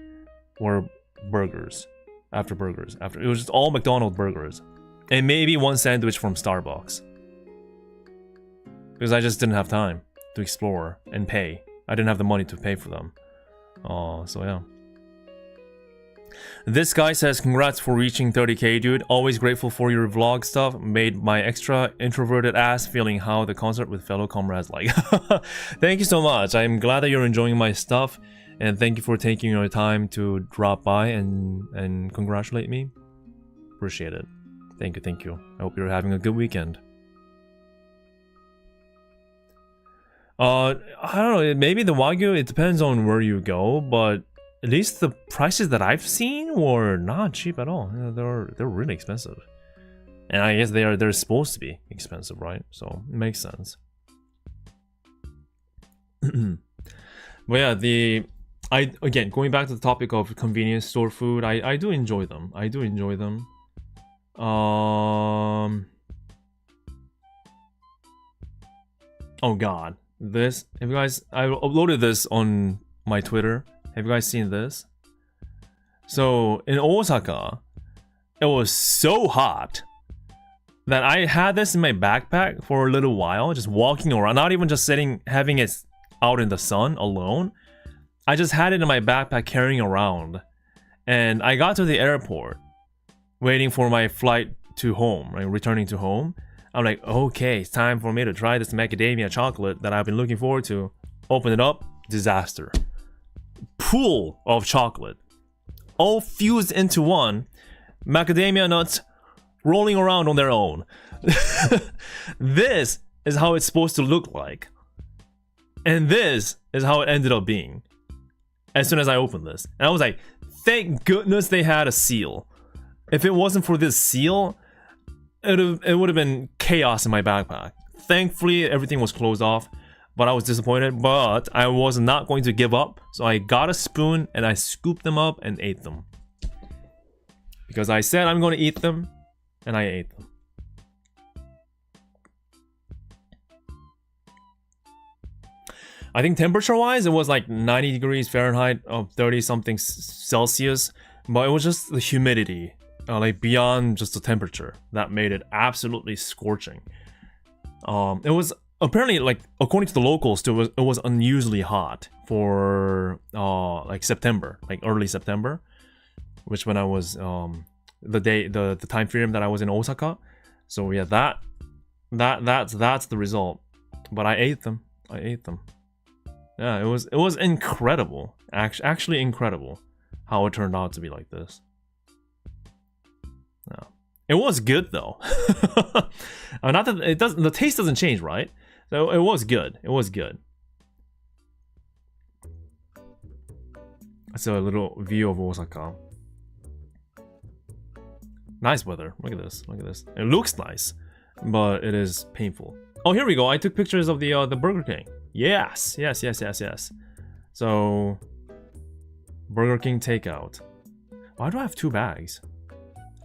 were burgers. After it was just all McDonald's burgers. And maybe one sandwich from Starbucks. Because I just didn't have time to explore and pay. I didn't have the money to pay for them. So yeah. This guy says, congrats for reaching 30k, dude. Always grateful for your vlog stuff. Made my extra introverted ass feeling how the concert with fellow comrades like. Thank you so much. I'm glad that you're enjoying my stuff. And thank you for taking your time to drop by and congratulate me. Appreciate it. Thank you, thank you. I hope you're having a good weekend. I don't know, maybe the Wagyu, it depends on where you go, but at least the prices that I've seen were not cheap at all. They're really expensive. And I guess they're supposed to be expensive, right? So it makes sense. But yeah, again, going back to the topic of convenience store food, I do enjoy them. I do enjoy them. Oh god. This, have you guys, I uploaded this on my Twitter. Have you guys seen this? So in Osaka, it was so hot that I had this in my backpack for a little while, just walking around, not even just sitting, having it out in the sun alone. I just had it in my backpack carrying around. And I got to the airport, waiting for my flight to home, right, returning to home. I'm like, okay, it's time for me to try this macadamia chocolate that I've been looking forward to. Open it up, disaster. Pool of chocolate. All fused into one. Macadamia nuts rolling around on their own. This is how it's supposed to look like. And this is how it ended up being. As soon as I opened this. And I was like, thank goodness they had a seal. If it wasn't for this seal, it would have been chaos in my backpack. Thankfully, everything was closed off, but I was disappointed. But I was not going to give up, so I got a spoon and I scooped them up and ate them. Because I said I'm going to eat them, and I ate them. I think temperature-wise, it was like 90 degrees Fahrenheit, 30-something Celsius, but it was just the humidity. Like beyond just the temperature that made it absolutely scorching. It was apparently, like, according to the locals, it was unusually hot for like September, like early September, which when I was the time frame that I was in Osaka. So yeah, that's the result. But I ate them. Yeah, it was incredible. Actually incredible how it turned out to be like this. No. It was good though. Not that it doesn't. The taste doesn't change, right? So it was good. It was good. So a little view of Osaka. Nice weather. Look at this. Look at this. It looks nice, but it is painful. Oh, here we go. I took pictures of the Burger King. Yes. So Burger King takeout. Why do I have two bags?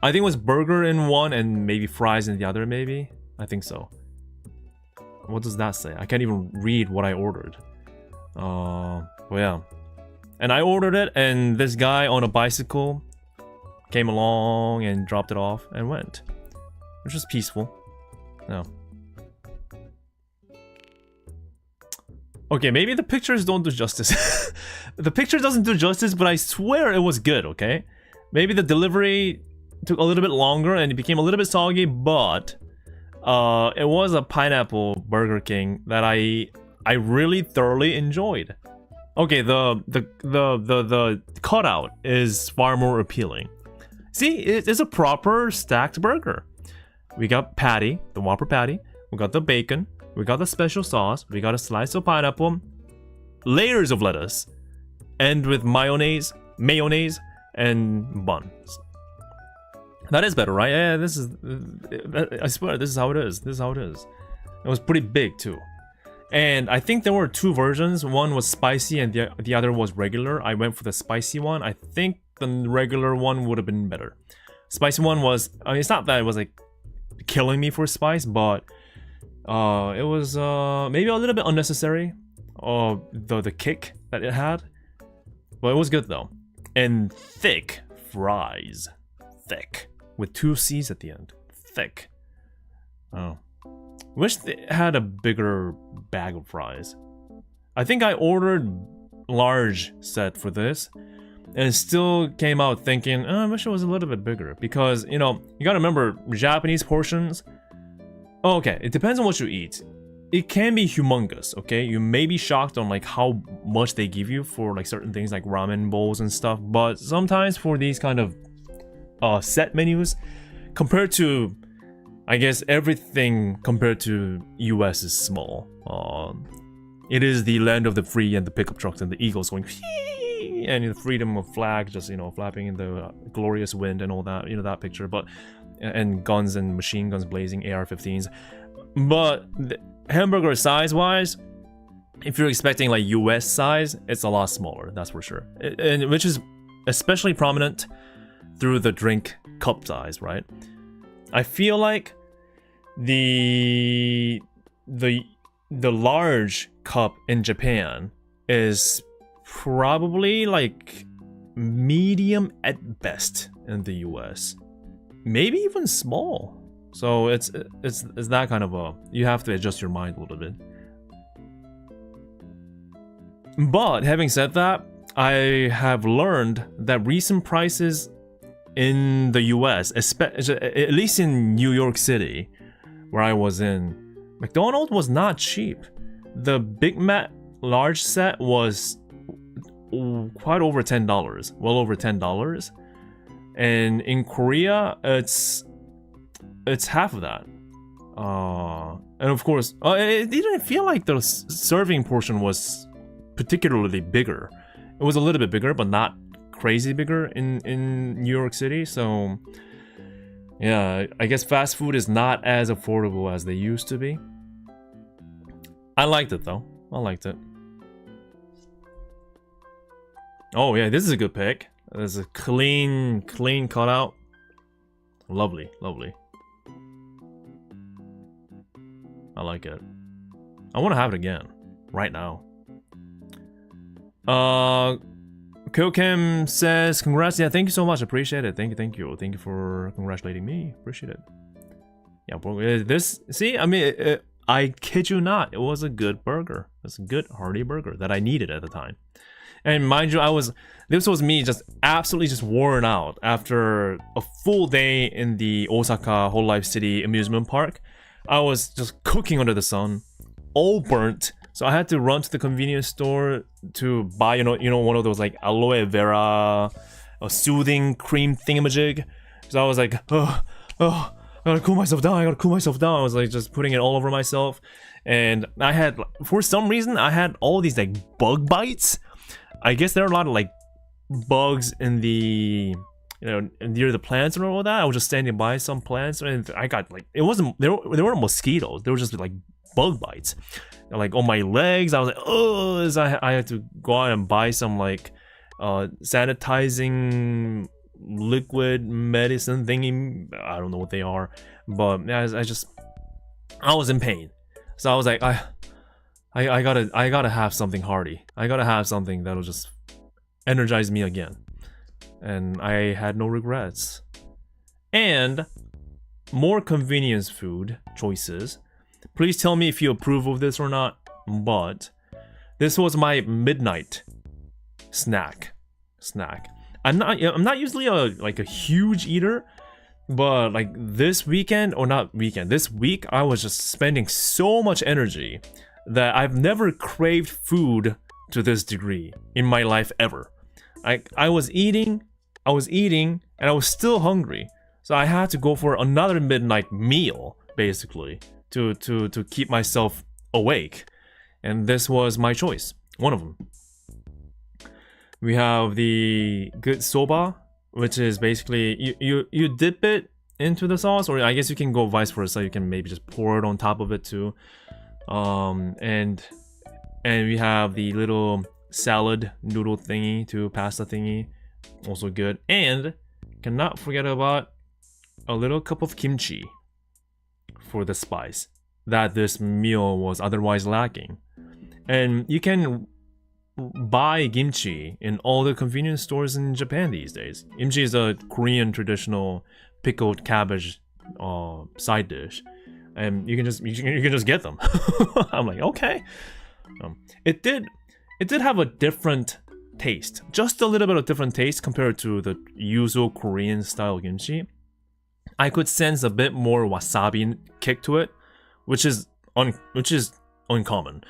I think it was burger in one and maybe fries in the other, maybe? I think so. What does that say? I can't even read what I ordered. Well, yeah. And I ordered it, and this guy on a bicycle came along and dropped it off and went. It was just peaceful. Yeah. Okay, maybe the pictures don't do justice. The picture doesn't do justice, but I swear it was good, okay? Maybe the delivery took a little bit longer and it became a little bit soggy, but it was a pineapple Burger King that I really thoroughly enjoyed. Okay, the cutout is far more appealing. See, it's a proper stacked burger. We got patty, the Whopper patty. We got the bacon. We got the special sauce. We got a slice of pineapple. Layers of lettuce. And with mayonnaise, and buns. That is better, right? Yeah, this is... I swear, this is how it is. This is how it is. It was pretty big, too. And I think there were two versions. One was spicy and the other was regular. I went for the spicy one. I think the regular one would have been better. Spicy one was... I mean, it's not that it was, like, killing me for spice, but... it was maybe a little bit unnecessary. The kick that it had. But it was good, though. And thick fries. Thick. With two C's at the end. thick. Oh. Wish they had a bigger bag of fries. I think I ordered large set for this and still came out thinking, oh, I wish it was a little bit bigger. Because, you know, you gotta remember, Japanese portions, oh, okay, it depends on what you eat. It can be humongous, okay? You may be shocked on like how much they give you for like certain things like ramen bowls and stuff, but sometimes for these kind of set menus, compared to, I guess everything compared to US is small. It is the land of the free and the pickup trucks and the eagles going and the freedom of flag just, you know, flapping in the glorious wind and all that, you know, that picture, but and guns and machine guns blazing, AR-15s. But hamburger size wise, if you're expecting like US size, it's a lot smaller, that's for sure. And which is especially prominent through the drink cup size, right? I feel like the large cup in Japan is probably like medium at best in the US, maybe even small. So it's that kind of a, you have to adjust your mind a little bit. But having said that, I have learned that recent prices in the US, at least in New York City, where I was in, McDonald's was not cheap. The Big Mac large set was quite over $10, well over $10. And in Korea, it's half of that. And of course, it didn't feel like the serving portion was particularly bigger. It was a little bit bigger, but not crazy bigger in New York City. So yeah, I guess fast food is not as affordable as they used to be. I liked it though. I liked it. Oh yeah, this is a good pick. There's a clean cutout. Lovely, lovely. I like it. I want to have it again, right now. Kyokem says, congrats. Yeah, thank you so much. Appreciate it. Thank you. Thank you for congratulating me. Appreciate it. Yeah, this, see, I mean, I kid you not, it was a good burger. It's a good, hearty burger that I needed at the time. And mind you, this was me just absolutely just worn out after a full day in the Osaka hololive City amusement park. I was just cooking under the sun, all burnt. So I had to run to the convenience store to buy, you know, one of those like aloe vera, a soothing cream thingamajig. So I was like, oh, I gotta cool myself down. I was like just putting it all over myself. And I had, for some reason, I had all these like bug bites. I guess there are a lot of like bugs in the, you know, near the plants and all that. I was just standing by some plants and I got like, it wasn't, there weren't mosquitoes. They were just like bug bites. Like on my legs, I was like, oh, I had to go out and buy some like sanitizing liquid medicine thingy. I don't know what they are, but I was in pain. So I was like, I gotta have something hearty. I gotta have something that'll just energize me again. And I had no regrets. And more convenience food choices. Please tell me if you approve of this or not, but this was my midnight snack. I'm not usually a huge eater, but like this week I was just spending so much energy that I've never craved food to this degree in my life ever. I was eating, and I was still hungry, so I had to go for another midnight meal basically to keep myself awake, and this was my choice, one of them. We have the good soba, which is basically you dip it into the sauce, or I guess you can go vice versa. You can maybe just pour it on top of it too. And we have the little salad noodle thingy to pasta thingy, also good. And cannot forget about a little cup of kimchi for the spice that this meal was otherwise lacking. And you can buy kimchi in all the convenience stores in Japan these days. Kimchi is a Korean traditional pickled cabbage side dish, and you can just get them. I'm like, okay. It did have a different taste, just a little bit of different taste compared to the usual Korean style kimchi. I could sense a bit more wasabi kick to it, which is uncommon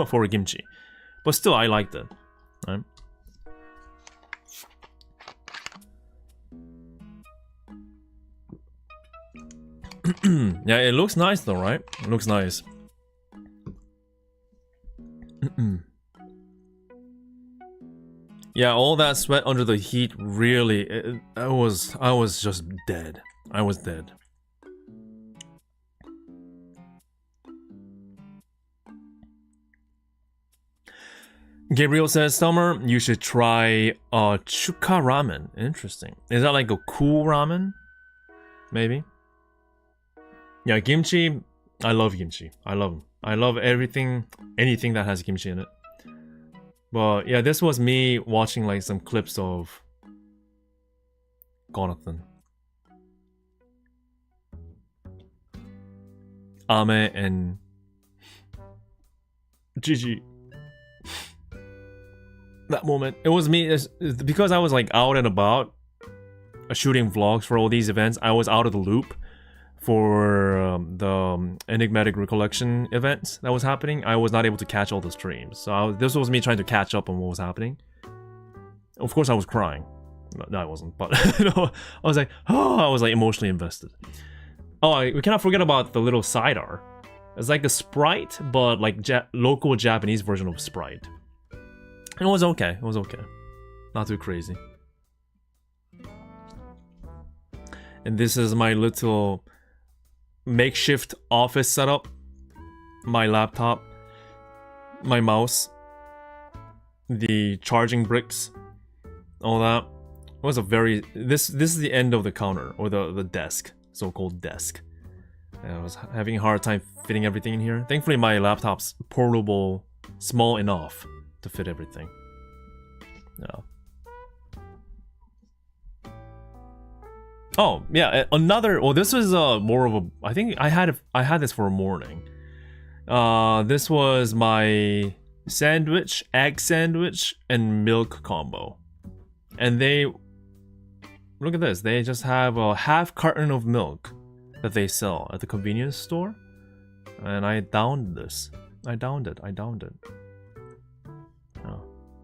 for kimchi, but still I liked it. Right? Yeah, it looks nice though, right? It looks nice. Yeah, all that sweat under the heat really, I was just dead. I was dead. Gabriel says, Summer, you should try chuka ramen. Interesting. Is that like a cool ramen? Maybe. Yeah, kimchi. I love kimchi. I love anything that has kimchi in it. But yeah, this was me watching like some clips of Jonathan, Ame, and Gigi. That moment, it was me because I was like out and about shooting vlogs for all these events. I was out of the loop for the Enigmatic Recollection events that was happening. I was not able to catch all the streams, so this was me trying to catch up on what was happening. Of course, I was crying. No, I wasn't, but you know, I was like, oh, I was like emotionally invested. Oh, we cannot forget about the little sidear. It's like a Sprite, but like local Japanese version of Sprite. It was okay. It was okay. Not too crazy. And this is my little makeshift office setup. My laptop, my mouse, the charging bricks, all that. It was a very this is the end of the counter, or the desk, so-called desk. And I was having a hard time fitting everything in here. Thankfully my laptop's portable, small enough to fit everything. Yeah. Oh yeah, another. Well, this was more of a. I think I had this for a morning. This was my sandwich, egg sandwich, and milk combo, and they look at this. They just have a half carton of milk that they sell at the convenience store, and I downed this. I downed it. Oh,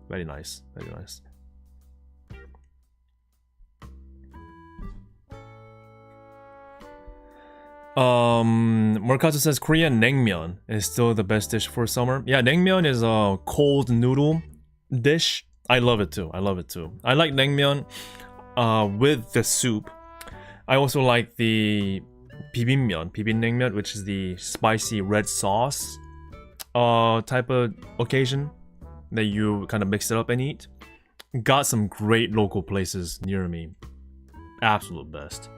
very nice, very nice. Morikazu says Korean naengmyeon is still the best dish for summer. Yeah, naengmyeon is a cold noodle dish. I love it too. I like naengmyeon with the soup. I also like the bibinnnaengmyeon, which is the spicy red sauce type of occasion that you kind of mix it up and eat. Got some great local places near me. Absolute best.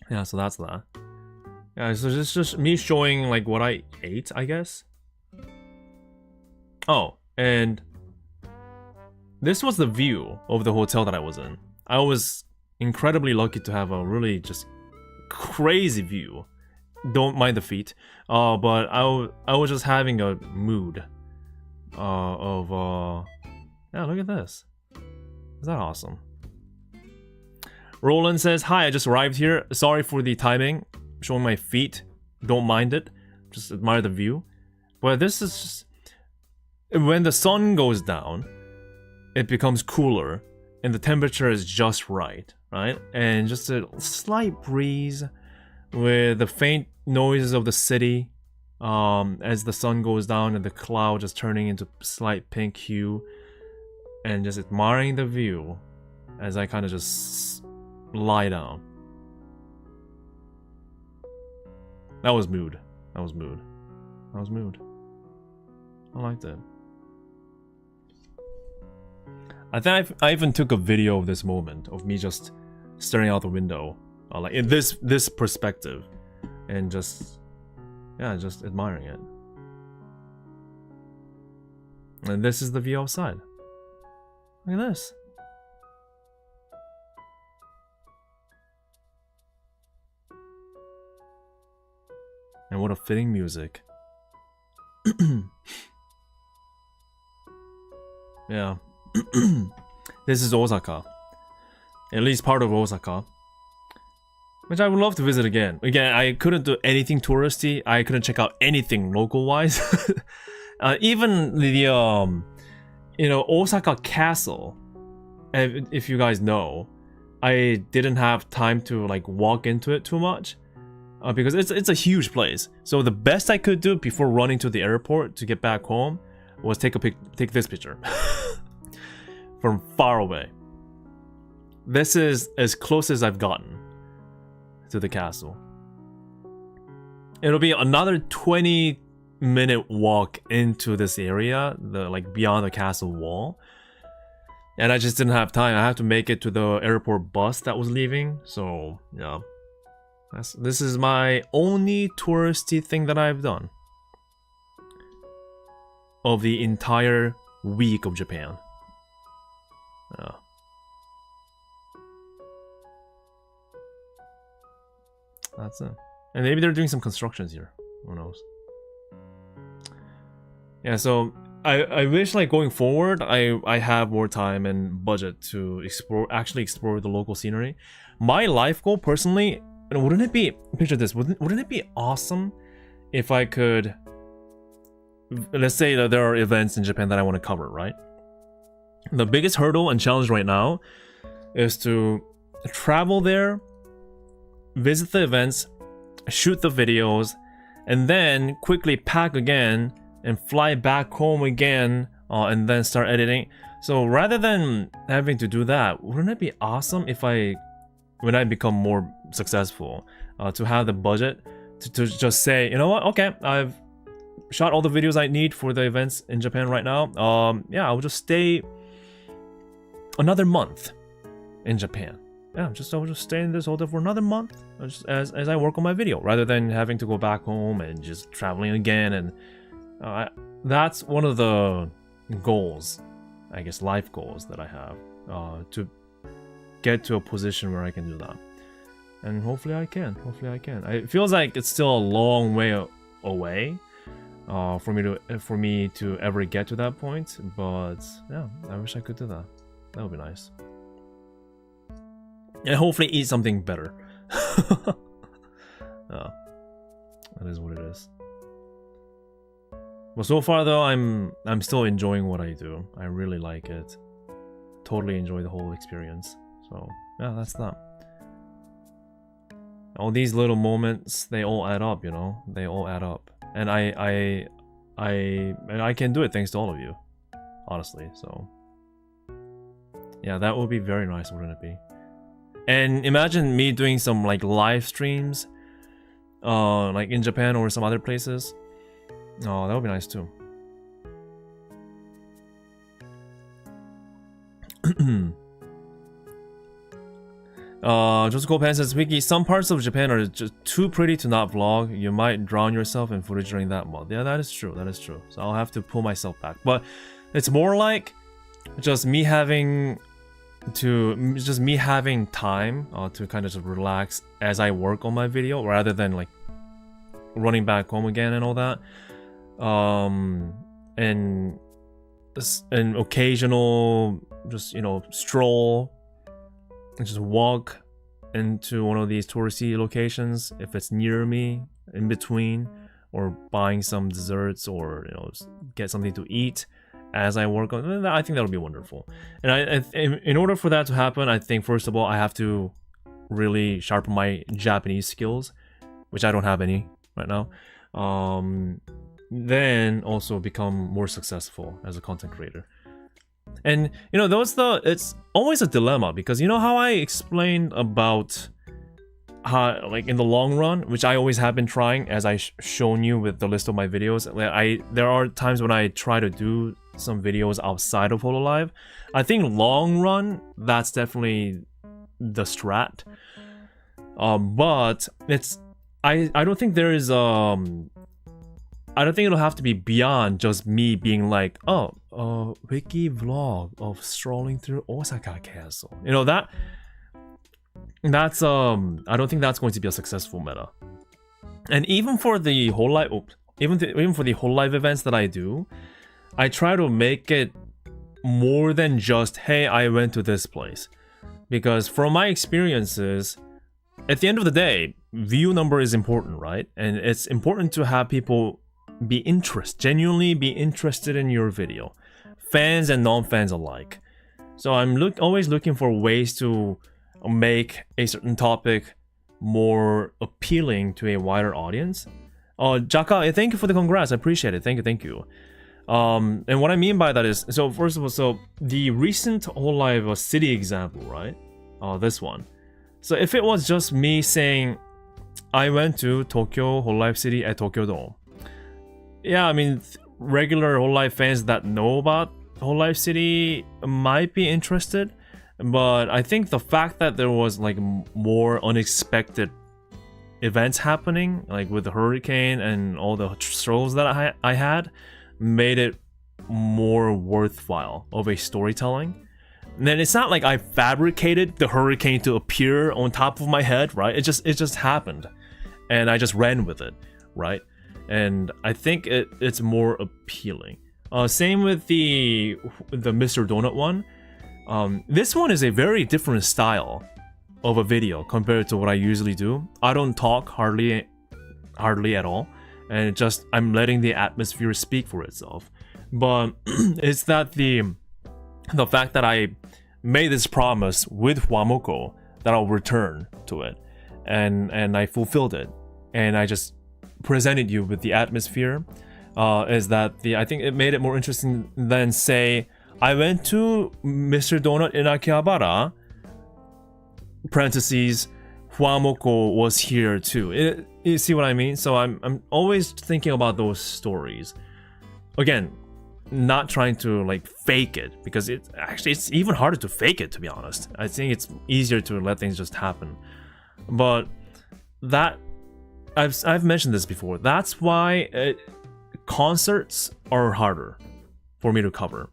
Yeah, so that's that. Yeah, so it's just me showing like what I ate, I guess. Oh, and this was the view of the hotel that I was in. I was incredibly lucky to have a really just crazy view. Don't mind the feet. But I was just having a mood of yeah, look at this. Is that awesome? Roland says, hi, I just arrived here. Sorry for the timing. Showing my feet. Don't mind it. Just admire the view. But this is just... When the sun goes down, it becomes cooler. And the temperature is just right? And just a slight breeze with the faint noises of the city as the sun goes down and the cloud just turning into slight pink hue. And just admiring the view as I kind of just... lie down. That was mood. I liked it. I think I even took a video of this moment of me just staring out the window, like in this perspective, and just admiring it. And this is the view outside. Look at this. And what a fitting music. Yeah. This is Osaka. At least part of Osaka. Which I would love to visit again. Again, I couldn't do anything touristy. I couldn't check out anything local-wise. Even the, Osaka Castle. If you guys know, I didn't have time to like walk into it too much. Because it's a huge place. So the best I could do before running to the airport to get back home was take this picture. From far away. This is as close as I've gotten to the castle. It'll be another 20-minute walk into this area, like beyond the castle wall. And I just didn't have time. I had to make it to the airport bus that was leaving. So, yeah. This is my only touristy thing that I've done of the entire week of Japan. Yeah. That's it. And maybe they're doing some constructions here. Who knows? Yeah, so I wish like going forward I have more time and budget to actually explore the local scenery. My life goal personally, wouldn't it be, picture this, wouldn't it be awesome if I could, let's say that there are events in Japan that I want to cover, right? The biggest hurdle and challenge right now is to travel there, visit the events, shoot the videos, and then quickly pack again and fly back home again and then start editing. So rather than having to do that, wouldn't it be awesome if when I become more successful, to have the budget to just say, you know what, okay, I've shot all the videos I need for the events in Japan right now. Yeah, I'll just stay another month in Japan. Yeah, I'll just stay in this hotel for another month as I work on my video, rather than having to go back home and just traveling again. And that's one of the goals, I guess, life goals that I have, to get to a position where I can do that. And hopefully I can. It feels like it's still a long way away for me to ever get to that point, but yeah, I wish I could do that. That would be nice. And hopefully eat something better. That is what it is. But so far though, I'm still enjoying what I do. I really like it. Totally enjoy the whole experience. So yeah, that's that. All these little moments, they all add up, you know? They all add up. And I can do it thanks to all of you. Honestly, so yeah, that would be very nice, wouldn't it be? And imagine me doing some like live streams, like in Japan or some other places. Oh, that would be nice too. Just Pan says, Wiki, some parts of Japan are just too pretty to not vlog. You might drown yourself in footage during that month. Yeah, that is true. So I'll have to pull myself back. But it's more like just me having time to kind of just relax as I work on my video, rather than like running back home again and all that. And an occasional just, stroll and just walk into one of these touristy locations if it's near me, in between, or buying some desserts, or get something to eat as I work on it. I think that would be wonderful. And in order for that to happen, I think first of all I have to really sharpen my Japanese skills, which I don't have any right now. Then also become more successful as a content creator. And it's always a dilemma, because how I explained about how, like, in the long run, which I always have been trying, as I shown you with the list of my videos, there are times when I try to do some videos outside of HoloLive. I think long run, that's definitely the strat. But I don't think there is I don't think it'll have to be beyond just me being like, wiki vlog of strolling through Osaka Castle. That's I don't think that's going to be a successful meta. And even for the whole live, even for the whole live events that I do, I try to make it more than just, hey, I went to this place. Because from my experiences, at the end of the day, view number is important, right? And it's important to have people genuinely be interested in your video, fans and non-fans alike. So I'm always looking for ways to make a certain topic more appealing to a wider audience. Jaka, thank you for the congrats. I appreciate it. Thank you. And what I mean by that is, so first of all, so the recent hololive city example, right? This one. So if it was just me saying, I went to Tokyo hololive city at Tokyo Dome. Yeah, I mean, regular hololive fans that know about hololive city might be interested. But I think the fact that there was like more unexpected events happening, like with the hurricane and all the struggles that I had, made it more worthwhile of a storytelling. And then it's not like I fabricated the hurricane to appear on top of my head, right? It just happened, and I just ran with it, right? And I think it's more appealing. Same with the Mr. Donut one. This one is a very different style of a video compared to what I usually do. I don't talk hardly at all, and I'm letting the atmosphere speak for itself. But it's that the fact that I made this promise with Huamoko that I'll return to it, and I fulfilled it, and I just presented you with the atmosphere. Is that I think it made it more interesting than say, I went to Mr. Donut in Akihabara, parentheses, Huamoko was here too. You see what I mean? So I'm always thinking about those stories. Again, not trying to like fake it, because it's even harder to fake it, to be honest. I think it's easier to let things just happen. But that, I've mentioned this before. That's why concerts are harder for me to cover.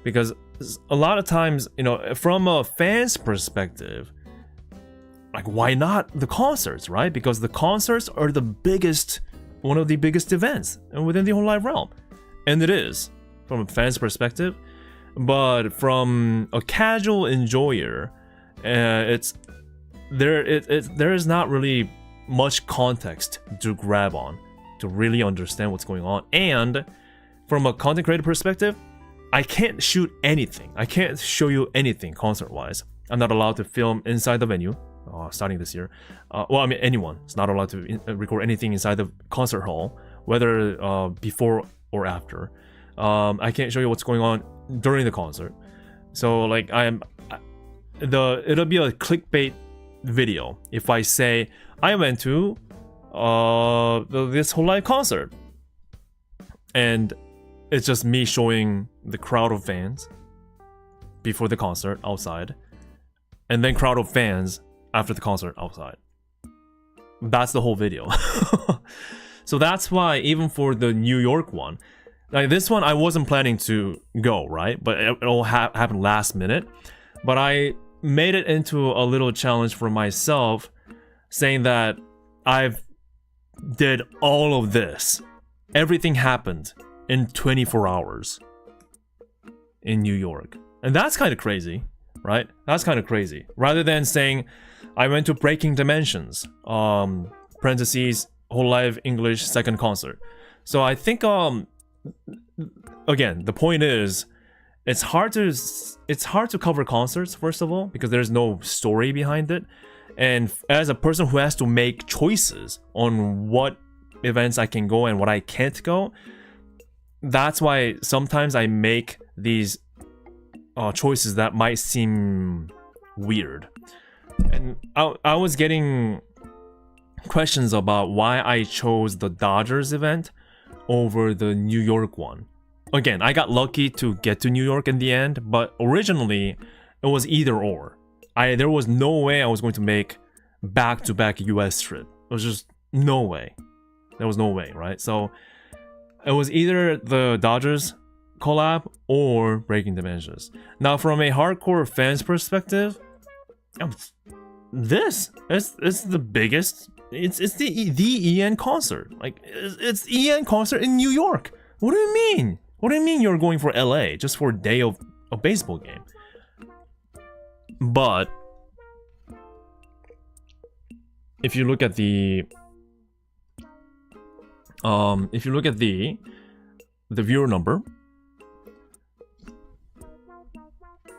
Because a lot of times, from a fan's perspective, like, why not the concerts, right? Because the concerts are one of the biggest events within the hololive realm. And it is, from a fan's perspective. But from a casual enjoyer, there is not really much context to grab on to really understand what's going on. And from a content creator perspective, I can't shoot anything. I can't show you anything concert-wise. I'm not allowed to film inside the venue, starting this year. Anyone is not allowed to record anything inside the concert hall, whether before or after. I can't show you what's going on during the concert. So like it'll be a clickbait video if I say I went to this hololive concert, and it's just me showing the crowd of fans before the concert outside, and then crowd of fans after the concert outside. That's the whole video. So that's why even for the New York one, like this one I wasn't planning to go, right? But it all happened last minute. But I made it into a little challenge for myself, saying that I've did all of this. Everything happened in 24 hours in New York. And that's kind of crazy, right? That's kind of crazy. Rather than saying, I went to Breaking Dimensions, parentheses, hololive English second concert. So I think, again, the point is, it's hard to cover concerts, first of all, because there's no story behind it. And as a person who has to make choices on what events I can go and what I can't go, that's why sometimes I make these choices that might seem weird. And I was getting questions about why I chose the Dodgers event over the New York one. Again, I got lucky to get to New York in the end, but originally it was either or. There was no way I was going to make back-to-back US trip. It was just no way. There was no way, right? So it was either the Dodgers collab or Breaking Dimensions. Now, from a hardcore fan's perspective, this is the biggest it's the EN concert. Like it's EN concert in New York. What do you mean? What do you mean you're going for LA just for a day of a baseball game? But if you look at the viewer number,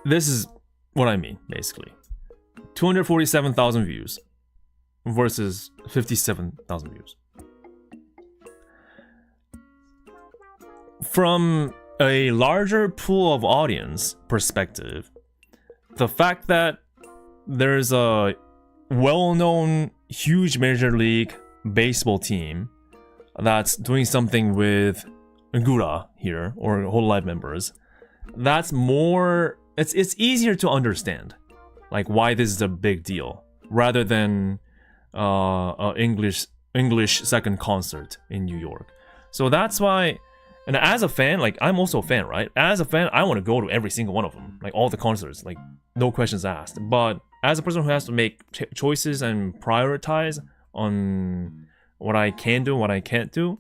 this is what I mean basically. 247,000 views versus 57,000 views. From a larger pool of audience perspective, the fact that there's a well-known huge Major League Baseball team that's doing something with Gura here, or hololive members, that's more, it's easier to understand, like why this is a big deal, rather than a English second concert in New York. So that's why, and as a fan, like I'm also a fan, right? As a fan, I want to go to every single one of them, like all the concerts, like no questions asked. But as a person who has to make choices and prioritize on what I can do, what I can't do,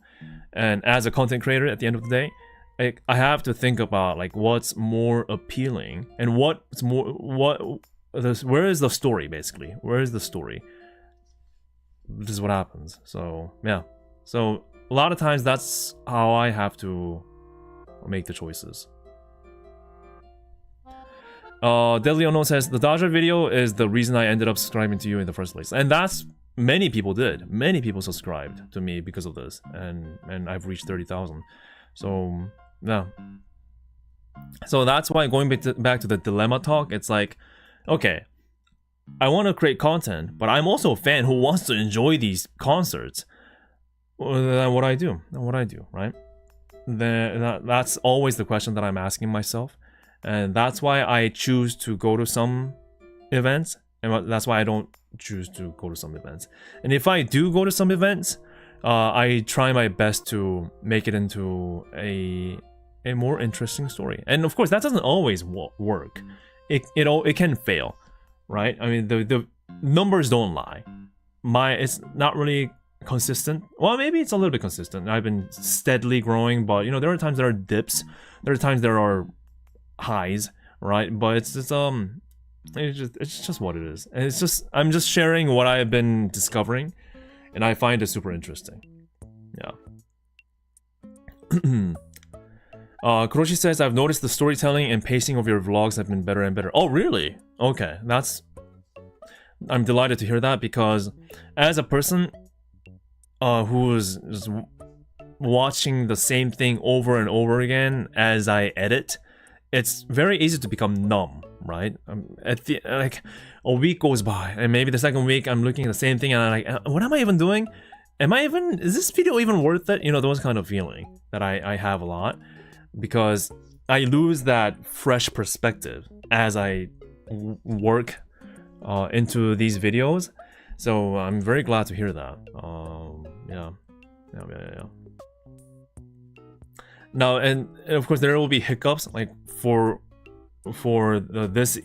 and as a content creator at the end of the day, I have to think about like what's more appealing and where is the story basically? Where is the story? This is what happens. So yeah. So a lot of times that's how I have to make the choices. Deadly Unknown says the Dodger video is the reason I ended up subscribing to you in the first place, and that's many people did. Many people subscribed to me because of this, and I've reached 30,000. So yeah. So that's why going back to the dilemma talk, it's like, okay, I want to create content, but I'm also a fan who wants to enjoy these concerts. Then what I do, right? That's always the question that I'm asking myself. And that's why I choose to go to some events, and that's why I don't choose to go to some events. And if I do go to some events, I try my best to make it into a more interesting story. And of course, that doesn't always work. It can fail, right? I mean, the numbers don't lie. It's not really consistent. Well, maybe it's a little bit consistent. I've been steadily growing, but you know, there are times there are dips. There are times there are highs, right? But it's just what it is. And I'm just sharing what I've been discovering, and I find it super interesting. Yeah. Kuroshi says, I've noticed the storytelling and pacing of your vlogs have been better and better. Oh, really? Okay, I'm delighted to hear that, because as a person who's just watching the same thing over and over again as I edit, it's very easy to become numb, right? Like a week goes by, and maybe the second week I'm looking at the same thing, and I'm like, what am I even doing? Is this video even worth it? You know, those kind of feeling that I have a lot, because I lose that fresh perspective as I work into these videos. So I'm very glad to hear that. Yeah. Now, and of course, there will be hiccups. Like for this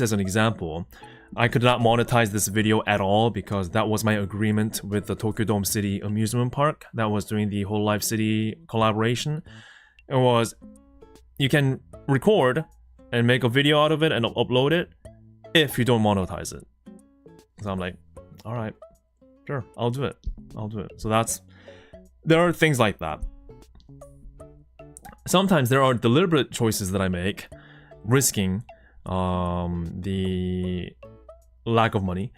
as an example, I could not monetize this video at all because that was my agreement with the Tokyo Dome City Amusement Park that was doing the hololive City collaboration. It was, you can record and make a video out of it and upload it if you don't monetize it. So I'm like, all right, sure, I'll do it. So there are things like that. Sometimes there are deliberate choices that I make, risking the lack of money.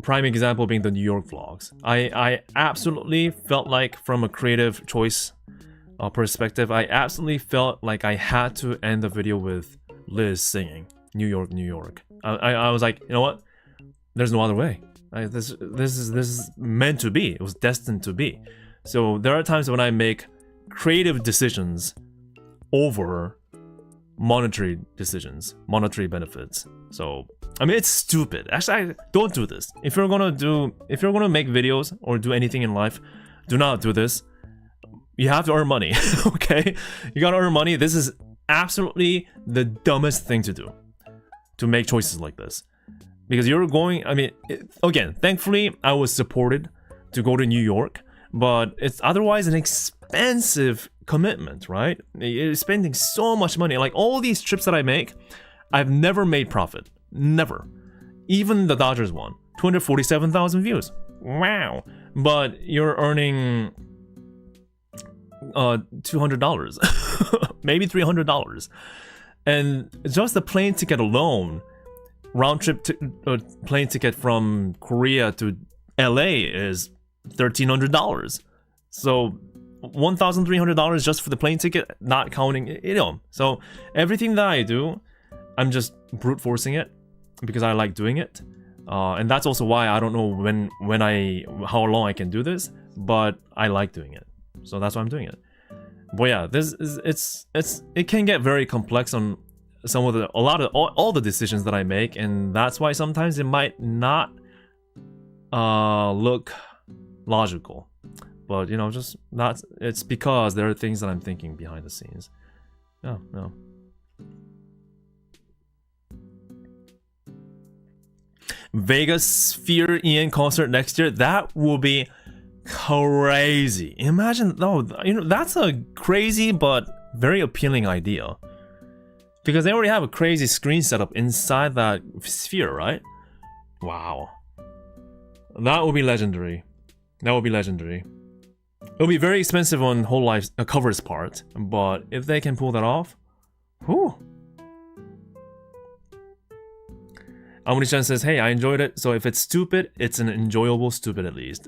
Prime example being the New York vlogs. I absolutely felt like, from a creative choice perspective, I absolutely felt like I had to end the video with Liz singing New York, New York. I was like, you know what? There's no other way. This is meant to be. It was destined to be. So there are times when I make creative decisions over monetary decisions, monetary benefits. So I mean, it's stupid. Actually, don't do this. If you're gonna make videos or do anything in life, do not do this. You have to earn money. Okay, you gotta earn money. This is absolutely the dumbest thing to do, to make choices like this, because you're going. I mean, again, thankfully I was supported to go to New York, but it's otherwise an expensive commitment, right? You're spending so much money. Like all these trips that I make, I've never made profit. Never. Even the Dodgers one, 247,000 views. Wow. But you're earning $200, maybe $300, and just the plane ticket alone, round trip plane ticket from Korea to LA is $1,300. So $1,300 just for the plane ticket, not counting, you know. So everything that I do, I'm just brute forcing it because I like doing it, and that's also why I don't know how long I can do this, but I like doing it. So that's why I'm doing it. But yeah, it can get very complex on all the decisions that I make, and that's why sometimes it might not look logical. But you know, it's because there are things that I'm thinking behind the scenes. Yeah, no. Vegas Sphere Ian concert next year. That will be crazy. Imagine, you know, that's a crazy but very appealing idea, because they already have a crazy screen setup inside that sphere, right? Wow, that would be legendary. That would be legendary. It'll be very expensive on hololive's covers part, but if they can pull that off, whew. Amuni-chan says, hey, I enjoyed it, so if it's stupid, it's an enjoyable stupid at least.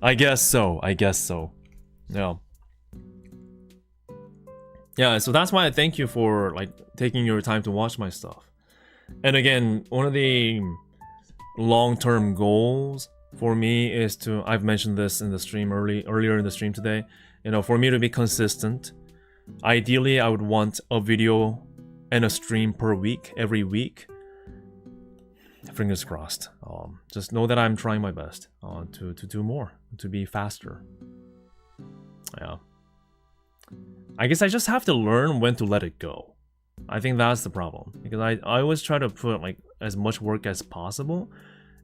I guess so. Yeah. Yeah, so that's why I thank you for like taking your time to watch my stuff. And again, one of the long-term goals for me is to, I've mentioned this in the stream earlier in the stream today, you know, for me to be consistent. Ideally, I would want a video and a stream per week, every week. Fingers crossed. Just know that I'm trying my best to do more, to be faster. Yeah. I guess I just have to learn when to let it go. I think that's the problem, because I always try to put like as much work as possible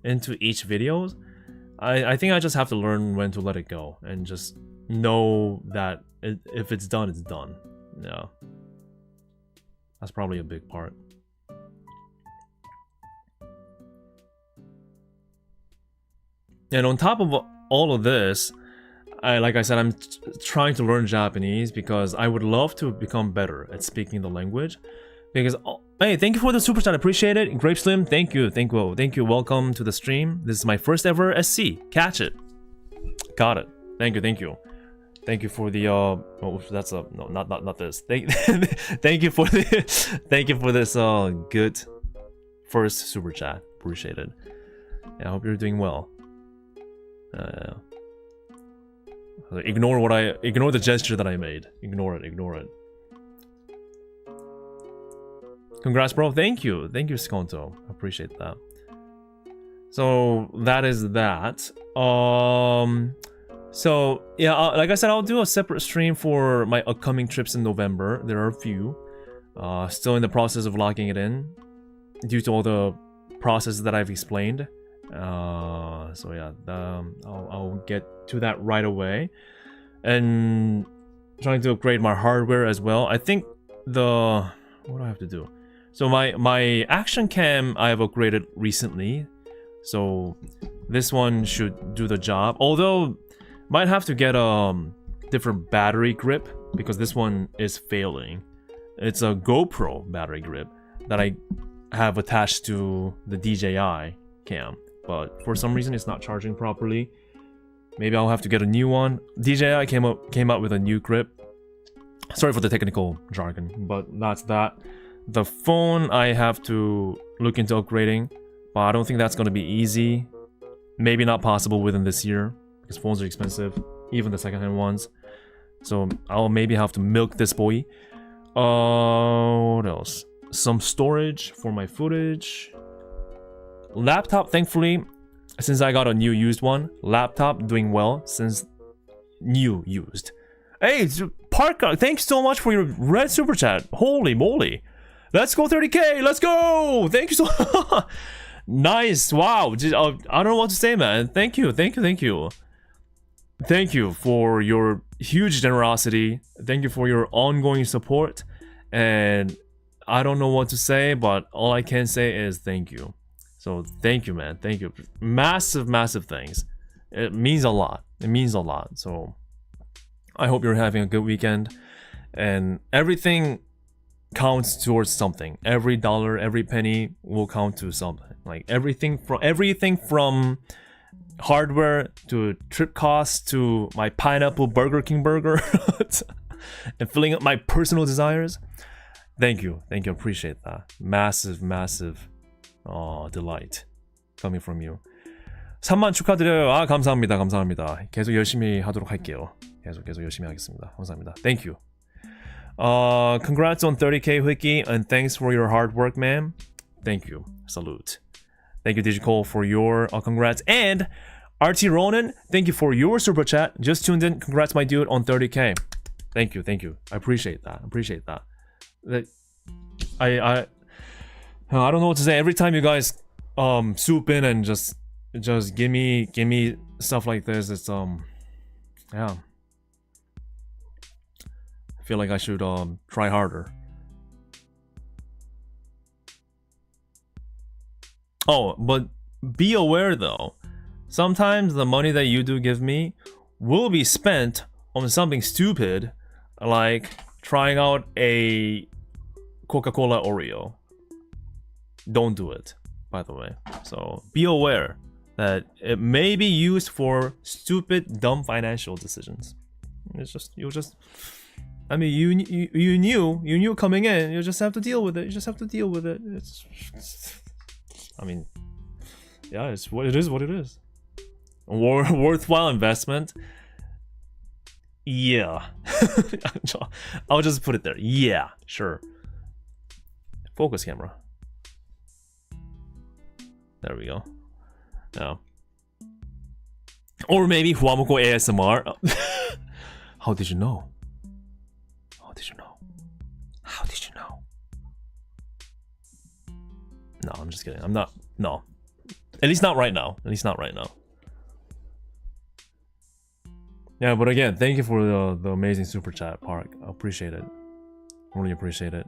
into each video. I think I just have to learn when to let it go and just know that if it's done, it's done. Yeah. That's probably a big part. And on top of all of this, like I said, I'm trying to learn Japanese because I would love to become better at speaking the language. Because, hey, thank you for the super chat, appreciate it. Grape Slim, thank you. Welcome to the stream. This is my first ever SC. Catch it. Got it. Thank you. Thank you for the oh, that's a no, not this. Thank you for this good first super chat. Appreciate it. Yeah, I hope you're doing well. Ignore the gesture that I made. Ignore it. Congrats, bro. Thank you, Skonto. Appreciate that. So that is that. So yeah, like I said, I'll do a separate stream for my upcoming trips in November. There are a few. Still in the process of locking it in, due to all the processes that I've explained. So yeah, I'll get to that right away, and trying to upgrade my hardware as well. I think what do I have to do? So my action cam I have upgraded recently, so this one should do the job. Although might have to get a different battery grip because this one is failing. It's a GoPro battery grip that I have attached to the DJI cam, but for some reason it's not charging properly. Maybe I'll have to get a new one. DJI came out with a new grip. Sorry for the technical jargon, but that's that. The phone I have to look into upgrading, but I don't think that's going to be easy. Maybe not possible within this year because phones are expensive, even the secondhand ones. So I'll maybe have to milk this boy. What else? Some storage for my footage. Laptop, thankfully, since I got a new used one. Laptop doing well since new used. Hey, Parker, thanks so much for your red super chat. Holy moly. Let's go 30K. Let's go. Thank you so nice. Wow. I don't know what to say, man. Thank you. Thank you for your huge generosity. Thank you for your ongoing support. And I don't know what to say, but all I can say is thank you. So thank you, man. Thank you. Massive thanks. It means a lot. So I hope you're having a good weekend. And everything counts towards something. Every dollar, every penny will count to something. Like everything from hardware to trip costs to my pineapple Burger King burger and filling up my personal desires. Thank you. Appreciate that. Massive delight coming from you. 3만 축하드려요. 아, 감사합니다. 계속 열심히 하도록 할게요. 계속 열심히 하겠습니다. 감사합니다. Thank you. Congrats on 30K, Wiki, and thanks for your hard work, man. Thank you. Salute. Thank you, Digicole, for your congrats. And RT Ronan, thank you for your super chat. Just tuned in. Congrats, my dude, on 30K. Thank you. I appreciate that. I don't know what to say. Every time you guys swoop in and just give me stuff like this, it's yeah. I feel like I should try harder. Oh, but be aware though, sometimes the money that you do give me will be spent on something stupid, like trying out a Coca-Cola Oreo. Don't do it, by the way. So be aware that it may be used for stupid, dumb financial decisions. I mean, you knew coming in. You just have to deal with it. I mean, yeah, it's what it is. Worthwhile investment. Yeah. I'll just put it there. Yeah, sure. Focus camera. There we go. Yeah. Or maybe Huamuko ASMR. How did you know? No, I'm just kidding. I'm not. No. At least not right now. Yeah, but again, thank you for the amazing super chat, Park. I appreciate it. Really appreciate it.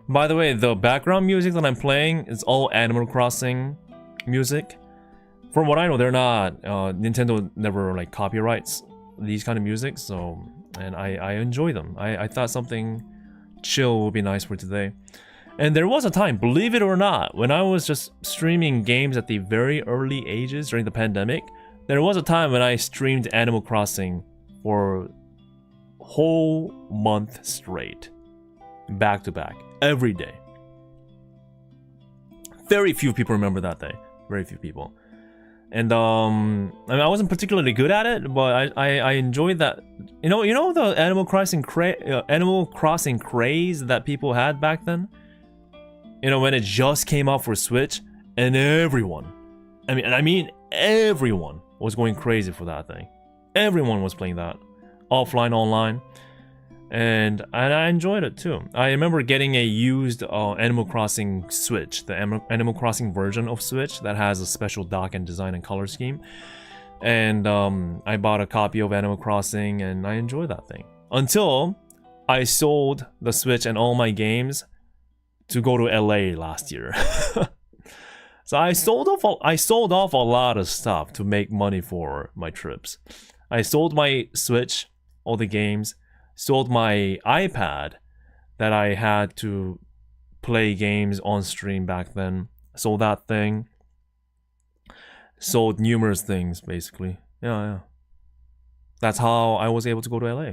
By the way, the background music that I'm playing is all Animal Crossing music. From what I know, they're not. Nintendo never like copyrights these kind of music, so and I enjoy them. I thought something chill would be nice for today. And there was a time, believe it or not, when I was just streaming games at the very early ages during the pandemic, there was a time when I streamed Animal Crossing for a whole month straight, back to back, every day. Very few people remember that day. Very few people. And I mean, I wasn't particularly good at it, but I enjoyed that. You know the Animal Crossing craze that people had back then. You know, when it just came out for Switch, and everyone, I mean everyone was going crazy for that thing. Everyone was playing that, offline, online, and I enjoyed it too. I remember getting a used Animal Crossing Switch, the Animal Crossing version of Switch that has a special dock and design and color scheme. And I bought a copy of Animal Crossing, and I enjoyed that thing until I sold the Switch and all my games to go to LA last year. So I sold off a lot of stuff to make money for my trips. I sold my Switch, all the games, sold my iPad that I had to play games on stream back then. Sold that thing. Sold numerous things, basically. Yeah. That's how I was able to go to LA.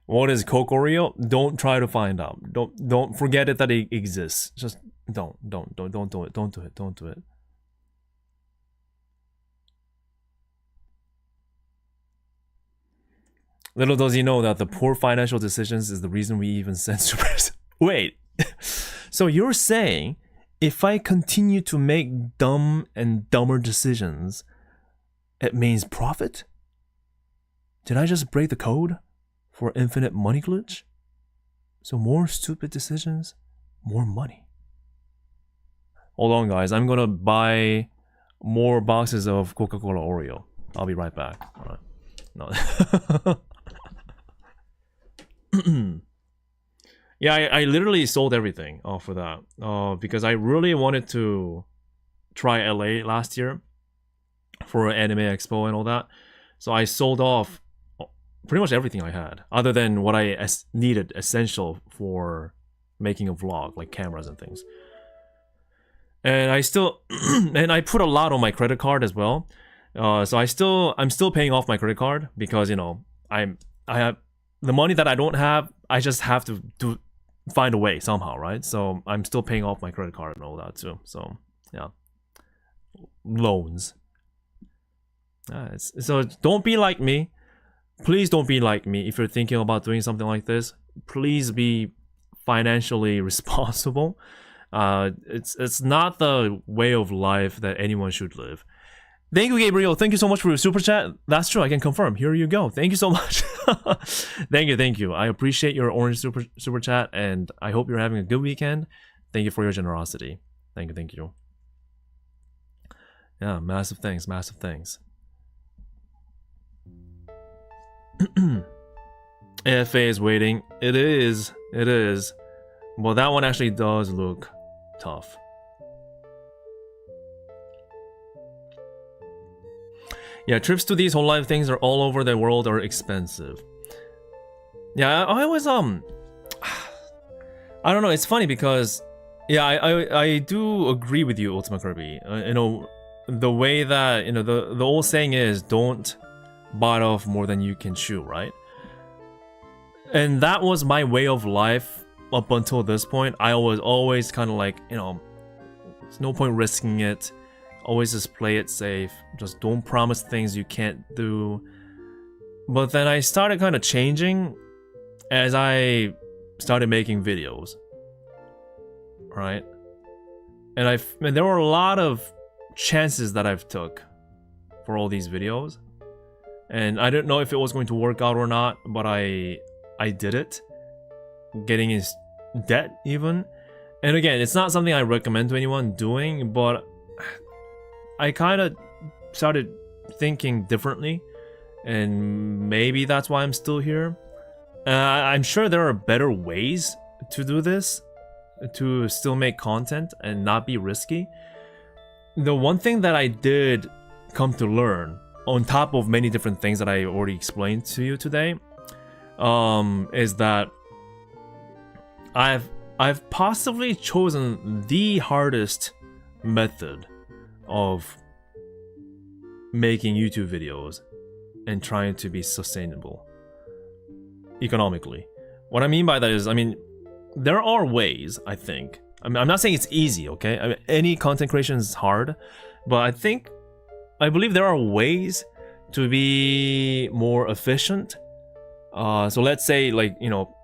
What is Coke Oreo? Don't try to find out. Don't forget it that it exists. Just don't do it. Don't do it. Little does he know that the poor financial decisions is the reason we even send supers. Wait. So you're saying if I continue to make dumb and dumber decisions, it means profit? Did I just break the code? for infinite money glitch. So more stupid decisions, more money. Hold on, guys. I'm gonna buy more boxes of Coca-Cola Oreo. I'll be right back. All right. No. Yeah, I literally sold everything for that. Because I really wanted to try LA last year for Anime Expo and all that. So I sold off pretty much everything I had, other than what I needed essential for making a vlog, like cameras and things. And I still, and I put a lot on my credit card as well. So I'm still paying off my credit card because, you know, I have the money that I don't have. I just have to find a way somehow, right? So I'm still paying off my credit card and all that too. So yeah, loans. So don't be like me. Please don't be like me if you're thinking about doing something like this. Please be financially responsible. It's not the way of life that anyone should live. Thank you, Gabriel. Thank you so much for your super chat. That's true. I can confirm. Here you go. Thank you so much. Thank you. I appreciate your orange super chat, and I hope you're having a good weekend. Thank you for your generosity. Thank you. Yeah, massive thanks. AFA is waiting. It is. Well, that one actually does look tough. Yeah, trips to these hololive things are all over the world are expensive. Yeah, I always I don't know. It's funny because yeah, I do agree with you, Ultima Kirby. You know, the way that, you know, the old saying is don't bite off more than you can chew, right? And that was my way of life up until this point. I was always kind of like, you know, there's no point risking it. Always just play it safe. Just don't promise things you can't do. But then I started kind of changing as I started making videos, right? And there were a lot of chances that I've took for all these videos, and I didn't know if it was going to work out or not, but I did it, getting in debt even. And again, it's not something I recommend to anyone doing, but I kind of started thinking differently, and maybe that's why I'm still here. I'm sure there are better ways to do this, to still make content and not be risky. The one thing that I did come to learn, on top of many different things that I already explained to you today, is that I've possibly chosen the hardest method of making YouTube videos and trying to be sustainable economically. What I mean by that is, I mean, there are ways, I think. I mean, I'm not saying it's easy, okay? I mean, any content creation is hard, but I believe there are ways to be more efficient. So let's say, like, you know,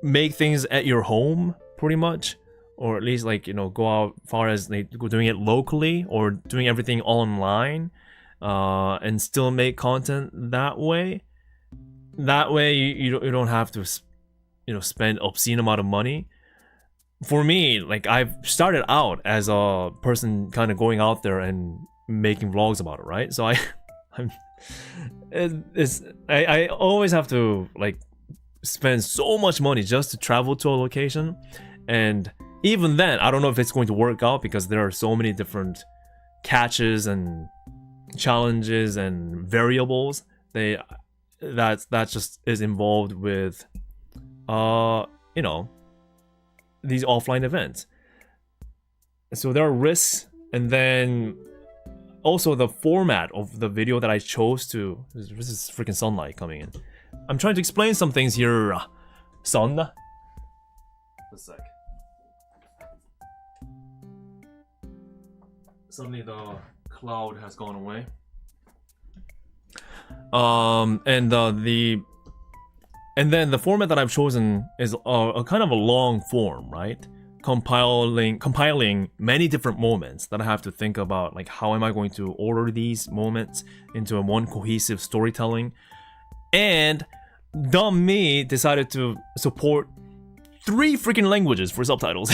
make things at your home, pretty much. Or at least, like, you know, go out far as like doing it locally or doing everything online, and still make content that way. That way, you don't have to, you know, spend obscene amount of money. For me, like, I've started out as a person kind of going out there and making vlogs about it, right? So I always have to like spend so much money just to travel to a location, and even then, I don't know if it's going to work out because there are so many different catches and challenges and variables that just is involved with, you know, these offline events. So there are risks, and then also the format of the video that I chose to. This is freaking sunlight coming in. I'm trying to explain some things here. Sun. A sec. Suddenly the cloud has gone away. And then the format that I've chosen is a kind of a long form, right? Compiling many different moments that I have to think about, like how am I going to order these moments into one cohesive storytelling. And dumb me decided to support 3 freaking languages for subtitles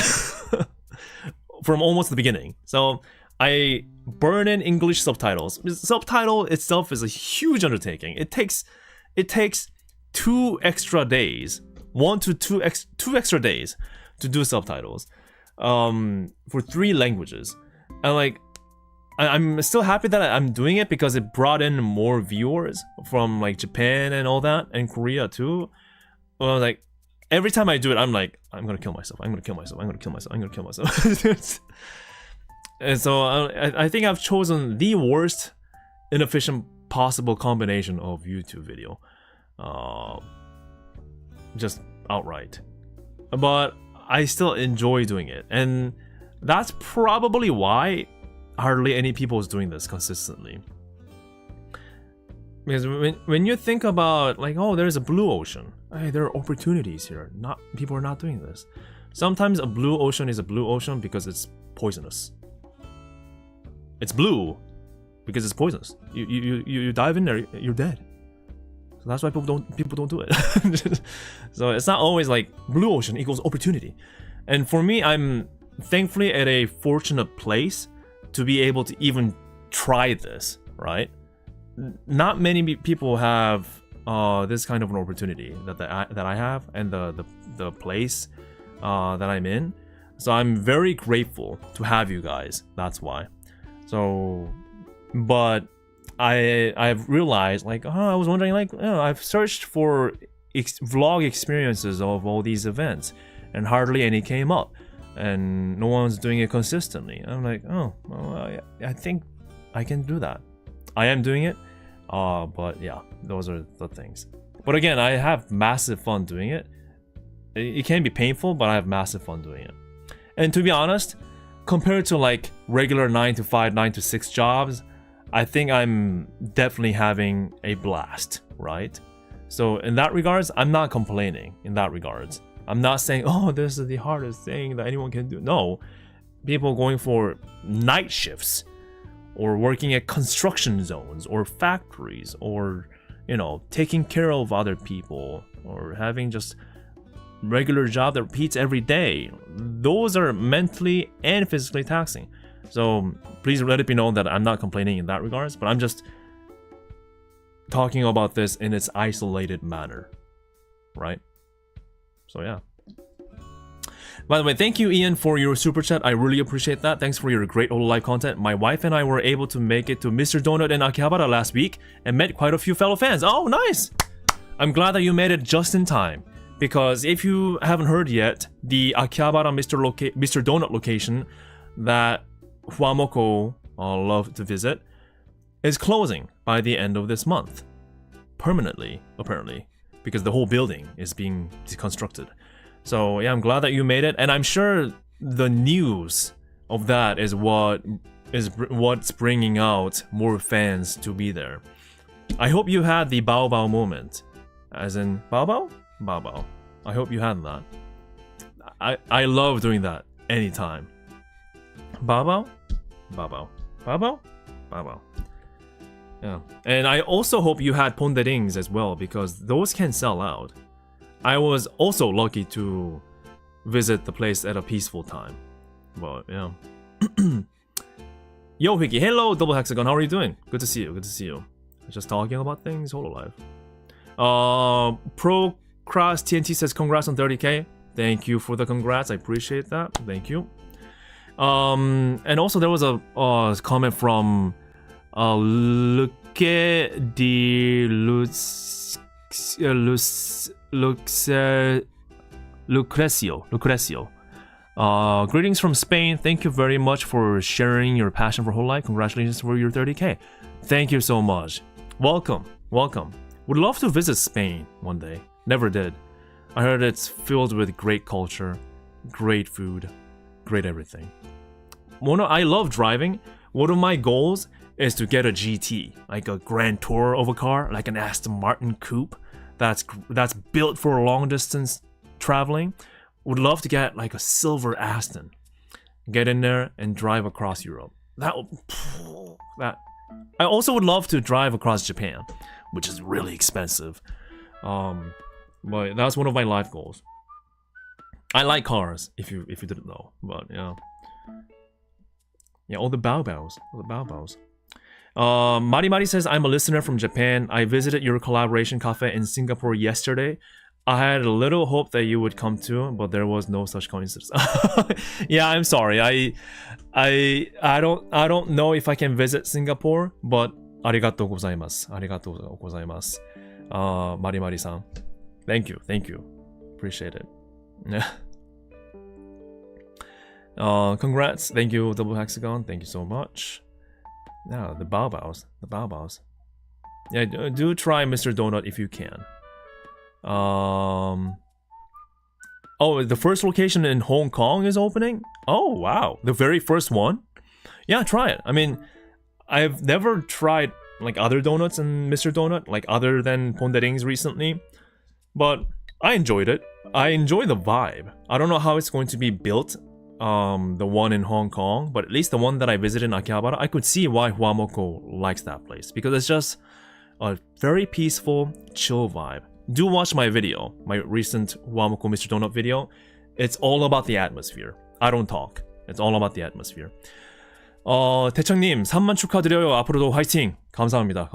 from almost the beginning. So I burn in English subtitles. Subtitle itself is a huge undertaking. It takes 2 extra days, 1 to 2 extra days to do subtitles for 3 languages. And like, I'm still happy that I'm doing it because it brought in more viewers from like Japan and all that, and Korea too. Well, like every time I do it, I'm like, I'm gonna kill myself. I'm gonna kill myself. I'm gonna kill myself. I'm gonna kill myself. And so I think I've chosen the worst inefficient possible combination of YouTube video, just outright. But I still enjoy doing it, and that's probably why hardly any people is doing this consistently. Because when you think about like, oh, there's a blue ocean, hey, there are opportunities here. People are not doing this. Sometimes a blue ocean is a blue ocean because it's poisonous. It's blue because it's poisonous. You dive in there, you're dead. So that's why people don't do it. So it's not always like blue ocean equals opportunity. And for me, I'm thankfully at a fortunate place to be able to even try this, right? Not many people have this kind of an opportunity that I have, and the place that I'm in. So I'm very grateful to have you guys. That's why. So, but I've realized, like, I was wondering, like, I've searched for vlog experiences of all these events, and hardly any came up, and no one's doing it consistently. I'm like, oh, well, I think I can do that. I am doing it, but yeah, those are the things. But again, I have massive fun doing it. It can be painful, but I have massive fun doing it. And to be honest, compared to like regular 9 to 5, 9 to 6 jobs, I think I'm definitely having a blast, right? So in that regards, I'm not complaining in that regards. I'm not saying, oh, this is the hardest thing that anyone can do. No, people going for night shifts or working at construction zones or factories or, you know, taking care of other people or having just regular job that repeats every day. Those are mentally and physically taxing. So please let it be known that I'm not complaining in that regards, but I'm just talking about this in its isolated manner, right? So yeah. By the way, thank you, Ian, for your super chat. I really appreciate that. Thanks for your great hololive content. My wife and I were able to make it to Mr. Donut in Akihabara last week and met quite a few fellow fans. Oh, nice! I'm glad that you made it just in time. Because if you haven't heard yet, the Akihabara Mr. Donut location that Huamoko love to visit is closing by the end of this month. Permanently, apparently. Because the whole building is being deconstructed. So yeah, I'm glad that you made it. And I'm sure the news of that is what's bringing out more fans to be there. I hope you had the Bao Bao moment. As in, Bao Bao? Bao Bao. I hope you had that. I love doing that anytime. Bao Bao? Bao Bao. Bao Bao? Bao Bao. Yeah. And I also hope you had ponderings as well, because those can sell out. I was also lucky to visit the place at a peaceful time. But yeah. Yo, Hickey. Hello, Double Hexagon. How are you doing? Good to see you. Good to see you. Just talking about things. HoloLive. Procross TNT says congrats on 30k. Thank you for the congrats. I appreciate that. Thank you. And also there was a comment from Luque de Lucrecio. Greetings from Spain. Thank you very much for sharing your passion for hololive. Congratulations for your 30k. Thank you so much. Welcome. Welcome. Would love to visit Spain one day. Never did. I heard it's filled with great culture, great food, great everything. I love driving. One of my goals is to get a GT, like a grand tour of a car, like an Aston Martin coupe that's built for long distance traveling. Would love to get like a silver Aston. Get in there and drive across Europe. That I also would love to drive across Japan, which is really expensive. But that's one of my life goals. I like cars, if you didn't know, but yeah. Yeah, all the bow bows. Mari Mari says, I'm a listener from Japan. I visited your collaboration cafe in Singapore yesterday. I had a little hope that you would come too, but there was no such coincidence. Yeah, I'm sorry. I don't know if I can visit Singapore, but arigatou gozaimasu. Arigatou gozaimasu. Mari Mari-san. Thank you. Appreciate it. Congrats. Thank you, Double Hexagon. Thank you so much. Yeah, the bao baos. Yeah, do try Mr. Donut if you can. Oh, the first location in Hong Kong is opening? Oh, wow. The very first one? Yeah, try it. I mean, I've never tried like other donuts in Mr. Donut, like other than ponderings recently. But I enjoyed it. I enjoy the vibe. I don't know how it's going to be built, the one in Hong Kong, but at least the one that I visited in Akihabara, I could see why Huamoko likes that place. Because it's just a very peaceful, chill vibe. Do watch my video, my recent Huamoko Mr. Donut video. It's all about the atmosphere. I don't talk. It's all about the atmosphere. 대청님 3만 축하드려요. 앞으로도 화이팅. 감사합니다.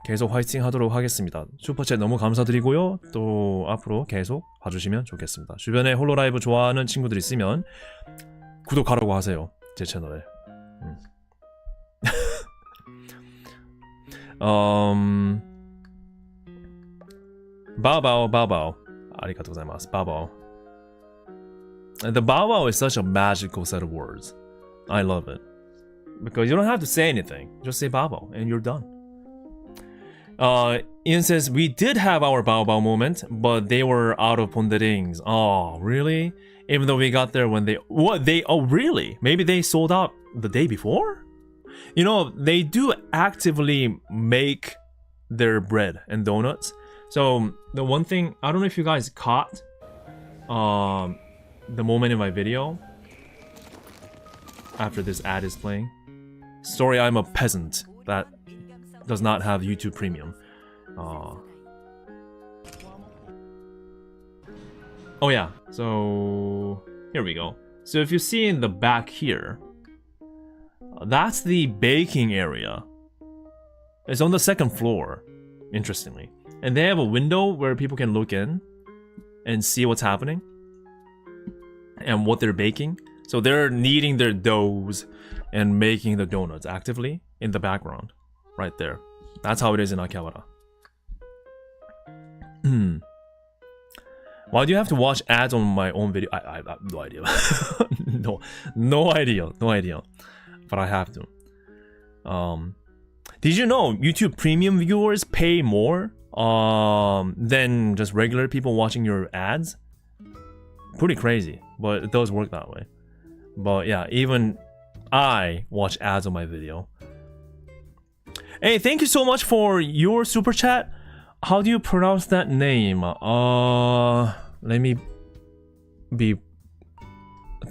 계속 화이팅 하도록 하겠습니다. 슈퍼챗 너무 감사드리고요. 또 앞으로 계속 봐주시면 좋겠습니다. 주변에 홀로라이브 좋아하는 친구들 있으면 구독하라고 하세요. 제 채널에. 바오바오. 아리가토 고자이마스. 바오바오. The baobao is such a magical set of words. I love it. Because you don't have to say anything. Just say baobao and you're done. Ian says, we did have our baobao moment, but they were out of ponderings. Oh, really? Even though we got there when they... What? Oh, really? Maybe they sold out the day before? You know, they do actively make their bread and donuts. So, the one thing... I don't know if you guys caught the moment in my video after this ad is playing. Sorry, I'm a peasant that does not have YouTube Premium. Oh yeah, so here we go. So if you see in the back here, that's the baking area. It's on the second floor, interestingly. And they have a window where people can look in and see what's happening and what they're baking. So they're kneading their doughs and making the donuts actively in the background. Right there. That's how it is in Akihabara. Why do you have to watch ads on my own video? I have no idea. no idea. But I have to. Did you know YouTube Premium viewers pay more than just regular people watching your ads? Pretty crazy, but it does work that way. But yeah, even I watch ads on my video. Hey, thank you so much for your super chat. How do you pronounce that name? Let me be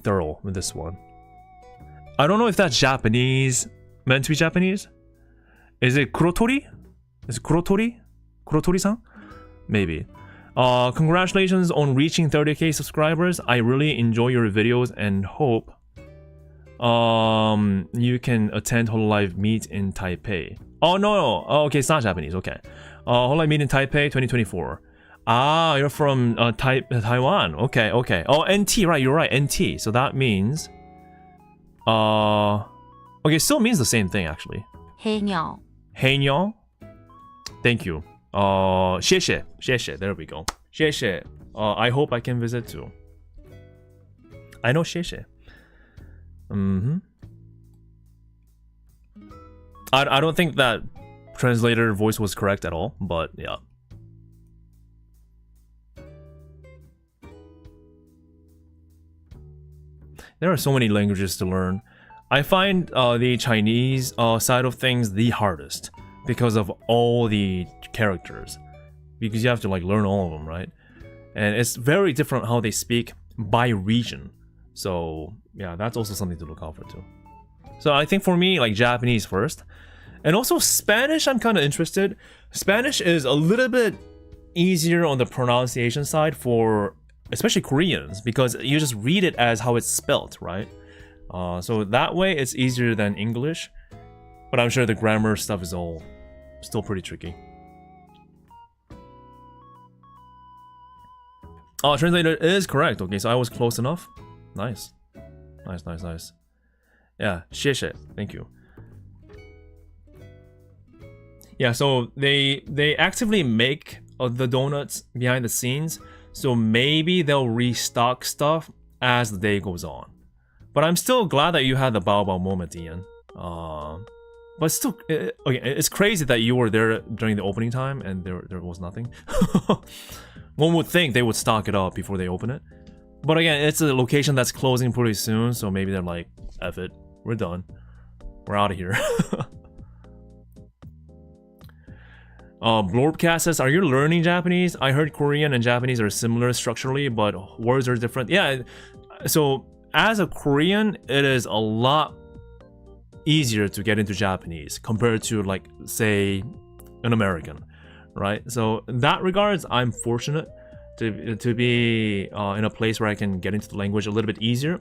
thorough with this one. I don't know if that's Japanese, meant to be Japanese. Is it Kurotori? Is it Kurotori? Kurotori-san? Maybe. Congratulations on reaching 30k subscribers. I really enjoy your videos and hope you can attend hololive meet in Taipei. Oh no. Oh, okay, it's not Japanese. Okay. Hololive meet in Taipei 2024. Ah, you're from Taiwan. Okay. Oh, NT, right, you're right, NT. So that means okay, still means the same thing actually. 黑鸟 Thank you. 谢谢 there we go. 谢谢 I hope I can visit too. I know 谢谢. I don't think that translator voice was correct at all, but yeah. There are so many languages to learn. I find the Chinese side of things the hardest because of all the characters, because you have to like learn all of them, right? And it's very different how they speak by region. So yeah, that's also something to look out for too. So I think for me, like Japanese first, and also Spanish. I'm kind of interested. Spanish is a little bit easier on the pronunciation side for especially Koreans because you just read it as how it's spelled, right? So that way it's easier than English, but I'm sure the grammar stuff is all still pretty tricky. Oh, translator is correct. Okay, so I was close enough. Nice. Nice. Yeah, 谢谢. Thank you. Yeah, so they actively make the donuts behind the scenes, so maybe they'll restock stuff as the day goes on. But I'm still glad that you had the Bao Bao moment, Ian. But still, okay, it's crazy that you were there during the opening time and there was nothing. One would think they would stock it up before they open it. But again, it's a location that's closing pretty soon, so maybe they're like, F it, we're done. We're out of here. Blorbcast says, are you learning Japanese? I heard Korean and Japanese are similar structurally, but words are different. Yeah, so as a Korean, it is a lot easier to get into Japanese compared to, like, say, an American, right? So in that regards, I'm fortunate to be in a place where I can get into the language a little bit easier.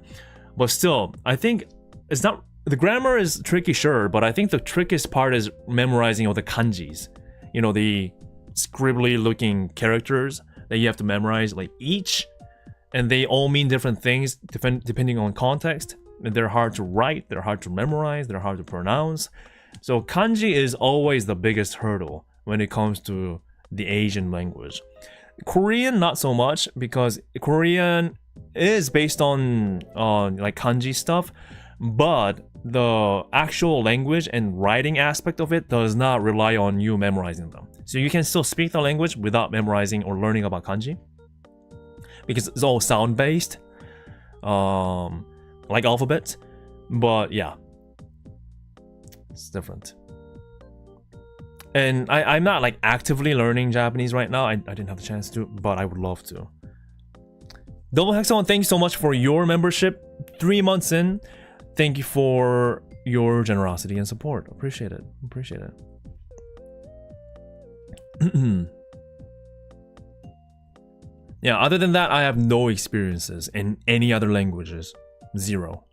But still, I think it's not, the grammar is tricky, sure, but I think the trickiest part is memorizing all the kanjis. You know, the scribbly looking characters that you have to memorize, like each, and they all mean different things depending on context. And they're hard to write, they're hard to memorize, they're hard to pronounce. So kanji is always the biggest hurdle when it comes to the Asian language. Korean, not so much, because Korean is based on like kanji stuff, but the actual language and writing aspect of it does not rely on you memorizing them. So you can still speak the language without memorizing or learning about kanji, because it's all sound based, like alphabet. But yeah, it's different. And I'm not like actively learning Japanese right now. I didn't have the chance to, but I would love to. Double Hexagon, thank you so much for your membership. 3 months in. Thank you for your generosity and support. Appreciate it. Yeah, other than that, I have no experiences in any other languages. Zero.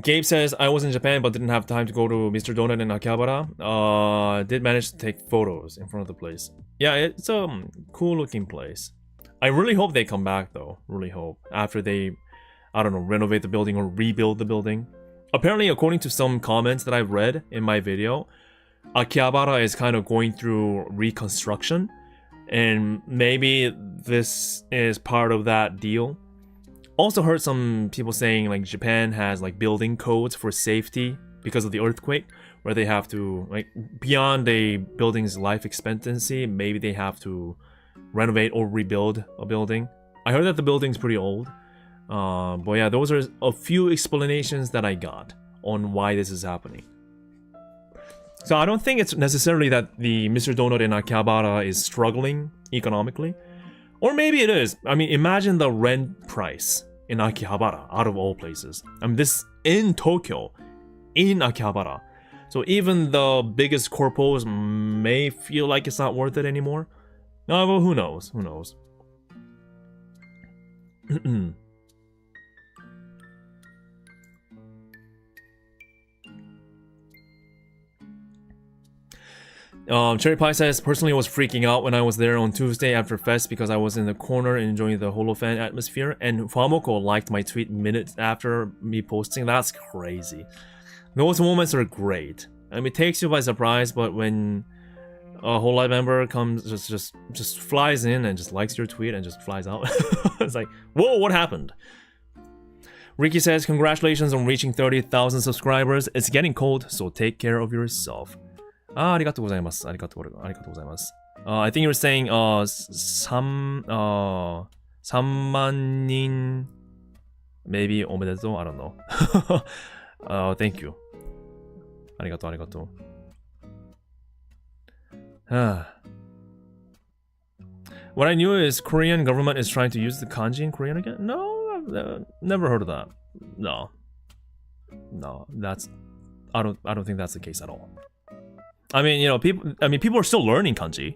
Gabe says, I was in Japan but didn't have time to go to Mr. Donut in Akihabara. Did manage to take photos in front of the place. Yeah, it's a cool looking place. I really hope they come back though. Really hope. After they, I don't know, renovate the building or rebuild the building. Apparently, according to some comments that I've read in my video, Akihabara is kind of going through reconstruction. And maybe this is part of that deal. Also heard some people saying like Japan has like building codes for safety because of the earthquake, where they have to, like, beyond a building's life expectancy, maybe they have to renovate or rebuild a building. I heard that the building's pretty old. But yeah, those are a few explanations that I got on why this is happening. So I don't think it's necessarily that the Mr. Donut in Akihabara is struggling economically. Or maybe it is. I mean, imagine the rent price in Akihabara, out of all places. I mean, this in Tokyo, in Akihabara. So even the biggest corpos may feel like it's not worth it anymore. No, well, who knows? Who knows? Cherry Pie says, personally I was freaking out when I was there on Tuesday after Fest because I was in the corner enjoying the HoloFan atmosphere, and Famoko liked my tweet minutes after me posting. That's crazy. Those moments are great. I mean, it takes you by surprise, but when a hololive member comes, just flies in and just likes your tweet and just flies out. It's like, whoa, what happened? Ricky says, congratulations on reaching 30,000 subscribers. It's getting cold, so take care of yourself. ありがとうございます。ありがとうございます。I think you were saying 3万人 maybe おめでとう I don't know. Thank you. ありがとう. What I knew is Korean government is trying to use the kanji in Korean again. No, I've never heard of that. No, I don't think that's the case at all. I mean, people are still learning kanji,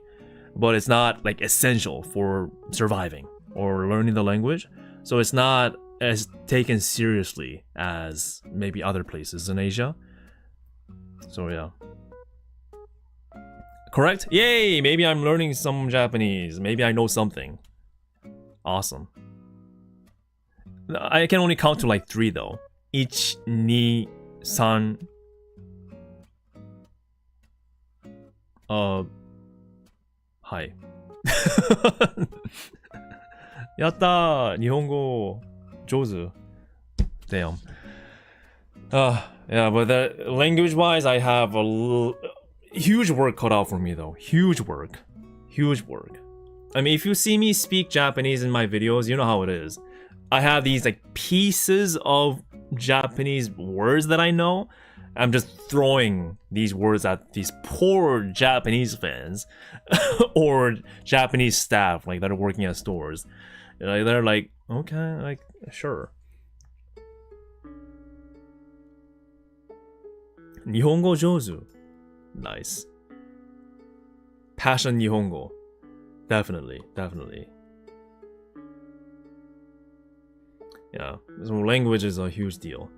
but it's not like essential for surviving or learning the language. So it's not as taken seriously as maybe other places in Asia. So yeah. Correct? Yay! Maybe I'm learning some Japanese. Maybe I know something. Awesome. I can only count to like 3 though. 1, 2, 3. はい。やったー日本語上手 Damn. Yeah, but language-wise, I have huge work cut out for me though. Huge work. I mean, if you see me speak Japanese in my videos, you know how it is. I have these like pieces of Japanese words that I know. I'm just throwing these words at these poor Japanese fans or Japanese staff like that are working at stores. They're like, okay, like sure. 日本語上手 Nice. Passion 日本語 Definitely. Yeah, so language is a huge deal.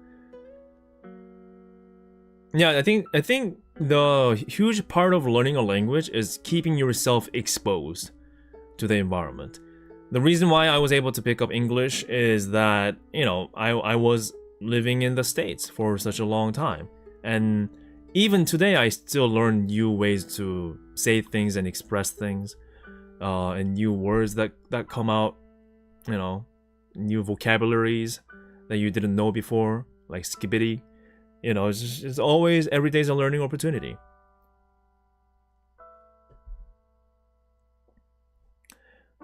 Yeah, I think the huge part of learning a language is keeping yourself exposed to the environment. The reason why I was able to pick up English is that, I was living in the States for such a long time. And even today, I still learn new ways to say things and express things, and new words that come out, new vocabularies that you didn't know before, like skibbity. It's always, every day's a learning opportunity.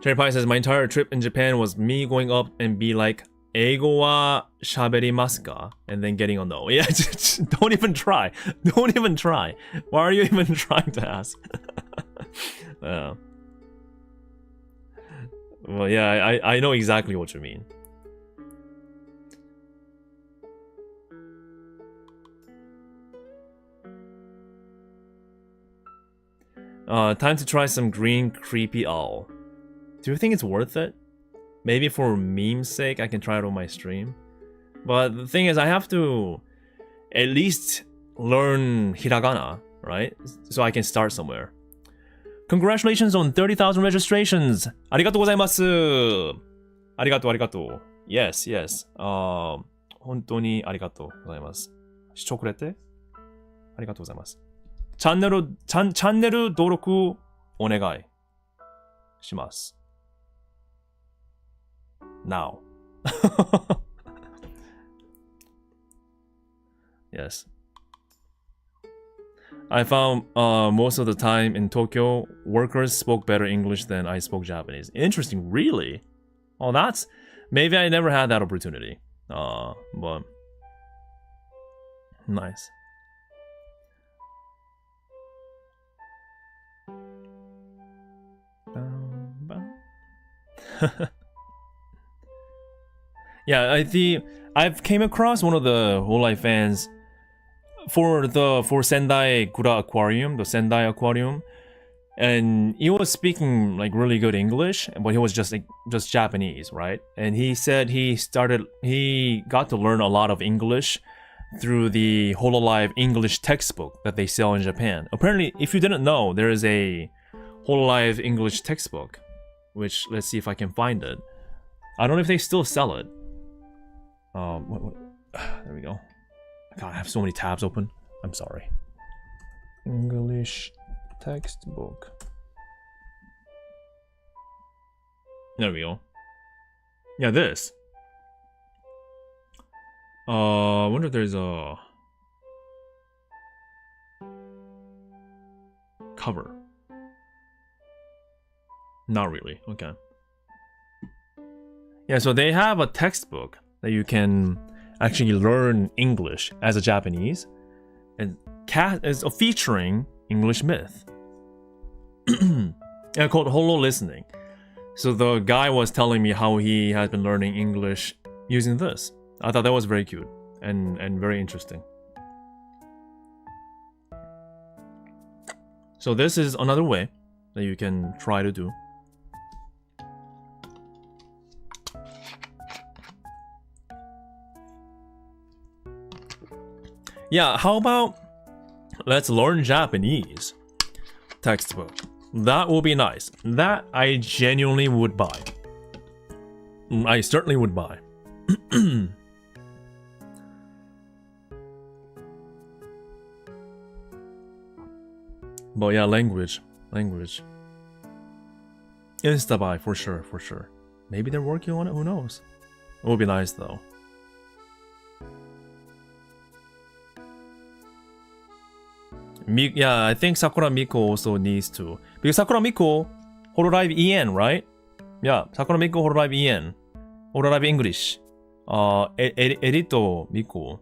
Cherry Pie says, my entire trip in Japan was me going up and be like, 英語は喋りますか? And then getting a no. Yeah, don't even try. Don't even try. Why are you even trying to ask? Well, yeah, I know exactly what you mean. Time to try some green creepy owl. Do you think it's worth it? Maybe for meme's sake, I can try it on my stream. But the thing is, I have to at least learn hiragana, right? So I can start somewhere. Congratulations on 30,000 registrations! ありがとうございます! ありがとう. Yes. 本当にありがとうございます。視聴くれてありがとうございます。チャンネル登録お願いします。Now. Yes. I found most of the time in Tokyo, workers spoke better English than I spoke Japanese. Interesting, really? Oh, that's... Maybe I never had that opportunity. But... Nice. Yeah, I've came across one of the hololive fans for Sendai Gura Aquarium, the Sendai Aquarium, and he was speaking like really good English, but he was just Japanese, right? And he said he got to learn a lot of English through the hololive English textbook that they sell in Japan. Apparently, if you didn't know, there is a hololive English textbook, which let's see if I can find it. I don't know if they still sell it. There we go. God, I have so many tabs open. I'm sorry. English textbook. There we go. Yeah, this. I wonder if there's a cover. Not really. Okay. Yeah, so they have a textbook that you can actually learn English as a Japanese, and is featuring English myth. Yeah, called Holo Listening. So the guy was telling me how he has been learning English using this. I thought that was very cute and very interesting. So this is another way that you can try to do. Yeah, how about let's learn Japanese textbook. That will be nice. That I genuinely would buy. I certainly would buy. But yeah, language. Insta buy for sure. Maybe they're working on it, who knows? It would be nice though. Yeah, I think Sakura Miko also needs to. Because Sakura Miko, hololive EN, right? Yeah, Sakura Miko, hololive EN. hololive English. Edito Miko.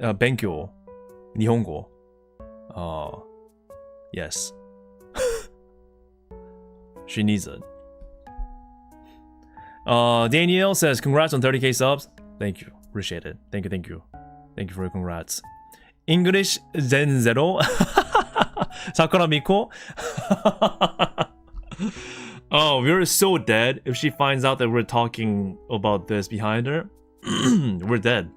Benkyo. Nihongo. Yes. She needs it. Danielle says, congrats on 30k subs. Thank you. Appreciate it. Thank you. Thank you for your congrats. English Zen Zero. Sakura Miko. Oh, we're so dead. If she finds out that we're talking about this behind her, we're dead.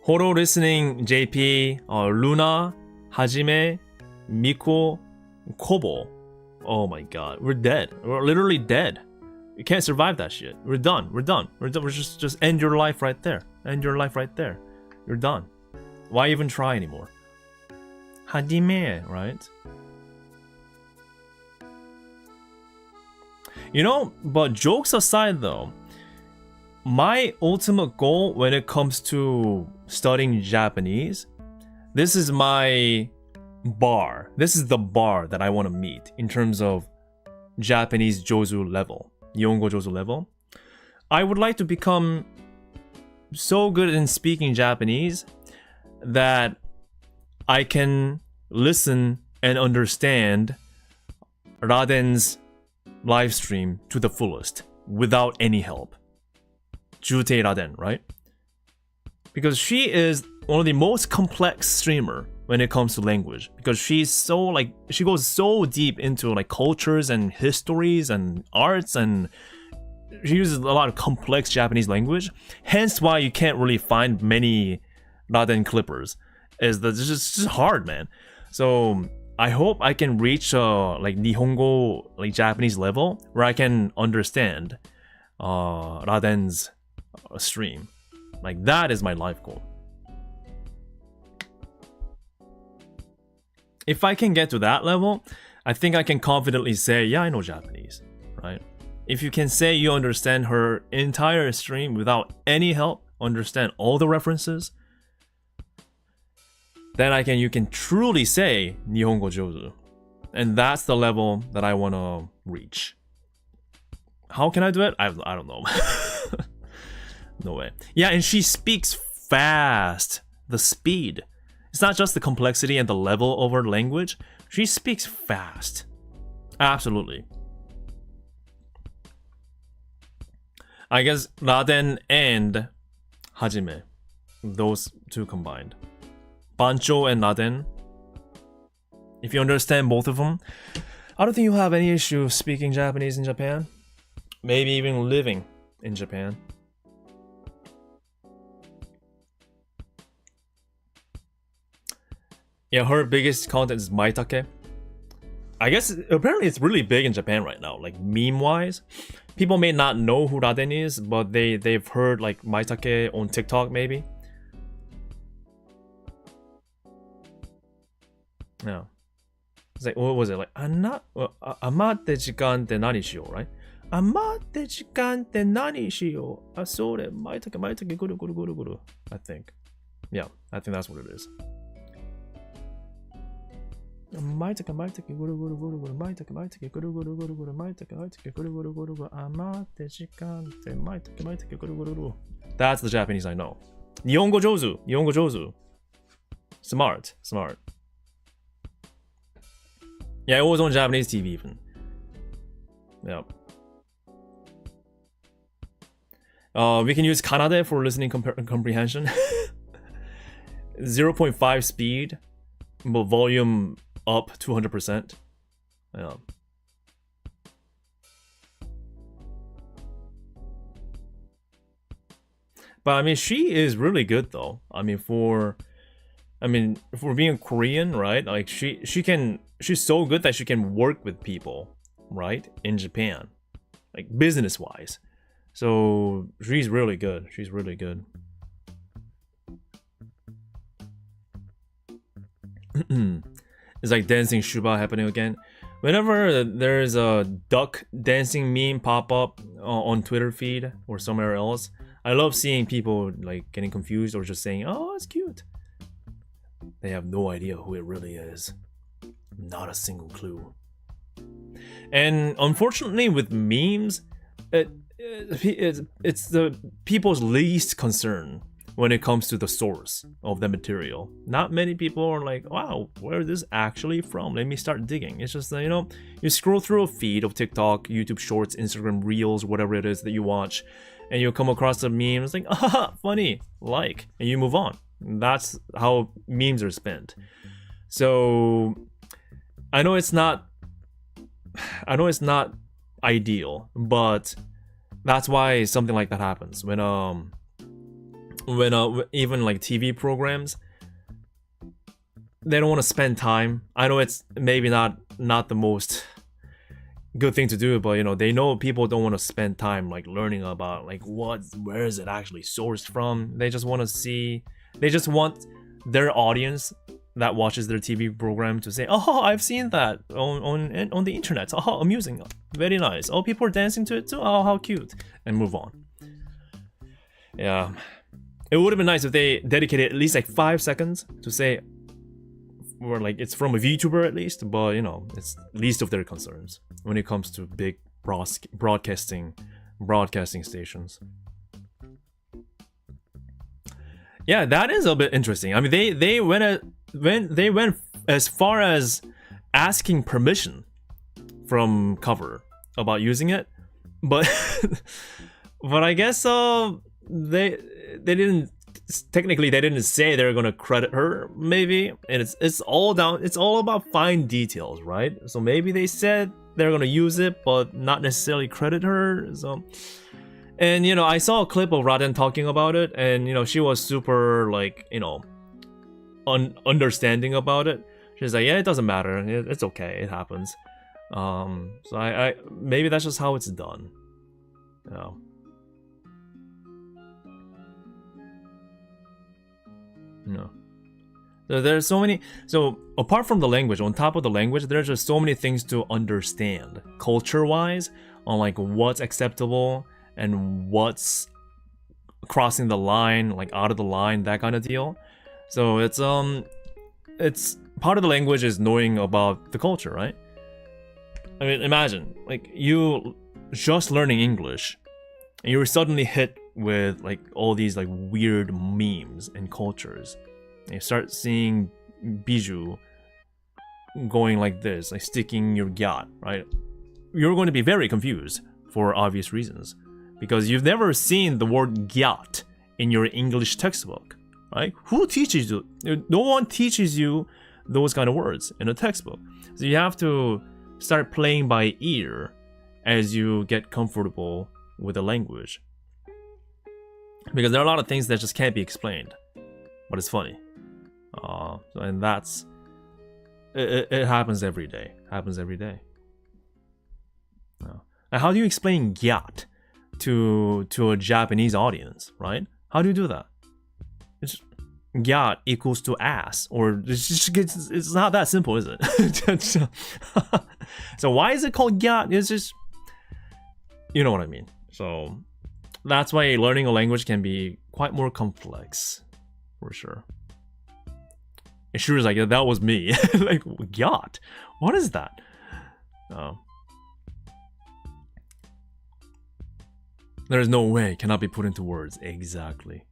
Horo listening JP, Luna, Hajime, Miko, Kobo. Oh my god, we're dead. We're literally dead. You can't survive that shit. We're done. We're just end your life right there. End your life right there. You're done. Why even try anymore? Hajime, right? You know, but jokes aside though, my ultimate goal when it comes to studying Japanese, this is my bar. This is the bar that I want to meet in terms of Japanese Jozu level, Nihongo Jozu level. I would like to become so good in speaking Japanese that I can listen and understand Raden's live stream to the fullest without any help. Jutei Raden, right? Because she is one of the most complex streamer when it comes to language, because she's so like, she goes so deep into like cultures and histories and arts, and she uses a lot of complex Japanese language. Hence why you can't really find many Raden clippers. Is that it's just hard, man. So I hope I can reach like Nihongo, like Japanese level where I can understand Raden's stream. Like that is my life goal. If I can get to that level, I think I can confidently say, yeah, I know Japanese, right? If you can say you understand her entire stream without any help, understand all the references, then you can truly say Nihongo Jozu. And that's the level that I want to reach. How can I do it? I don't know. No way. Yeah, and she speaks fast. The speed. It's not just the complexity and the level of her language. She speaks fast. Absolutely. I guess Raden and Hajime. Those two combined. Bancho and Raden. If you understand both of them, I don't think you'll have any issue speaking Japanese in Japan. Maybe even living in Japan. Yeah, her biggest content is maitake. I guess apparently it's really big in Japan right now, like meme-wise. People may not know who Raden is, but they've heard like maitake on TikTok maybe. Yeah. It's like, what was it? Like, amate jikan te nani shiyou, right? Amate jikan te nani shiyou? Asore, maitake guru guru guru guru. I think. Yeah, I think that's what it is. Maitake guru guru guru guru. Maitake guru guru guru guru. Maitake guru guru guru guru. Amate jikan te maitake guru guru guru. That's the Japanese I know. Nihongo Jozu. Smart. Yeah, it was on Japanese TV even. Yeah. We can use Kanade for listening comprehension. 0.5 speed, but volume up 200%. Yeah. But I mean, she is really good though. I mean, for being Korean, right? Like she's so good that she can work with people, right? In Japan, like business wise. So she's really good. She's really good. It's like dancing Shuba happening again. Whenever there's a duck dancing meme pop up on Twitter feed or somewhere else, I love seeing people like getting confused or just saying, "Oh, it's cute." They have no idea who it really is. Not a single clue. And unfortunately, with memes, it's the people's least concern when it comes to the source of the material. Not many people are like, wow, where is this actually from? Let me start digging. It's just that, you scroll through a feed of TikTok, YouTube Shorts, Instagram Reels, whatever it is that you watch, and you'll come across a meme. It's like, ah, funny, like, and you move on. That's how memes are spent. So I know it's not ideal, but that's why something like that happens when even like TV programs, they don't want to spend time. I know it's maybe not the most good thing to do, but they know people don't want to spend time like learning about like where is it actually sourced from. They just want their audience that watches their TV program to say, "Oh, I've seen that on the internet. Oh, amusing, very nice. Oh, people are dancing to it too. Oh, how cute," and move on. Yeah, it would have been nice if they dedicated at least like 5 seconds to say, or like it's from a VTuber at least, but it's least of their concerns when it comes to big broadcasting stations. Yeah, that is a bit interesting. I mean, they went as far as asking permission from Cover about using it, but but I guess they didn't say they're gonna credit her. Maybe, and it's all about fine details, right? So maybe they said they're gonna use it, but not necessarily credit her. So. And I saw a clip of Raden talking about it, and she was super like understanding about it. She's like, yeah, it doesn't matter, it's okay, it happens. So I maybe that's just how it's done. Yeah. No. There's so many. So apart from the language, on top of the language, there's just so many things to understand culture-wise on like what's acceptable and what's crossing the line, like out of the line, that kind of deal. So it's part of the language is knowing about the culture, right? I mean, imagine like you just learning English, and you're suddenly hit with like all these like weird memes and cultures. And you start seeing Biju going like this, like sticking your gyat, right? You're going to be very confused for obvious reasons, because you've never seen the word gyat in your English textbook, right? Who teaches you? No one teaches you those kind of words in a textbook. So you have to start playing by ear as you get comfortable with the language. Because there are a lot of things that just can't be explained, but it's funny. And that's it happens every day. And how do you explain gyat to a Japanese audience, right? How do you do that? It's gyat equals to ass, or it's not that simple, is it? So why is it called gyat? It's just, you know what I mean. So that's why learning a language can be quite more complex, for sure. And sure is like, that was me. Like, gyat? What is that? There is no way, cannot be put into words. Exactly.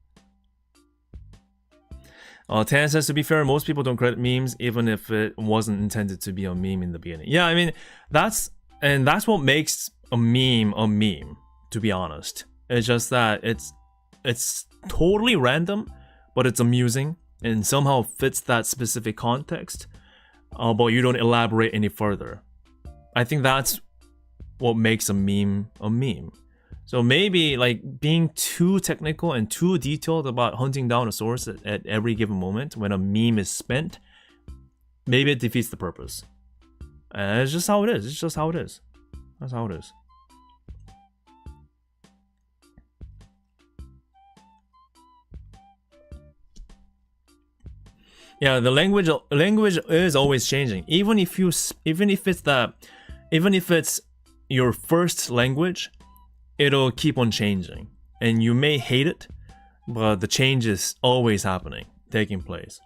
Tan says, to be fair, most people don't credit memes even if it wasn't intended to be a meme in the beginning. Yeah, I mean, that's what makes a meme, to be honest. It's just that it's totally random, but it's amusing and somehow fits that specific context, but you don't elaborate any further. I think that's what makes a meme a meme. So maybe like being too technical and too detailed about hunting down a source at every given moment when a meme is spent, maybe it defeats the purpose. And it's just how it is. It's just how it is. That's how it is. Yeah, the language is always changing. Even if it's your first language, it'll keep on changing. And you may hate it, but the change is always happening, taking place.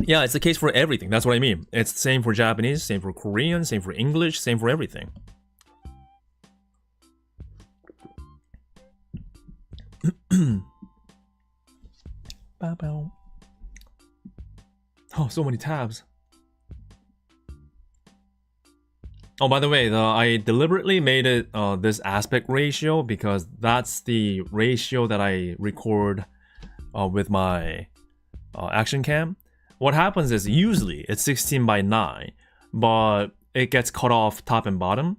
Yeah, it's the case for everything. That's what I mean. It's the same for Japanese, same for Korean, same for English, same for everything. Oh, so many tabs. Oh, by the way, I deliberately made it this aspect ratio because that's the ratio that I record with my action cam. What happens is usually it's 16:9, but it gets cut off top and bottom.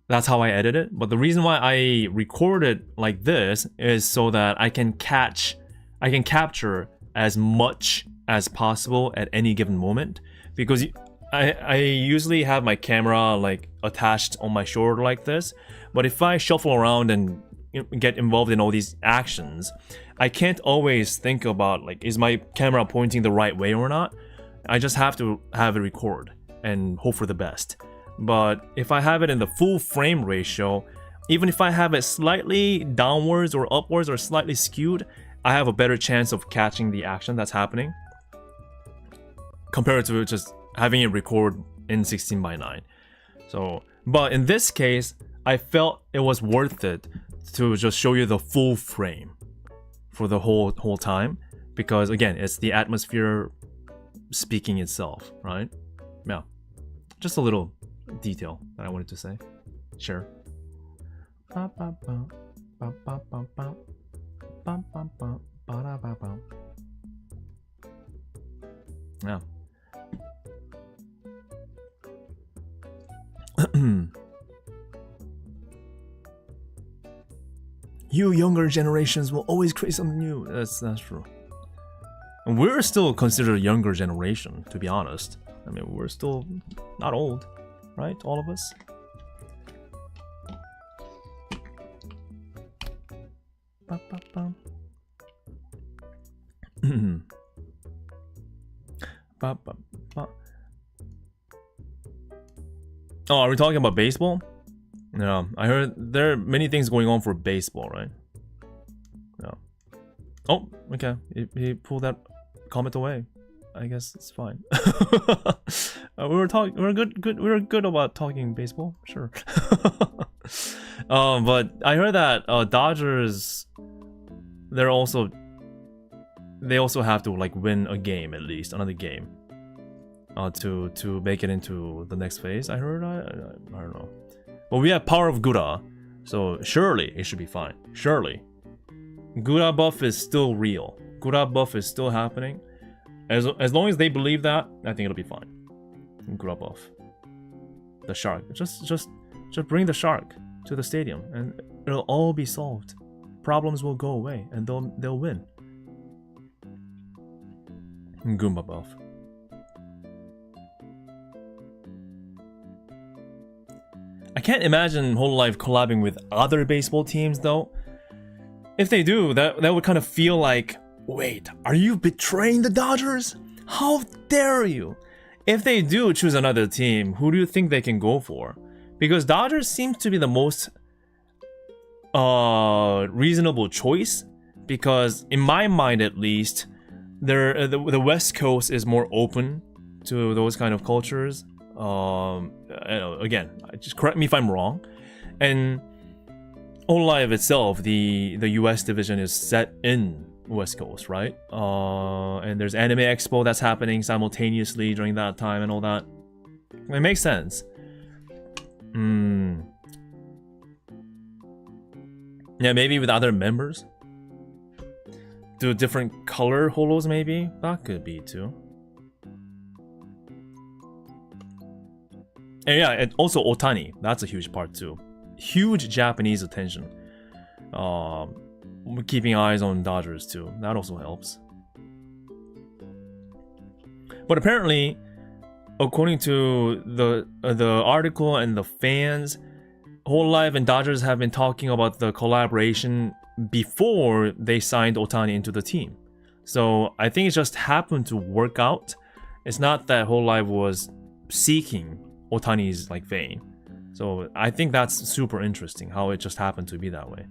That's how I edit it. But the reason why I record it like this is so that I can capture as much as possible at any given moment, because I usually have my camera like attached on my shoulder like this, but if I shuffle around and get involved in all these actions, I can't always think about like, is my camera pointing the right way or not? I just have to have it record and hope for the best. But if I have it in the full frame ratio, even if I have it slightly downwards or upwards or slightly skewed, I have a better chance of catching the action that's happening compared to just having it record in 16:9. So, but in this case, I felt it was worth it to just show you the full frame for the whole time, because again, it's the atmosphere speaking itself, right? Yeah, just a little detail that I wanted to say. Sure. Yeah. You younger generations will always create something new. That's true. And we're still considered a younger generation, to be honest. I mean, we're still not old, right? All of us. Oh, are we talking about baseball? Yeah, I heard there are many things going on for baseball, right? Yeah. Oh, okay. He pulled that comment away. I guess it's fine. We were good about talking baseball, sure. But I heard that Dodgers, they also have to like win a game, at least another game, to make it into the next phase. I heard. I don't know. But we have Power of Gura, so surely it should be fine. Surely. Gura buff is still real. Gura buff is still happening. As long as they believe that, I think it'll be fine. Gura buff. The shark. Just bring the shark to the stadium and it'll all be solved. Problems will go away and they'll win. Goomba buff. I can't imagine hololive collabing with other baseball teams though. If they do, that would kind of feel like, wait, are you betraying the Dodgers? How dare you? If they do choose another team, who do you think they can go for? Because Dodgers seems to be the most reasonable choice, because in my mind at least, the West Coast is more open to those kind of cultures. Again, just correct me if I'm wrong. And hololive itself, the US division is set in West Coast, right? And there's Anime Expo that's happening simultaneously during that time and all that. It makes sense. Yeah, maybe with other members. Do different color holos, maybe? That could be too. And yeah, and also Otani. That's a huge part too. Huge Japanese attention. Keeping eyes on Dodgers too. That also helps. But apparently, according to the article and the fans, hololive and Dodgers have been talking about the collaboration before they signed Otani into the team. So I think it just happened to work out. It's not that hololive was seeking Otani's like vein. So I think that's super interesting how it just happened to be that way.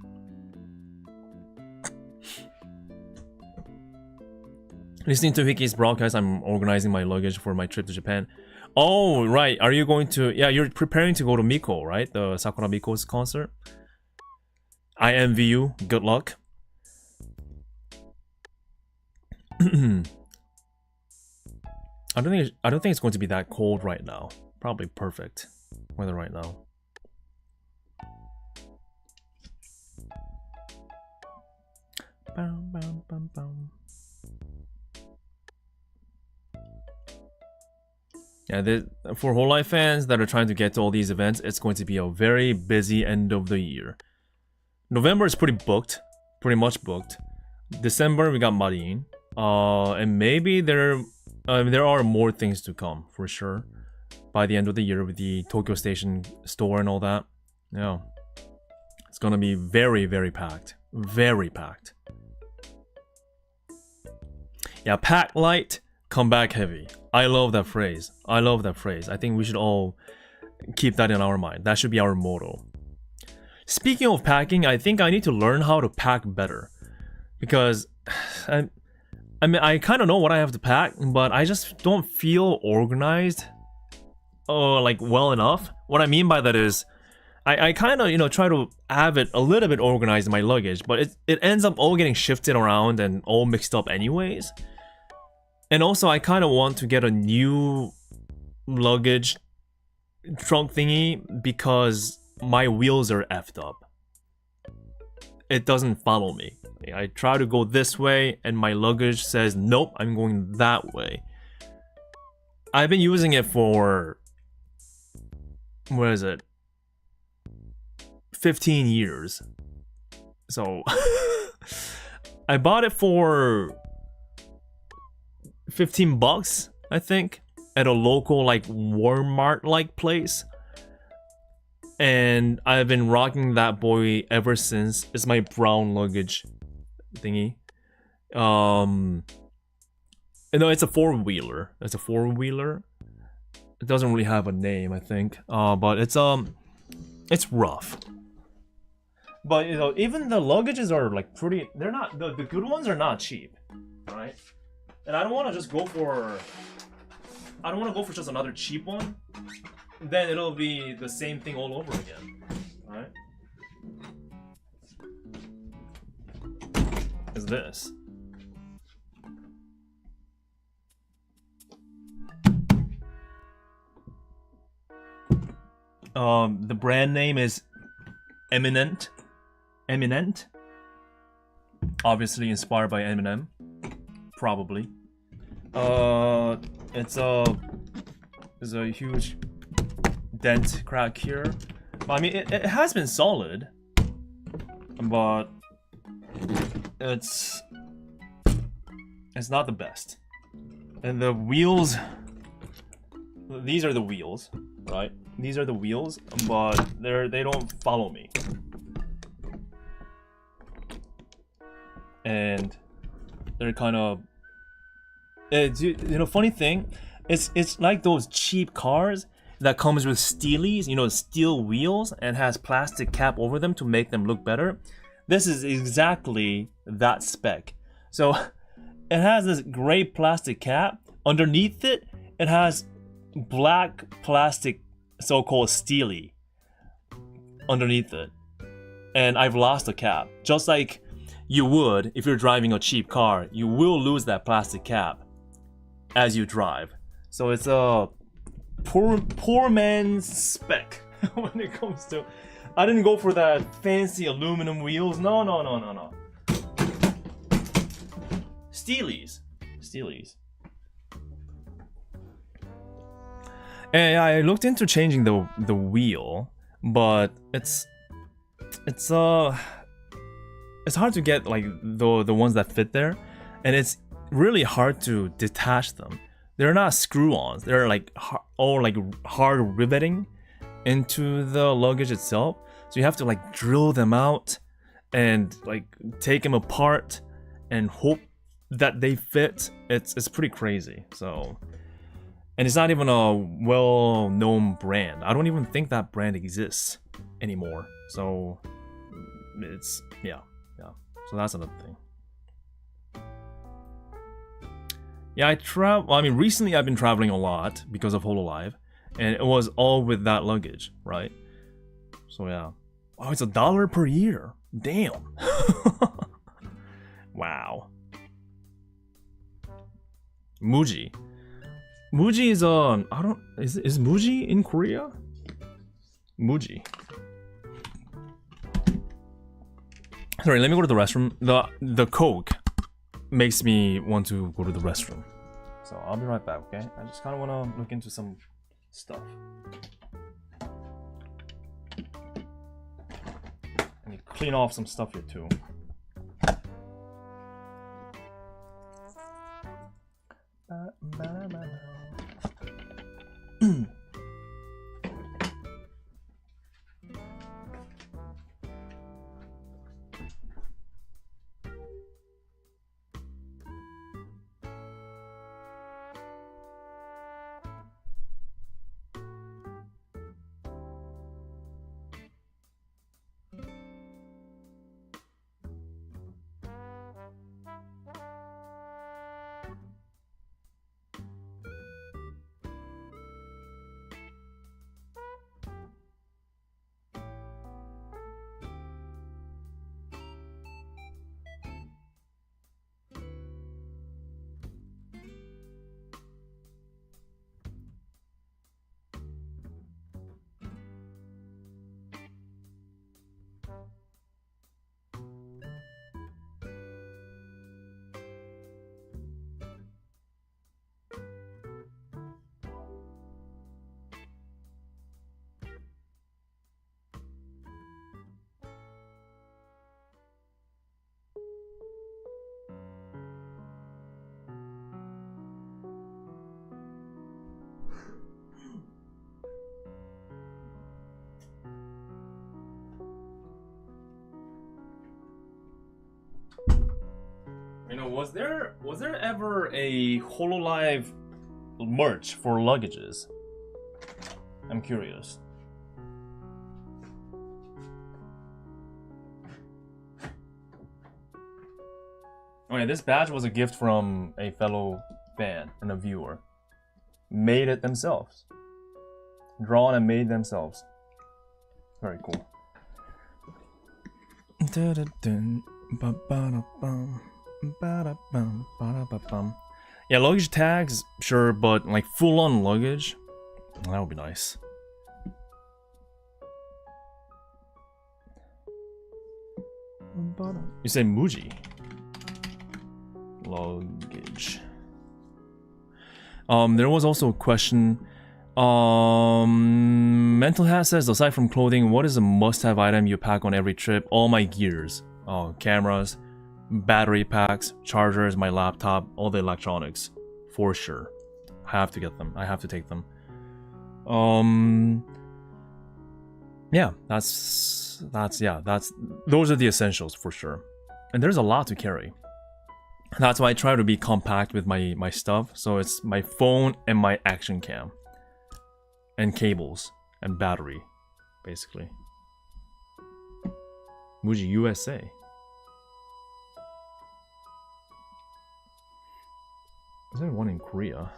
Listening to Vicky's broadcast, I'm organizing my luggage for my trip to Japan. Oh, right. Are you going to... Yeah, you're preparing to go to Miko, right? The Sakura Miko's concert. I envy you. Good luck. I don't think it's going to be that cold right now. Probably perfect weather right now. Bum, bum, bum, bum. Yeah, for hololive fans that are trying to get to all these events, it's going to be a very busy end of the year. November is pretty booked, pretty much booked. December we got Marin, and maybe there are more things to come for sure. By the end of the year with the Tokyo Station store and all that, yeah, it's gonna be very, very packed, very packed. Yeah, pack light, come back heavy. I love that phrase. I love that phrase. I think we should all keep that in our mind. That should be our motto. Speaking of packing, I think I need to learn how to pack better. Because, I mean, I kind of know what I have to pack, but I just don't feel organized, like, well enough. What I mean by that is, I kind of, try to have it a little bit organized in my luggage, but it ends up all getting shifted around and all mixed up anyways. And also, I kind of want to get a new luggage trunk thingy because my wheels are effed up. It doesn't follow me. I try to go this way and my luggage says, nope, I'm going that way. I've been using it for, what is it? 15 years. So, I bought it for $15, I think, at a local like Walmart like place, and I've been rocking that boy ever since. It's my brown luggage thingy. No, it's a four-wheeler. It's a four-wheeler. It doesn't really have a name, I think. But it's rough. But even the luggages are like pretty. They're not the good ones are not cheap, right? And I don't want to just go for... I don't want to go for just another cheap one. Then it'll be the same thing all over again. Alright? Is this. The brand name is Eminent. Eminent. Obviously inspired by Eminem. Probably. It's a huge dent crack here. I mean, it has been solid, but it's not the best. And the wheels, these are the wheels, right? These are the wheels, but they don't follow me. And they're kind of, funny thing, it's like those cheap cars that comes with steelies, steel wheels, and has plastic cap over them to make them look better. This is exactly that spec. So it has this gray plastic cap. Underneath it, it has black plastic, so-called steely, underneath it. and I've lost the cap. Just like you would if you're driving a cheap car, you will lose that plastic cap as you drive. So it's a poor man's spec when it comes to. I didn't go for that fancy aluminum wheels. No. Steelies. And I looked into changing the wheel, but it's hard to get like the ones that fit there, and it's really hard to detach them. They're not screw-ons. They're like all like hard riveting into the luggage itself. So you have to like drill them out and like take them apart and hope that they fit. It's pretty crazy. So, and it's not even a well-known brand. I don't even think that brand exists anymore. So it's yeah. So that's another thing. Yeah, I mean, recently I've been traveling a lot because of HoloLive, and it was all with that luggage, right? So yeah. Oh, it's $1 per year. Damn. Wow. Muji. Muji is is Muji in Korea? Muji. Sorry, let me go to the restroom. The Coke makes me want to go to the restroom. So I'll be right back, okay? I just kind of want to look into some stuff. I need to clean off some stuff here too. You know, was there ever a HoloLive merch for luggages? I'm curious. Oh yeah, this badge was a gift from a fellow fan and a viewer. Made it themselves. Drawn and made themselves. Very cool. Yeah, luggage tags, sure, but like full-on luggage, that would be nice. You say Muji. Luggage. There was also a question. Mental Hat says, aside from clothing, what is a must-have item you pack on every trip? All my gears. Oh, cameras, battery packs, chargers, my laptop, all the electronics. For sure. I have to get them. I have to take them. Yeah, those are the essentials for sure. And there's a lot to carry. That's why I try to be compact with my stuff. So it's my phone and my action cam. And cables and battery, basically. Muji USA. Is there one in Korea?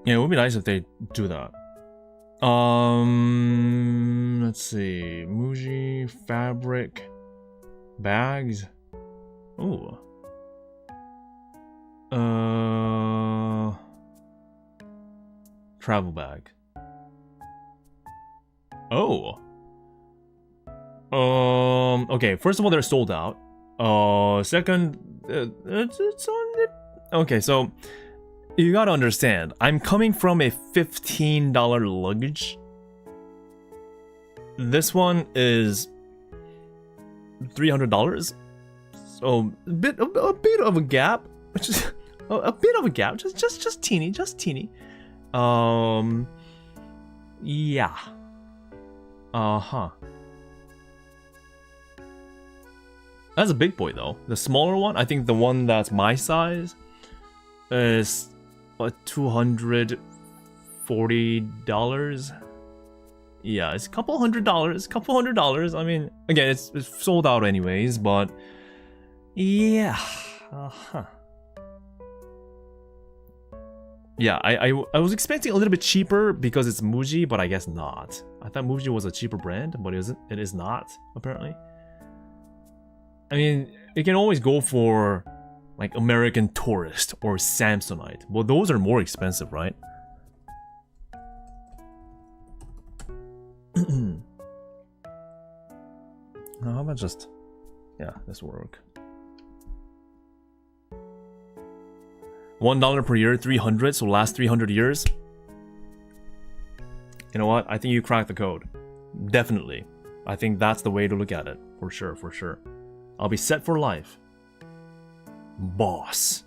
Yeah, it would be nice if they do that. Let's see. Muji fabric bags. Ooh. Travel bag. Oh. Okay, first of all, they're sold out. Second, it's on the... Okay, so you gotta understand, I'm coming from a $15 luggage. This one is $300. So a bit of a gap, which is a bit of a gap, just teeny. Yeah. That's a big boy though. The smaller one, I think the one that's my size, is $240. Yeah, it's a couple hundred dollars. I mean, again, it's sold out anyways, but yeah. Yeah, I was expecting a little bit cheaper because it's Muji, but I guess not. I thought Muji was a cheaper brand, but it is not, apparently. I mean, you can always go for like American Tourist or Samsonite. Well, those are more expensive, right? How about just... Yeah, this will work. $1 per year, 300, so last 300 years. You know what? I think you cracked the code. Definitely. I think that's the way to look at it. For sure. I'll be set for life. Boss.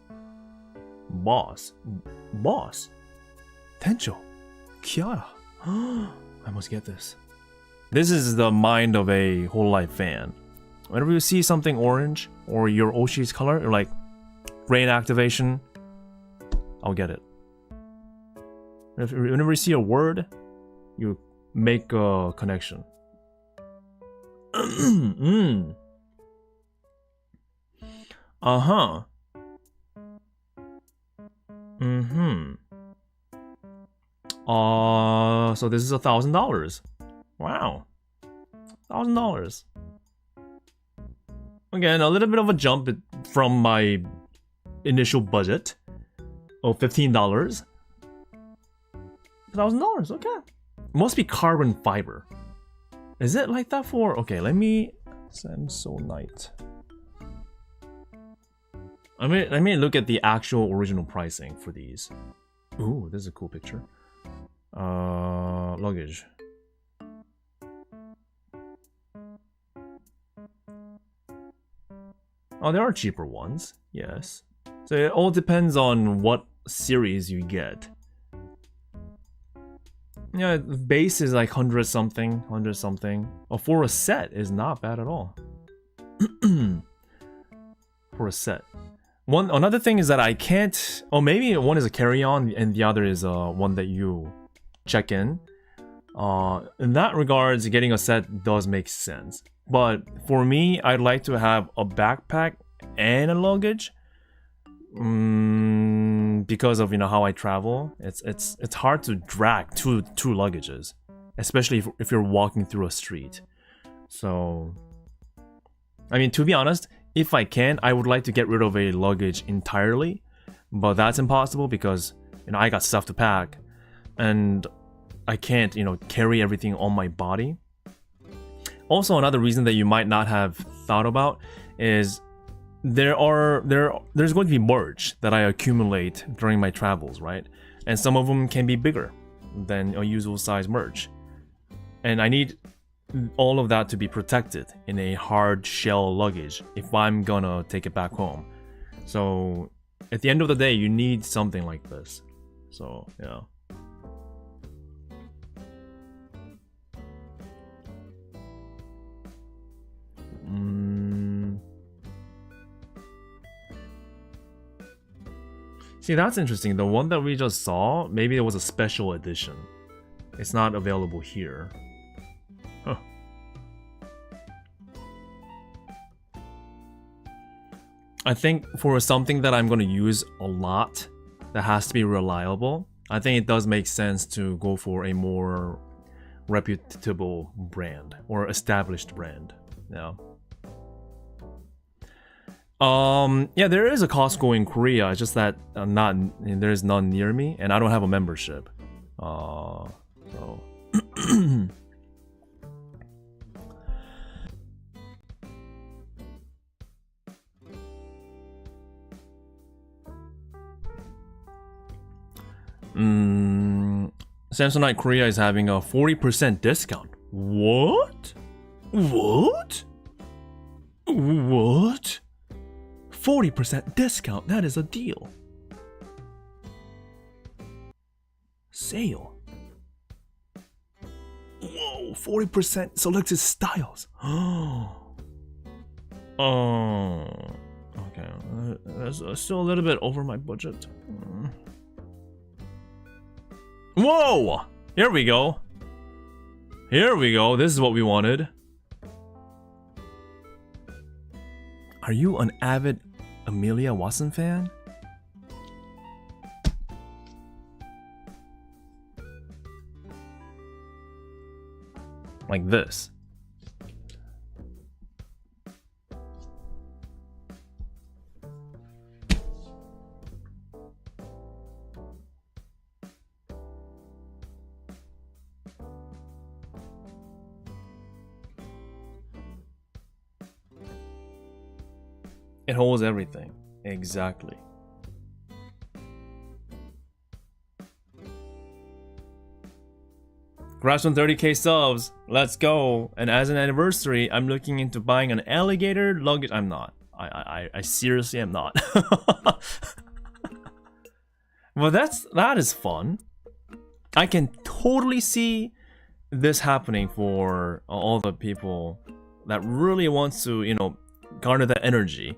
Tencho. Kiara. I must get this. This is the mind of a hololive fan. Whenever you see something orange or your Oshi's color, you're like, rain activation, I'll get it. Whenever you see a word, you make a connection. So this is $1,000. Wow. $1,000. Again, a little bit of a jump from my initial budget of $15. $1,000, okay. Must be carbon fiber. Is it like that for... Okay, let me... Samsonite. Let me look at the actual original pricing for these. Ooh, this is a cool picture. Luggage. Oh, there are cheaper ones, yes. So it all depends on what series you get. Yeah, the base is like 100 something. Oh, for a set is not bad at all. For a set. Another thing is that I can't... Oh, maybe one is a carry-on and the other is one that you check in. In that regards, getting a set does make sense. But for me, I'd like to have a backpack and a luggage. Because of, you know, how I travel. It's hard to drag two luggages. Especially if you're walking through a street. So... I mean, to be honest, if I can, I would like to get rid of a luggage entirely. But that's impossible because, you know, I got stuff to pack. And I can't, you know, carry everything on my body. Also, another reason that you might not have thought about is there's going to be merch that I accumulate during my travels, right? And some of them can be bigger than a usual size merch. And I need all of that to be protected in a hard shell luggage if I'm gonna take it back home. So at the end of the day, you need something like this. So yeah. See, that's interesting. The one that we just saw, maybe it was a special edition. It's not available here. Huh. I think for something that I'm going to use a lot, that has to be reliable, I think it does make sense to go for a more reputable brand or established brand. Yeah. Yeah, there is a Costco in Korea. It's just that there is none near me, and I don't have a membership. So. Samsonite Korea is having a 40% discount. What? What? What? 40% discount. That is a deal. Sale. Whoa, 40% selected styles. Okay. That's still a little bit over my budget. Whoa! Here we go. Here we go. This is what we wanted. Are you an avid Amelia Watson fan? Like this. It holds everything. Exactly. Congrats on 30k subs. Let's go. And as an anniversary, I'm looking into buying an alligator luggage. I'm not. I seriously am not. Well, that is fun. I can totally see this happening for all the people that really wants to, you know, garner that energy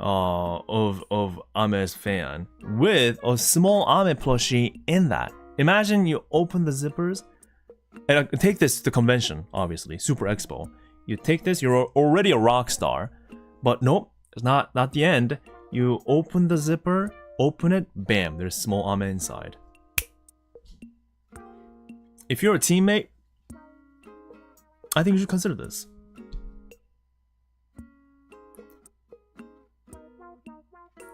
of Ame's fan with a small Ame plushie in that. Imagine you open the zippers and take this to the convention, obviously, Super Expo. You take this, you're already a rock star, but nope, it's not the end. You open the zipper, open it, bam, there's small Ame inside. If you're a teammate, I think you should consider this.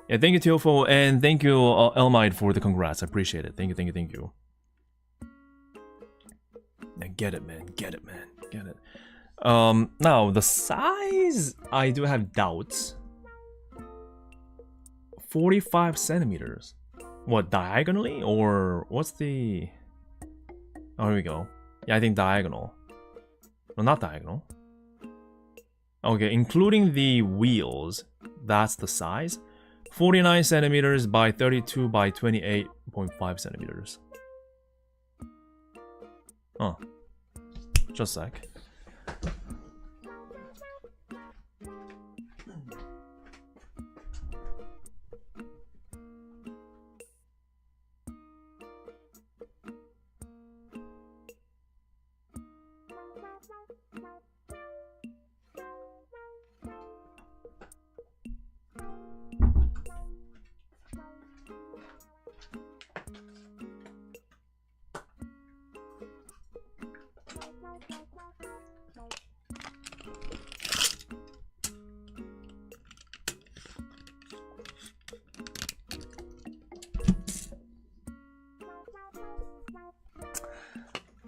Yeah, thank you, Teofo, and thank you, Elmide, for the congrats. I appreciate it. Thank you. Yeah, get it, man. Get it. Now, the size, I do have doubts. 45 centimeters. What, diagonally? Or what's the... Oh, here we go. Yeah, I think diagonal. No, not diagonal. Okay, including the wheels, that's the size. 49 centimeters by 32 by 28.5 centimeters. Oh. Just a sec.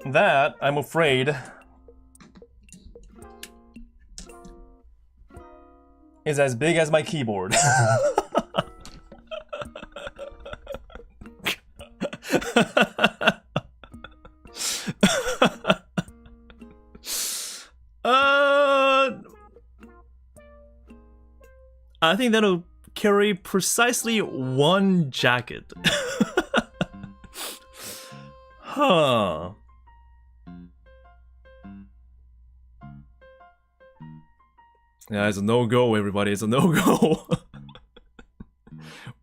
That, I'm afraid, is as big as my keyboard. I think that'll carry precisely one jacket. Huh. Yeah, it's a no-go, everybody. It's a no-go.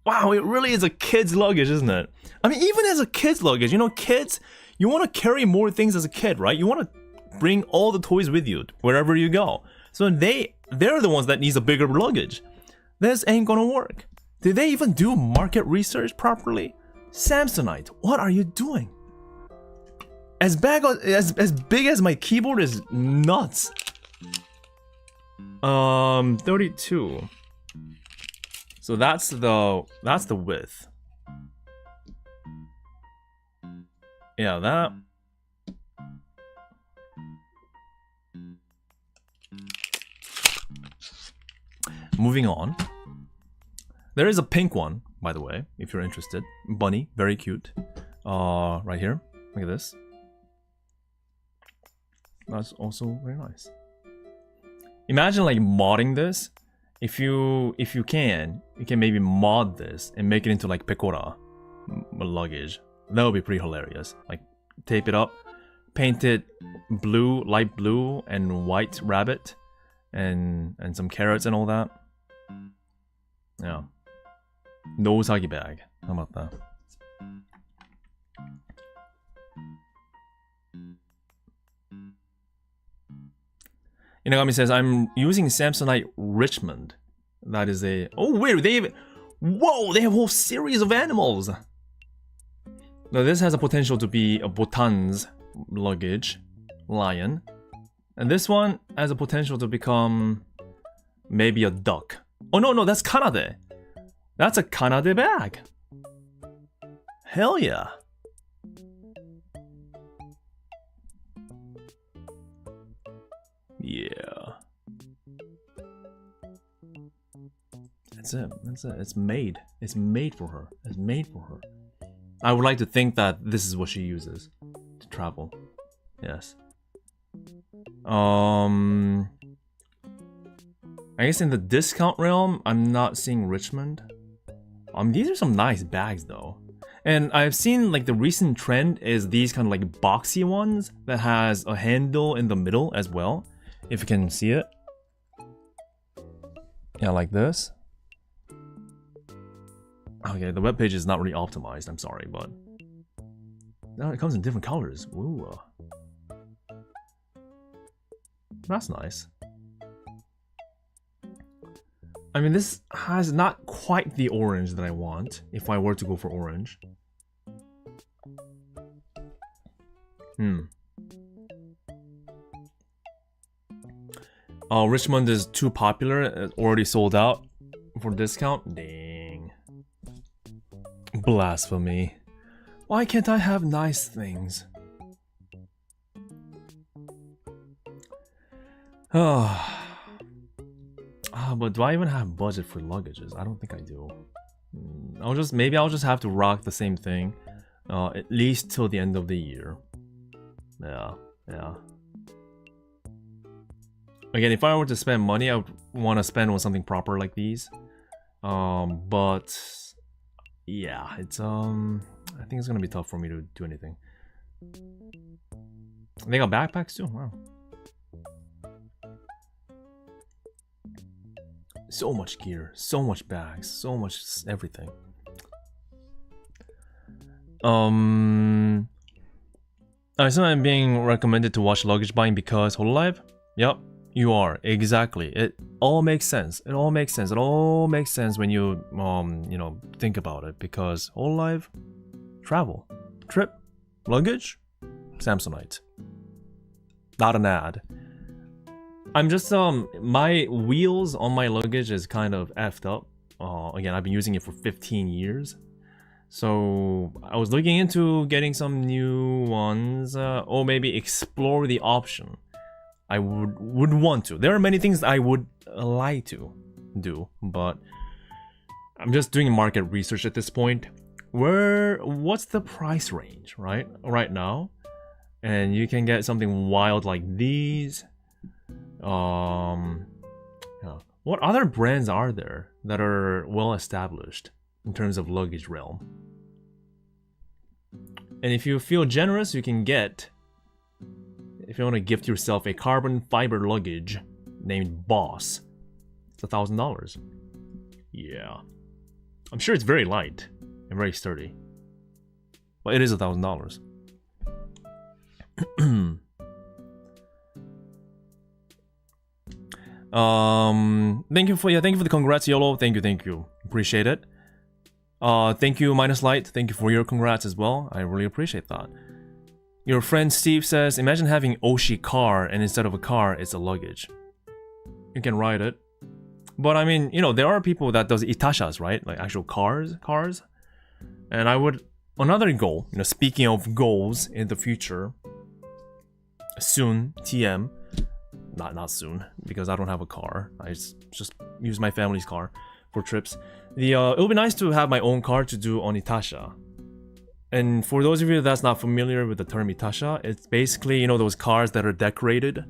Wow, it really is a kid's luggage, isn't it? I mean, even as a kid's luggage, you know, kids, you want to carry more things as a kid, right? You want to bring all the toys with you wherever you go. So they're the ones that needs a bigger luggage. This ain't gonna work. Did they even do market research properly? Samsonite, what are you doing? As big as my keyboard is nuts. 32. So that's the width. Yeah, that. Moving on. There is a pink one, by the way, if you're interested. Bunny, very cute. Right here. Look at this. That's also very nice. Imagine like modding this. If you can, you can maybe mod this and make it into like pecora luggage. That would be pretty hilarious. Like tape it up, paint it blue, light blue, and white rabbit, and some carrots and all that. Yeah. Nosagi bag. How about that? Inagami says, I'm using Samsonite Richmond. That is a... Oh, wait, they have... Whoa, they have a whole series of animals! Now, this has a potential to be a Botan's luggage, lion. And this one has a potential to become maybe a duck. Oh, no, that's Kanade. That's a Kanade bag. Hell yeah. Yeah. That's it. It's made. It's made for her. It's made for her. I would like to think that this is what she uses to travel. Yes. I guess in the discount realm, I'm not seeing Richmond. These are some nice bags though. And I've seen like the recent trend is these kind of like boxy ones that has a handle in the middle as well. If you can see it. Yeah, like this. Okay, the webpage is not really optimized, I'm sorry, but... Now it comes in different colors. Ooh. That's nice. I mean, this has not quite the orange that I want, if I were to go for orange. Richmond is too popular, it's already sold out for discount. Dang. Blasphemy. Why can't I have nice things? But do I even have budget for luggages? I don't think I do. Maybe I'll just have to rock the same thing, at least till the end of the year. Yeah. Again, if I were to spend money, I would want to spend on something proper like these. But yeah, it's I think it's gonna be tough for me to do anything. They got backpacks too. Wow. So much gear, so much bags, so much everything. I saw I'm being recommended to watch luggage buying because hololive. Yep, you are exactly. It all makes sense. It all makes sense. It all makes sense when you you know, think about it, because hololive, travel, trip, luggage, Samsonite. Not an ad. I'm just my wheels on my luggage is kind of effed up. Again, I've been using it for 15 years. So I was looking into getting some new ones, or maybe explore the option. I would want to. There are many things I would like to do, but I'm just doing market research at this point. What's the price range, right now? And you can get something wild like these. Yeah. What other brands are there that are well established in terms of luggage realm? And if you feel generous, you can get, if you want to gift yourself a carbon fiber luggage named Boss, it's $1,000. Yeah. I'm sure it's very light and very sturdy, but it is $1,000. Thank you for the congrats, YOLO. Thank you. Appreciate it. Thank you, Minus Light. Thank you for your congrats as well. I really appreciate that. Your friend Steve says, imagine having Oshi car and instead of a car, it's a luggage. You can ride it. But I mean, you know, there are people that does itashas, right? Like actual cars. And I would, another goal, you know, speaking of goals in the future, soon, TM, not soon, because I don't have a car. I just use my family's car for trips. It would be nice to have my own car to do on itasha. And for those of you that's not familiar with the term itasha, it's basically, you know, those cars that are decorated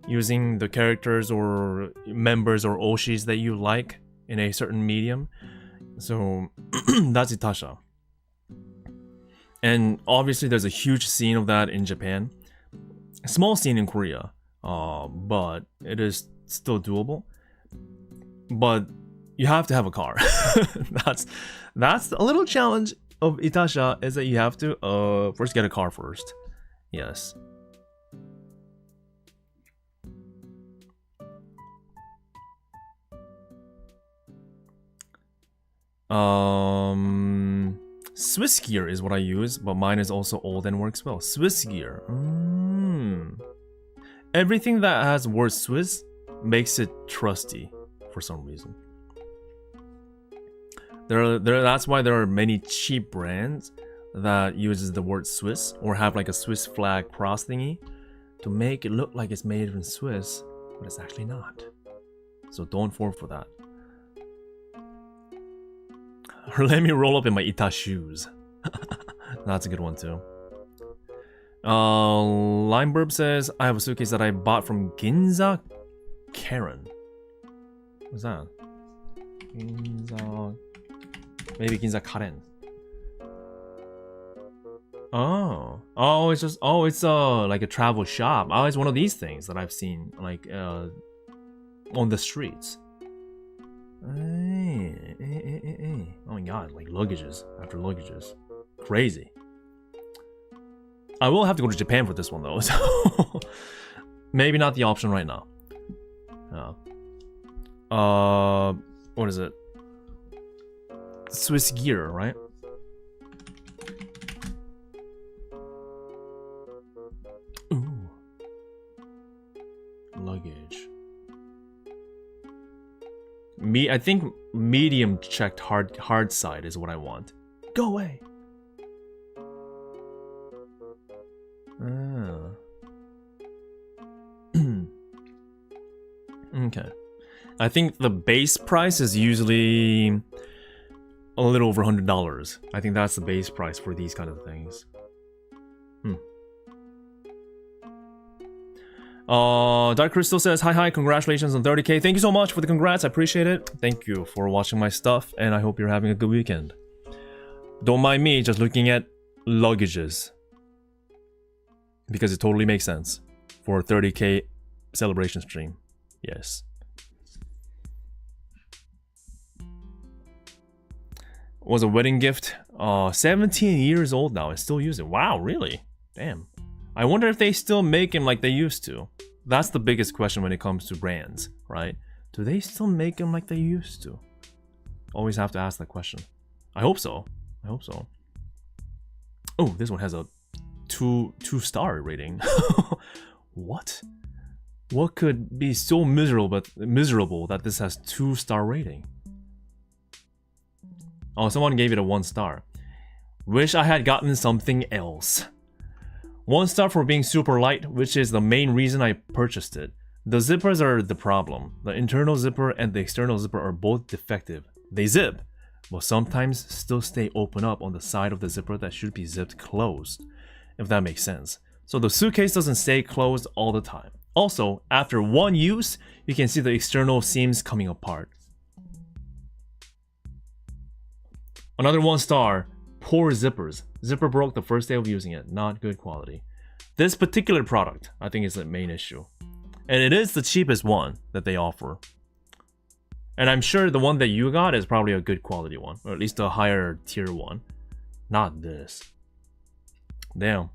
using the characters or members or oshis that you like in a certain medium. So that's itasha. And obviously there's a huge scene of that in Japan. A small scene in Korea, but it is still doable. But you have to have a car. That's a little challenge of itasha, is that you have to first get a car first. Yes. Swiss gear is what I use, but mine is also old and works well. Swiss gear. Everything that has word Swiss makes it trusty for some reason. That's why there are many cheap brands that uses the word Swiss or have like a Swiss flag cross thingy to make it look like it's made in Swiss, but it's actually not. So don't fall for that. Or let me roll up in my Ita shoes. That's a good one too. Limeburb says, I have a suitcase that I bought from Ginza Karen. What's that? Ginza... Maybe Ginza Karen. It's like a travel shop. Oh, it's one of these things that I've seen like on the streets. Oh my god, like luggages after luggages. Crazy. I will have to go to Japan for this one though, so maybe not the option right now. What is it? Swiss gear, right? Ooh. Luggage. I think medium checked hard side is what I want. Go away. Okay. I think the base price is usually a little over $100. I think that's the base price for these kind of things. Dark Crystal says, hi, congratulations on 30k. Thank you so much for the congrats, I appreciate it. Thank you for watching my stuff, and I hope you're having a good weekend. Don't mind me just looking at luggages, because it totally makes sense for a 30k celebration stream. Yes. Was a wedding gift. 17 years old now and still use it. Wow, really? Damn. I wonder if they still make them like they used to. That's the biggest question when it comes to brands, right? Do they still make them like they used to? Always have to ask that question. I hope so. I hope so. Oh, this one has a two-star rating. What? What could be so miserable that this has 2-star rating? Oh, someone gave it a 1 star. Wish I had gotten something else. 1 star for being super light, which is the main reason I purchased it. The zippers are the problem. The internal zipper and the external zipper are both defective. They zip, but sometimes still stay open up on the side of the zipper that should be zipped closed, if that makes sense. So the suitcase doesn't stay closed all the time. Also, after one use, you can see the external seams coming apart. Another 1 star, poor zippers. Zipper broke the first day of using it, not good quality. This particular product, I think, is the main issue. And it is the cheapest one that they offer. And I'm sure the one that you got is probably a good quality one, or at least a higher tier one. Not this. Damn.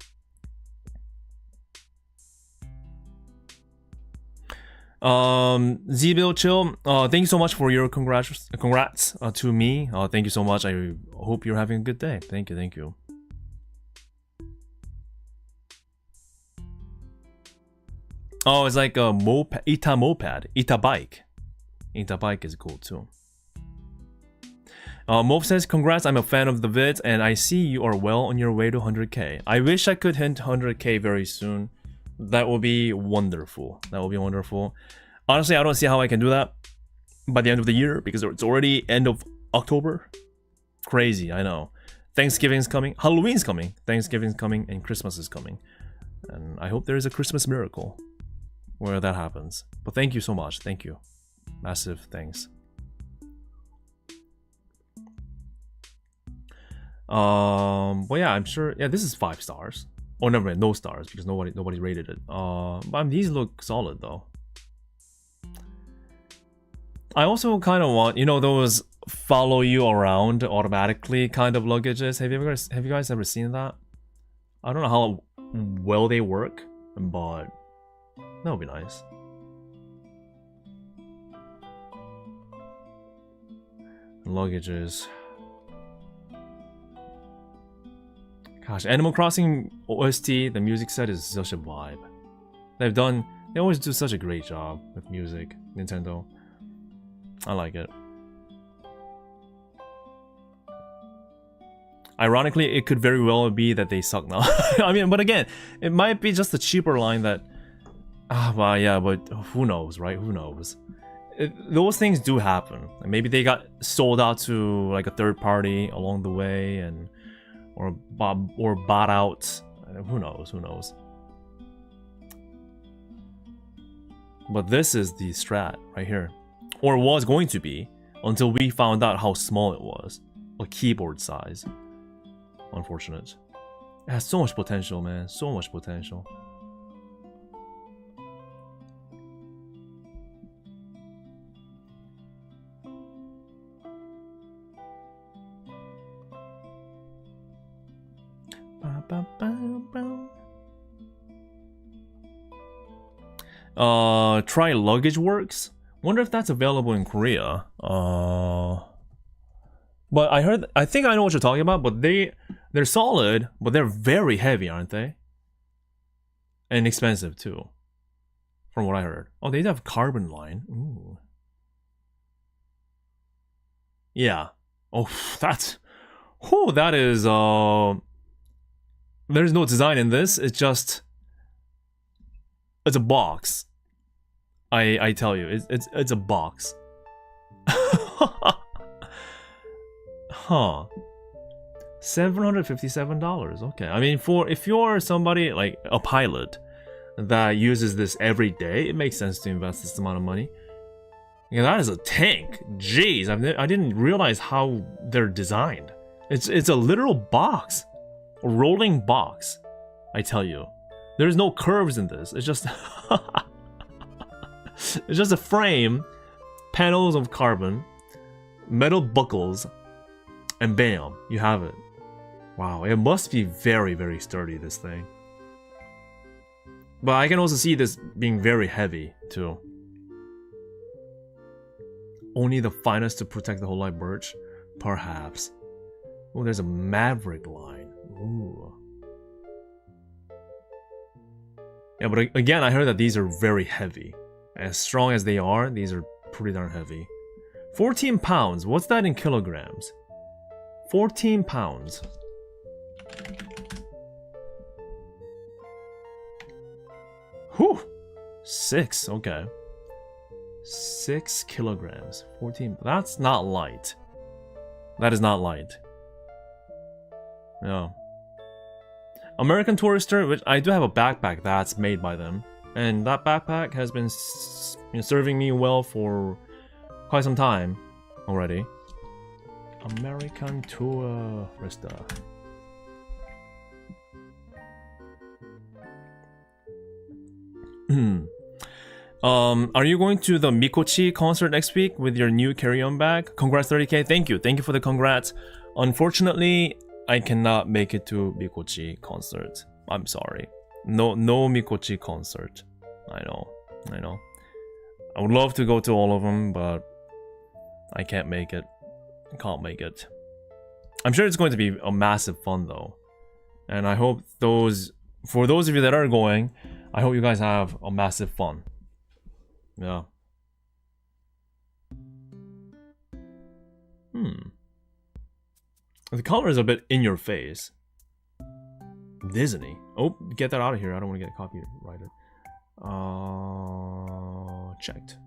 Zbill Chill, thank you so much for your congrats to me. Thank you so much. I hope you're having a good day. Thank you. Oh, it's like a moped, Ita moped, Ita bike. Ita bike is cool too. Moph says, congrats, I'm a fan of the vids, and I see you are well on your way to 100k. I wish I could hit 100k very soon. That will be wonderful. Honestly, I don't see how I can do that by the end of the year, because it's already end of October. Crazy, I know. Thanksgiving's coming, Halloween's coming, Thanksgiving's coming, and Christmas is coming. And I hope there is a Christmas miracle where that happens. But thank you so much. Thank you. Massive thanks. Well, yeah, I'm sure. Yeah, this is 5 stars. Oh, never mind, no stars because nobody rated it. But these look solid though. I also kind of want, you know, those follow you around automatically kind of luggages. Have you guys ever seen that? I don't know how well they work, but that would be nice. Luggages. Gosh, Animal Crossing OST, the music set is such a vibe. They always do such a great job with music, Nintendo. I like it. Ironically, it could very well be that they suck now. I mean, but again, it might be just a cheaper line that... well, yeah, but who knows, right? Who knows? Those things do happen. Maybe they got sold out to like a third party along the way, and or bought out. Who knows? But this is the strat right here, or was going to be until we found out how small it was, a keyboard size. Unfortunate. It has so much potential, man. So much potential. Try Luggage Works. Wonder if that's available in Korea. But I think I know what you're talking about, but they're solid, but they're very heavy, aren't they? And expensive too, from what I heard. Oh, they have carbon line. Ooh. Yeah. Oh, that is there's no design in this. It's a box. I tell you, it's a box. Huh. $757. Okay. I mean, if you're somebody like a pilot that uses this every day, it makes sense to invest this amount of money. Yeah, that is a tank. Jeez, I didn't realize how they're designed. It's a literal box, a rolling box. I tell you, there's no curves in this. It's just it's just a frame, panels of carbon, metal buckles, and bam, you have it. Wow, it must be very, very sturdy, this thing. But I can also see this being very heavy too. Only the finest to protect the hololive birch? Perhaps. Oh, there's a Maverick line. Ooh. Yeah, but again, I heard that these are very heavy. As strong as they are, these are pretty darn heavy. 14 pounds. What's that in kilograms? 14 pounds. Whew. 6. Okay. 6 kilograms. 14. That's not light. That is not light. No. American Tourister, which I do have a backpack that's made by them, and that backpack has been serving me well for quite some time already. American Tourister. Are you going to the Mikochi concert next week with your new carry-on bag? Congrats 30k. Thank you for the congrats. Unfortunately, I cannot make it to Mikochi concert. I'm sorry. No Mikochi concert. I know. I would love to go to all of them, but I can't make it. I can't make it. I'm sure it's going to be a massive fun though. And I hope for those of you that are going, I hope you guys have a massive fun. Yeah. The color is a bit in your face. Disney. Oh, get that out of here. I don't want to get copyrighted. Checked.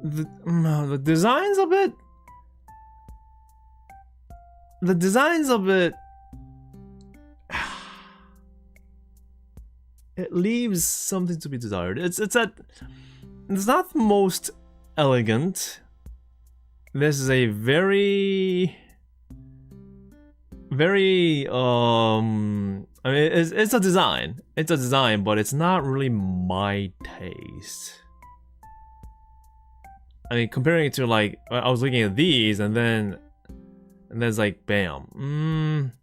The design's a bit... The design's a bit... It leaves something to be desired. It's not the most elegant. This is a very I mean, it's a design. It's a design, but it's not really my taste. I mean, comparing it to like, I was looking at these and then it's like, bam.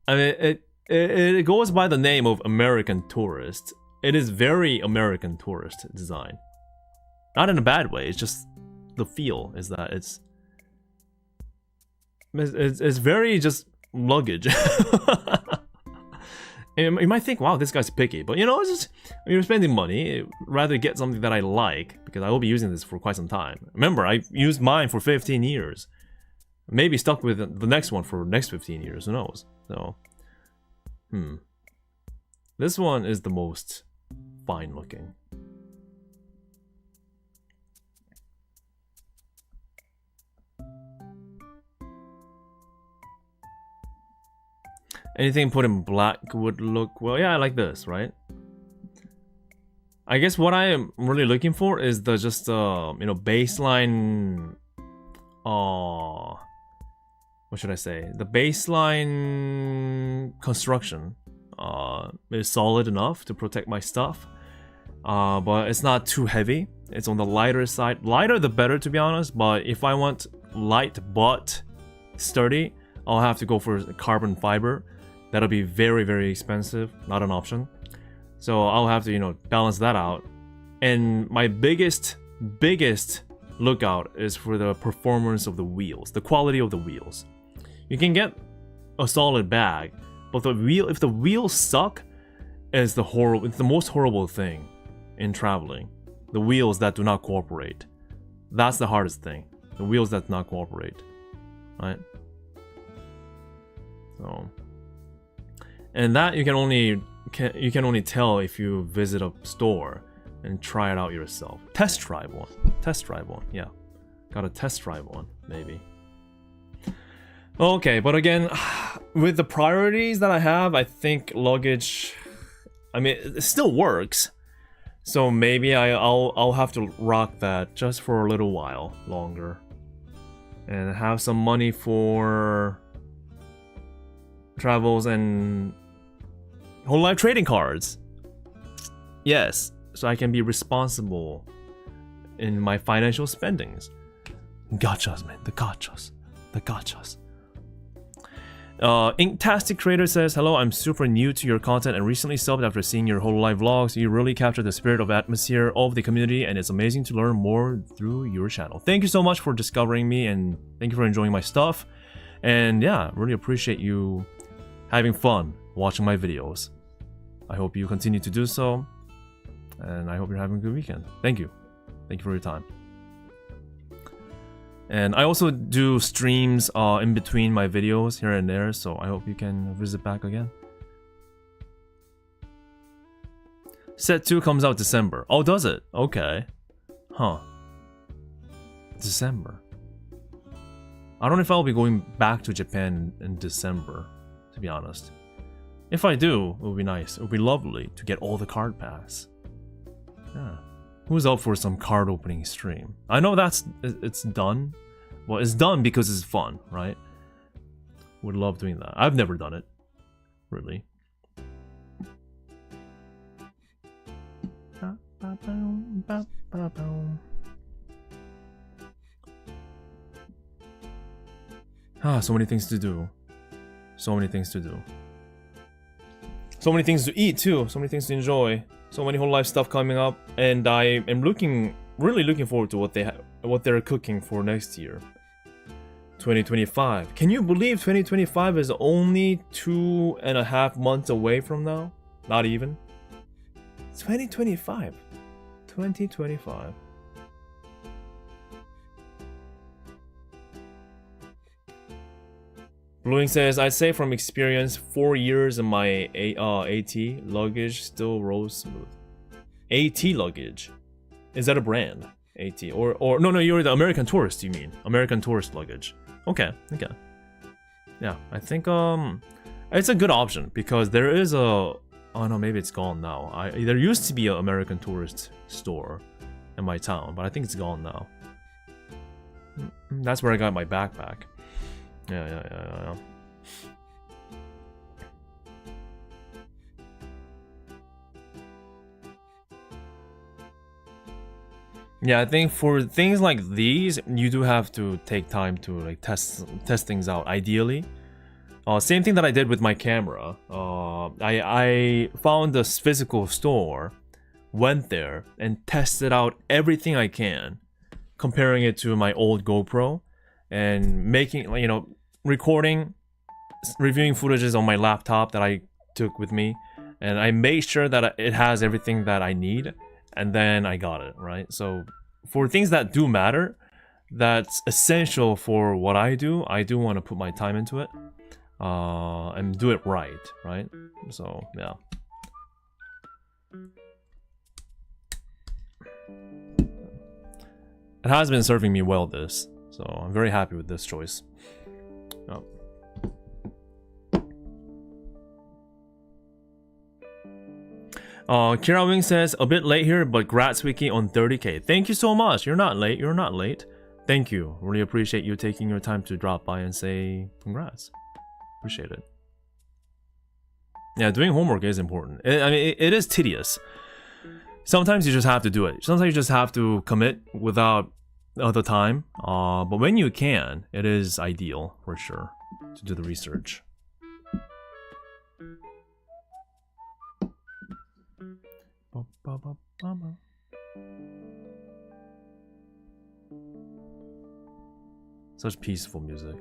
I mean, it goes by the name of American Tourist. It is very American Tourist design. Not in a bad way, it's just the feel is that it's very just luggage. And you might think, wow, this guy's picky, but you know, it's just, you're spending money, rather get something that I like, because I will be using this for quite some time. Remember, I used mine for 15 years. Maybe stuck with the next one for the next 15 years, who knows? So, this one is the most fine looking. Anything put in black would look well. Yeah, I like this, right? I guess what I am really looking for is the just you know, baseline. What should I say? The baseline construction is solid enough to protect my stuff, but it's not too heavy. It's on the lighter side. Lighter the better, to be honest. But if I want light but sturdy, I'll have to go for carbon fiber. That'll be very, very expensive, not an option. So I'll have to, you know, balance that out. And my biggest lookout is for the performance of the wheels, the quality of the wheels. You can get a solid bag, but if the wheels suck, it's the most horrible thing in traveling. The wheels that do not cooperate. That's the hardest thing. The wheels that do not cooperate, right? So. And that you can only tell if you visit a store and try it out yourself. Test drive one. Yeah, gotta test drive one maybe. Okay, but again, with the priorities that I have, I think luggage. I mean, it still works. So maybe I'll have to rock that just for a little while longer, and have some money for travels and hololive trading cards. Yes, so I can be responsible in my financial spendings. Gotchas, man, the gotchas. Inktastic Creator says, hello, I'm super new to your content and recently subbed after seeing your hololive vlogs. You really capture the spirit of atmosphere of the community and it's amazing to learn more through your channel. Thank you so much for discovering me and thank you for enjoying my stuff. And yeah, really appreciate you having fun watching my videos. I hope you continue to do so, and I hope you're having a good weekend. Thank you. Thank you for your time. And I also do streams in between my videos here and there, so I hope you can visit back again. Set 2 comes out December. Oh, does it? Okay. Huh. December. I don't know if I'll be going back to Japan in December, to be honest. If I do, it would be nice. It would be lovely to get all the card packs. Yeah. Who's up for some card opening stream? I know it's done. Well, it's done because it's fun, right? Would love doing that. I've never done it. Really. Ah, so many things to do. So many things to do. So many things to eat too. So many things to enjoy. So many whole life stuff coming up, and I am really looking forward to what they're cooking for next year. 2025. Can you believe 2025 is only 2.5 months away from now? Not even. 2025. 2025. Bluing says, I'd say from experience, 4 years and my AT luggage still rolls smooth. AT luggage. Is that a brand? AT or no, you're the American Tourist, you mean? American Tourist luggage. Okay. Yeah, I think it's a good option because there is a, oh no, maybe it's gone now. There used to be an American Tourist store in my town, but I think it's gone now. That's where I got my backpack. Yeah. Yeah, I think for things like these, you do have to take time to like test things out. Ideally, same thing that I did with my camera. I found this physical store, went there and tested out everything I can, comparing it to my old GoPro, and making, you know, recording, reviewing footages on my laptop that I took with me, and I made sure that it has everything that I need. And then I got it, right? So for things that do matter, that's essential for what I do want to put my time into it and do it right? So, yeah. It has been serving me well, this. So I'm very happy with this choice. Oh. Kira Wing says, a bit late here, but Grats Wiki on 30k. Thank you so much. You're not late. Thank you. Really appreciate you taking your time to drop by and say congrats. Appreciate it. Yeah, doing homework is important. It is tedious. Sometimes you just have to do it. Sometimes you just have to commit without other time. But when you can, it is ideal for sure to do the research. Such peaceful music.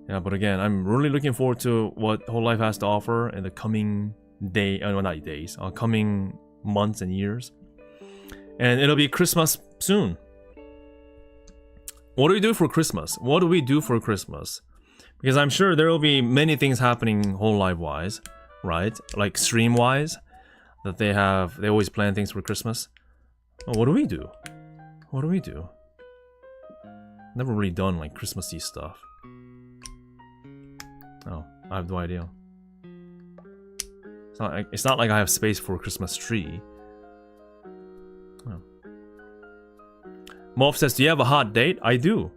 Yeah, but again, I'm really looking forward to what hololive has to offer in the coming coming months and years. And it'll be Christmas soon. What do we do for Christmas? Because I'm sure there will be many things happening hololive-wise, right? Like stream-wise, that they always plan things for Christmas. Well, what do we do? Never really done like Christmassy stuff. Oh, I have no idea. It's not like I have space for a Christmas tree. Oh. Moff says, do you have a hot date? I do.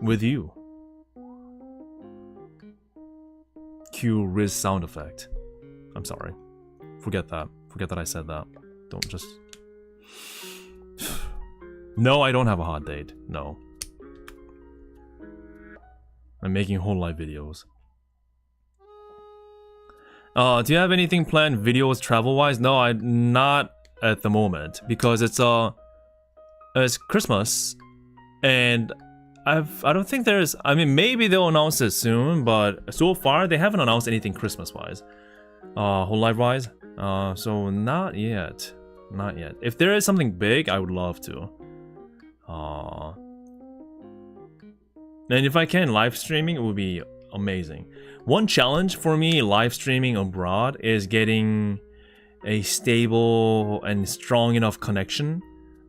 With you. Cue Riz sound effect. I'm sorry. Forget that. Forget that I said that. Don't just... No, I don't have a hot date. No. I'm making hololive videos. Do you have anything planned videos travel-wise? No, I'm not at the moment. Because it's Christmas. And I don't think there's... I mean, maybe they'll announce it soon. But so far, they haven't announced anything Christmas-wise. Hololive-wise. So not yet. Not yet. If there is something big, I would love to. And if I can, live streaming, it would be amazing. One challenge for me live streaming abroad is getting a stable and strong enough connection,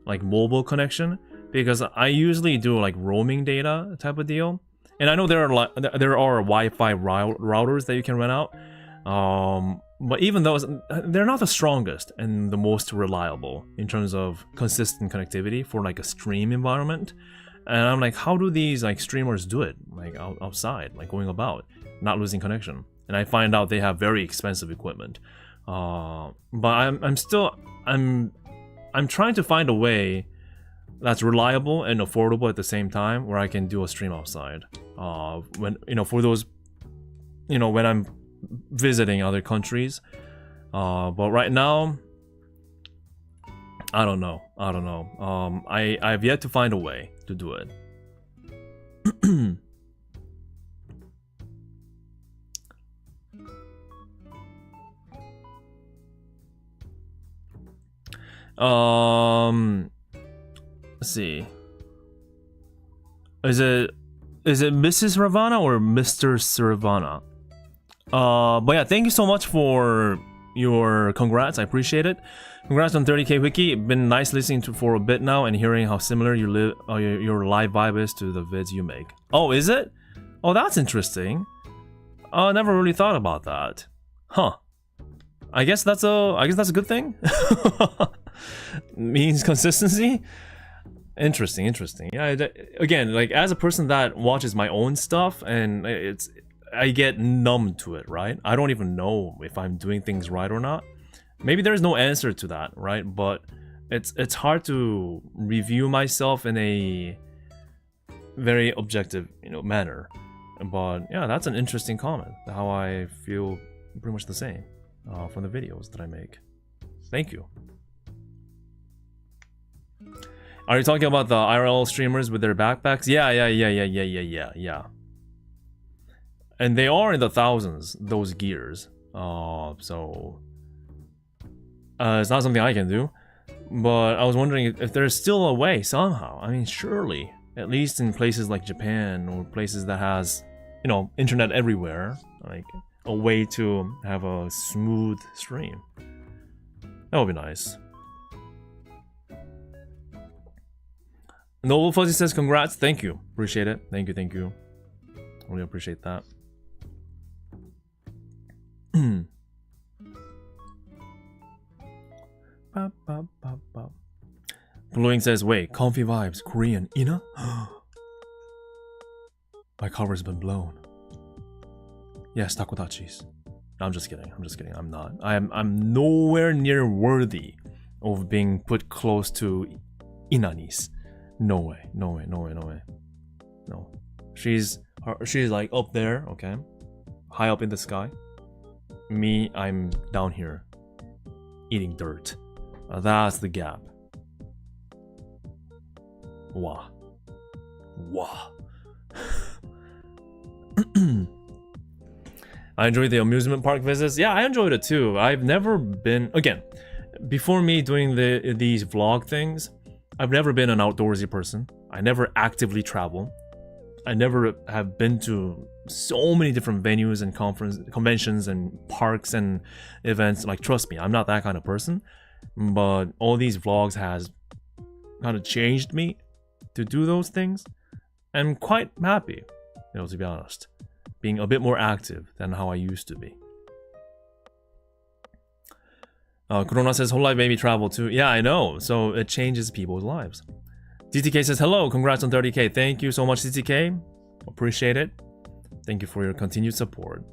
like mobile connection, because I usually do like roaming data type of deal. And I know there are Wi-Fi routers that you can rent out, but even those, they're not the strongest and the most reliable in terms of consistent connectivity for like a stream environment. And I'm like, how do these like streamers do it, like outside, like going about, not losing connection? And I find out they have very expensive equipment. But I'm trying to find a way that's reliable and affordable at the same time, where I can do a stream outside. When for those you know, when I'm visiting other countries. But right now, I don't know. I've yet to find a way to do it. Let's see. Is it Mrs. Ravana or Mr. Saravana? But yeah, thank you so much for your congrats. I appreciate it. Congrats on 30k wiki. Been nice listening to for a bit now and hearing how similar your live vibe is to the vids you make. Oh, is it? Oh, that's interesting. I never really thought about that. Huh. I guess that's a good thing. Means consistency. Interesting. Yeah, again, like as a person that watches my own stuff, and I get numb to it, right? I don't even know if I'm doing things right or not. Maybe there's no answer to that, right? But it's hard to review myself in a very objective, manner. But yeah, that's an interesting comment. How I feel pretty much the same from the videos that I make. Thank you. Are you talking about the IRL streamers with their backpacks? Yeah. And they are in the thousands, those gears. So it's not something I can do. But I was wondering if there's still a way somehow. I mean, surely, at least in places like Japan or places that has, internet everywhere, like a way to have a smooth stream. That would be nice. Noble Fuzzy says congrats. Thank you. Appreciate it. Thank you. Really appreciate that. Blowing says, wait, comfy vibes, Korean, Ina? My cover's been blown. Yes, takodachis. I'm just kidding. I'm not. I'm nowhere near worthy of being put close to Inanis. No way. No. She's like up there, okay? High up in the sky. Me, I'm down here. Eating dirt. That's the gap. Wah. I enjoyed the amusement park visits. Yeah, I enjoyed it too. I've never been... Again, before me doing these vlog things, I've never been an outdoorsy person. I never actively travel. I never have been to so many different venues and conventions and parks and events. Like, trust me, I'm not that kind of person. But all these vlogs has kind of changed me to do those things. I'm quite happy, to be honest. Being a bit more active than how I used to be. Corona says, hololive made me travel too. Yeah, I know. So it changes people's lives. DTK says, hello, congrats on 30k. Thank you so much, DTK. Appreciate it. Thank you for your continued support.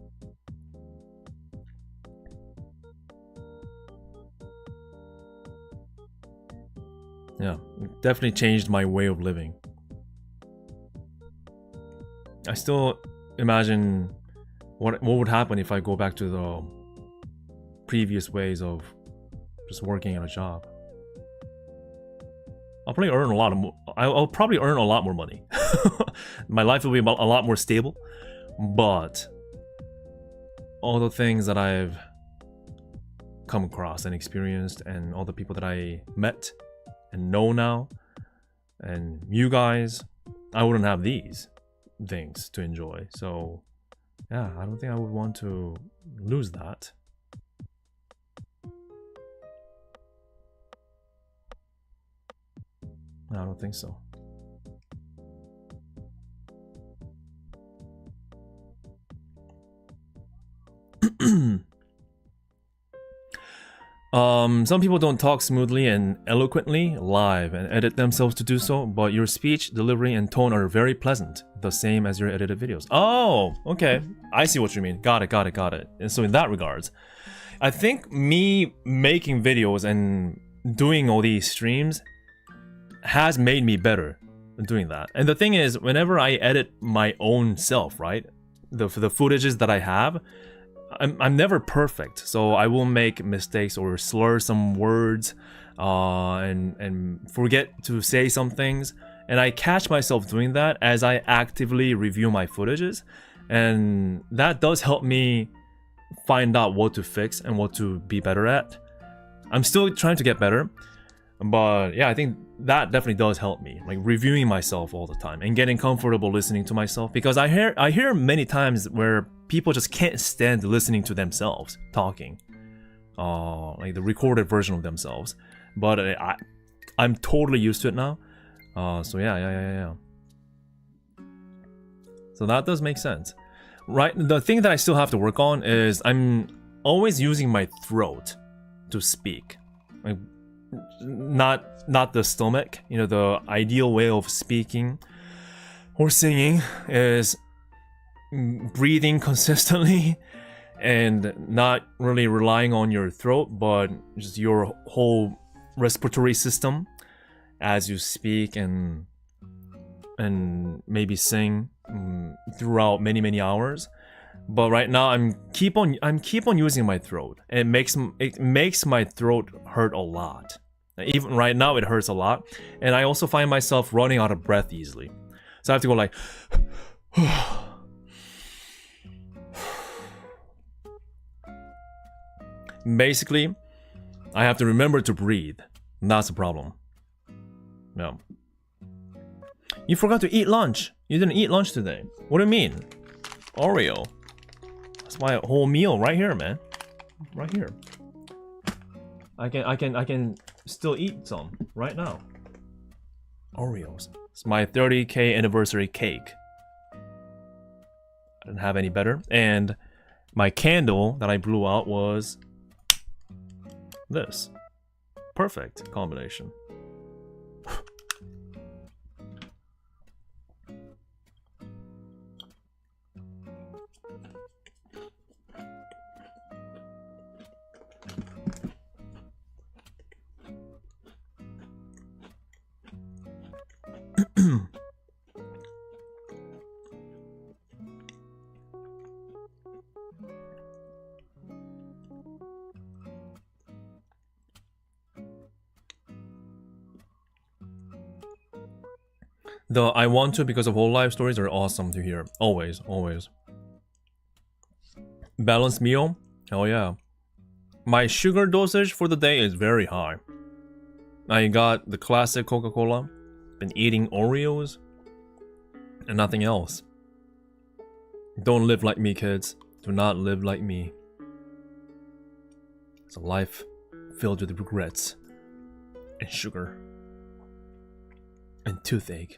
Yeah, it definitely changed my way of living. I still imagine what would happen if I go back to the previous ways of just working at a job. I'll probably earn a lot of I'll probably earn a lot more money. My life will be a lot more stable, but all the things that I've come across and experienced, and all the people that I met and know now, and you guys, I wouldn't have these things to enjoy. So yeah, I don't think I would want to lose that. I don't think so. Some people don't talk smoothly and eloquently live and edit themselves to do so, but your speech, delivery, and tone are very pleasant, the same as your edited videos. Oh, okay. I see what you mean. Got it. And so in that regards, I think me making videos and doing all these streams has made me better at doing that. And the thing is, whenever I edit my own self, right? the footages that I have, I'm never perfect, so I will make mistakes or slur some words, and forget to say some things, and I catch myself doing that as I actively review my footages, and that does help me find out what to fix and what to be better at. I'm still trying to get better, but yeah, I think that definitely does help me, like reviewing myself all the time and getting comfortable listening to myself, because I hear many times where people just can't stand listening to themselves talking, like the recorded version of themselves. But I'm totally used to it now. So yeah. So that does make sense, right? The thing that I still have to work on is I'm always using my throat to speak, like not the stomach. You know, the ideal way of speaking or singing is breathing consistently and not really relying on your throat, but just your whole respiratory system as you speak and maybe sing throughout many hours. But right now I'm keep on using my throat. It makes my throat hurt a lot. Even right now it hurts a lot, and I also find myself running out of breath easily. So I have to go like basically, I have to remember to breathe. And that's the problem. Yeah. You forgot to eat lunch. You didn't eat lunch today. What do you mean? Oreo. That's my whole meal right here, man. Right here. I can still eat some right now. Oreos. It's my 30K anniversary cake. I didn't have any better. And my candle that I blew out was this. Perfect combination. The I want to because of hololive stories are awesome to hear. Always. Balanced meal? Hell yeah. My sugar dosage for the day is very high. I got the classic Coca-Cola, been eating Oreos, and nothing else. Don't live like me, kids. Do not live like me. It's a life filled with regrets, and sugar, and toothache.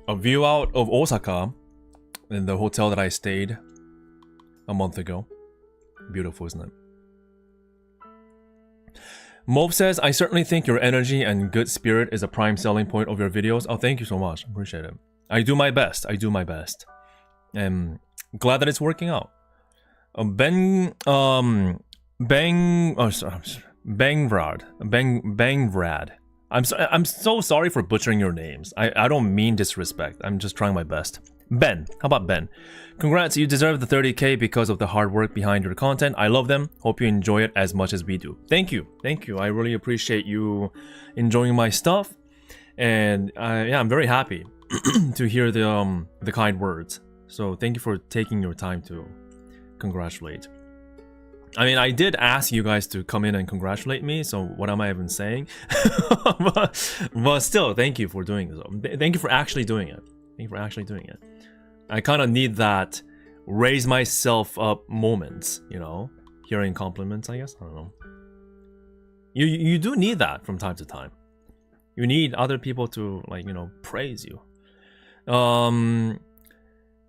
A view out of Osaka in the hotel that I stayed a month ago. Beautiful, isn't it? Mope says, I certainly think your energy and good spirit is a prime selling point of your videos. Oh, thank you so much. Appreciate it. I do my best. I'm glad that it's working out. Bangvrad. I'm so sorry for butchering your names. I don't mean disrespect. I'm just trying my best. Ben. How about Ben? Congrats, you deserve the 30K because of the hard work behind your content. I love them. Hope you enjoy it as much as we do. Thank you. I really appreciate you enjoying my stuff. And yeah, I'm very happy to hear the kind words. So thank you for taking your time to congratulate. I mean, I did ask you guys to come in and congratulate me, so what am I even saying? but still, thank you for doing this. Thank you for actually doing it. I kind of need that raise myself up moments, you know? Hearing compliments, I guess? I don't know. You do need that from time to time. You need other people to, like, you know, praise you.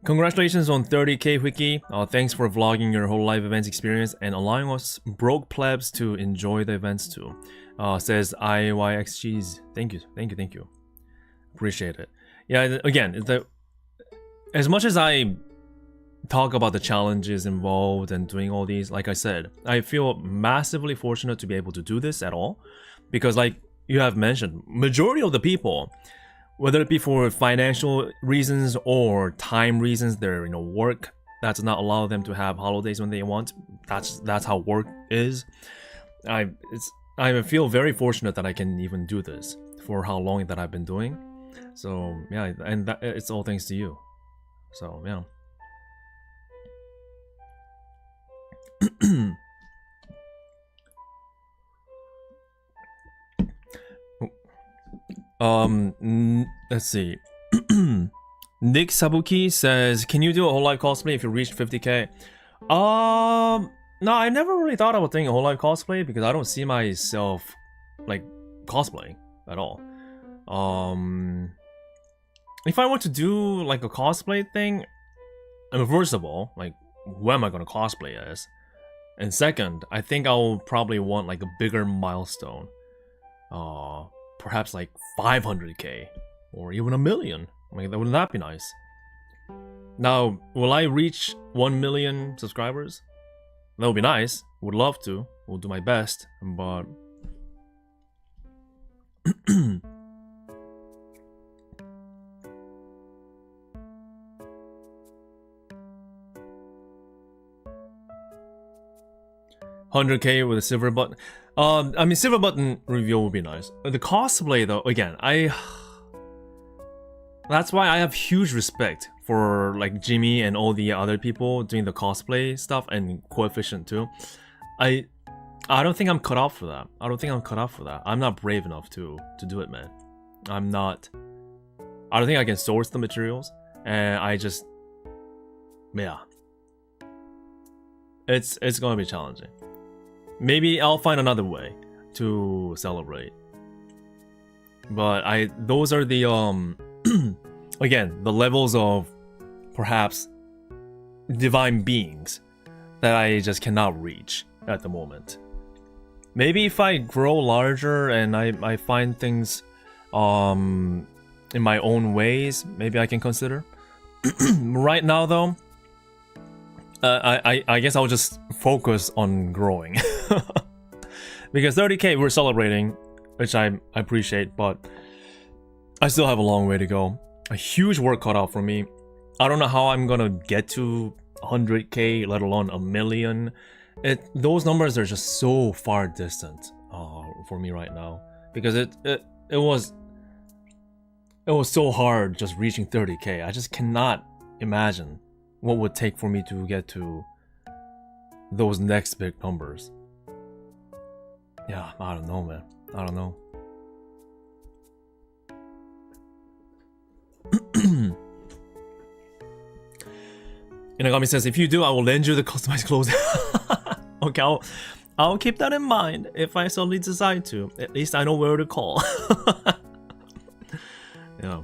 Congratulations on 30K Wiki. Thanks for vlogging your whole live events experience and allowing us broke plebs to enjoy the events too. Says IYXGs. Thank you. Appreciate it. Yeah, again, as much as I talk about the challenges involved and doing all these. Like I said, I feel massively fortunate to be able to do this at all, because like you have mentioned, majority of the people, whether it be for financial reasons or time reasons, their work that does not allow them to have holidays when they want. That's how work is. I feel very fortunate that I can even do this for how long that I've been doing. So yeah, and it's all thanks to you. So yeah. Let's see. Nick Sabuki says, "Can you do a whole life cosplay if you reach 50k?" No, I never really thought about doing a whole life cosplay because I don't see myself like cosplaying at all. If I were to do like a cosplay thing, I mean, first of all, like, who am I gonna cosplay as? And second, I think I'll probably want like a bigger milestone. Perhaps like 500k or even 1 million. I mean, wouldn't that be nice? Now, will I reach 1 million subscribers? That would be nice. Would love to. Will do my best, but 100k with a silver button. I mean, silver button reveal would be nice. The cosplay, though, again, that's why I have huge respect for like Jimmy and all the other people doing the cosplay stuff, and Coefficient too. I don't think I'm cut off for that. I'm not brave enough to do it, man. I don't think I can source the materials, and yeah. It's gonna be challenging. Maybe I'll find another way to celebrate. But those are the again, the levels of perhaps divine beings that I just cannot reach at the moment. Maybe if I grow larger and I find things in my own ways, maybe I can consider. Right now though, I guess I'll just focus on growing. Because 30k we're celebrating, which I appreciate, but I still have a long way to go. A huge work cut out for me. I don't know how I'm gonna get to 100k, let alone 1 million. Those numbers are just so far distant for me right now, because it was so hard just reaching 30k. I just cannot imagine what would take for me to get to those next big numbers. Yeah, I don't know, man. I don't know. Inagami says, if you do, I will lend you the customized clothes. Okay, I'll keep that in mind if I suddenly decide to. At least I know where to call. Yeah.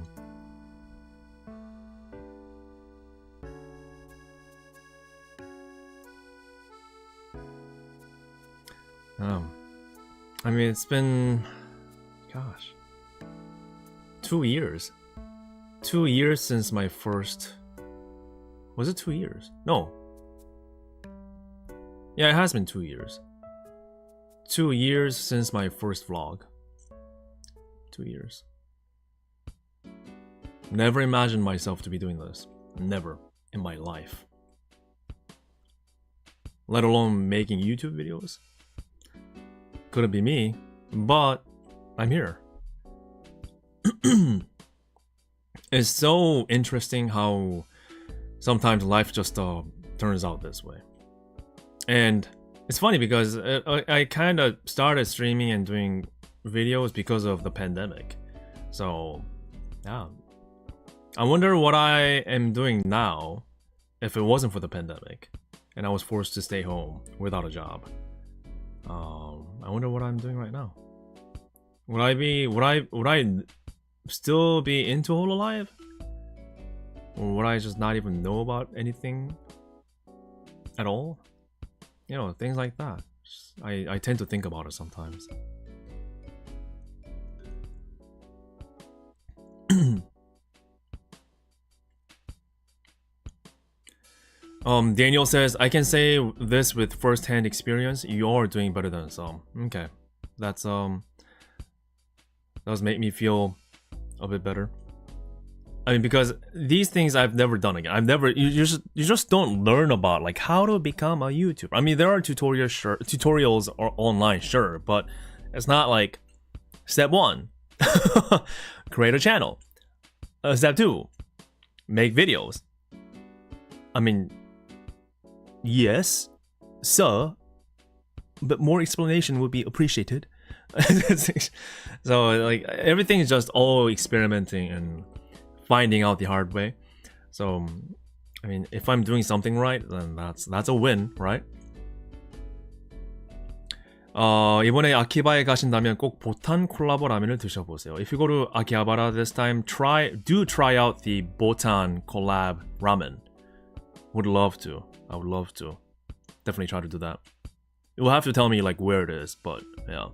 I mean, it's been, gosh, 2 years. 2 years since my first... Was it 2 years? No. Yeah, it has been 2 years. 2 years since my first vlog. 2 years. Never imagined myself to be doing this. Never in my life. Let alone making YouTube videos. Couldn't be me, but I'm here. It's so interesting how sometimes life just turns out this way. And it's funny because I kind of started streaming and doing videos because of the pandemic. So, yeah. I wonder what I am doing now if it wasn't for the pandemic and I was forced to stay home without a job. I wonder what I'm doing right now. Would I still be into hololive? Or would I just not even know about anything at all? You know, things like that. I tend to think about it sometimes. Daniel says, I can say this with first-hand experience. You are doing better than some. Okay. That's does make me feel a bit better. I mean, because these things I've never done again. You just don't learn about like how to become a YouTuber. I mean, there are tutorials or online, sure, but it's not like step 1, create a channel. Step 2, make videos. I mean, yes, sir, but more explanation would be appreciated. So like everything is just all experimenting and finding out the hard way. So I mean, if I'm doing something right, then that's a win, right? 이번에 아키바에 가신다면 꼭 보탄 콜라보 라면을 드셔보세요. If you go to Akihabara this time, try out the Botan collab ramen. Would love to. I would love to. Definitely try to do that. You'll have to tell me like where it is, but yeah,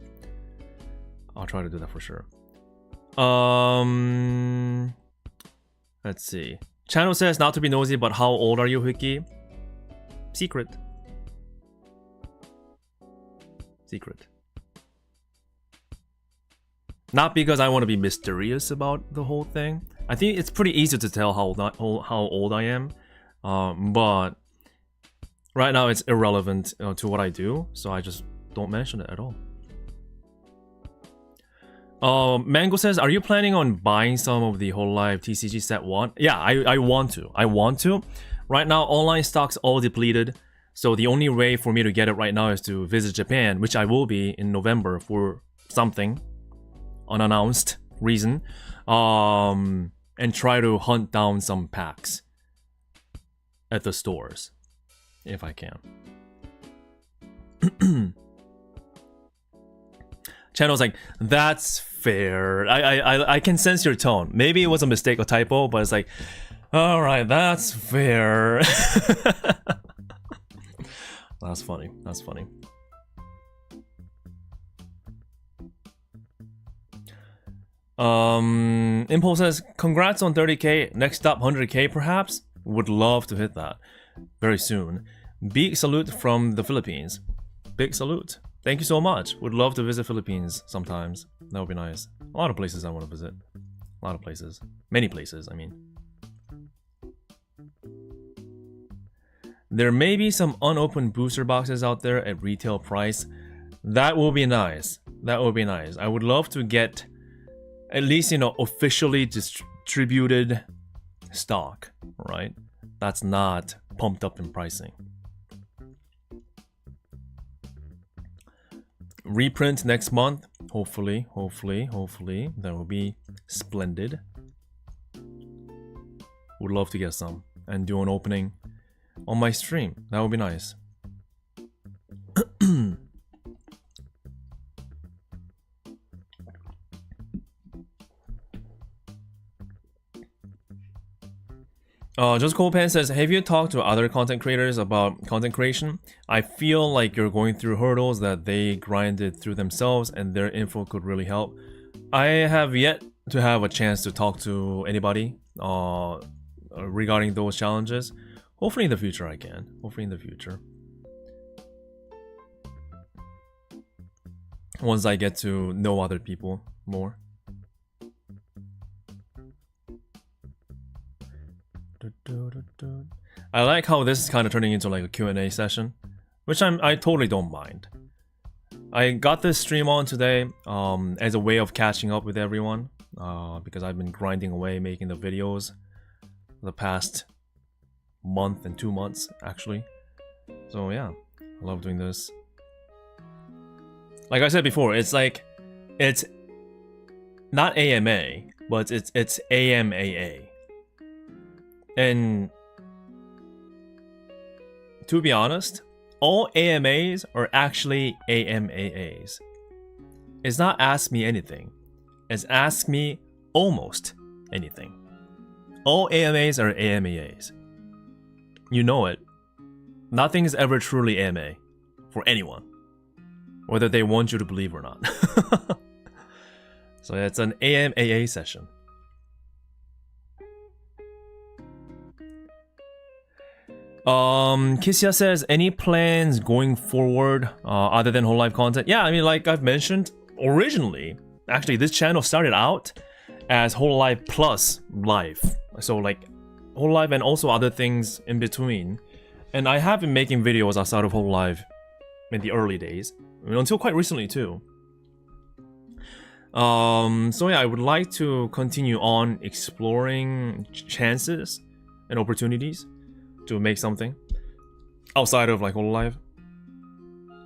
I'll try to do that for sure. Let's see. Channel says not to be nosy, but how old are you, Hiki? Secret. Secret. Not because I want to be mysterious about the whole thing. I think it's pretty easy to tell how old I am. But right now it's irrelevant to what I do, so I just don't mention it at all. Mango says, are you planning on buying some of the hololive TCG set 1? Yeah, I want to. I want to. Right now, online stock's all depleted, so the only way for me to get it right now is to visit Japan, which I will be in November for something unannounced reason, and try to hunt down some packs at the stores if I can. Channel's like, that's fair. I can sense your tone. Maybe it was a mistake, a typo, but it's like, all right, that's fair. That's funny. That's funny. Impulse says, congrats on 30k. Next up, 100k perhaps? Would love to hit that very soon. Big salute from the Philippines. Big salute. Thank you so much. Would love to visit Philippines sometimes. That would be nice. A lot of places I want to visit. A lot of places. Many places, I mean. There may be some unopened booster boxes out there at retail price. That will be nice. That would be nice. I would love to get at least, officially distributed stock, right? That's not pumped up in pricing. Reprint next month. Hopefully. That will be splendid. Would love to get some and do an opening on my stream. That would be nice. Just Colepan says, have you talked to other content creators about content creation? I feel like you're going through hurdles that they grinded through themselves and their info could really help. I have yet to have a chance to talk to anybody regarding those challenges. Hopefully in the future I can. Hopefully in the future. Once I get to know other people more. I like how this is kind of turning into like a Q&A session, which I totally don't mind. I got this stream on today as a way of catching up with everyone because I've been grinding away making the videos the past month and 2 months actually. So yeah, I love doing this. Like I said before, it's like, it's not AMA, but it's AMAA. And to be honest, all AMAs are actually AMAAs. It's not ask me anything. It's ask me almost anything. All AMAs are AMAAs. You know it. Nothing is ever truly AMA for anyone, whether they want you to believe or not. So it's an AMAA session. Kissia says, any plans going forward other than whole live content? Yeah, I mean, like I've mentioned originally, actually this channel started out as whole live plus live. So like whole live and also other things in between. And I have been making videos outside of whole live in the early days, I mean, until quite recently too. So yeah, I would like to continue on exploring chances and opportunities to make something outside of like whole live.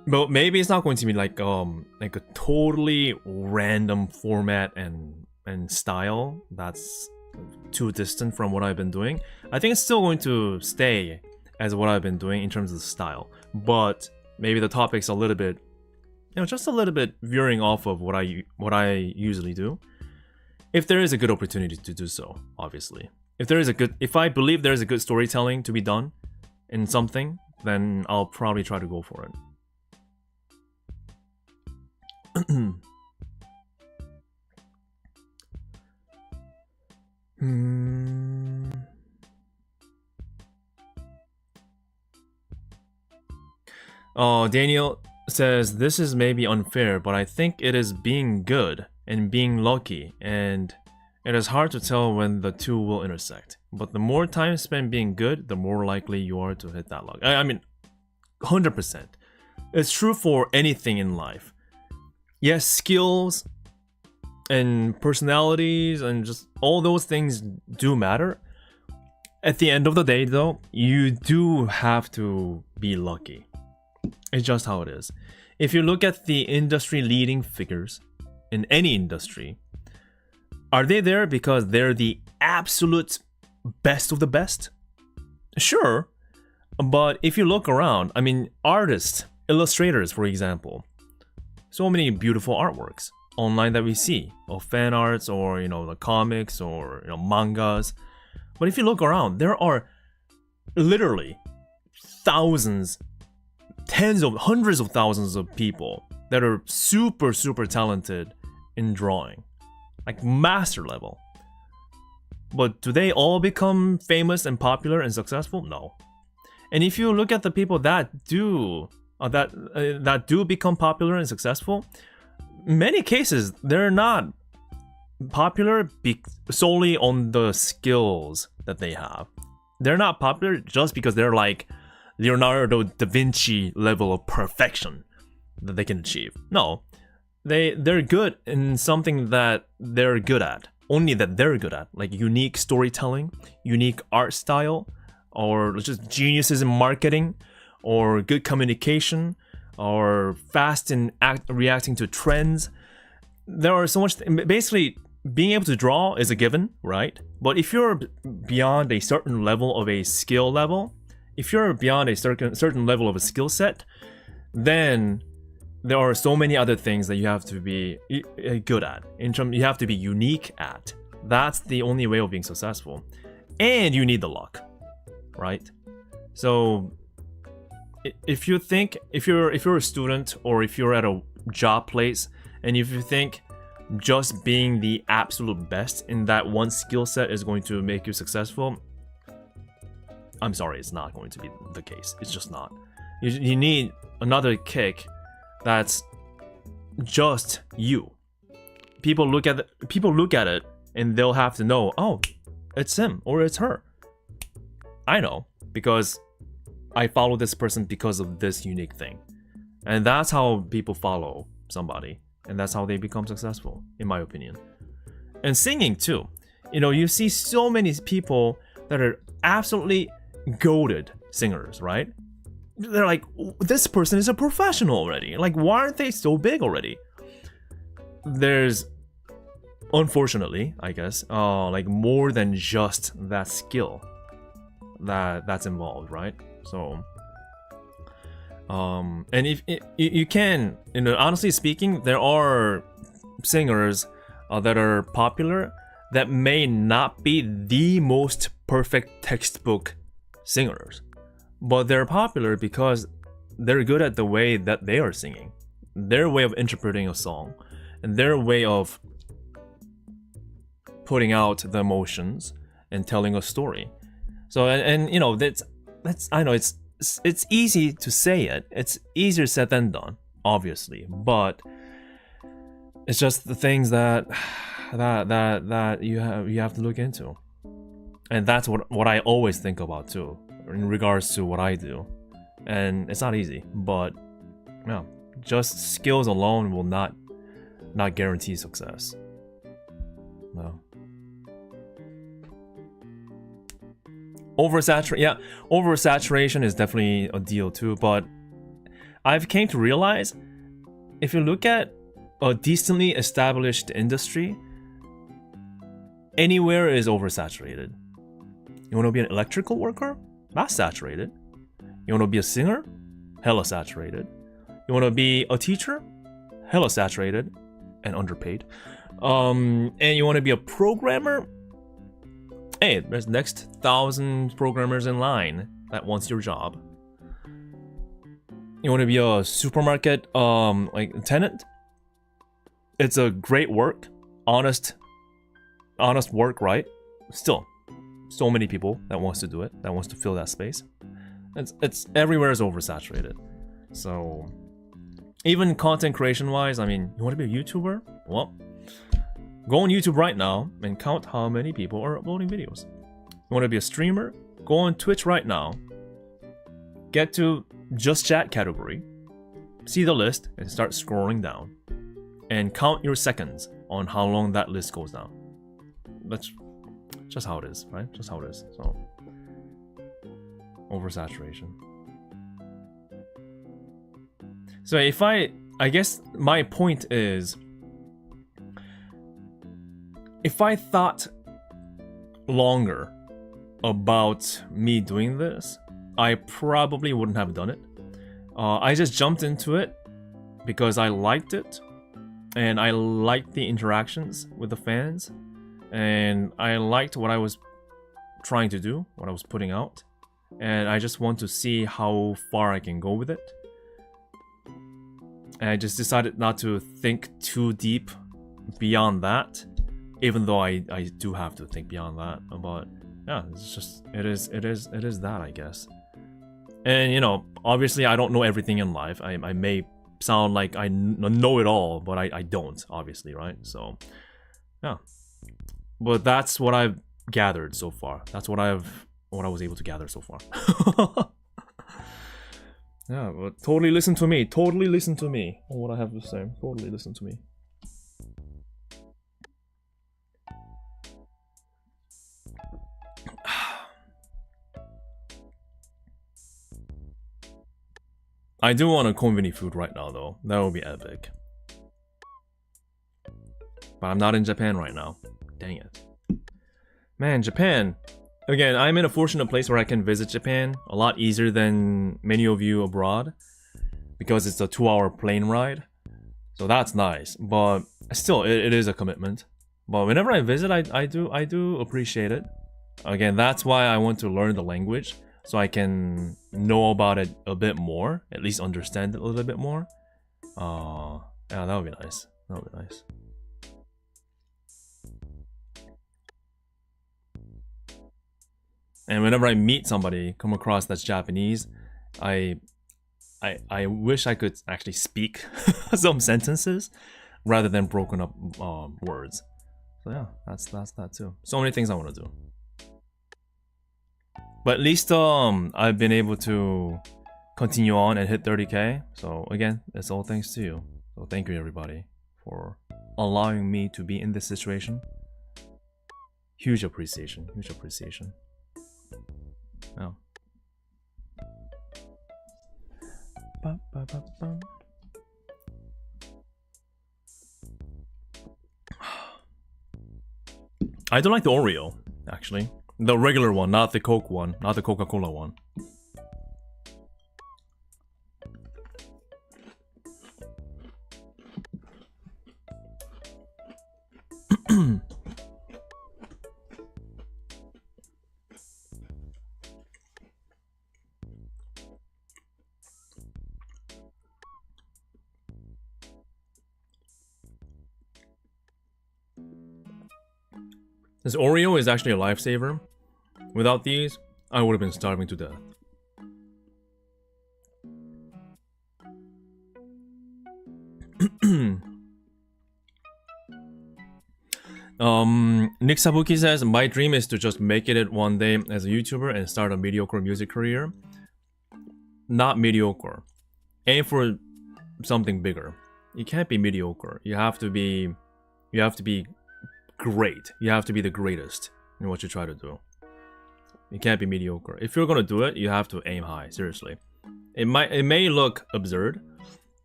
But maybe it's not going to be like a totally random format and style that's too distant from what I've been doing. I think it's still going to stay as what I've been doing in terms of the style, but maybe the topic's a little bit, just a little bit veering off of what I usually do. If there is a good opportunity to do so, obviously. If I believe there is a good storytelling to be done in something, then I'll probably try to go for it. Daniel says, this is maybe unfair, but I think it is being good and being lucky, and it is hard to tell when the two will intersect. But the more time spent being good, the more likely you are to hit that luck. I mean, 100%. It's true for anything in life. Yes, skills and personalities and just all those things do matter. At the end of the day, though, you do have to be lucky. It's just how it is. If you look at the industry leading figures in any industry, are they there because they're the absolute best of the best? Sure. But if you look around, I mean, artists, illustrators, for example, so many beautiful artworks online that we see, or fan arts, or the comics, or mangas. But if you look around, there are literally thousands, hundreds of thousands of people that are super talented in drawing, like master level. But do they all become famous and popular and successful? No. And if you look at the people that do become popular and successful, in many cases they're not popular solely on the skills that they have. They're not popular just because they're like Leonardo da Vinci level of perfection that they can achieve. No, they're good in something that they're good at, only that they're good at, like unique storytelling, unique art style, or just geniuses in marketing, or good communication, or fast in reacting to trends. There are so much. Basically, being able to draw is a given, right? But if you're beyond a certain level of a skill level, if you're beyond a certain level of a skill set, then there are so many other things that you have to be good at. You have to be unique at. That's the only way of being successful, and you need the luck, right? So, if you're a student, or if you're at a job place, and if you think just being the absolute best in that one skill set is going to make you successful, I'm sorry, it's not going to be the case. It's just not. You need another kick that's just you. People look at it and they'll have to know, oh, it's him or it's her. I know, because I follow this person because of this unique thing. And that's how people follow somebody. And that's how they become successful, in my opinion. And singing too. You see so many people that are absolutely goated singers, right? They're like, this person is a professional already. Like, why aren't they so big already? There's, unfortunately, I guess, like more than just that skill that's involved, right? So, and if you can, honestly speaking, there are singers that are popular that may not be the most perfect textbook singers, but they're popular because they're good at the way that they are singing, their way of interpreting a song, and their way of putting out the emotions and telling a story. So, and that's, I know it's easy to say it. It's easier said than done, obviously, but it's just the things that you have to look into. And that's what I always think about too, in regards to what I do. And it's not easy, but yeah, just skills alone will not guarantee success. No. Oversaturation is definitely a deal too, but I've came to realize if you look at a decently established industry, anywhere is oversaturated. You want to be an electrical worker? That's saturated. You want to be a singer? Hella saturated. You want to be a teacher? Hella saturated and underpaid. And you want to be a programmer? Hey, there's next 1,000 programmers in line that wants your job. You want to be a supermarket like tenant? It's a great work, honest work, right? Still, so many people that wants to do it, that wants to fill that space. It's everywhere is oversaturated. So even content creation wise, I mean, you want to be a YouTuber? Well, go on YouTube right now and count how many people are uploading videos. You want to be a streamer? Go on Twitch right now. Get to Just Chat category. See the list and start scrolling down. And count your seconds on how long that list goes down. That's just how it is, right? Just how it is. So, oversaturation. So I guess my point is, if I thought longer about me doing this, I probably wouldn't have done it. I just jumped into it because I liked it, and I liked the interactions with the fans, and I liked what I was trying to do, what I was putting out, and I just want to see how far I can go with it. And I just decided not to think too deep beyond that, even though I do have to think beyond that. But yeah, it's just it is that, I guess. And you know, obviously I don't know everything in life. I may sound like I know it all, but I don't, obviously, right? So yeah, but that's what I've gathered so far. That's what I was able to gather so far. Yeah, but totally listen to me. Totally listen to me on what I have to say. Totally listen to me. I do want a konbini food right now, though. That would be epic. But I'm not in Japan right now. Dang it. Man, Japan. Again, I'm in a fortunate place where I can visit Japan a lot easier than many of you abroad, because it's a 2-hour plane ride. So that's nice, but still, it is a commitment. But whenever I visit, I do appreciate it. Again, that's why I want to learn the language, so I can know about it a bit more, at least understand it a little bit more. Yeah, that would be nice. That would be nice. And whenever I meet somebody, come across that's Japanese, I wish I could actually speak some sentences rather than broken up words. So yeah, that's that too. So many things I want to do. But at least I've been able to continue on and hit 30K. So again, it's all thanks to you. So thank you everybody for allowing me to be in this situation. Huge appreciation. Huge appreciation. Oh. I don't like the Oreo, actually. The regular one, not the Coke one, not the Coca-Cola one. This Oreo is actually a lifesaver. Without these, I would have been starving to death. Nick Sabuki says, my dream is to just make it one day as a YouTuber and start a mediocre music career. Not mediocre. Aim for something bigger. You can't be mediocre. You have to be great. You have to be the greatest in what you try to do. You can't be mediocre. If you're gonna do it, you have to aim high, seriously. It may look absurd,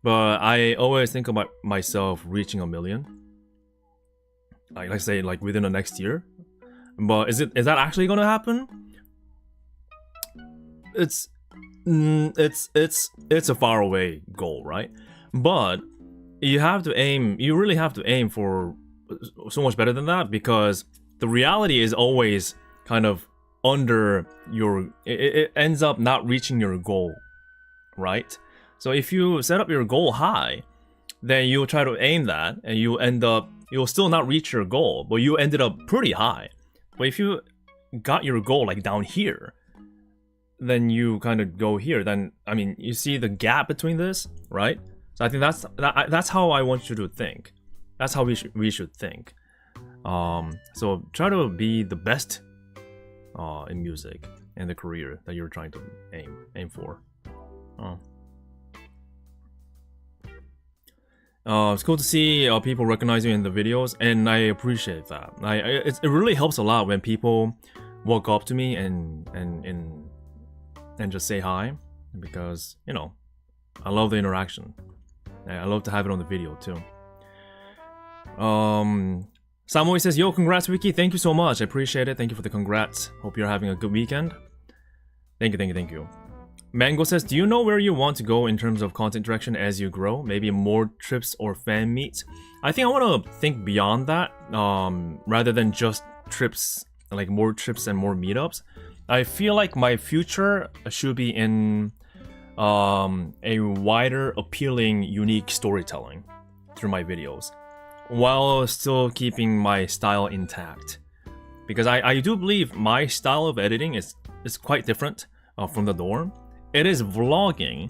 but I always think about myself reaching 1 million. Like, let's say like within the next year. But is that actually gonna happen? It's a far away goal, right? But you really have to aim for so much better than that, because the reality is always kind of under it ends up not reaching your goal, right? So if you set up your goal high, then you try to aim that and you'll still not reach your goal, but you ended up pretty high. But if you got your goal like down here, then you kind of go here, then I mean, you see the gap between this, right? So I think that's how I want you to think. That's how we should think. So try to be the best in music and the career that you're trying to aim for. It's cool to see people recognize you in the videos, and I appreciate that. It really helps a lot when people walk up to me and just say hi, because you know, I love the interaction. I love to have it on the video too. Samoy says, yo, congrats Wiki, thank you so much, I appreciate it, thank you for the congrats, hope you're having a good weekend. Thank you. Mango says, do you know where you want to go in terms of content direction as you grow? Maybe more trips or fan meets? I think I want to think beyond that, rather than just trips, like more trips and more meetups. I feel like my future should be in a wider, appealing, unique storytelling through my videos, while still keeping my style intact. Because I do believe my style of editing is quite different from the norm. It is vlogging,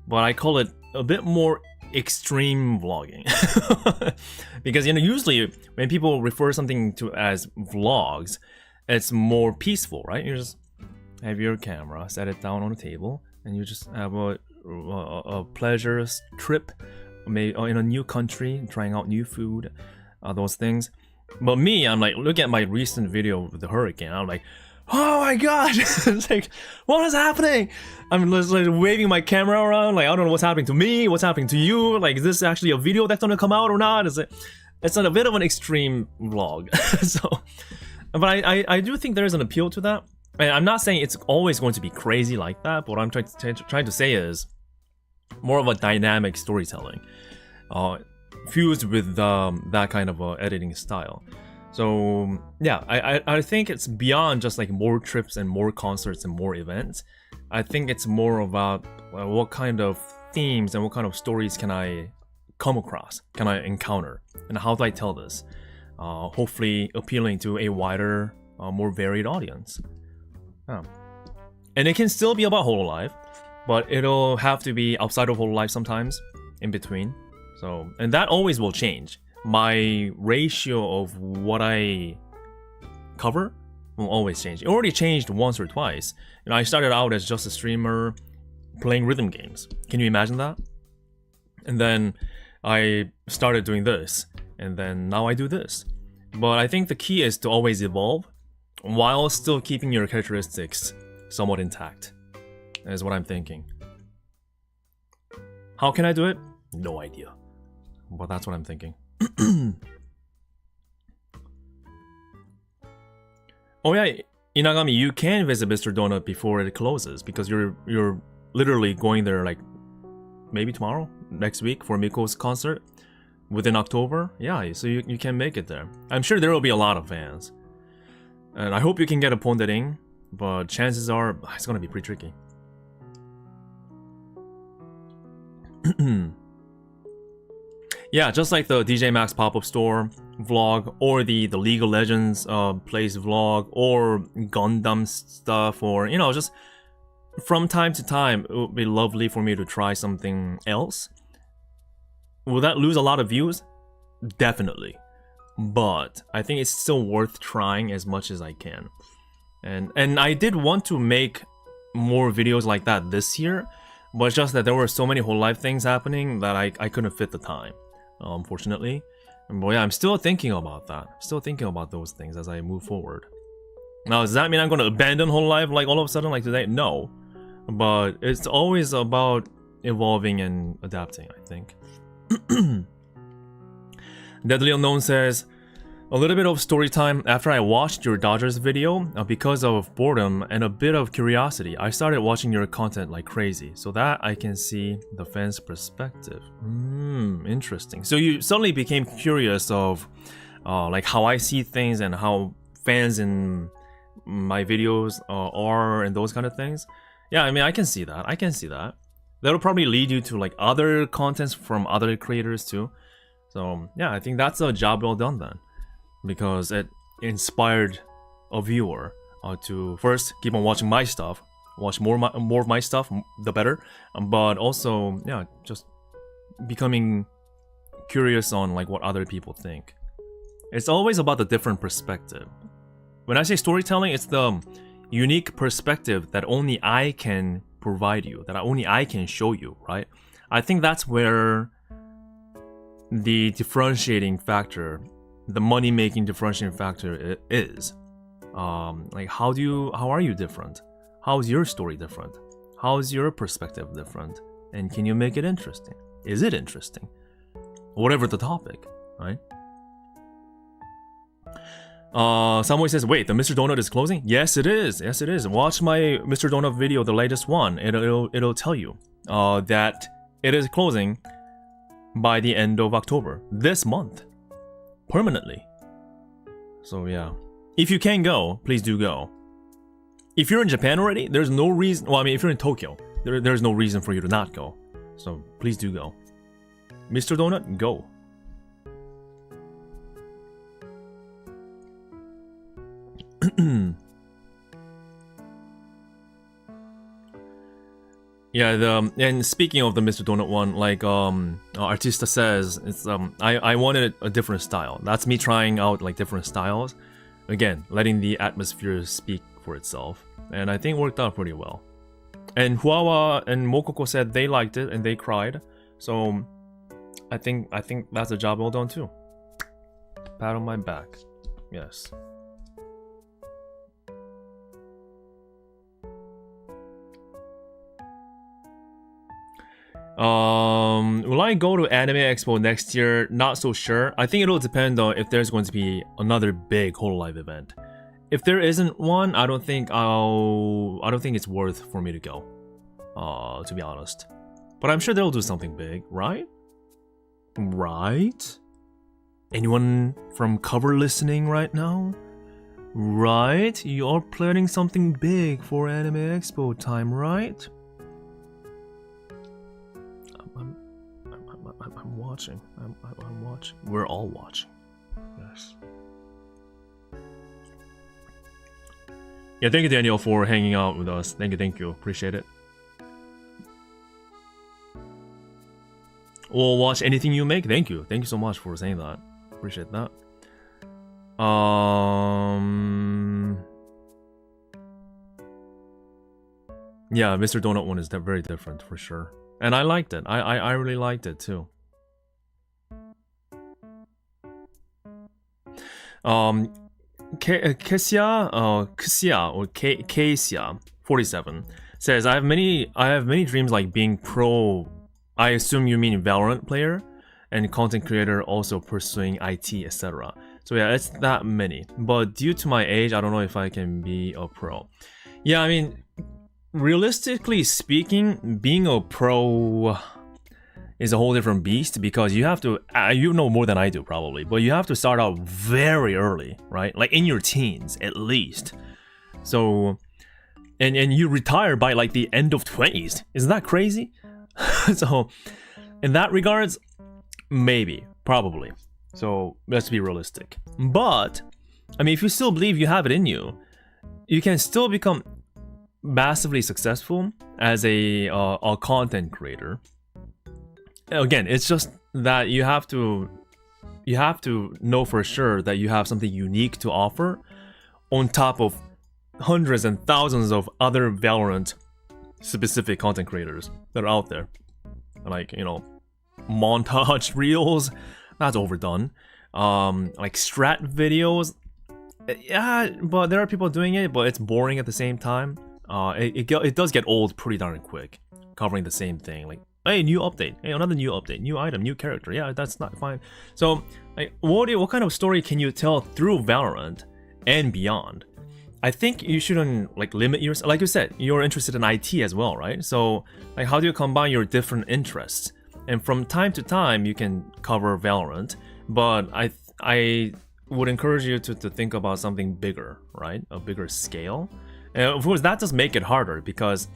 but I call it a bit more extreme vlogging. Because you know, usually when people refer something to as vlogs, it's more peaceful, right? You just have your camera, set it down on the table, and you just have a pleasure trip, maybe in a new country, trying out new food, those things. But me, I'm like, look at my recent video with the hurricane, I'm like, oh my god! It's like, what is happening? I'm just like waving my camera around, like I don't know what's happening to me, what's happening to you, like is this actually a video that's gonna come out or not? It's a bit of an extreme vlog. So, but I do think there's an appeal to that. And I'm not saying it's always going to be crazy like that, but what I'm trying to say is more of a dynamic storytelling, fused with that kind of editing style. So yeah, I think it's beyond just like more trips and more concerts and more events. I think it's more about what kind of themes and what kind of stories can I come across, can I encounter, and how do I tell this? Hopefully appealing to a wider, more varied audience. And it can still be about hololive, but it'll have to be outside of hololive sometimes, in between. So, and that always will change. My ratio of what I cover will always change. It already changed once or twice. You know, I started out as just a streamer playing rhythm games. Can you imagine that? And then I started doing this, and then now I do this. But I think the key is to always evolve while still keeping your characteristics somewhat intact, is what I'm thinking. How can I do it? No idea. But that's what I'm thinking. Oh yeah, Inagami, you can visit Mr. Donut before it closes, because you're literally going there like maybe tomorrow, next week for Miko's concert within October. Yeah, so you can make it there. I'm sure there will be a lot of fans. And I hope you can get a pondering, but chances are it's gonna be pretty tricky. Yeah, just like the DJ Max pop-up store vlog, or the League of Legends plays vlog, or Gundam stuff, or you know, just from time to time it would be lovely for me to try something else. Will that lose a lot of views? Definitely. But I think it's still worth trying as much as I can. And I did want to make more videos like that this year, but it's just that there were so many hololive things happening that I couldn't fit the time, unfortunately. But yeah, I'm still thinking about that. Still thinking about those things as I move forward. Now, does that mean I'm going to abandon hololive like all of a sudden like today? No. But it's always about evolving and adapting, I think. Deadly Unknown says, a little bit of story time. After I watched your Dodgers video, because of boredom and a bit of curiosity, I started watching your content like crazy, so that I can see the fans' perspective. Interesting. So you suddenly became curious of like how I see things and how fans in my videos are and those kind of things. Yeah, I mean, I can see that. I can see that. That'll probably lead you to like other contents from other creators too. So yeah, I think that's a job well done then, because it inspired a viewer to first keep on watching my stuff, watch more of my stuff, the better. But also, yeah, just becoming curious on like what other people think. It's always about the different perspective. When I say storytelling, it's the unique perspective that only I can provide you, that only I can show you, right? I think that's where the differentiating factor, the money-making differentiating factor is. Like how are you different? How's your story different? How's your perspective different? And can you make it interesting? Is it interesting? Whatever the topic, right? Someone says, wait, the Mr. Donut is closing? Yes, it is. Yes, it is. Watch my Mr. Donut video, the latest one. It'll tell you that it is closing by the end of October this month, permanently. So yeah, if you can go, please do go. If you're in Japan already, there's no reason. Well, I mean, if you're in Tokyo, there's no reason for you to not go. So please do go. Mr. Donut, go. Yeah, and speaking of the Mr. Donut one, like Artista says, it's I wanted a different style. That's me trying out like different styles. Again, letting the atmosphere speak for itself. And I think it worked out pretty well. And Huawa and Mokoko said they liked it and they cried. So I think that's a job well done too. Pat on my back. Yes. Will I go to Anime Expo next year? Not so sure. I think it'll depend on if there's going to be another big hololive event. If there isn't one, I don't think it's worth for me to go. To be honest. But I'm sure they'll do something big, right? Right? Anyone from cover listening right now? Right? You're planning something big for Anime Expo time, right? I'm watching. I'm watching. We're all watching. Yes. Yeah, thank you, Daniel, for hanging out with us. Thank you. Appreciate it. We'll watch anything you make. Thank you so much for saying that. Appreciate that. Yeah, Mr. Donut one is very different for sure. And I liked it. I really liked it too. Kesia 47 says, I have many dreams like being pro. I assume you mean Valorant player, and content creator, also pursuing IT, etc. So yeah, it's that many. But due to my age, I don't know if I can be a pro. Yeah, I mean, realistically speaking, being a pro is a whole different beast, because you have to, you know more than I do probably, but you have to start out very early, right? Like in your teens at least. So, and you retire by like the end of 20s. Isn't that crazy? So, in that regards, maybe, probably. So let's be realistic. But, I mean, if you still believe you have it in you, you can still become massively successful as a content creator. Again, it's just that you have to know for sure that you have something unique to offer on top of hundreds and thousands of other Valorant specific content creators that are out there. Like, you know, montage reels, that's overdone. Like strat videos, yeah, but there are people doing it, but it's boring at the same time. It does get old pretty darn quick, covering the same thing. Like, hey, new update, hey, another new update, new item, new character. Yeah, that's not fine. So, like, what kind of story can you tell through Valorant and beyond? I think you shouldn't like limit yourself. Like you said, you're interested in IT as well, right? So, like, how do you combine your different interests? And from time to time, you can cover Valorant, but I would encourage you to think about something bigger, right? A bigger scale. And of course, that does make it harder because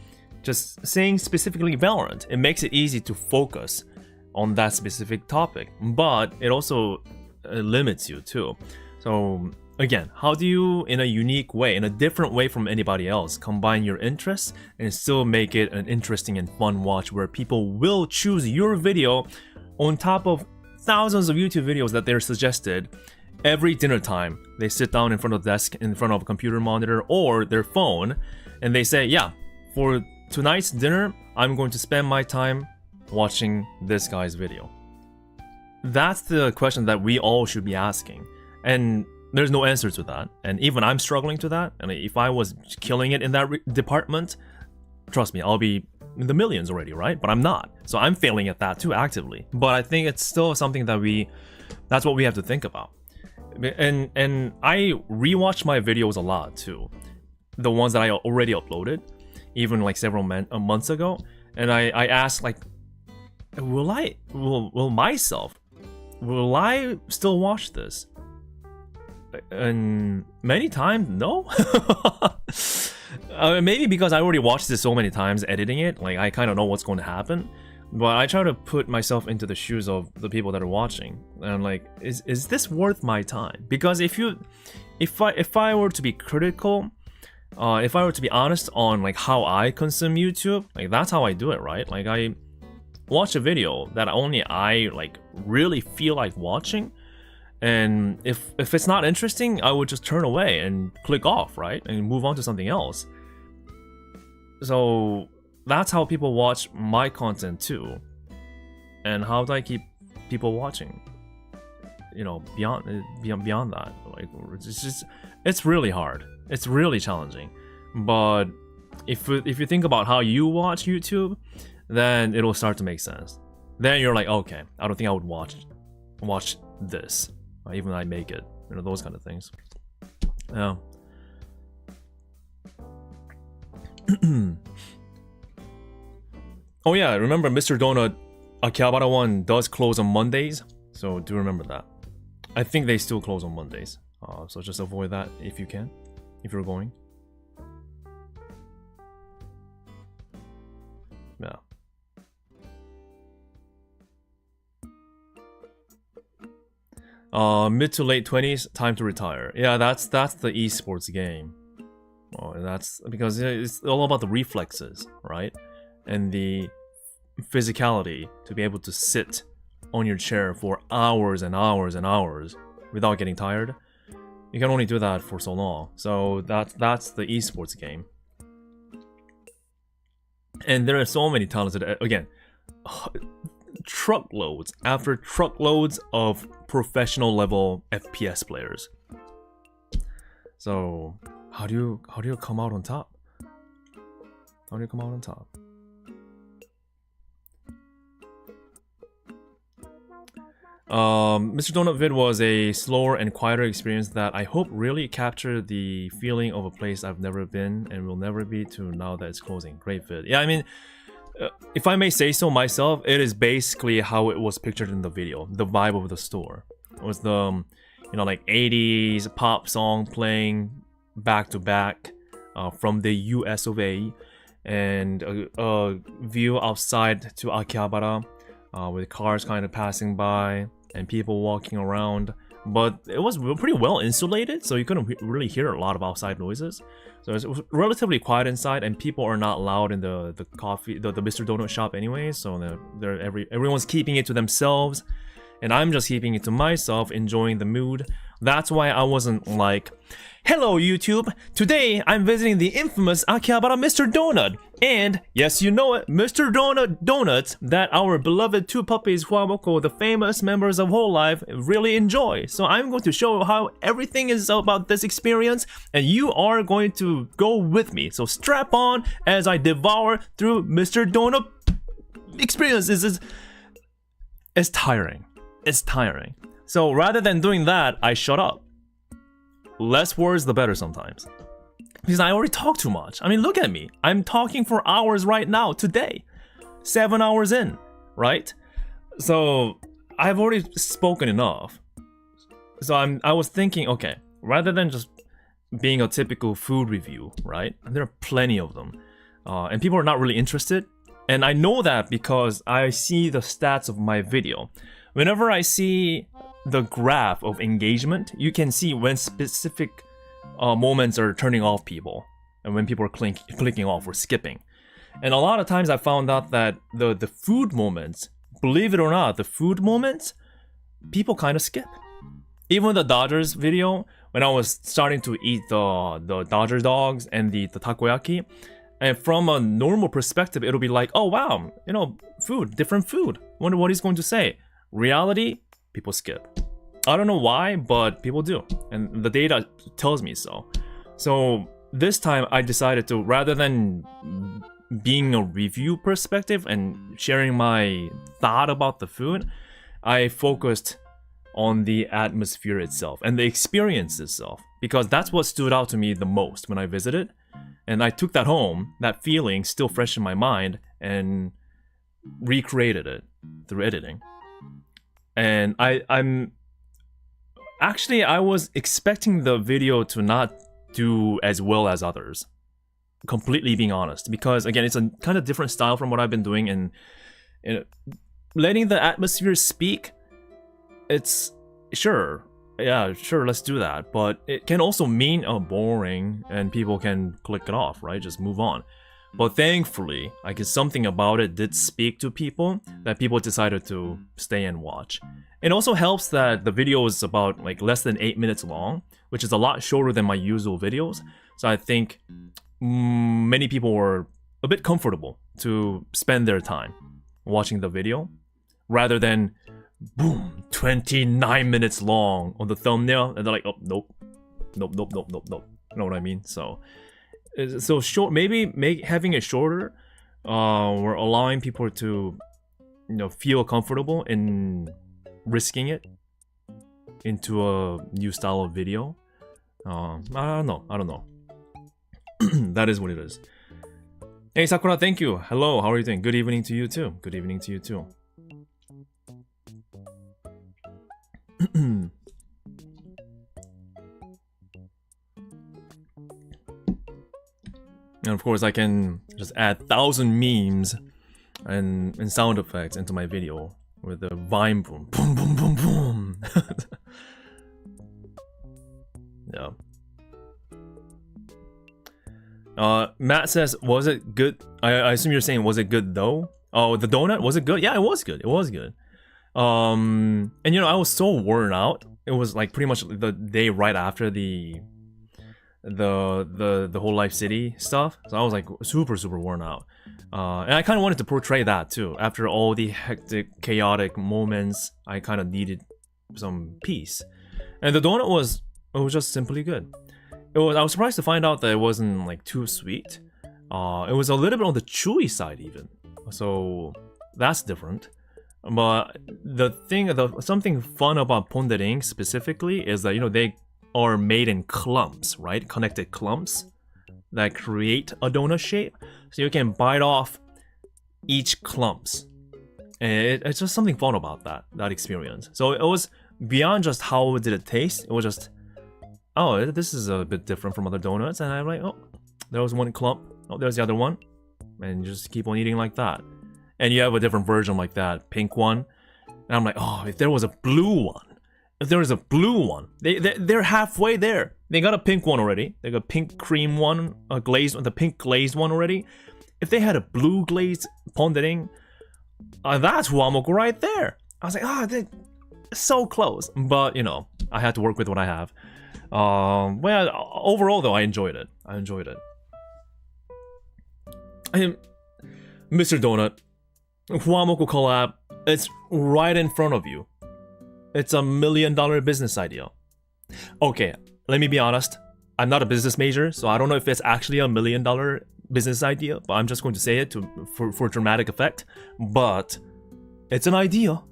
just saying specifically Valorant, it makes it easy to focus on that specific topic, but it also limits you too. So again, how do you, in a unique way, in a different way from anybody else, combine your interests and still make it an interesting and fun watch where people will choose your video on top of thousands of YouTube videos that they're suggested every dinner time? They sit down in front of the desk, in front of a computer monitor or their phone, and they say, yeah, for tonight's dinner, I'm going to spend my time watching this guy's video. That's the question that we all should be asking. And there's no answer to that. And even I'm struggling to that. And if I was killing it in that department, trust me, I'll be in the millions already, right? But I'm not. So I'm failing at that too actively. But I think it's still something that that's what we have to think about. And I rewatch my videos a lot too. The ones that I already uploaded, even like several months ago. And I asked, like, will I still watch this? And many times, no. Maybe because I already watched this so many times editing it, like I kind of know what's going to happen. But I try to put myself into the shoes of the people that are watching, and I'm like, is this worth my time? Because if I were to be critical, if I were to be honest on like how I consume YouTube, like that's how I do it, right? Like I watch a video that only I like really feel like watching. And if it's not interesting, I would just turn away and click off, right? And move on to something else. So that's how people watch my content too. And how do I keep people watching? You know, beyond that. Like, it's really hard. It's really challenging. But if you think about how you watch YouTube, then it'll start to make sense. Then you're like, okay, I don't think I would watch this. Even I make it, you know, those kind of things. Yeah. Oh yeah, remember Mr. Donut, Akihabara one does close on Mondays, so do remember that. I think they still close on Mondays, so just avoid that if you can, if you're going. Yeah. Mid to late 20s, time to retire. Yeah, that's the esports game. Oh, that's because it's all about the reflexes, right? And the physicality to be able to sit on your chair for hours and hours and hours without getting tired. You can only do that for so long. So that's the esports game. And there are so many talented, again, truckloads after truckloads of professional level FPS players. So how do you come out on top? How do you come out on top? Mr. Donut Vid was a slower and quieter experience that I hope really captured the feeling of a place I've never been and will never be to now that it's closing. Great vid. Yeah, I mean, if I may say so myself, it is basically how it was pictured in the video. The vibe of the store. It was the, you know, like 80s pop song playing back to back from the US of A, and a view outside to Akihabara with cars kind of passing by and people walking around but it was pretty well insulated, so you couldn't really hear a lot of outside noises. So it was relatively quiet inside, and people are not loud in the Mr. Donut shop anyway. So everyone's keeping it to themselves, and I'm just keeping it to myself, enjoying the mood. That's why I wasn't like, "Hello YouTube, today I'm visiting the infamous Akihabara Mr. Donut." And yes, you know it, Mr. Donut donuts that our beloved two puppies Huamoko, the famous members of hololive, really enjoy. So I'm going to show how everything is about this experience, and you are going to go with me. So strap on as I devour through Mr. Donut experience. It's tiring. It's tiring. So rather than doing that, I shut up. Less words, the better sometimes. Because I already talk too much. I mean, look at me. I'm talking for hours right now, today. 7 hours in, right? So I've already spoken enough. So I was thinking, okay, rather than just being a typical food review, right? And there are plenty of them. And people are not really interested. And I know that because I see the stats of my video. Whenever I see the graph of engagement, you can see when specific moments are turning off people and when people are clicking off or skipping. And a lot of times I found out that the food moments, believe it or not, the food moments, people kind of skip. Even the Dodgers video, when I was starting to eat the Dodger dogs and the takoyaki, and from a normal perspective, it'll be like, oh wow, you know, food, different food. Wonder what he's going to say. Reality, people skip. I don't know why, but people do. And the data tells me so. So this time I decided to, rather than being a review perspective and sharing my thought about the food, I focused on the atmosphere itself and the experience itself. Because that's what stood out to me the most when I visited. And I took that home, that feeling still fresh in my mind, and recreated it through editing. And I'm actually, I was expecting the video to not do as well as others. Completely being honest. Because again, it's a kind of different style from what I've been doing, and letting the atmosphere speak, it's sure, yeah, sure, let's do that. But it can also mean boring and people can click it off, right? Just move on. But thankfully, I guess something about it did speak to people that people decided to stay and watch. It also helps that the video is about like less than 8 minutes long, which is a lot shorter than my usual videos. So I think many people were a bit comfortable to spend their time watching the video rather than boom, 29 minutes long on the thumbnail, and they're like, oh, nope. You know what I mean? So short, maybe having it shorter, or allowing people to, you know, feel comfortable in risking it into a new style of video. I don't know. That is what it is. Hey Sakura, thank you. Hello, how are you doing? Good evening to you too. Good evening to you too. And of course I can just add 1,000 memes and sound effects into my video with the vine boom, boom, boom, boom, boom. Yeah. Matt says, was it good? I assume you're saying, was it good though? Oh, the donut, was it good? Yeah, it was good. It was good. And you know, I was so worn out. It was like pretty much the day right after the hololive city stuff. So I was like super worn out. And I kind of wanted to portray that too. After all the hectic, chaotic moments, I kind of needed some peace. And the donut was just simply good. I was surprised to find out that it wasn't like too sweet. It was a little bit on the chewy side even. So that's different. But something fun about pondering specifically is that, you know, they are made in clumps, right? Connected clumps that create a donut shape. So you can bite off each clumps. And it's just something fun about that experience. So it was beyond just how did it taste. It was just, oh, this is a bit different from other donuts. And I'm like, oh, there was one clump. Oh, there's the other one. And you just keep on eating like that. And you have a different version like that, pink one. And I'm like, oh, if there was a blue one, if there is a blue one, they're halfway there. They got a pink one already. They got a pink cream one, a glazed, the pink glazed one already. If they had a blue glazed pondering, that's huamoko right there. I was like, they're so close. But you know, I had to work with what I have. Well, overall though, I enjoyed it. Mr. Donut, huamoko collab. It's right in front of you. It's $1 million business idea. Okay, let me be honest. I'm not a business major, so I don't know if it's actually $1 million business idea, but I'm just going to say it for dramatic effect. But it's an idea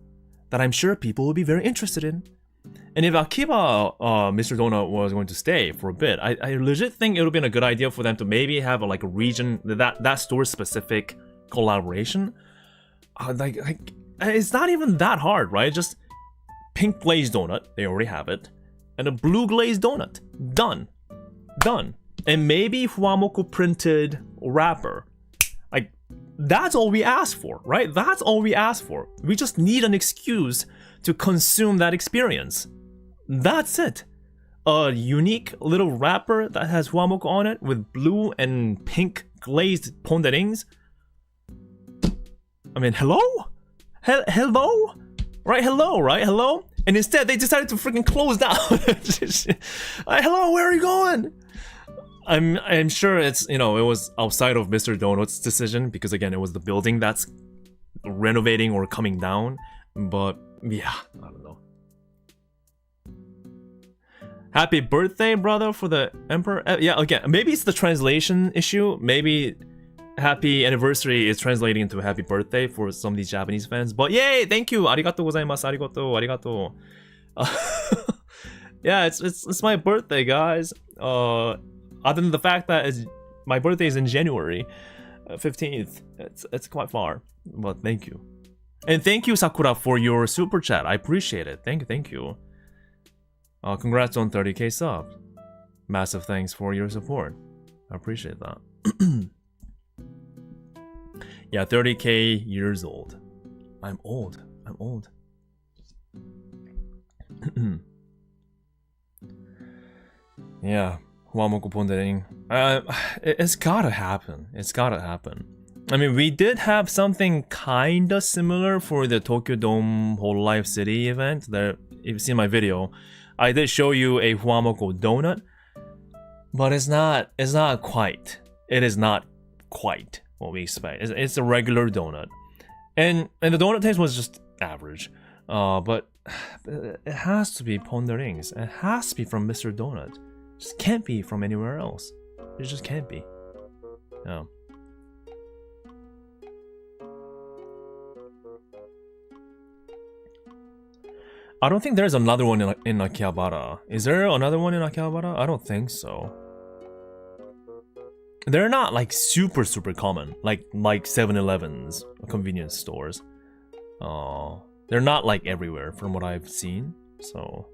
that I'm sure people will be very interested in. And if Akiba, Mr. Donut was going to stay for a bit, I legit think it would have been a good idea for them to maybe have a region, that store-specific collaboration. It's not even that hard, right? Just pink glazed donut, they already have it, and a blue glazed donut. Done. And maybe huamoko printed wrapper. Like, that's all we ask for, right? That's all we ask for. We just need an excuse to consume that experience. That's it. A unique little wrapper that has huamoko on it with blue and pink glazed ponderings. I mean, hello? Hello? Right, hello? And instead, they decided to freaking close down. Hello, where are you going? I'm sure it's, it was outside of Mr. Donut's decision, because again, it was the building that's renovating or coming down. But yeah, I don't know. Happy birthday, brother, for the Emperor. Yeah, again, maybe it's the translation issue. Maybe happy anniversary is translating into happy birthday for some of these Japanese fans. But yay, thank you. Arigatou gozaimasu. Arigato. Yeah, it's my birthday, guys. Other than the fact that my birthday is in January 15th. It's quite far. But thank you. And thank you, Sakura, for your super chat. I appreciate it. Thank you. Congrats on 30k subs. Massive thanks for your support. I appreciate that. Yeah, 30k years old. I'm old. Yeah, huamoko pondering. It's gotta happen. I mean, we did have something kinda similar for the Tokyo Dome hololive city event. There, if you've seen my video, I did show you a huamoko donut, but it's not quite. It is not quite what we expect. It's a regular donut, and the donut taste was just average. But it has to be ponderings. It has to be from Mr. Donut. It just can't be from anywhere else. It just can't be. Yeah. I don't think there's another one in Akihabara. Is there another one in Akihabara? I don't think so. They're not like super common, like 7-Elevens, convenience stores. They're not like everywhere from what I've seen. So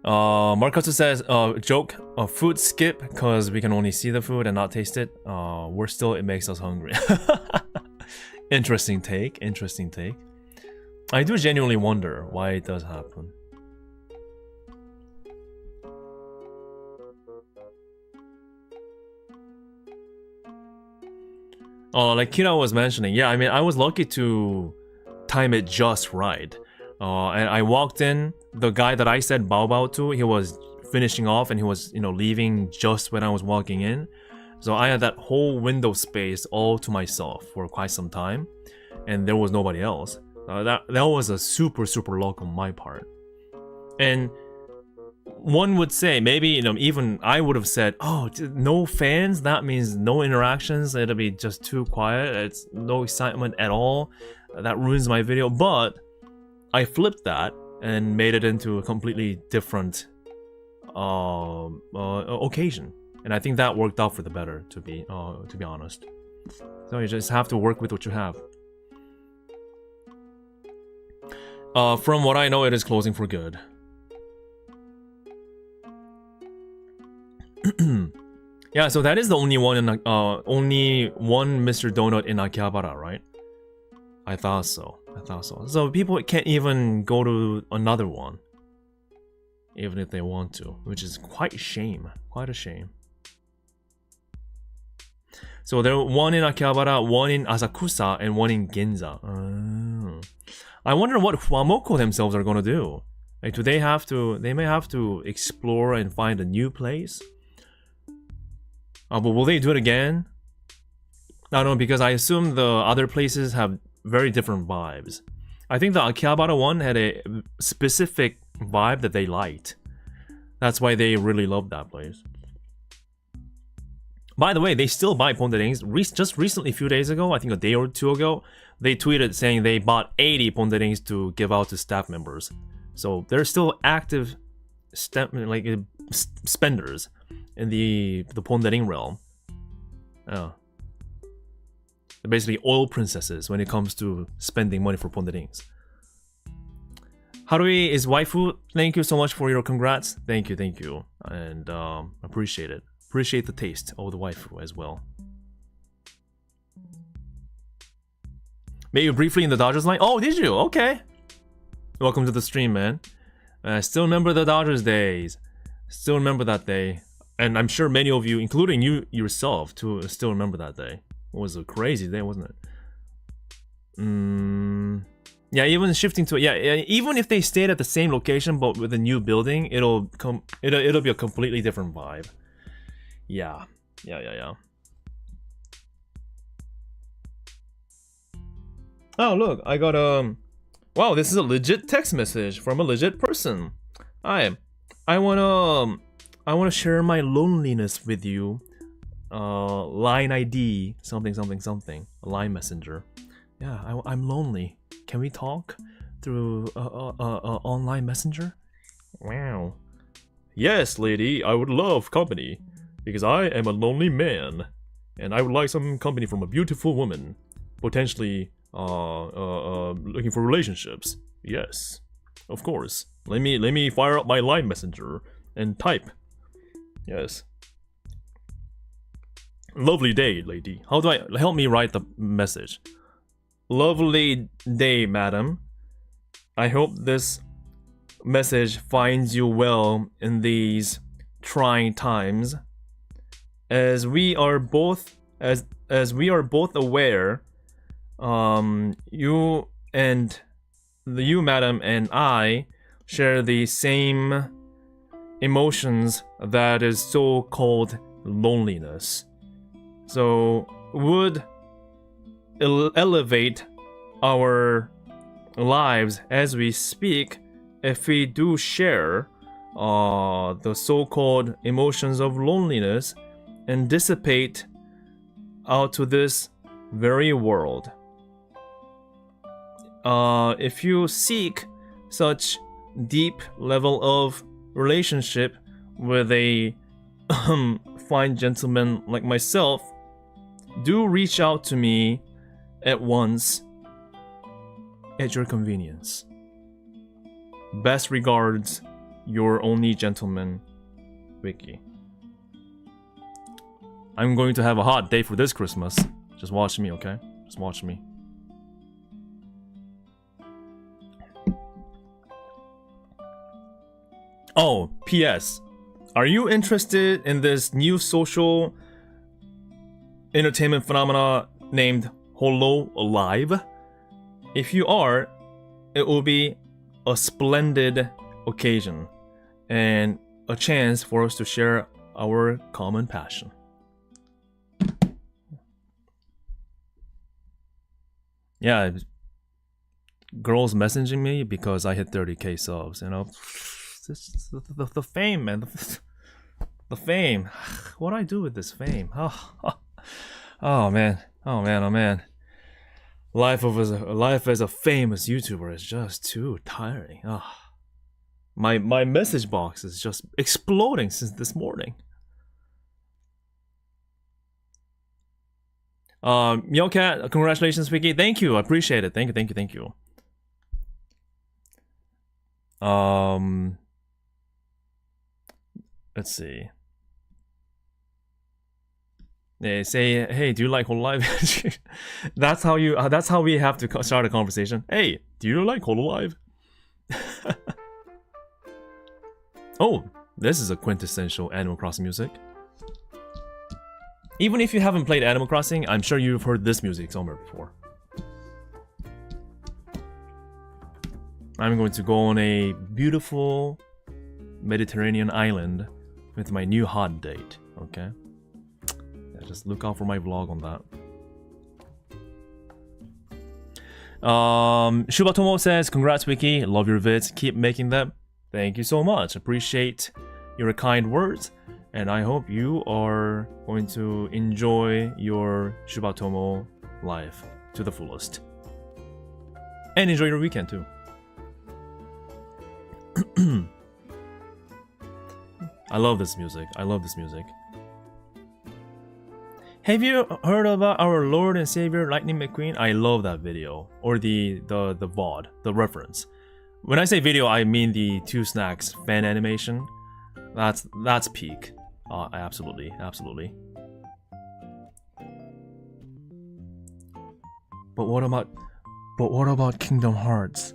Marcus says, joke, food skip because we can only see the food and not taste it. It makes us hungry. Interesting take. I do genuinely wonder why it does happen. Like Kira was mentioning, yeah, I mean, I was lucky to time it just right. And I walked in, the guy that I said bao to, he was finishing off and he was, leaving just when I was walking in. So I had that whole window space all to myself for quite some time, and there was nobody else. That was a super luck on my part. And one would say, maybe, even I would have said, oh, no fans, that means no interactions, it'll be just too quiet, it's no excitement at all, that ruins my video. But I flipped that and made it into a completely different occasion. And I think that worked out for the better, to be honest. So you just have to work with what you have. From what I know, it is closing for good. Yeah, so that is the only one Mr. Donut in Akihabara, right? I thought so. I thought so. So people can't even go to another one, even if they want to, which is quite a shame. Quite a shame. So there are one in Akihabara, one in Asakusa, and one in Ginza. I wonder what Huamoko themselves are gonna do. Like, do they have to? They may have to explore and find a new place. But will they do it again? I don't know, because I assume the other places have very different vibes. I think the Akihabara one had a specific vibe that they liked. That's why they really loved that place. By the way, they still buy ponderings. Just recently, a few days ago, I think a day or two ago, they tweeted saying they bought 80 ponderings to give out to staff members. So they're still active spenders in the pondering realm. They're basically oil princesses when it comes to spending money for ponderings. Harui is waifu. Thank you so much for your congrats. Thank you. And appreciate it. Appreciate the taste of the waifu as well. Met you briefly in the Dodgers line. Oh, did you? Okay. Welcome to the stream, man. I still remember the Dodgers days. Still remember that day. And I'm sure many of you, including you yourself, too, still remember that day. It was a crazy day, wasn't it? Yeah, even shifting to even if they stayed at the same location but with a new building, it'll be a completely different vibe. Yeah. Oh, look, I got wow, this is a legit text message from a legit person. I wanna share my loneliness with you. Line ID something. Line messenger. Yeah, I'm lonely. Can we talk through online messenger? Wow. Yes, lady, I would love company because I am a lonely man, and I would like some company from a beautiful woman, potentially looking for relationships. Yes, of course. Let me fire up my line messenger and type. Yes. Lovely day, lady. How do I help me write the message? Lovely day, madam. I hope this message finds you well in these trying times. As we are both aware, you madam and I share the same emotions, that is so-called loneliness. So would elevate our lives as we speak if we do share the so-called emotions of loneliness and dissipate out to this very world. If you seek such deep level of relationship with a fine gentleman like myself, do reach out to me at once at your convenience. Best regards, your only gentleman, Vicky. I'm going to have a hot day for this Christmas. Just watch me, okay? Just watch me. Oh, P.S. Are you interested in this new social entertainment phenomena named hololive? If you are, it will be a splendid occasion and a chance for us to share our common passion. Yeah, girls messaging me because I hit 30k subs, you know. The fame, man. The fame. What do I do with this fame? Oh man. Life as a famous YouTuber is just too tiring. My message box is just exploding since this morning. Meowcat, congratulations, Vicky. Thank you. I appreciate it. Thank you. Let's see. They say, hey, do you like hololive? That's how you. That's how we have to start a conversation. Hey, do you like hololive? Oh, this is a quintessential Animal Crossing music. Even if you haven't played Animal Crossing, I'm sure you've heard this music somewhere before. I'm going to go on a beautiful Mediterranean island with my new hot date, okay? Yeah, just look out for my vlog on that. Shubatomo says, congrats Wiki, love your vids, keep making them. Thank you so much, appreciate your kind words, and I hope you are going to enjoy your Shubatomo life to the fullest. And enjoy your weekend too. I love this music. I love this music. Have you heard about our Lord and Savior Lightning McQueen? I love that video. Or the VOD, the reference. When I say video, I mean the Two Snacks fan animation. That's peak. Absolutely, absolutely. But what about Kingdom Hearts?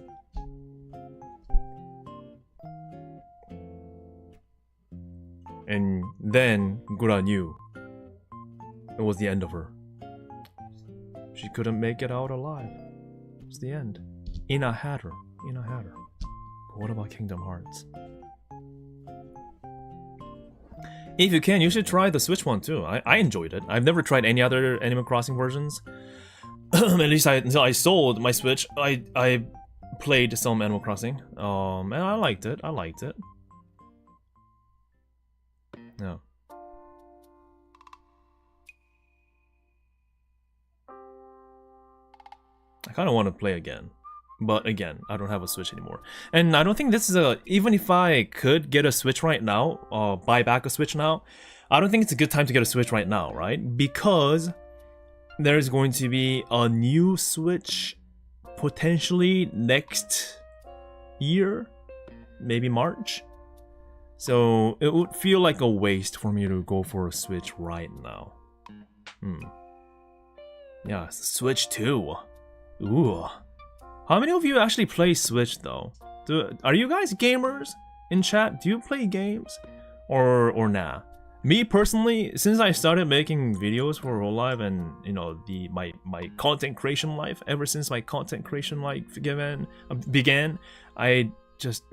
And then Gura knew it was the end of her. She couldn't make it out alive. It's the end. Ina had her. But what about Kingdom Hearts? If you can, you should try the Switch one too. I enjoyed it. I've never tried any other Animal Crossing versions. At least until I sold my Switch, I played some Animal Crossing. And I liked it. Yeah. I kind of want to play again. But again, I don't have a Switch anymore. And I don't think this is a... Even if I could get a Switch right now, buy back a Switch now, I don't think it's a good time to get a Switch right now, right? Because there's going to be a new Switch potentially next year, maybe March. So it would feel like a waste for me to go for a Switch right now. Yeah, Switch 2. Ooh. How many of you actually play Switch though? Are you guys gamers in chat? Do you play games? Or nah? Me personally, since I started making videos for hololive and you know my content creation life, ever since my content creation life began, I just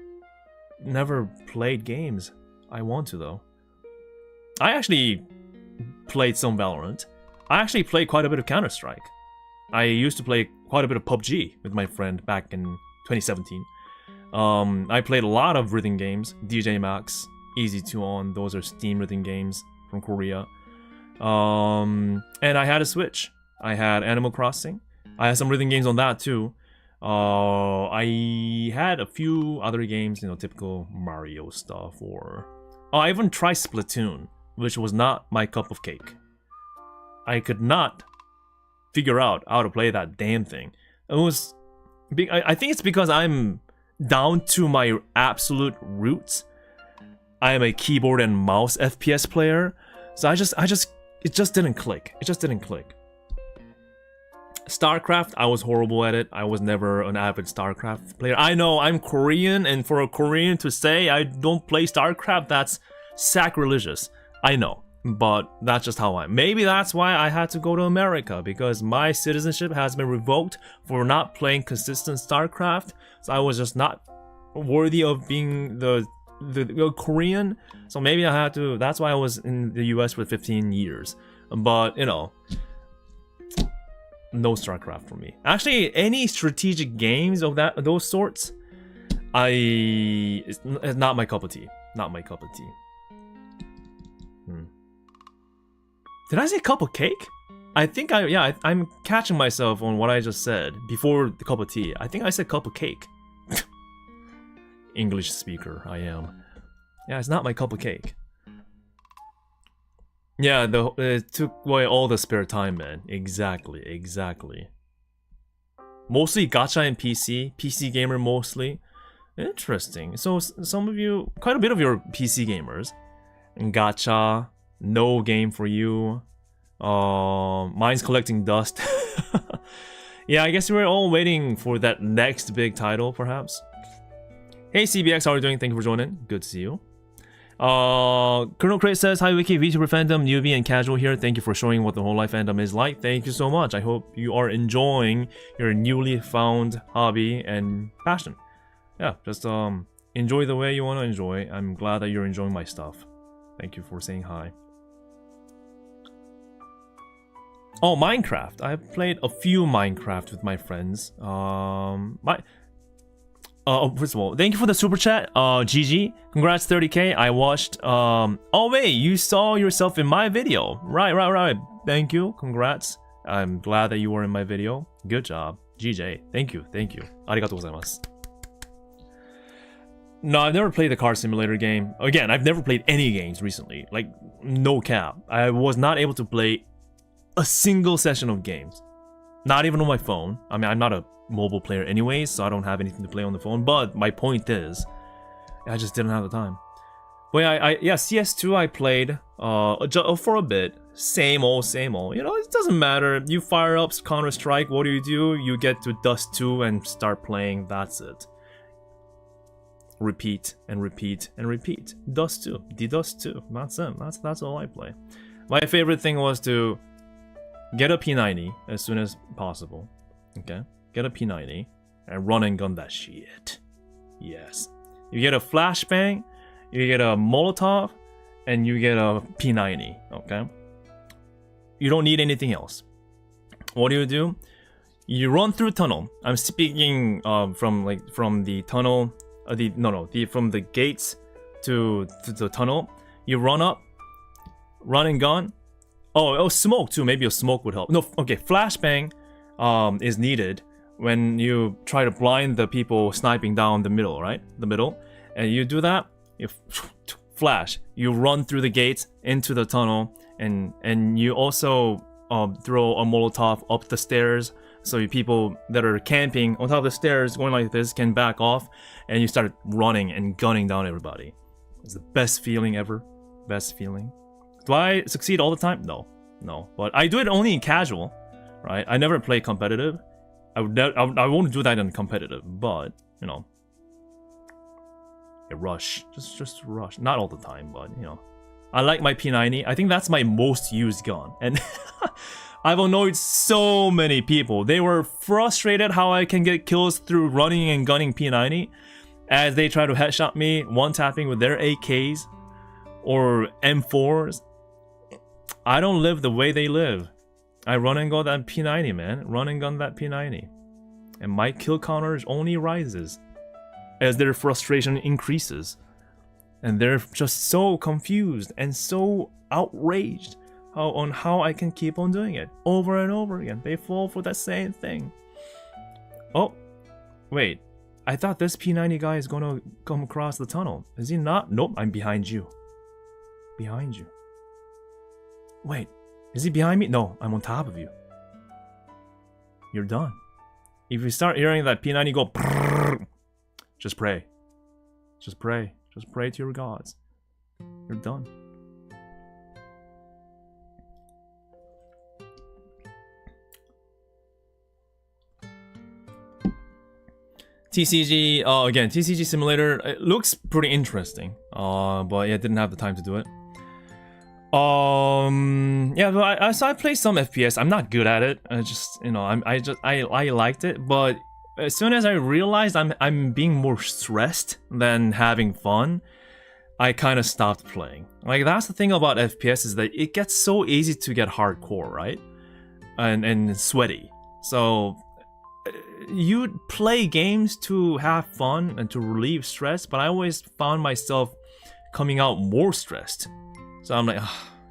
never played games. I want to though. I actually played some Valorant. I actually played quite a bit of Counter-Strike. I used to play quite a bit of PUBG with my friend back in 2017. I played a lot of rhythm games. DJ Max, Easy 2 On, those are Steam rhythm games from Korea. And I had a Switch. I had Animal Crossing. I had some rhythm games on that too. I had a few other games, you know, typical Mario stuff, or... I even tried Splatoon, which was not my cup of cake. I could not figure out how to play that damn thing. It was... I think it's because I'm down to my absolute roots. I am a keyboard and mouse FPS player, so it just didn't click. It just didn't click. StarCraft, I was horrible at it. I was never an avid StarCraft player. I know, I'm Korean, and for a Korean to say I don't play StarCraft, that's sacrilegious. I know, but that's just how I am. Maybe that's why I had to go to America, because my citizenship has been revoked for not playing consistent StarCraft, so I was just not worthy of being the Korean, so maybe I had to... That's why I was in the US for 15 years. But, you know... No StarCraft for me. Actually, any strategic games of those sorts, it's not my cup of tea. Not my cup of tea. Did I say cup of cake? I think I'm catching myself on what I just said before the cup of tea. I think I said cup of cake. English speaker, I am. Yeah, it's not my cup of cake. Yeah, it took away all the spare time, man. Exactly. Mostly gacha and PC gamer mostly. Interesting. So some of you, quite a bit of your PC gamers, gacha, no game for you. Mine's collecting dust. Yeah, I guess we're all waiting for that next big title, perhaps. Hey CBX, how are you doing? Thank you for joining. Good to see you. Colonel Crate says, hi Wiki, VTuber fandom, newbie and casual here. Thank you for showing what the whole life fandom is like. Thank you so much. I hope you are enjoying your newly found hobby and passion. Yeah, just enjoy the way you want to enjoy. I'm glad that you're enjoying my stuff. Thank you for saying hi. Oh, Minecraft. I've played a few Minecraft with my friends. First of all, thank you for the super chat, GG. Congrats 30k. I watched, oh wait, you saw yourself in my video. Right. Thank you, congrats. I'm glad that you were in my video. Good job. GJ, thank you. Arigatou gozaimasu. No, I've never played the car simulator game. Again, I've never played any games recently. Like, no cap. I was not able to play a single session of games. Not even on my phone. I mean, I'm not a mobile player anyways, so I don't have anything to play on the phone. But my point is, I just didn't have the time. But yeah, CS2 I played for a bit. Same old. You know, it doesn't matter. You fire up Counter-Strike, what do? You get to Dust 2 and start playing, that's it. Repeat and repeat and repeat. Dust 2, D-Dust 2, that's it. That's all I play. My favorite thing was to get a P90 as soon as possible. Okay? Get a P90 and run and gun that shit. Yes. You get a flashbang, you get a Molotov, and you get a P90. Okay? You don't need anything else. What do? You run through a tunnel. I'm speaking from the tunnel, from the gates to the tunnel. You run up, run and gun. Oh, smoke too. Maybe a smoke would help. No, okay. Flashbang is needed when you try to blind the people sniping down the middle, right? The middle. And you do that, you flash. You run through the gates into the tunnel, and you also throw a Molotov up the stairs, so people that are camping on top of the stairs going like this can back off, and you start running and gunning down everybody. It's the best feeling ever. Best feeling. Do I succeed all the time? No. But I do it only in casual, right? I never play competitive. I won't do that in competitive, but you know, rush, just rush. Not all the time, but you know, I like my P90. I think that's my most used gun, and I've annoyed so many people. They were frustrated how I can get kills through running and gunning P90, as they try to headshot me, one-tapping with their AKs or M4s. I don't live the way they live. I run and gun that P90, man. Run and gun that P90. And my kill counter only rises as their frustration increases. And they're just so confused and so outraged on how I can keep on doing it over and over again. They fall for that same thing. Oh, wait. I thought this P90 guy is gonna come across the tunnel. Is he not? Nope, I'm behind you. Behind you. Wait, is he behind me? No, I'm on top of you. You're done. If you start hearing that P90 go, brrr, just pray. Just pray. Just pray to your gods. You're done. TCG, again, TCG Simulator, it looks pretty interesting. But yeah, didn't have the time to do it. Yeah, but so I play some FPS. I'm not good at it. I just, you know, I liked it, but as soon as I realized I'm being more stressed than having fun, I kind of stopped playing. Like, that's the thing about FPS, is that it gets so easy to get hardcore, right? And sweaty. So you play games to have fun and to relieve stress, but I always found myself coming out more stressed. So I'm like,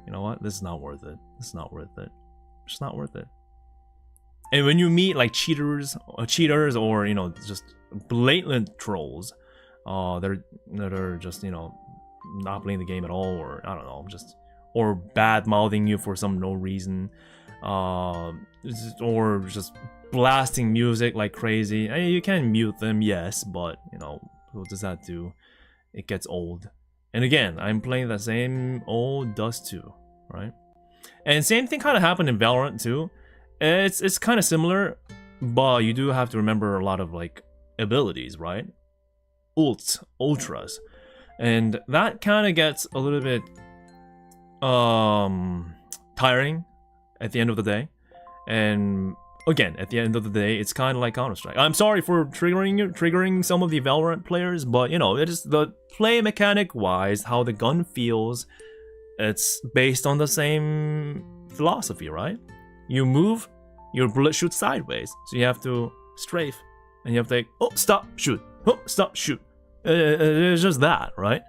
you know what? This is not worth it. This is not worth it. It's not worth it. And when you meet like cheaters, or you know, just blatant trolls, that are just, you know, not playing the game at all, or I don't know, or bad mouthing you for some no reason, or just blasting music like crazy. I mean, you can mute them, yes, but you know, what does that do? It gets old. And again, I'm playing the same old Dust 2, right? And same thing kind of happened in Valorant too. It's kind of similar, but you do have to remember a lot of like abilities, right? Ults, ultras, and that kind of gets a little bit tiring at the end of the day. And again, at the end of the day, it's kind of like Counter-Strike. I'm sorry for triggering some of the Valorant players, but you know, it is the play mechanic wise, how the gun feels. It's based on the same philosophy, right? You move, your bullet shoots sideways, so you have to strafe, and you have to like, oh, stop, shoot, oh, stop, shoot. It's just that, right?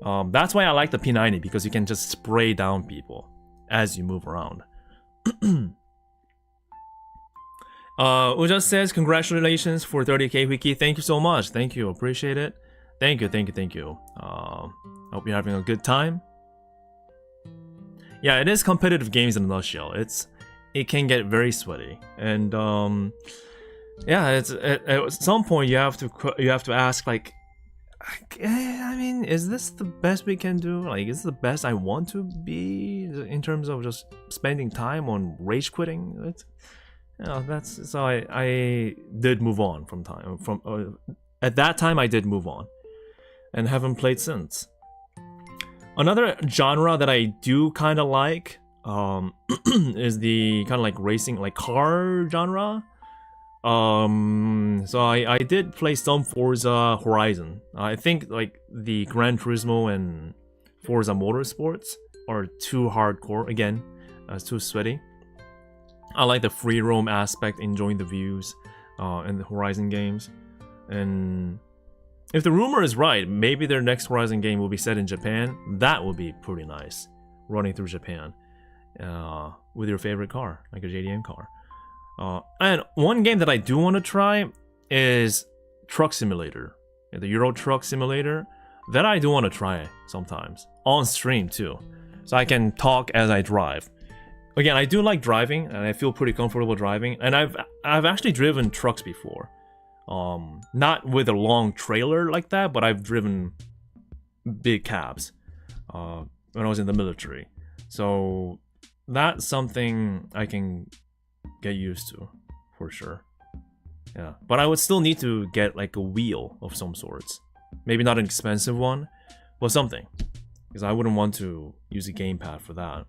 That's why I like the P90, because you can just spray down people as you move around. Uja says, congratulations for 30k wiki. Thank you so much. Thank you. Appreciate it. Thank you. Hope you're having a good time. Yeah, it is competitive games in a nutshell. It can get very sweaty, and yeah, it's at some point you have to ask, like, I mean, is this the best we can do? Like, is this the best I want to be in terms of just spending time on rage quitting? You know, that's so I did move on at that time. I did move on and haven't played since. Another genre that I do kind of like is the kind of like racing, like car genre. So I did play some Forza Horizon. I think like the Gran Turismo and Forza Motorsports are too hardcore. Again, it's too sweaty. I like the free roam aspect, enjoying the views in the Horizon games. And if the rumor is right, maybe their next Horizon game will be set in Japan. That would be pretty nice, running through Japan with your favorite car, like a JDM car. And one game that I do want to try is Truck Simulator, the Euro Truck Simulator. That I do want to try sometimes on stream too, so I can talk as I drive. Again, I do like driving, and I feel pretty comfortable driving. And I've actually driven trucks before, not with a long trailer like that, but I've driven big cabs when I was in the military. So that's something I can get used to, for sure. Yeah, but I would still need to get like a wheel of some sorts. Maybe not an expensive one, but something, because I wouldn't want to use a gamepad for that.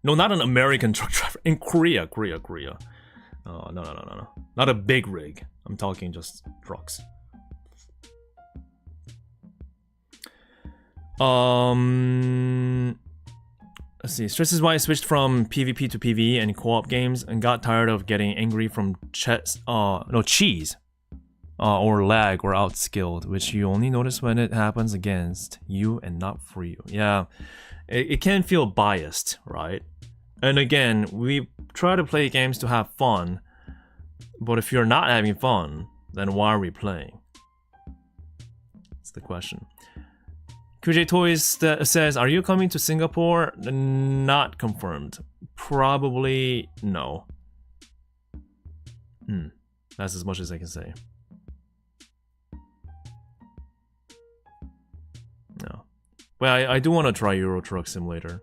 No, not an American truck driver. In Korea. No. Not a big rig. I'm talking just trucks. Let's see. Stress is why I switched from PvP to PvE and co-op games and got tired of getting angry from cheese or lag or outskilled, which you only notice when it happens against you and not for you. Yeah, it can feel biased, right? And again, we try to play games to have fun, but if you're not having fun, then why are we playing? That's the question. QJ Toys says, are you coming to Singapore? Not confirmed. Probably no. That's as much as I can say. No. Well, I do want to try Euro Truck Simulator.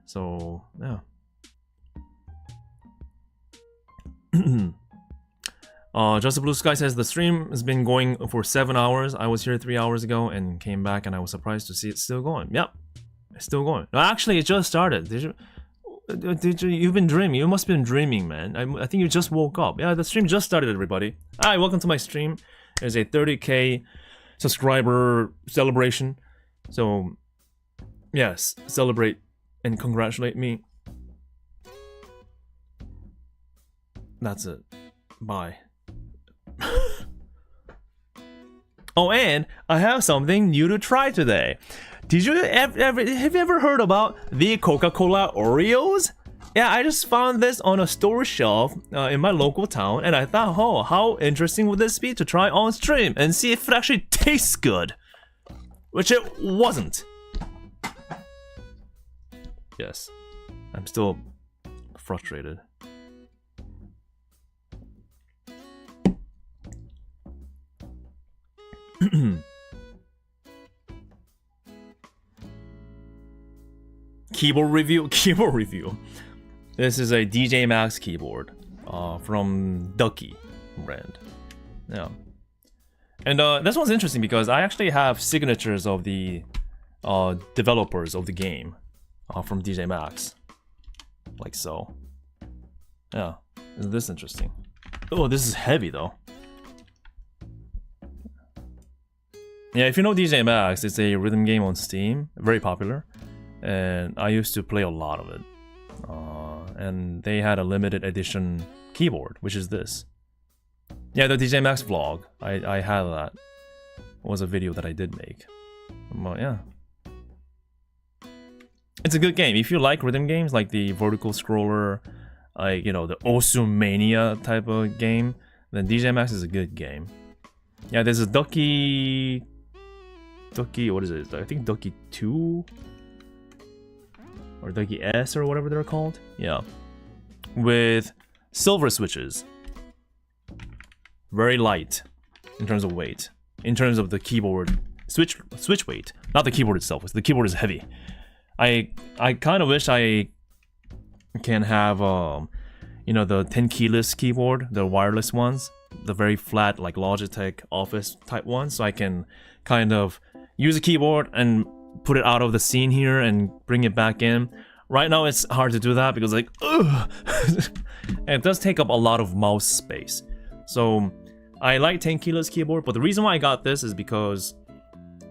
So, yeah. Just a Blue Sky says the stream has been going for 7 hours. I was here 3 hours ago and came back, and I was surprised to see it still going. Yep, it's still going. No, actually, it just started. You've been dreaming. You must have been dreaming, man. I think you just woke up. Yeah, the stream just started, everybody. Hi, welcome to my stream. There's a 30k subscriber celebration. So, yes, celebrate and congratulate me. That's it. Bye. Oh, and I have something new to try today. Have you ever heard about the Coca-Cola Oreos? Yeah, I just found this on a store shelf in my local town, and I thought, oh, how interesting would this be to try on stream and see if it actually tastes good. Which it wasn't. Yes, I'm still frustrated. Keyboard review. Keyboard review. This is a DJ Max keyboard from Ducky brand. Yeah. And this one's interesting because I actually have signatures of the developers of the game from DJ Max. Like so. Yeah. Isn't this interesting? Oh, this is heavy though. Yeah, if you know DJ Max, it's a rhythm game on Steam, very popular, and I used to play a lot of it. And they had a limited edition keyboard, which is this. Yeah, the DJ Max vlog, I had that. It was a video that I did make. But yeah. It's a good game. If you like rhythm games, like the vertical scroller, like, you know, the Osumania type of game, then DJ Max is a good game. Yeah, there's a Ducky, what is it? I think Ducky 2? Or Ducky S or whatever they're called? Yeah. With silver switches. Very light in terms of weight. In terms of the keyboard switch weight. Not the keyboard itself, the keyboard is heavy. I kind of wish I can have you know, the 10 keyless keyboard, the wireless ones, the very flat like Logitech Office type ones, so I can kind of use a keyboard and put it out of the scene here and bring it back in. Right now it's hard to do that because like ugh. And it does take up a lot of mouse space. So I like 10 keyless keyboard, but the reason why I got this is because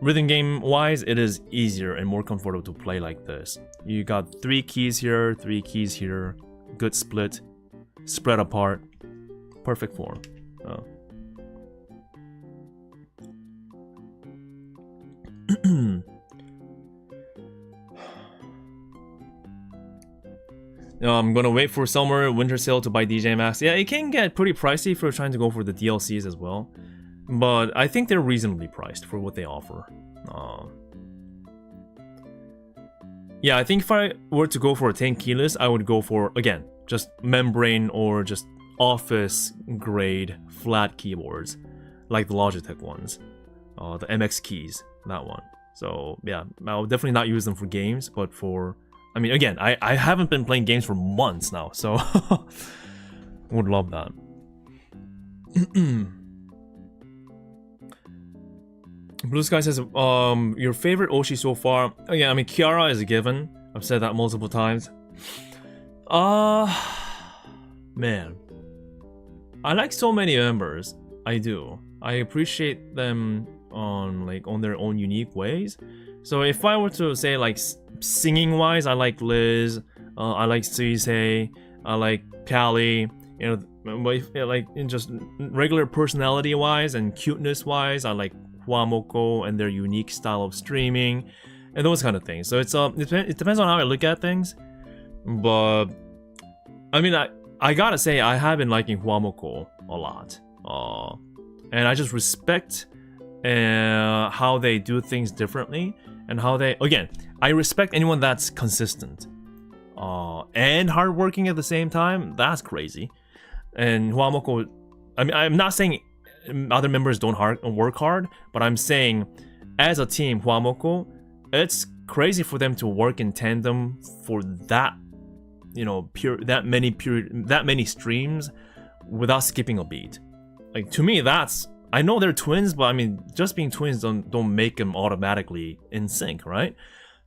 rhythm game wise it is easier and more comfortable to play like this. You got 3 keys here, 3 keys here, good split, spread apart, perfect form. I'm gonna wait for summer winter sale to buy DJ Max. Yeah, it can get pretty pricey if you're trying to go for the DLCs as well, but I think they're reasonably priced for what they offer. Yeah, I think if I were to go for a 10 keyless, I would go for, again, just membrane or just office grade flat keyboards like the Logitech ones, the MX keys, that one. So yeah, I'll definitely not use them for games, but for, I mean, again, I haven't been playing games for months now, so would love that. Blue Sky says, your favorite Oshi so far? Again, I mean, Kiara is a given. I've said that multiple times. Man, I like so many members. I do. I appreciate them on their own unique ways. So if I were to say like singing wise, I like Liz, I like Suisei, I like Callie, you know, like in just regular personality wise and cuteness wise, I like Huamoko and their unique style of streaming and those kind of things. So it's it depends on how I look at things, but I mean I gotta say I have been liking Huamoko a lot, and I just respect how they do things differently and how they, again, I respect anyone that's consistent and hardworking at the same time. That's crazy. And Huamoko, I mean, I'm not saying other members don't work hard, but I'm saying as a team, Huamoko, it's crazy for them to work in tandem for that, you know, that many streams without skipping a beat. Like, to me, that's, I know they're twins, but I mean, just being twins don't make them automatically in sync, right?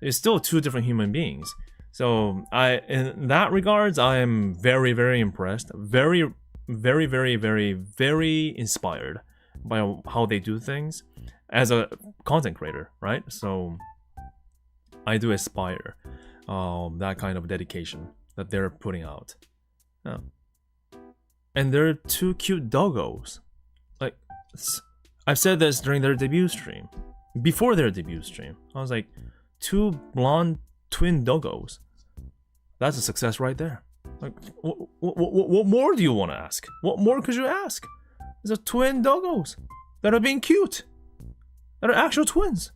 It's still 2 different human beings. So in that regards, I am very, very impressed, very, very, very, very, very inspired by how they do things as a content creator, right? So I do aspire that kind of dedication that they're putting out. Yeah. And they're 2 cute doggos. Like, I've said this during their debut stream. Before their debut stream, I was like, 2 blonde twin doggos. That's a success right there. Like, what more do you want to ask? What more could you ask? These are twin doggos that are being cute. That are actual twins.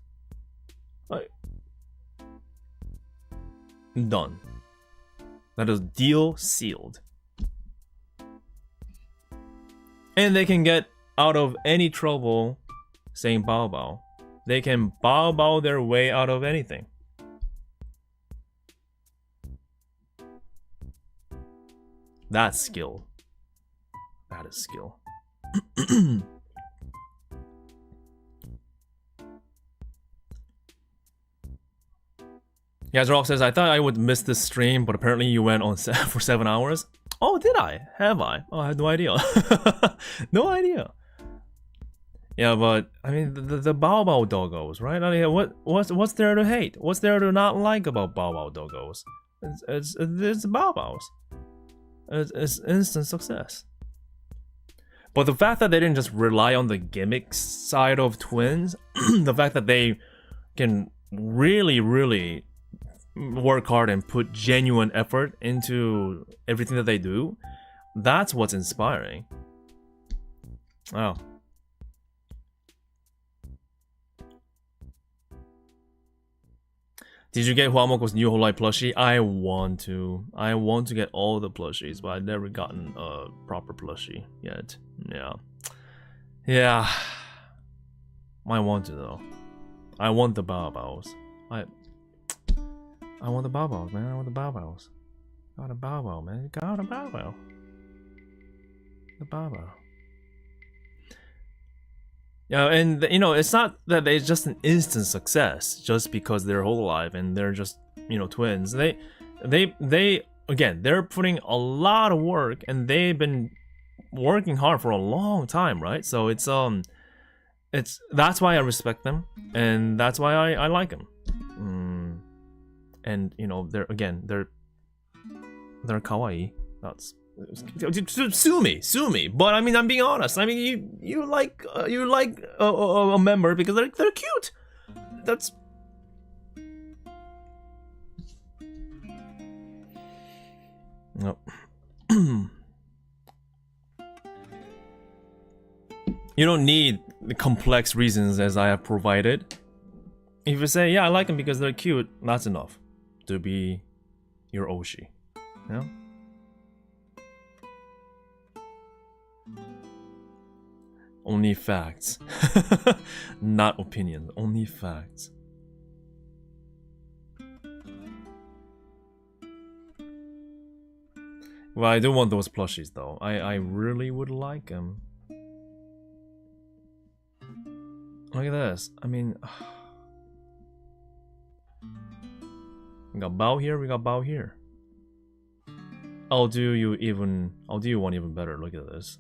Like, done. That is deal sealed. And they can get out of any trouble saying bao bao. They can bao bao their way out of anything. That's skill. That is skill. Yazrock says, I thought I would miss this stream, but apparently you went on for 7 hours. Oh, did I? Have I? Oh, I had no idea. No idea. Yeah, but I mean the Bow Bow doggos, right? I mean, what's there to hate? What's there to not like about Bow Bow doggos? It's Bow Bows. It's instant success. But the fact that they didn't just rely on the gimmick side of twins, the fact that they can really work hard and put genuine effort into everything that they do, that's what's inspiring. Wow. Did you get Huamoko's new hololive plushie? I want to get all the plushies, but I've never gotten a proper plushie yet. Yeah. I want to though. I want the Bow Bows. I want the Bow Bows, man. I want the Bow Bows. Got a Bow Bow, man. Got a Bow Bow. The Bow Bow. Yeah, and you know, it's not that it's just an instant success just because they're hololive and they're just, you know, twins. They again, they're putting a lot of work and they've been working hard for a long time, right? So it's that's why I respect them and that's why I like them. And you know, they're kawaii. That's sue me. But I mean, I'm being honest. I mean, you like a member because they're cute. That's no. You don't need the complex reasons as I have provided. If you say, yeah, I like them because they're cute, that's enough to be your Oshi. You know? Only facts. Not opinions, only facts. Well, I do want those plushies though. I really would like them. Look at this. I mean, we got Bow here, we got Bow here. I'll do you one even better. Look at this.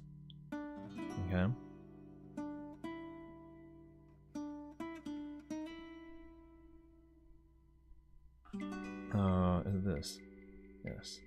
Okay. Is this? Yes.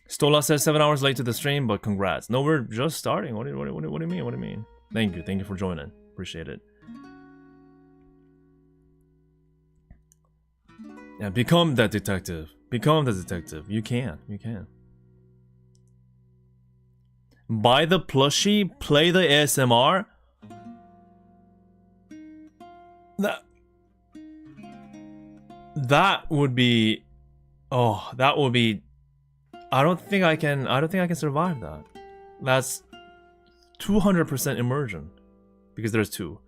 Stola says 7 hours late to the stream, but congrats. No, we're just starting. What do you mean? What do you mean? Thank you for joining. Appreciate it. Yeah, become that detective. Become the detective. You can. Buy the plushie, play the ASMR. That would be, oh, that would be. I don't think I can survive that. That's 200% immersion, because there's two.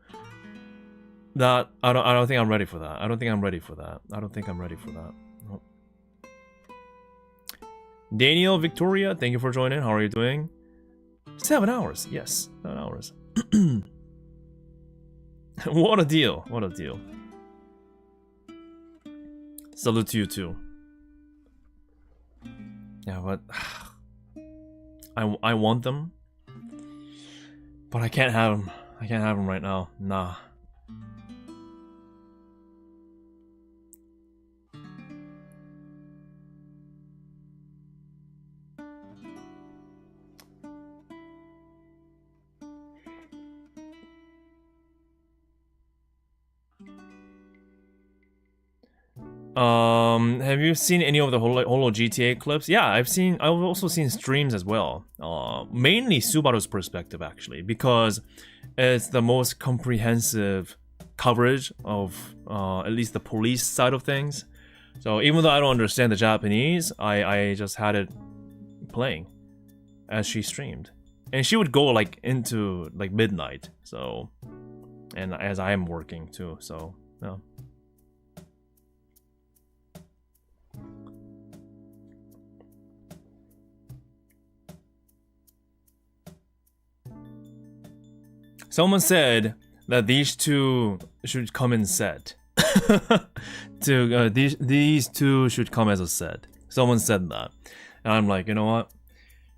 That I don't think I'm ready for that. I don't think I'm ready for that. Nope. Daniel Victoria, thank you for joining. How are you doing? 7 hours. Yes, 7 hours. What a deal. Salute to you too. Yeah, but I want them, but I can't have them. I can't have them right now. Nah. Have you seen any of the Holo GTA clips? Yeah, I've also seen streams as well. Mainly Subaru's perspective, actually, because it's the most comprehensive coverage of at least the police side of things. So even though I don't understand the Japanese, I just had it playing. as she streamed, and she would go like into like midnight. So, and as I am working too, so yeah. Someone said that these two should come in set. These two should come as a set. Someone said that, and I'm like, you know what?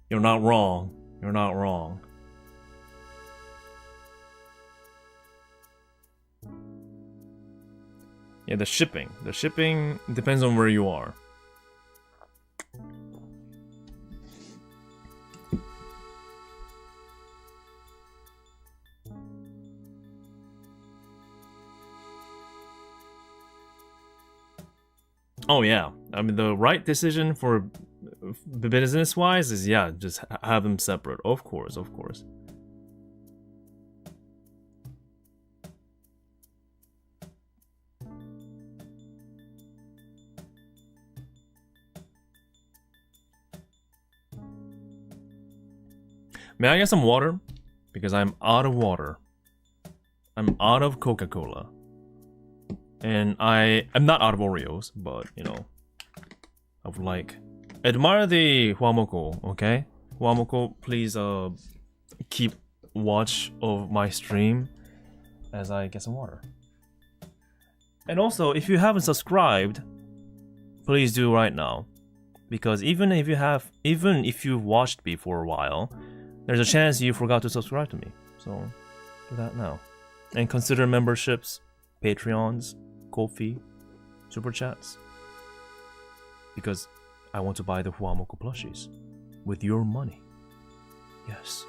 You're not wrong. You're not wrong. Yeah, the shipping. The shipping depends on where you are. Oh yeah, I mean the right decision for business-wise is yeah, just have them separate. Of course, of course. May I get some water? Because I'm out of water. I'm out of Coca-Cola. And I'm not out of Oreos, but you know, I would like admire the Huamoko, okay? Huamoko, please keep watch of my stream as I get some water. And also, if you haven't subscribed, please do right now, because even if you've watched me for a while, there's a chance you forgot to subscribe to me. So do that now, and consider memberships, Patreons, Ko-fi, Super Chats. Because I want to buy the Huamoko plushies with your money. Yes.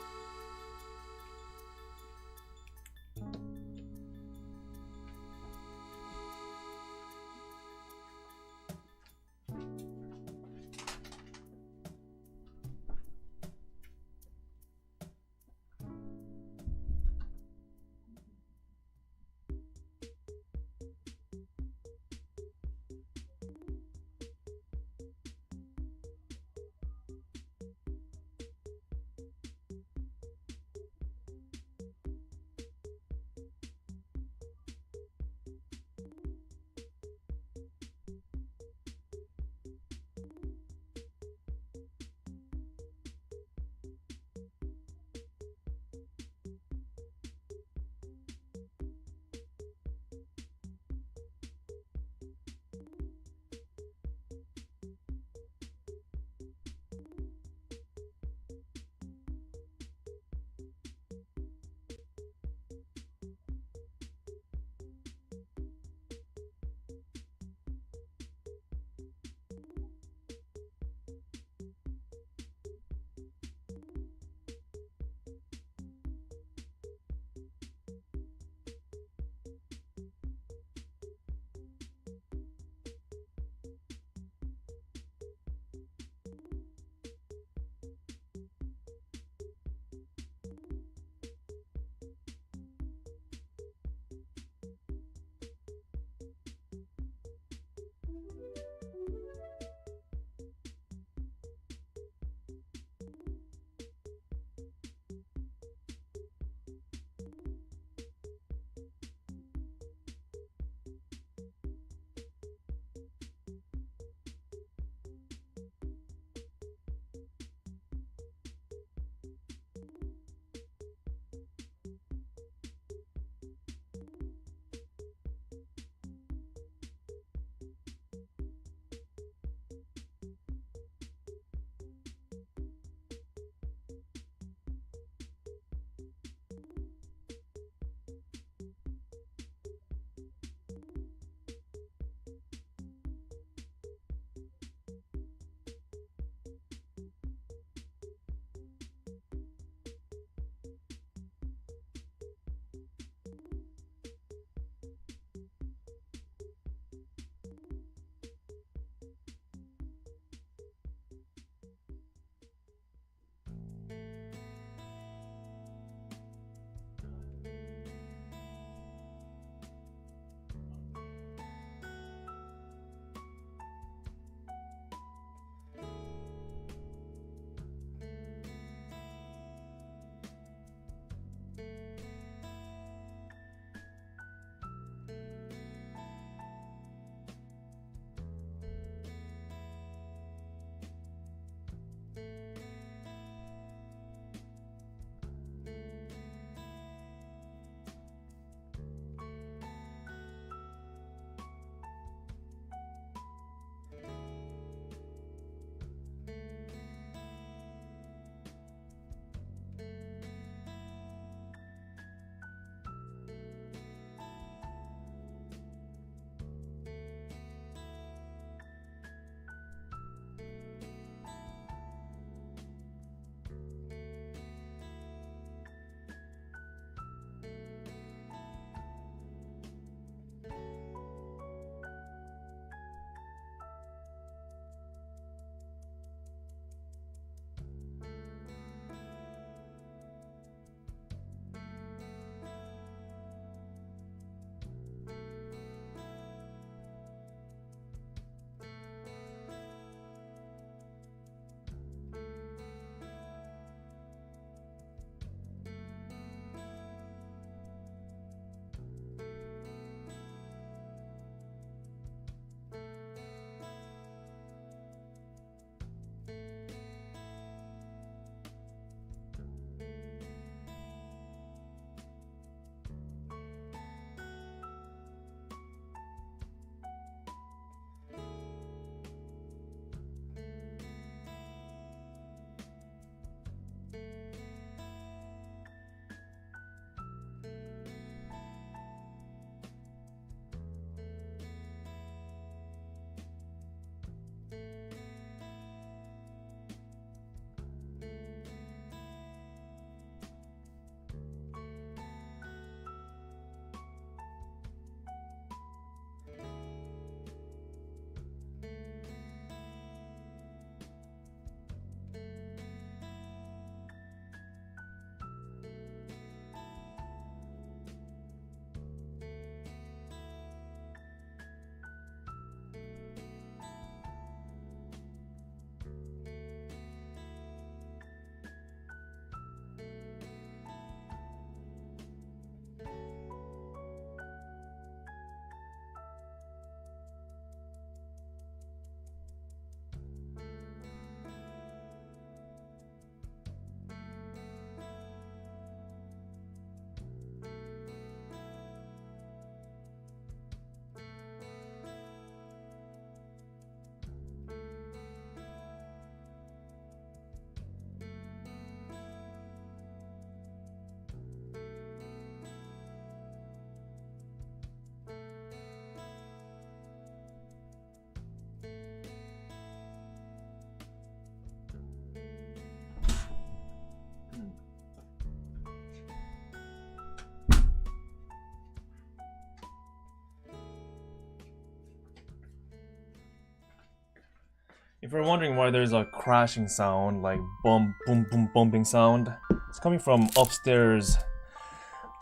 If you're wondering why there's a crashing sound, like boom, boom, boom, bumping sound, it's coming from upstairs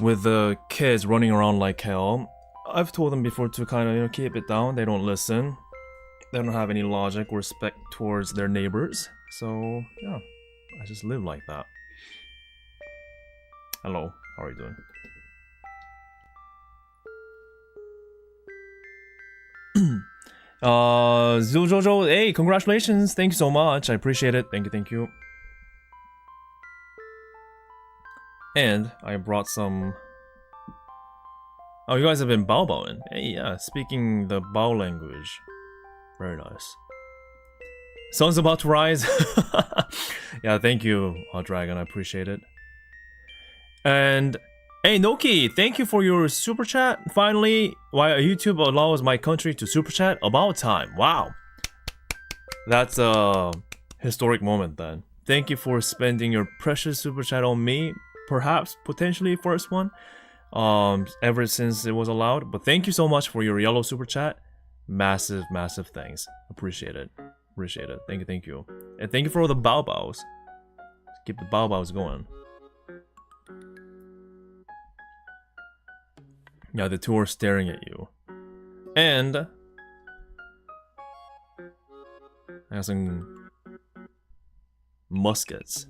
with the kids running around like hell. I've told them before to kind of, keep it down. They don't listen. They don't have any logic or respect towards their neighbors. So, yeah, I just live like that. Hello, how are you doing? Zujojo, hey, congratulations. Thank you so much. I appreciate it. Thank you. And I brought some... Oh, you guys have been bao-baoing. Hey, yeah, speaking the bao language. Very nice. Sun's about to rise. Yeah, thank you, Dragon. I appreciate it. And... Hey Noki, thank you for your super chat. Finally, why YouTube allows my country to super chat? About time. Wow. That's a historic moment then. Thank you for spending your precious super chat on me. Perhaps, potentially first one. Ever since it was allowed. But thank you so much for your yellow super chat. Massive, massive thanks. Appreciate it. Appreciate it. Thank you. And thank you for all the bao baos. Keep the bao baos going. Yeah, the two are staring at you. And I have some muskets.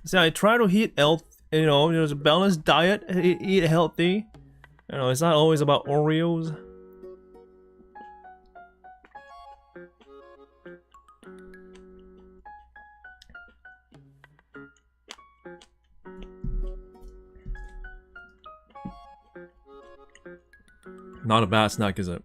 See, I try to eat health, there's a balanced diet, eat healthy. It's not always about Oreos. Not a bad snack, is it?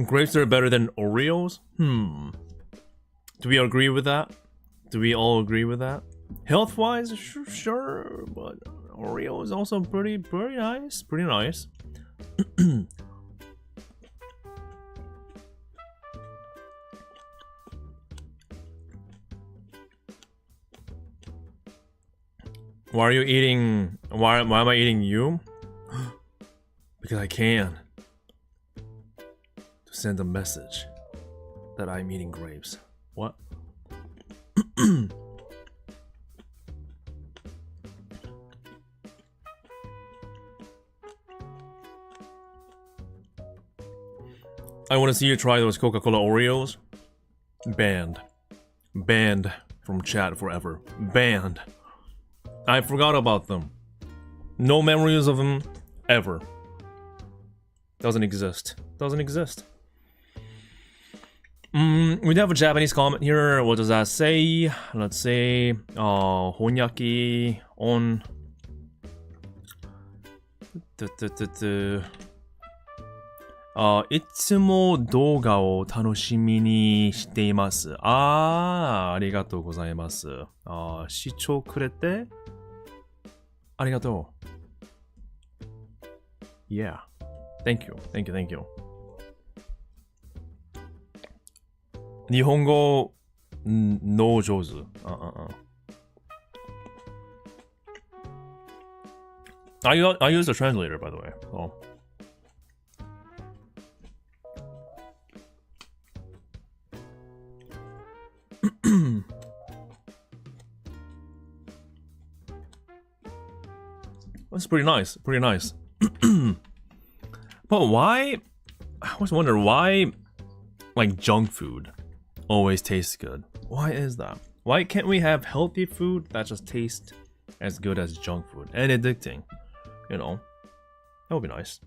Grapes are better than Oreos? Do we agree with that? Do we all agree with that? Health-wise, sure, but Oreo is also pretty nice. Pretty nice. Why are you eating? Why am I eating you? Because I can. To send a message that I'm eating grapes. What? I want to see you try those Coca-Cola Oreos. Banned. Banned from chat forever. Banned. I forgot about them. No memories of them ever. Doesn't exist. Doesn't exist. We do have a Japanese comment here. What does that say? Let's say, Honyaki on. いつも動画を楽しみにしています。ありがとうございます。視聴くれてありがとう。Yeah. Thank you. Thank you. Thank you. 日本語、の上手。I use a translator, by the way. So. That's pretty nice. Pretty nice. But why? I always wonder why, like, junk food always tastes good. Why is that? Why can't we have healthy food that just tastes as good as junk food and addicting? You know, that would be nice.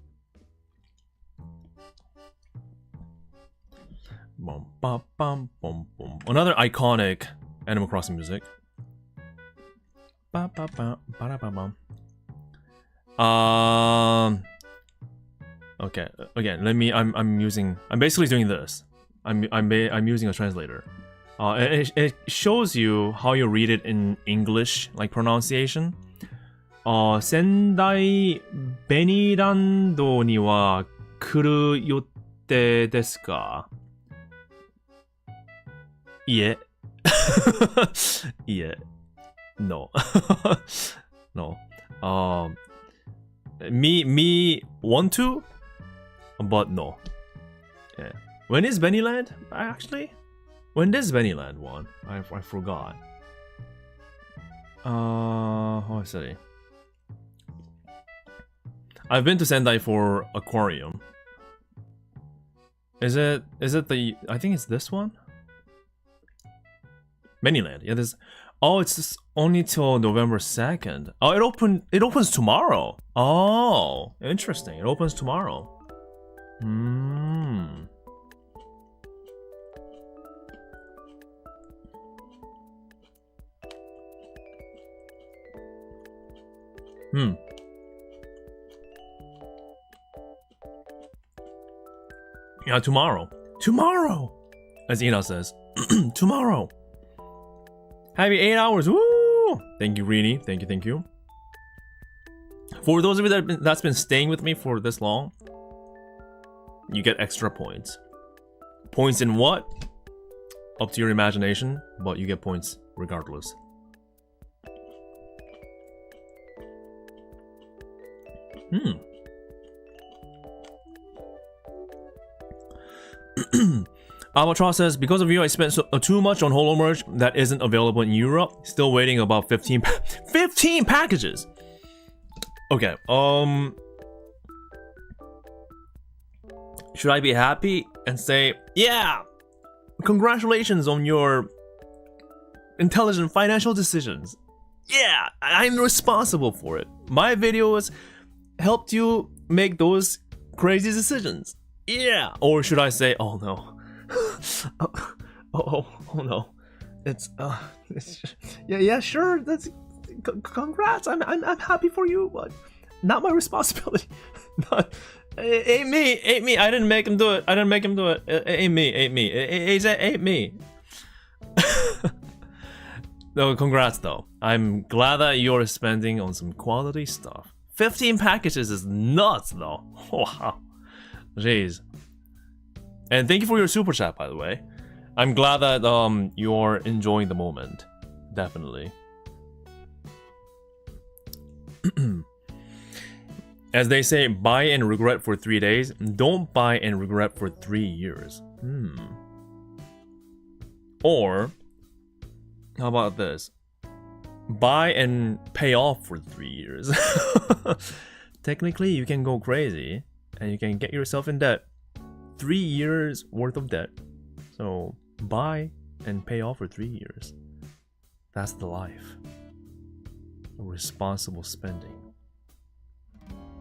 Bum, bum, bum, bum, bum. Another iconic Animal Crossing music. Ba, ba, ba, ba, da, ba, bum. Okay. Again, let me. I'm basically doing this. I'm using a translator. It shows you how you read it in English, like pronunciation. 仙台ベニーランドには来る予定ですか？いえ。いえ。No. No. Me want to, but no. Yeah. When is Bennyland actually? When does Bennyland one? I forgot. How is it? I've been to Sendai for aquarium. Is it the? I think it's this one. Bennyland. Yeah, this. Oh, it's just only till November 2nd. Oh, it opens tomorrow. Oh, interesting. It opens tomorrow. Yeah, tomorrow. Tomorrow! As Ina says. Tomorrow! Happy 8 hours. Woo! Thank you, Rini. Thank you. For those of you that's been staying with me for this long, you get extra points. Points in what? Up to your imagination, but you get points regardless. Albatross says, because of you, I spent too much on Holo merch that isn't available in Europe. Still waiting about 15 packages. Okay, should I be happy and say, yeah, congratulations on your intelligent financial decisions. Yeah, I'm responsible for it. My videos helped you make those crazy decisions. Yeah. Or should I say, oh no. oh no. It's yeah, sure. That's congrats. I'm happy for you, but not my responsibility. Ain't me. I didn't make him do it. Ain't me. Ain't me. No, congrats though. I'm glad that you're spending on some quality stuff. 15 packages is nuts though. Wow. Jeez. And thank you for your super chat, by the way. I'm glad that you're enjoying the moment. Definitely. As they say, buy and regret for 3 days. Don't buy and regret for 3 years. Or, how about this? Buy and pay off for 3 years. Technically, you can go crazy and you can get yourself in debt. 3 years worth of debt. So buy and pay off for 3 years. That's the life. Responsible spending.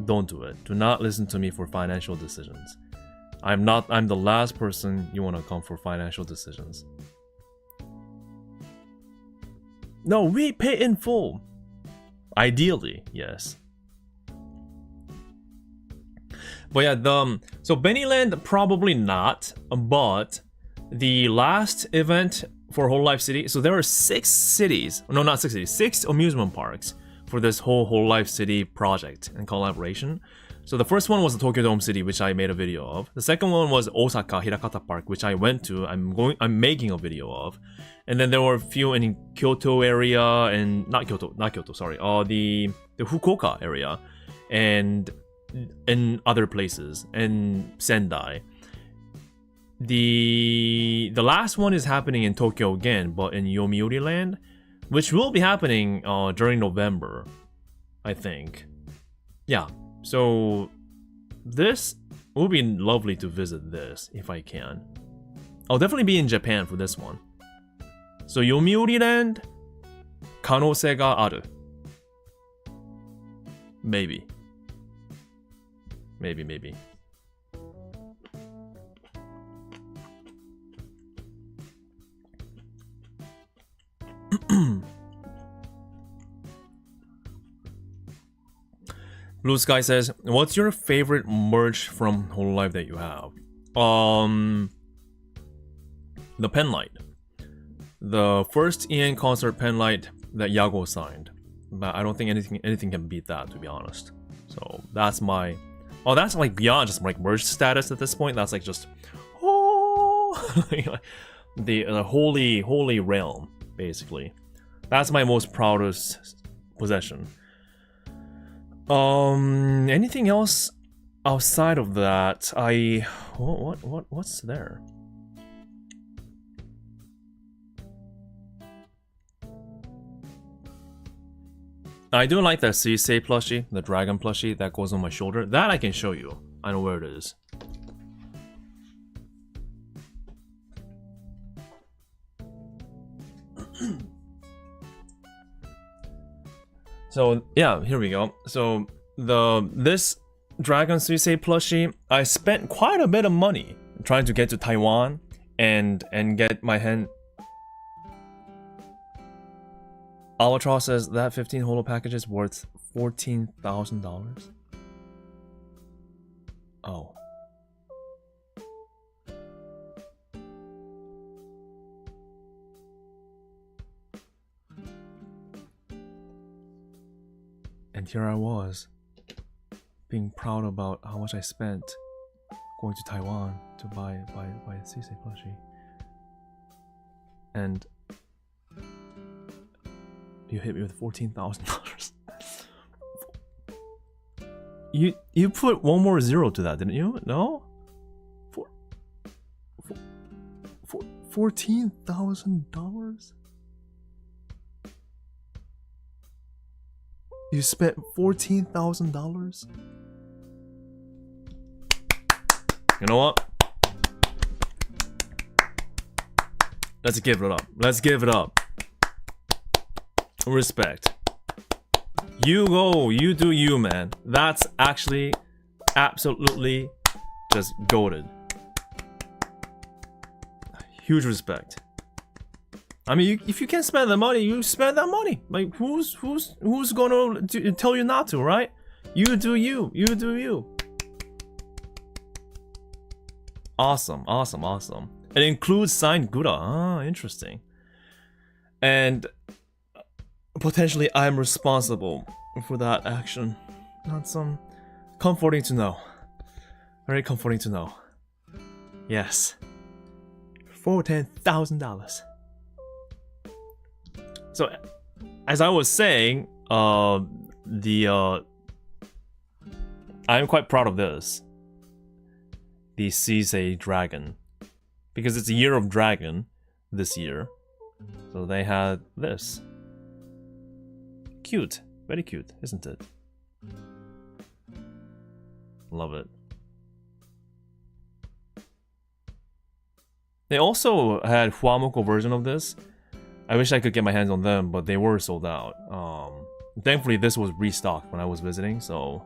Don't do it. Do not listen to me for financial decisions. I'm the last person you want to come for financial decisions. No, we pay in full. Ideally, yes. But yeah, so Bennyland probably not, but the last event for hololive City, so there are 6 cities, no, not 6 cities, 6 amusement parks for this whole hololive City project and collaboration. So the first one was the Tokyo Dome City, which I made a video of. The second one was Osaka Hirakata Park, which I went to. I'm making a video of. And then there were a few in Kyoto area and not Kyoto, sorry. The Fukuoka area and in other places and Sendai. The last one is happening in Tokyo again, but in Yomiuri Land, which will be happening during November, I think. Yeah, so this will be lovely to visit this if I can. I'll definitely be in Japan for this one. So Yomiuri Land, 可能性がある. Maybe. Blue Sky says, what's your favorite merch from hololive that you have? The pen light. The first Ian concert pen light that Yago signed. but I don't think anything can beat that, to be honest. So that's my, oh, that's like beyond just like merge status at this point. That's like just, oh, the holy realm, basically. That's my most proudest possession. Anything else outside of that? What's there? I do like that Sisei plushie, the dragon plushie that goes on my shoulder. That I can show you. I know where it is. So yeah, here we go. So this dragon Sisei plushie, I spent quite a bit of money trying to get to Taiwan and get my hand. Albatross says that 15 holo package is worth $14,000. Oh. And here I was, being proud about how much I spent going to Taiwan to buy a Sisei plushie. And you hit me with $14,000. You put one more zero to that, didn't you? No? $14,000? You spent $14,000? You know what? Let's give it up. Let's give it up. Respect. You go, you do you, man. That's actually absolutely just goated. Huge respect. I mean, if you can spend the money, you spend that money. Like, who's gonna tell you not to, right? You do you. You do you. Awesome, awesome, awesome. It includes signed Gura. Ah, interesting. And potentially I'm responsible for that action. That's comforting to know. Very comforting to know. Yes. $14,000. So, as I was saying, I'm quite proud of this. The Sisei Dragon. Because it's a year of dragon this year. So they had this. Cute. Very cute, isn't it? Love it. They also had Huamoko version of this. I wish I could get my hands on them, but they were sold out. Thankfully, this was restocked when I was visiting, so...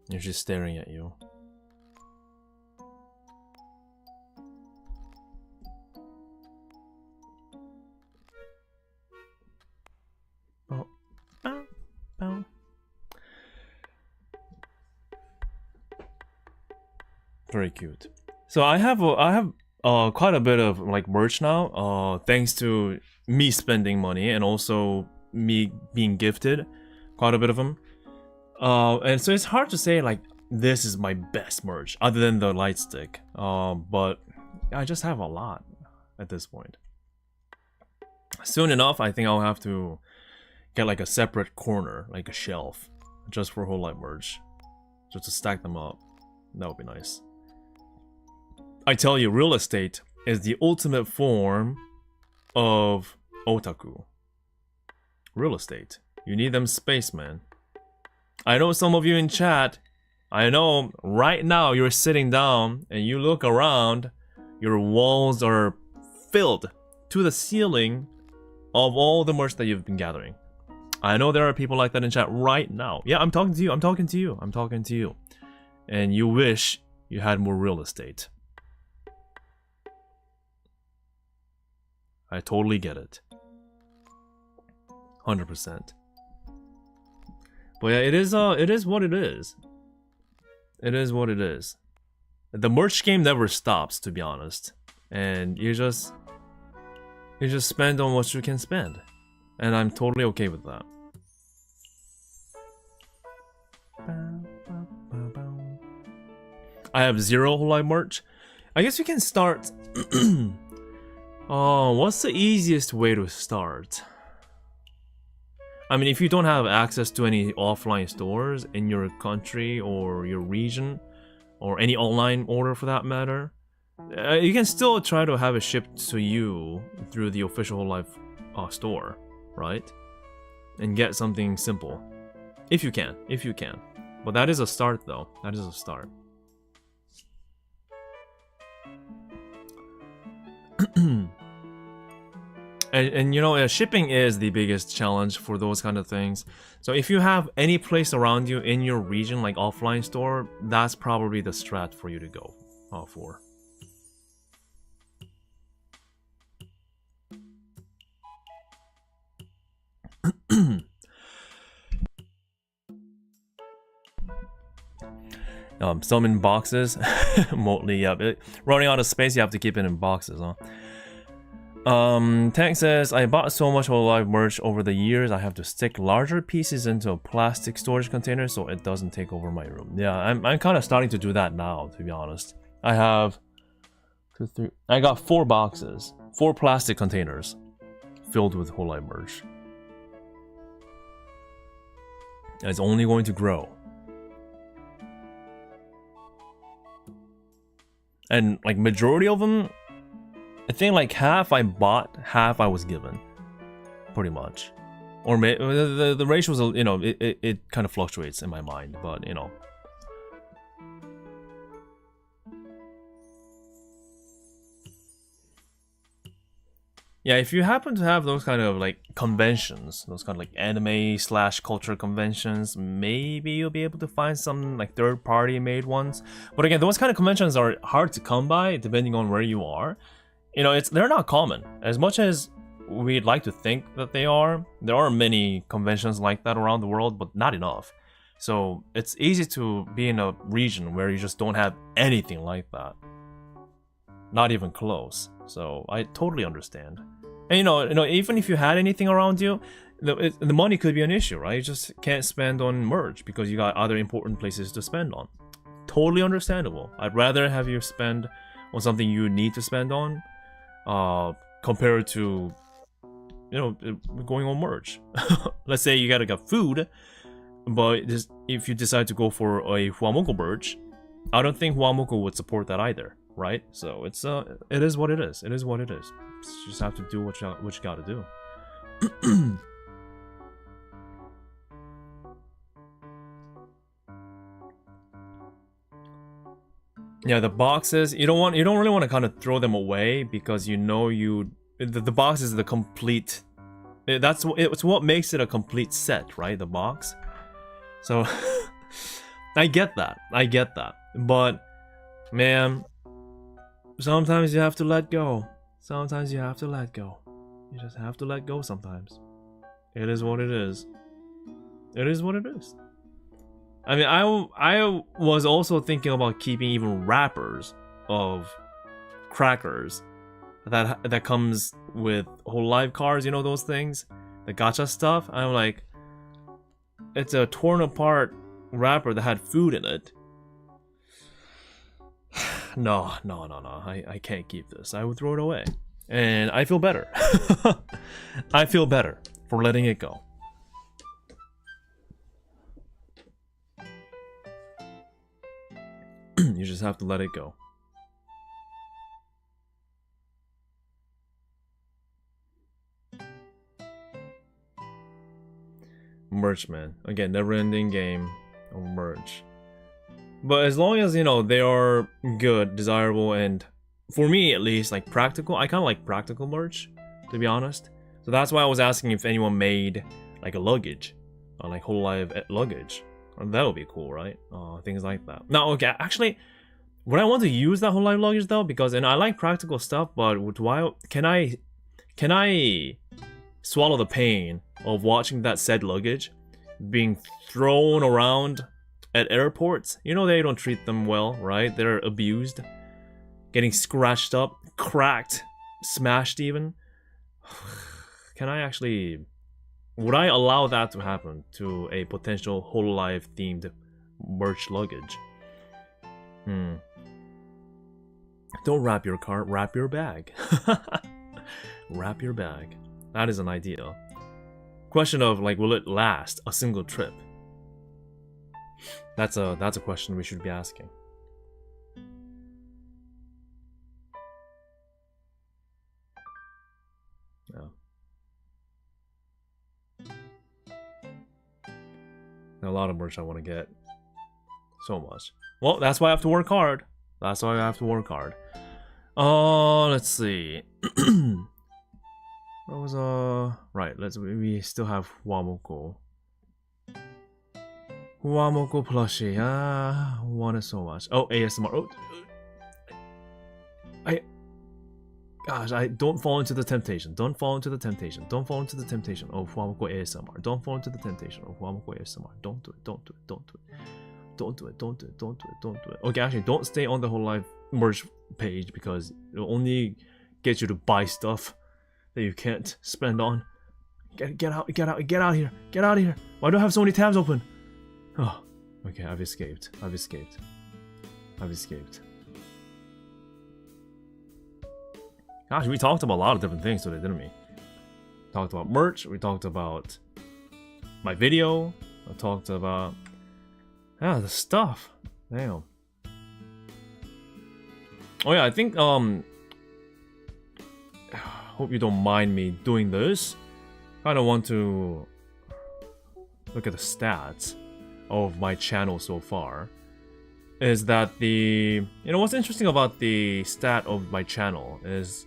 You're just staring at you. Oh. Bow. Bow. Very cute. So I have quite a bit of like merch now, thanks to me spending money and also me being gifted quite a bit of them. And so it's hard to say like this is my best merch other than the light stick. But I just have a lot at this point. Soon enough, I think I'll have to get like a separate corner, like a shelf, just for hololive merch, just to stack them up. That would be nice. I tell you, real estate is the ultimate form of otaku. Real estate. You need them space, man. I know some of you in chat, I know right now you're sitting down and you look around, your walls are filled to the ceiling of all the merch that you've been gathering. I know there are people like that in chat right now. Yeah, I'm talking to you, I'm talking to you, I'm talking to you. And you wish you had more real estate. I totally get it. 100%. But yeah, it is what it is. It is what it is. The merch game never stops, to be honest. And you just spend on what you can spend. And I'm totally okay with that. I have 0 hololive merch. I guess you can start. Oh, what's the easiest way to start? I mean, if you don't have access to any offline stores in your country or your region, or any online order for that matter, you can still try to have it shipped to you through the official hololive store, right? And get something simple. If you can. But that is a start, though. That is a start. And you know, shipping is the biggest challenge for those kind of things. So if you have any place around you in your region, like offline store, that's probably the strat for you to go for. Some in boxes. Mostly, yeah. Running out of space, you have to keep it in boxes, huh? Tank says, I bought so much hololive merch over the years, I have to stick larger pieces into a plastic storage container so it doesn't take over my room. Yeah, I'm kind of starting to do that now, to be honest. I have I got 4 boxes, 4 plastic containers filled with hololive merch. And it's only going to grow. And like majority of them, I think like half I bought, half I was given, pretty much. Or the ratios, you know, it kind of fluctuates in my mind, but you know. Yeah, if you happen to have those kind of like conventions, those kind of like anime/culture conventions, maybe you'll be able to find some like third-party made ones. But again, those kind of conventions are hard to come by depending on where you are. You know, they're not common. As much as we'd like to think that they are, there are many conventions like that around the world, but not enough. So it's easy to be in a region where you just don't have anything like that. Not even close. So I totally understand. And you know, even if you had anything around you, the money could be an issue, right? You just can't spend on merch because you got other important places to spend on. Totally understandable. I'd rather have you spend on something you need to spend on, compared to, you know, going on merch. Let's say you gotta get food, but just if you decide to go for a Huamoko merch, I don't think Huamoko would support that either, right? So it's it is what it is. It is what it is. You just have to do what you gotta do. Yeah, the boxes, you don't really want to kind of throw them away because you know the box is the complete, it's what makes it a complete set, right? The box. So I get that. But man, sometimes you have to let go. Sometimes you have to let go. You just have to let go sometimes. It is what it is. It is what it is. I mean, I was also thinking about keeping even wrappers of crackers that comes with hololive cards, you know, those things, the gacha stuff. I'm like, it's a torn apart wrapper that had food in it. No, I can't keep this. I would throw it away, and I feel better. I feel better for letting it go. You just have to let it go. Merch, man. Again, never-ending game of merch. But as long as, you know, they are good, desirable, and for me at least, like practical. I kind of like practical merch, to be honest. So that's why I was asking if anyone made like a luggage, or like hololive luggage. That would be cool, right? Things like that. Now, okay, actually, would I want to use that hololive luggage though? Because, and I like practical stuff, but can I swallow the pain of watching that said luggage being thrown around at airports, you know they don't treat them well, right? They're abused, getting scratched up, cracked, smashed even. Can I actually... Would I allow that to happen to a potential hololive themed merch luggage? Don't wrap your car, wrap your bag. Wrap your bag. That is an idea. Question of like, will it last a single trip? That's a question we should be asking. Yeah. A lot of merch I want to get. So much. Well, that's why I have to work hard. That's why I have to work hard. Let's see. What was right, we still have Huamoko. Huamoko plushie. Want it so much. Oh, ASMR. Oh, gosh, I don't fall into the temptation. Don't fall into the temptation. Don't fall into the temptation of Huamoko ASMR. Don't fall into the temptation of Huamoko ASMR. Don't do it. Don't do it. Don't do it. Don't do it. Don't do it. Don't do it. Don't do it. Okay, actually, don't stay on the hololive merch page because it'll only get you to buy stuff that you can't spend on. Get out here. Get out of here. Why do I have so many tabs open? Oh, okay, I've escaped. Gosh, we talked about a lot of different things today, didn't we? Talked about merch, we talked about my video, I talked about the stuff. Damn. Oh yeah, I think hope you don't mind me doing this. Kinda want to look at the stats of my channel so far. Is that what's interesting about the stat of my channel is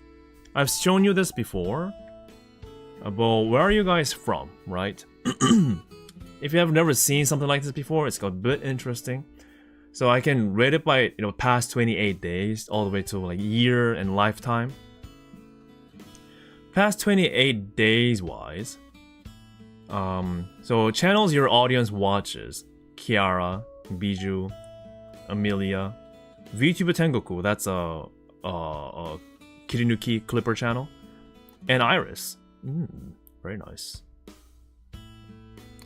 I've shown you this before about where are you guys from, right? If you have never seen something like this before, it's a bit interesting. So I can rate it by past 28 days all the way to like year and lifetime. Past 28 days wise, so channels your audience watches: Kiara, Biju, Amelia, VTuber Tengoku, that's a Kirinuki Clipper channel, and Iris. Very nice.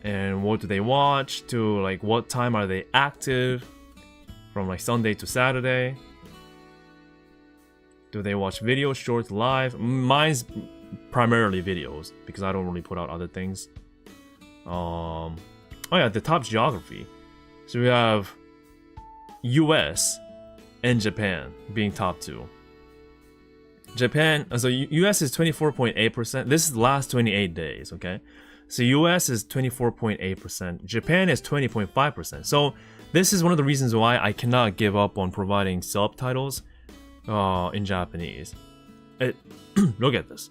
And what do they watch? To like what time are they active? From like Sunday to Saturday. Do they watch videos, shorts, live? Mine's primarily videos because I don't really put out other things. Oh yeah, the top geography. So we have US and Japan being top two. Japan, so US is 24.8%. This is the last 28 days, okay? So US is 24.8%. Japan is 20.5%. So this is one of the reasons why I cannot give up on providing subtitles in Japanese. Look at this.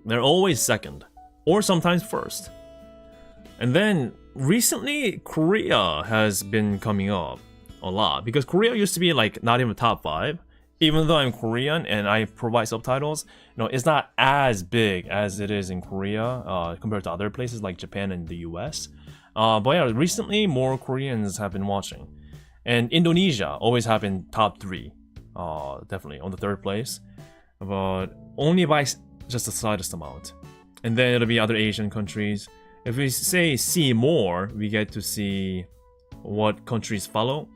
They're always second, or sometimes first. And then recently, Korea has been coming up a lot because Korea used to be like not even top 5. Even though I'm Korean and I provide subtitles, it's not as big as it is in Korea compared to other places like Japan and the US. But yeah, recently more Koreans have been watching. And Indonesia always have been top 3, definitely on the 3rd place, but only by just the slightest amount. And then it'll be other Asian countries. If we say see more, we get to see what countries follow.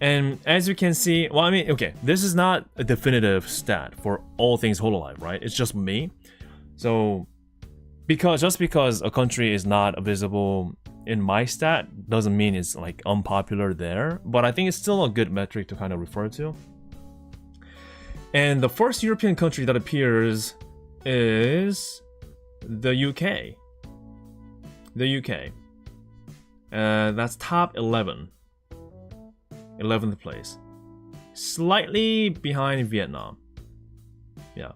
And as you can see, well, I mean, okay, this is not a definitive stat for all things hololive, right? It's just me. So, just because a country is not visible in my stat doesn't mean it's like unpopular there. But I think it's still a good metric to kind of refer to. And the first European country that appears is the UK. The UK. That's top 11. 11th place. Slightly behind Vietnam. Yeah.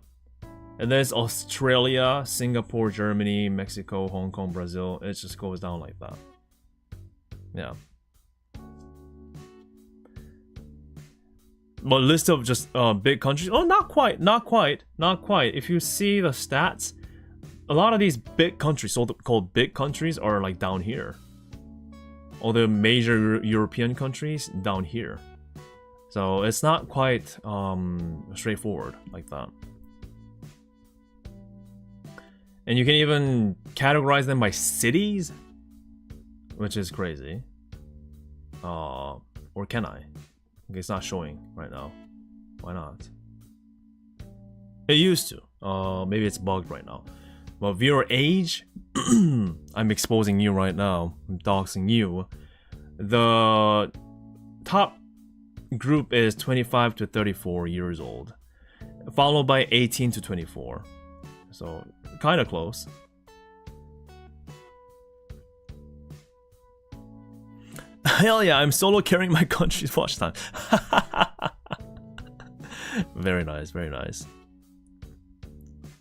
And there's Australia, Singapore, Germany, Mexico, Hong Kong, Brazil. It just goes down like that. Yeah. But list of just big countries. Oh, not quite. If you see the stats, a lot of these big countries, so-called big countries, are like down here. all the major European countries down here. So it's not quite straightforward like that. And you can even categorize them by cities, which is crazy. Or can I? Okay, it's not showing right now. Why not? It used to. Maybe it's bugged right now. But viewer age, I'm exposing you right now. I'm doxing you. The top group is 25 to 34 years old, followed by 18 to 24. So kind of close. Hell yeah, I'm solo carrying my country's watch time. Very nice, very nice.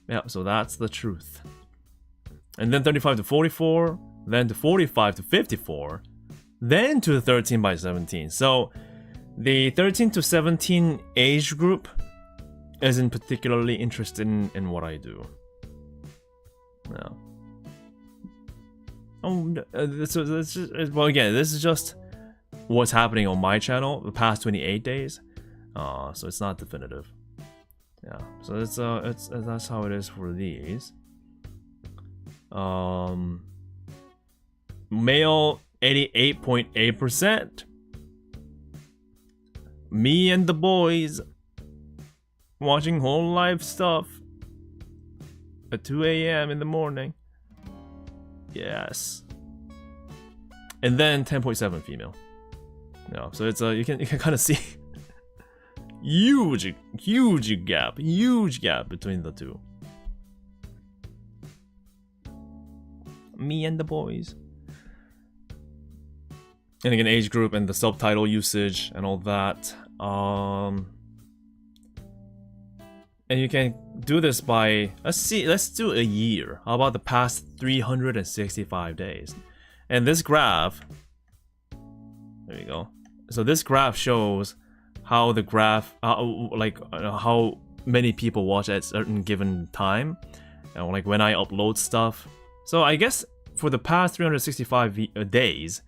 Yeah, so that's the truth. And then 35 to 44, then to 45 to 54, then to 13 by 17. So the 13 to 17 age group isn't particularly interested in what I do. No. Well, again, this is just what's happening on my channel the past 28 days. So it's not definitive. Yeah, so it's that's how it is for these. Male 88.8%. Me and the boys watching hololive stuff at 2 a.m. in the morning. Yes. And then 10.7 female. Yeah, so it's you can kind of see huge gap between the two. Me and the boys. And again, age group and the subtitle usage and all that. And you can do this by, let's do a year. How about the past 365 days? And this graph, there you go. So this graph shows how the graph, how many people watch at a certain given time, and like when I upload stuff. So I guess for the past 365 days,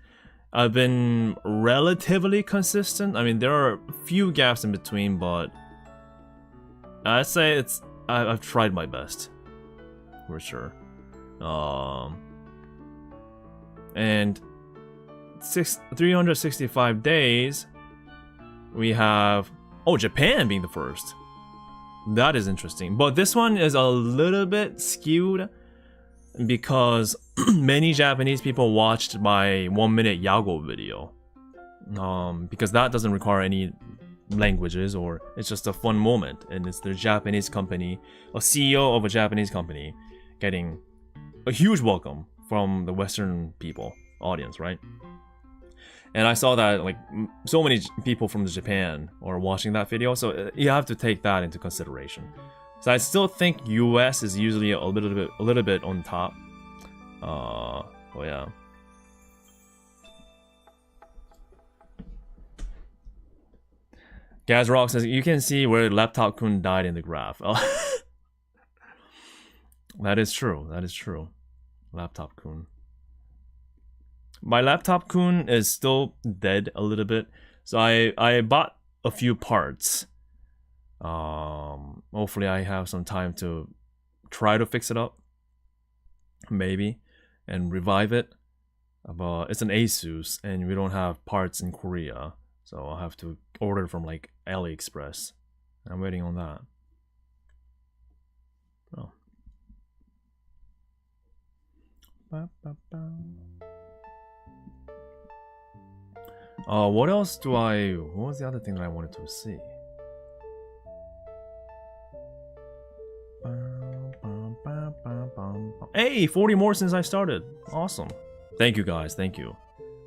I've been relatively consistent. I mean, there are a few gaps in between, but I'd say I've tried my best, for sure. And 365 days, we have Japan being the first. That is interesting, but this one is a little bit skewed because many Japanese people watched my 1-minute Yago video, because that doesn't require any languages, or it's just a fun moment, and it's the Japanese company, a CEO of a Japanese company getting a huge welcome from the Western people audience, right? And I saw that like so many people from Japan are watching that video, so you have to take that into consideration. So I still think US is usually a little bit on top. Oh yeah. Gazrock says you can see where Laptop Kun died in the graph. That is true. That is true. Laptop Kun. My Laptop Kun is still dead a little bit, so I bought a few parts. Hopefully I have some time to try to fix it up, maybe, and revive it. But it's an Asus, and we don't have parts in Korea, so I'll have to order from like AliExpress. I'm waiting on that. Oh. What else do what was the other thing that I wanted to see? Hey, 40 more since I started. Awesome. Thank you guys, thank you.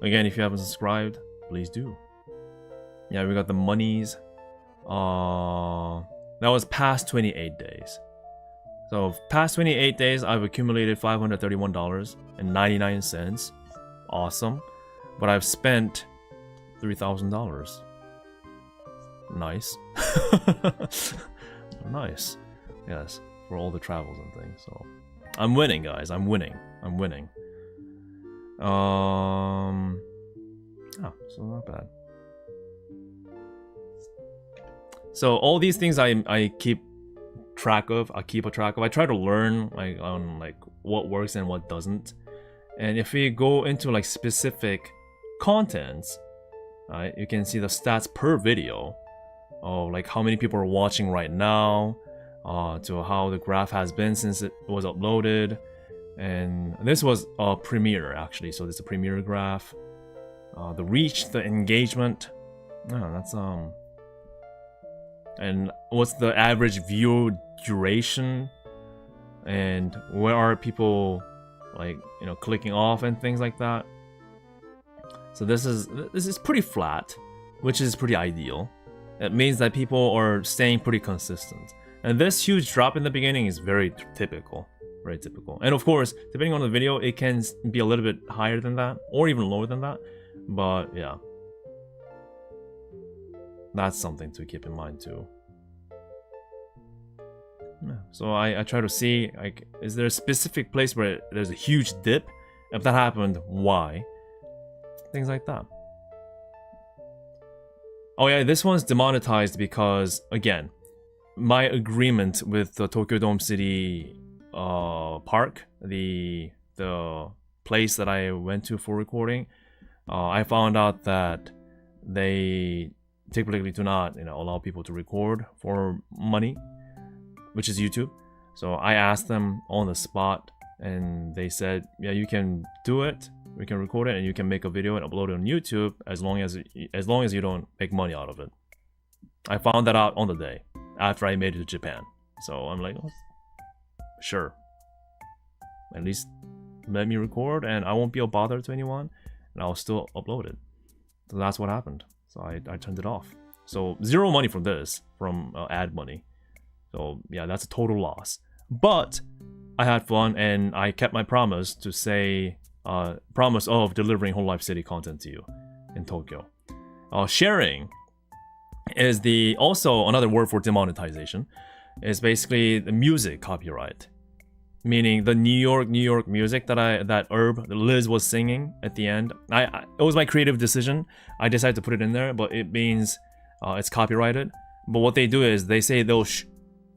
Again, if you haven't subscribed, please do. Yeah, we got the monies. That was past 28 days. So past 28 days, I've accumulated $531.99. Awesome. But I've spent $3,000. Nice. Nice. Yes, for all the travels and things. So I'm winning, guys. I'm winning. Yeah, so not bad. So all these things I keep track of. I try to learn like on like what works and what doesn't. And if we go into like specific contents, right, you can see the stats per video. Oh, like how many people are watching right now, to how the graph has been since it was uploaded. And this was a premiere actually, so this is a premiere graph. The reach, the engagement. Oh, that's and what's the average view duration, and where are people like, you know, clicking off and things like that. So this is pretty flat, which is pretty ideal. It means that people are staying pretty consistent. And this huge drop in the beginning is very typical. Very typical. And of course, depending on the video, it can be a little bit higher than that, or even lower than that. But yeah. That's something to keep in mind too. Yeah. So I try to see, like, is there a specific place where there's a huge dip? If that happened, why? Things like that. Oh yeah, this one's demonetized because, again, my agreement with the Tokyo Dome City park, the place that I went to for recording, I found out that they typically do not, you know, allow people to record for money, which is YouTube. So I asked them on the spot, and they said, yeah, you can do it. We can record it, and you can make a video and upload it on YouTube as long as you don't make money out of it. I found that out on the day after I made it to Japan. So I'm like, oh, sure. At least let me record, and I won't be a bother to anyone, and I'll still upload it. So that's what happened. So I turned it off. So zero money from this, from ad money. So yeah, that's a total loss. But I had fun, and I kept my promise to say, promise of delivering hololive city content to you in Tokyo. Sharing is also another word for demonetization. It's basically the music copyright, meaning the New York music that Liz was singing at the end. It was my creative decision. I decided to put it in there, but it means it's copyrighted. But what they do is they say they'll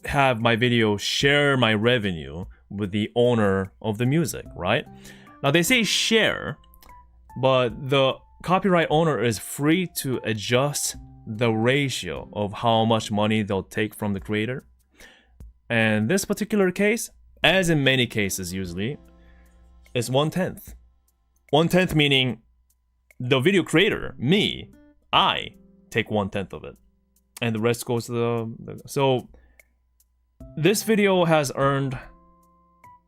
have my video share my revenue with the owner of the music, right? Now they say share, but the copyright owner is free to adjust the ratio of how much money they'll take from the creator. And this particular case, as in many cases usually, is 1/10. 1/10 meaning the video creator, me, I take 1/10 of it, and the rest goes to so this video has earned,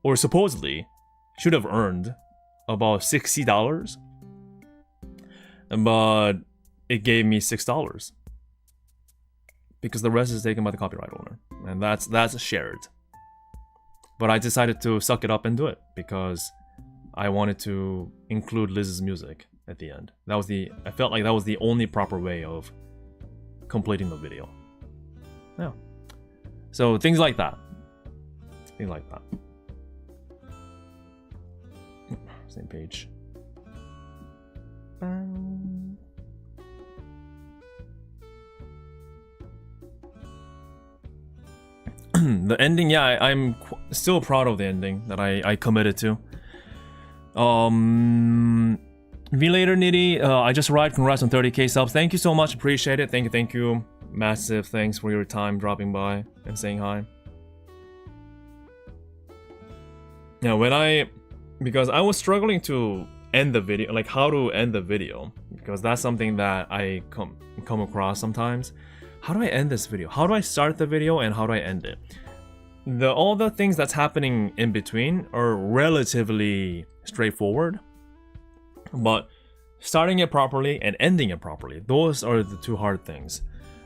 or supposedly should have earned, about $60, but it gave me $6 because the rest is taken by the copyright owner, and that's shared. But I decided to suck it up and do it because I wanted to include Liz's music at the end. I felt like that was the only proper way of completing the video. Yeah. So things like that. Things like that. Same page. The ending, yeah, I'm still proud of the ending that I committed to. V later Nitty, I just arrived. Congrats on 30k subs. Thank you so much. Appreciate it. Thank you. Massive thanks for your time dropping by and saying hi. Yeah, because I was struggling to end the video, like how to end the video, because that's something that I come across sometimes. How do I end this video? How do I start the video and how do I end it? All the things that's happening in between are relatively straightforward, but starting it properly and ending it properly, those are the two hard things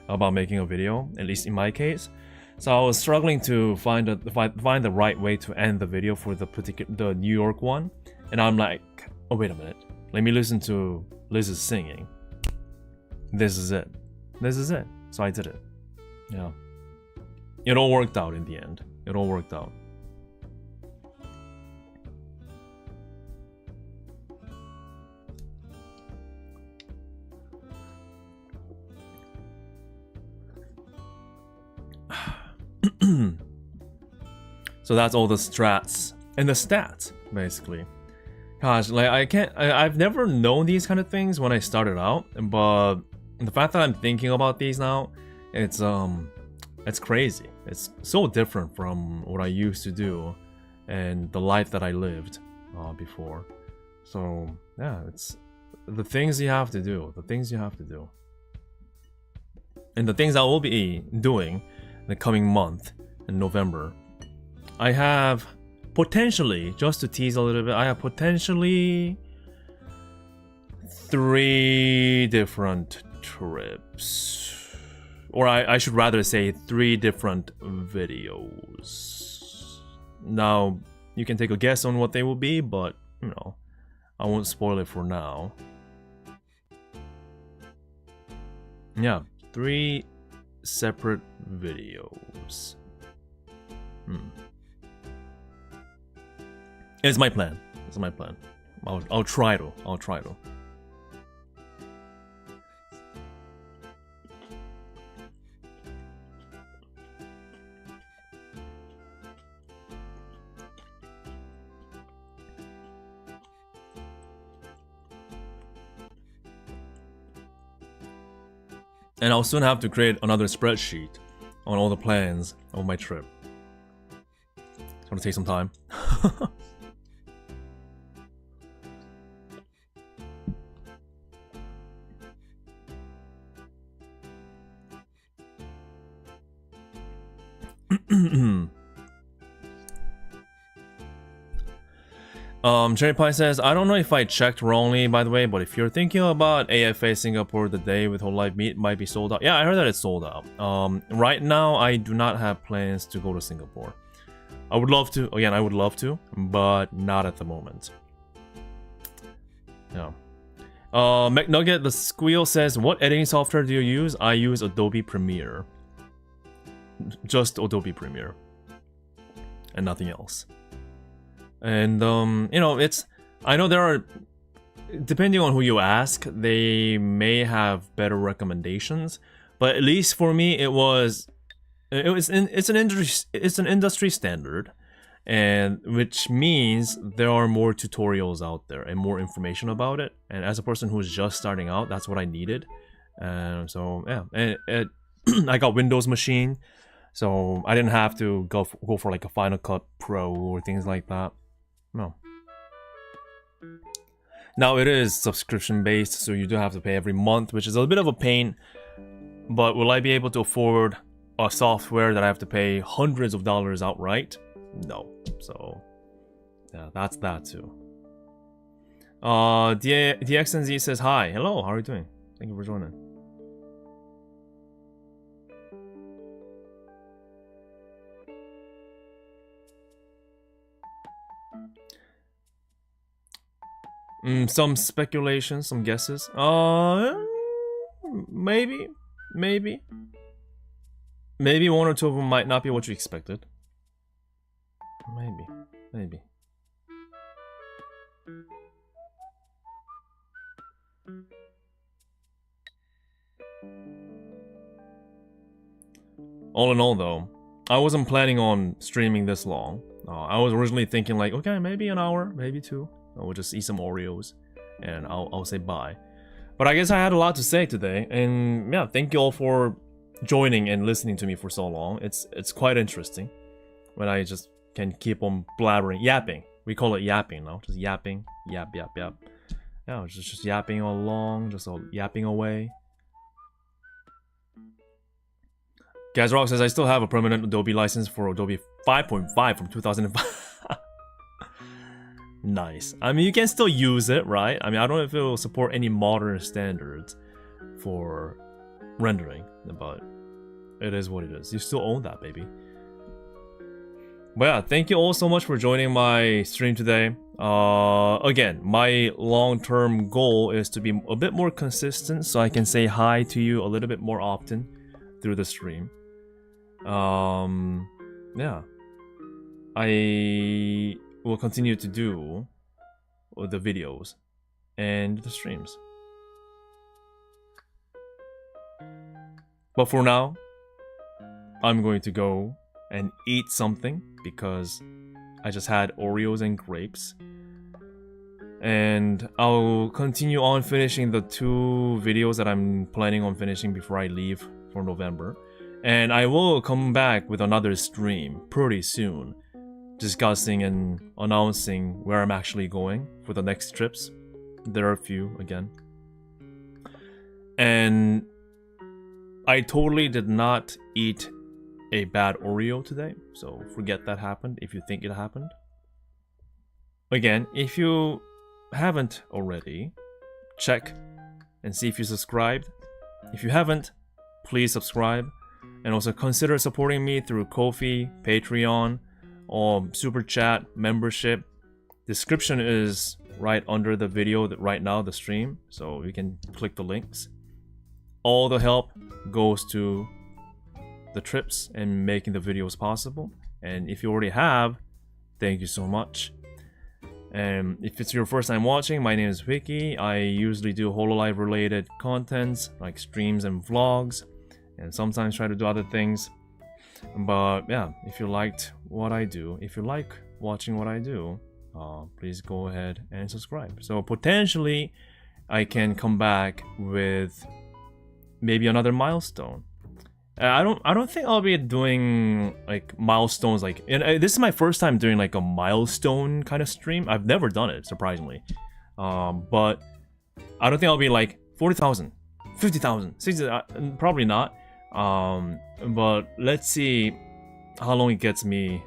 about making a video, at least in my case. So I was struggling to find the right way to end the video for the New York one, and I'm like, oh wait a minute, let me listen to Liz's singing. This is it. So I did it. Yeah. It all worked out in the end. It all worked out. So that's all the strats and the stats, basically. Gosh, like I've never known these kind of things when I started out, but the fact that I'm thinking about these now, it's crazy. It's so different from what I used to do and the life that I lived before. So yeah, it's the things you have to do, and the things I will be doing in the coming month in November. I have potentially, just to tease a little bit, I have potentially 3 different trips. Or I should rather say 3 different videos. Now, you can take a guess on what they will be, but, you know, I won't spoil it for now. Yeah, 3 separate videos. It's my plan. I'll try to. And I'll soon have to create another spreadsheet on all the plans of my trip. It's gonna take some time. Cherry Pie says, I don't know if I checked wrongly, by the way, but if you're thinking about AFA Singapore, the day with hololive meet might be sold out. Yeah, I heard that it's sold out. Right now, I do not have plans to go to Singapore. I would love to, but not at the moment. Yeah. McNugget the Squeal says, what editing software do you use? I use Adobe Premiere. Just Adobe Premiere. And nothing else. And, you know, I know there are, depending on who you ask, they may have better recommendations, but at least for me, it's an industry standard, and which means there are more tutorials out there and more information about it. And as a person who's just starting out, that's what I needed. So yeah, and I got Windows machine, so I didn't have to go for like a Final Cut Pro or things like that. No. Now it is subscription based, so you do have to pay every month, which is a bit of a pain. But will I be able to afford a software that I have to pay hundreds of dollars outright? No. So yeah, that's that too. DXNZ says hi. Hello, how are you doing? Thank you for joining. Some speculation, some guesses. Maybe 1 or 2 of them might not be what you expected. Maybe. All in all, though, I wasn't planning on streaming this long. I was originally thinking like, okay, maybe an hour, maybe 2. We'll just eat some Oreos, and I'll say bye. But I guess I had a lot to say today, and yeah, thank you all for joining and listening to me for so long. It's quite interesting when I just can keep on blabbering, yapping. We call it yapping now, just yapping, yap. Yeah, just yapping all along, just all yapping away. Gazrock says I still have a permanent Adobe license for Adobe 5.5 from 2005. Nice. I mean, you can still use it, right? I mean, I don't know if it will support any modern standards for rendering, but it is what it is. You still own that, baby. But yeah, thank you all so much for joining my stream today. Again, my long-term goal is to be a bit more consistent so I can say hi to you a little bit more often through the stream. Yeah. I will continue to do the videos and the streams. But for now, I'm going to go and eat something because I just had Oreos and grapes. And I'll continue on finishing the 2 videos that I'm planning on finishing before I leave for November. And I will come back with another stream pretty soon, discussing and announcing where I'm actually going for the next trips. There are a few again. And I totally did not eat a bad Oreo today, so forget that happened if you think it happened. Again, if you haven't already, check and see if you subscribed. If you haven't, please subscribe, and also consider supporting me through Ko-fi, Patreon, or Super Chat membership. Description is right under the video right now, the stream, so you can click the links. All the help goes to the trips and making the videos possible. And if you already have, thank you so much. And if it's your first time watching, my name is Vicky. I usually do hololive related contents like streams and vlogs, and sometimes try to do other things. But yeah, if you liked what I do, if you like watching what I do, please go ahead and subscribe. So potentially I can come back with maybe another milestone. I don't think I'll be doing like milestones like, and this is my first time doing like a milestone kind of stream. I've never done it, surprisingly. But I don't think I'll be like 40,000, 50,000, 60,000, probably not. But let's see how long it gets me,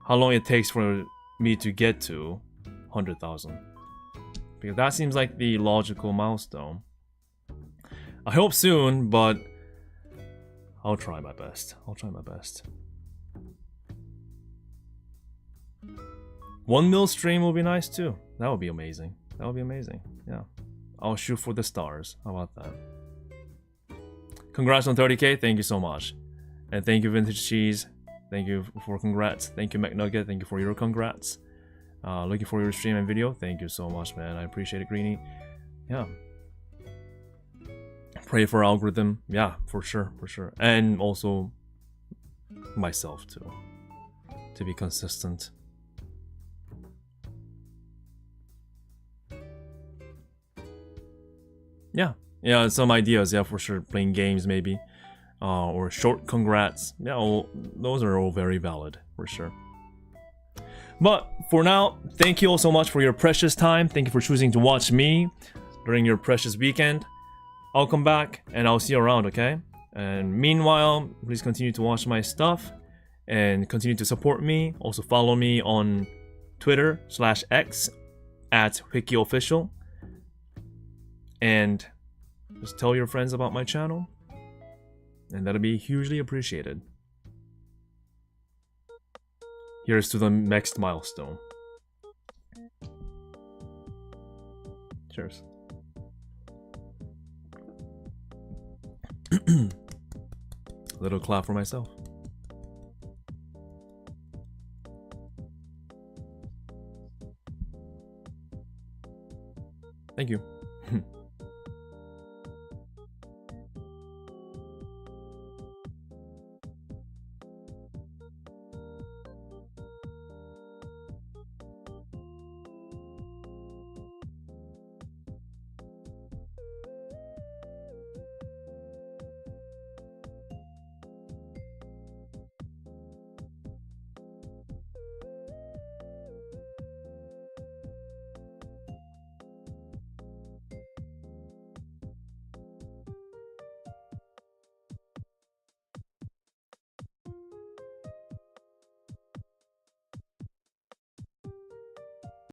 how long it takes for me to get to 100,000. Because that seems like the logical milestone. I hope soon, but I'll try my best. I'll try my best. 1 mil stream will be nice too. That would be amazing. That would be amazing. Yeah. I'll shoot for the stars. How about that? Congrats on 30k. Thank you so much. And thank you, Vintage Cheese. Thank you for congrats. Thank you, McNugget. Thank you for your congrats. Looking for your stream and video. Thank you so much, man. I appreciate it, Greenie. Yeah. Pray for algorithm. Yeah, for sure, for sure. And also myself too, to be consistent. Yeah, some ideas. Yeah, for sure. Playing games maybe, or short congrats. Yeah, those are all very valid for sure. But for now, thank you all so much for your precious time. Thank you for choosing to watch me during your precious weekend. I'll come back and I'll see you around, okay? And meanwhile, please continue to watch my stuff and continue to support me. Also follow me on Twitter/X @WikiOfficial. And just tell your friends about my channel. And that'll be hugely appreciated. Here's to the next milestone. Cheers. Little clap for myself. Thank you.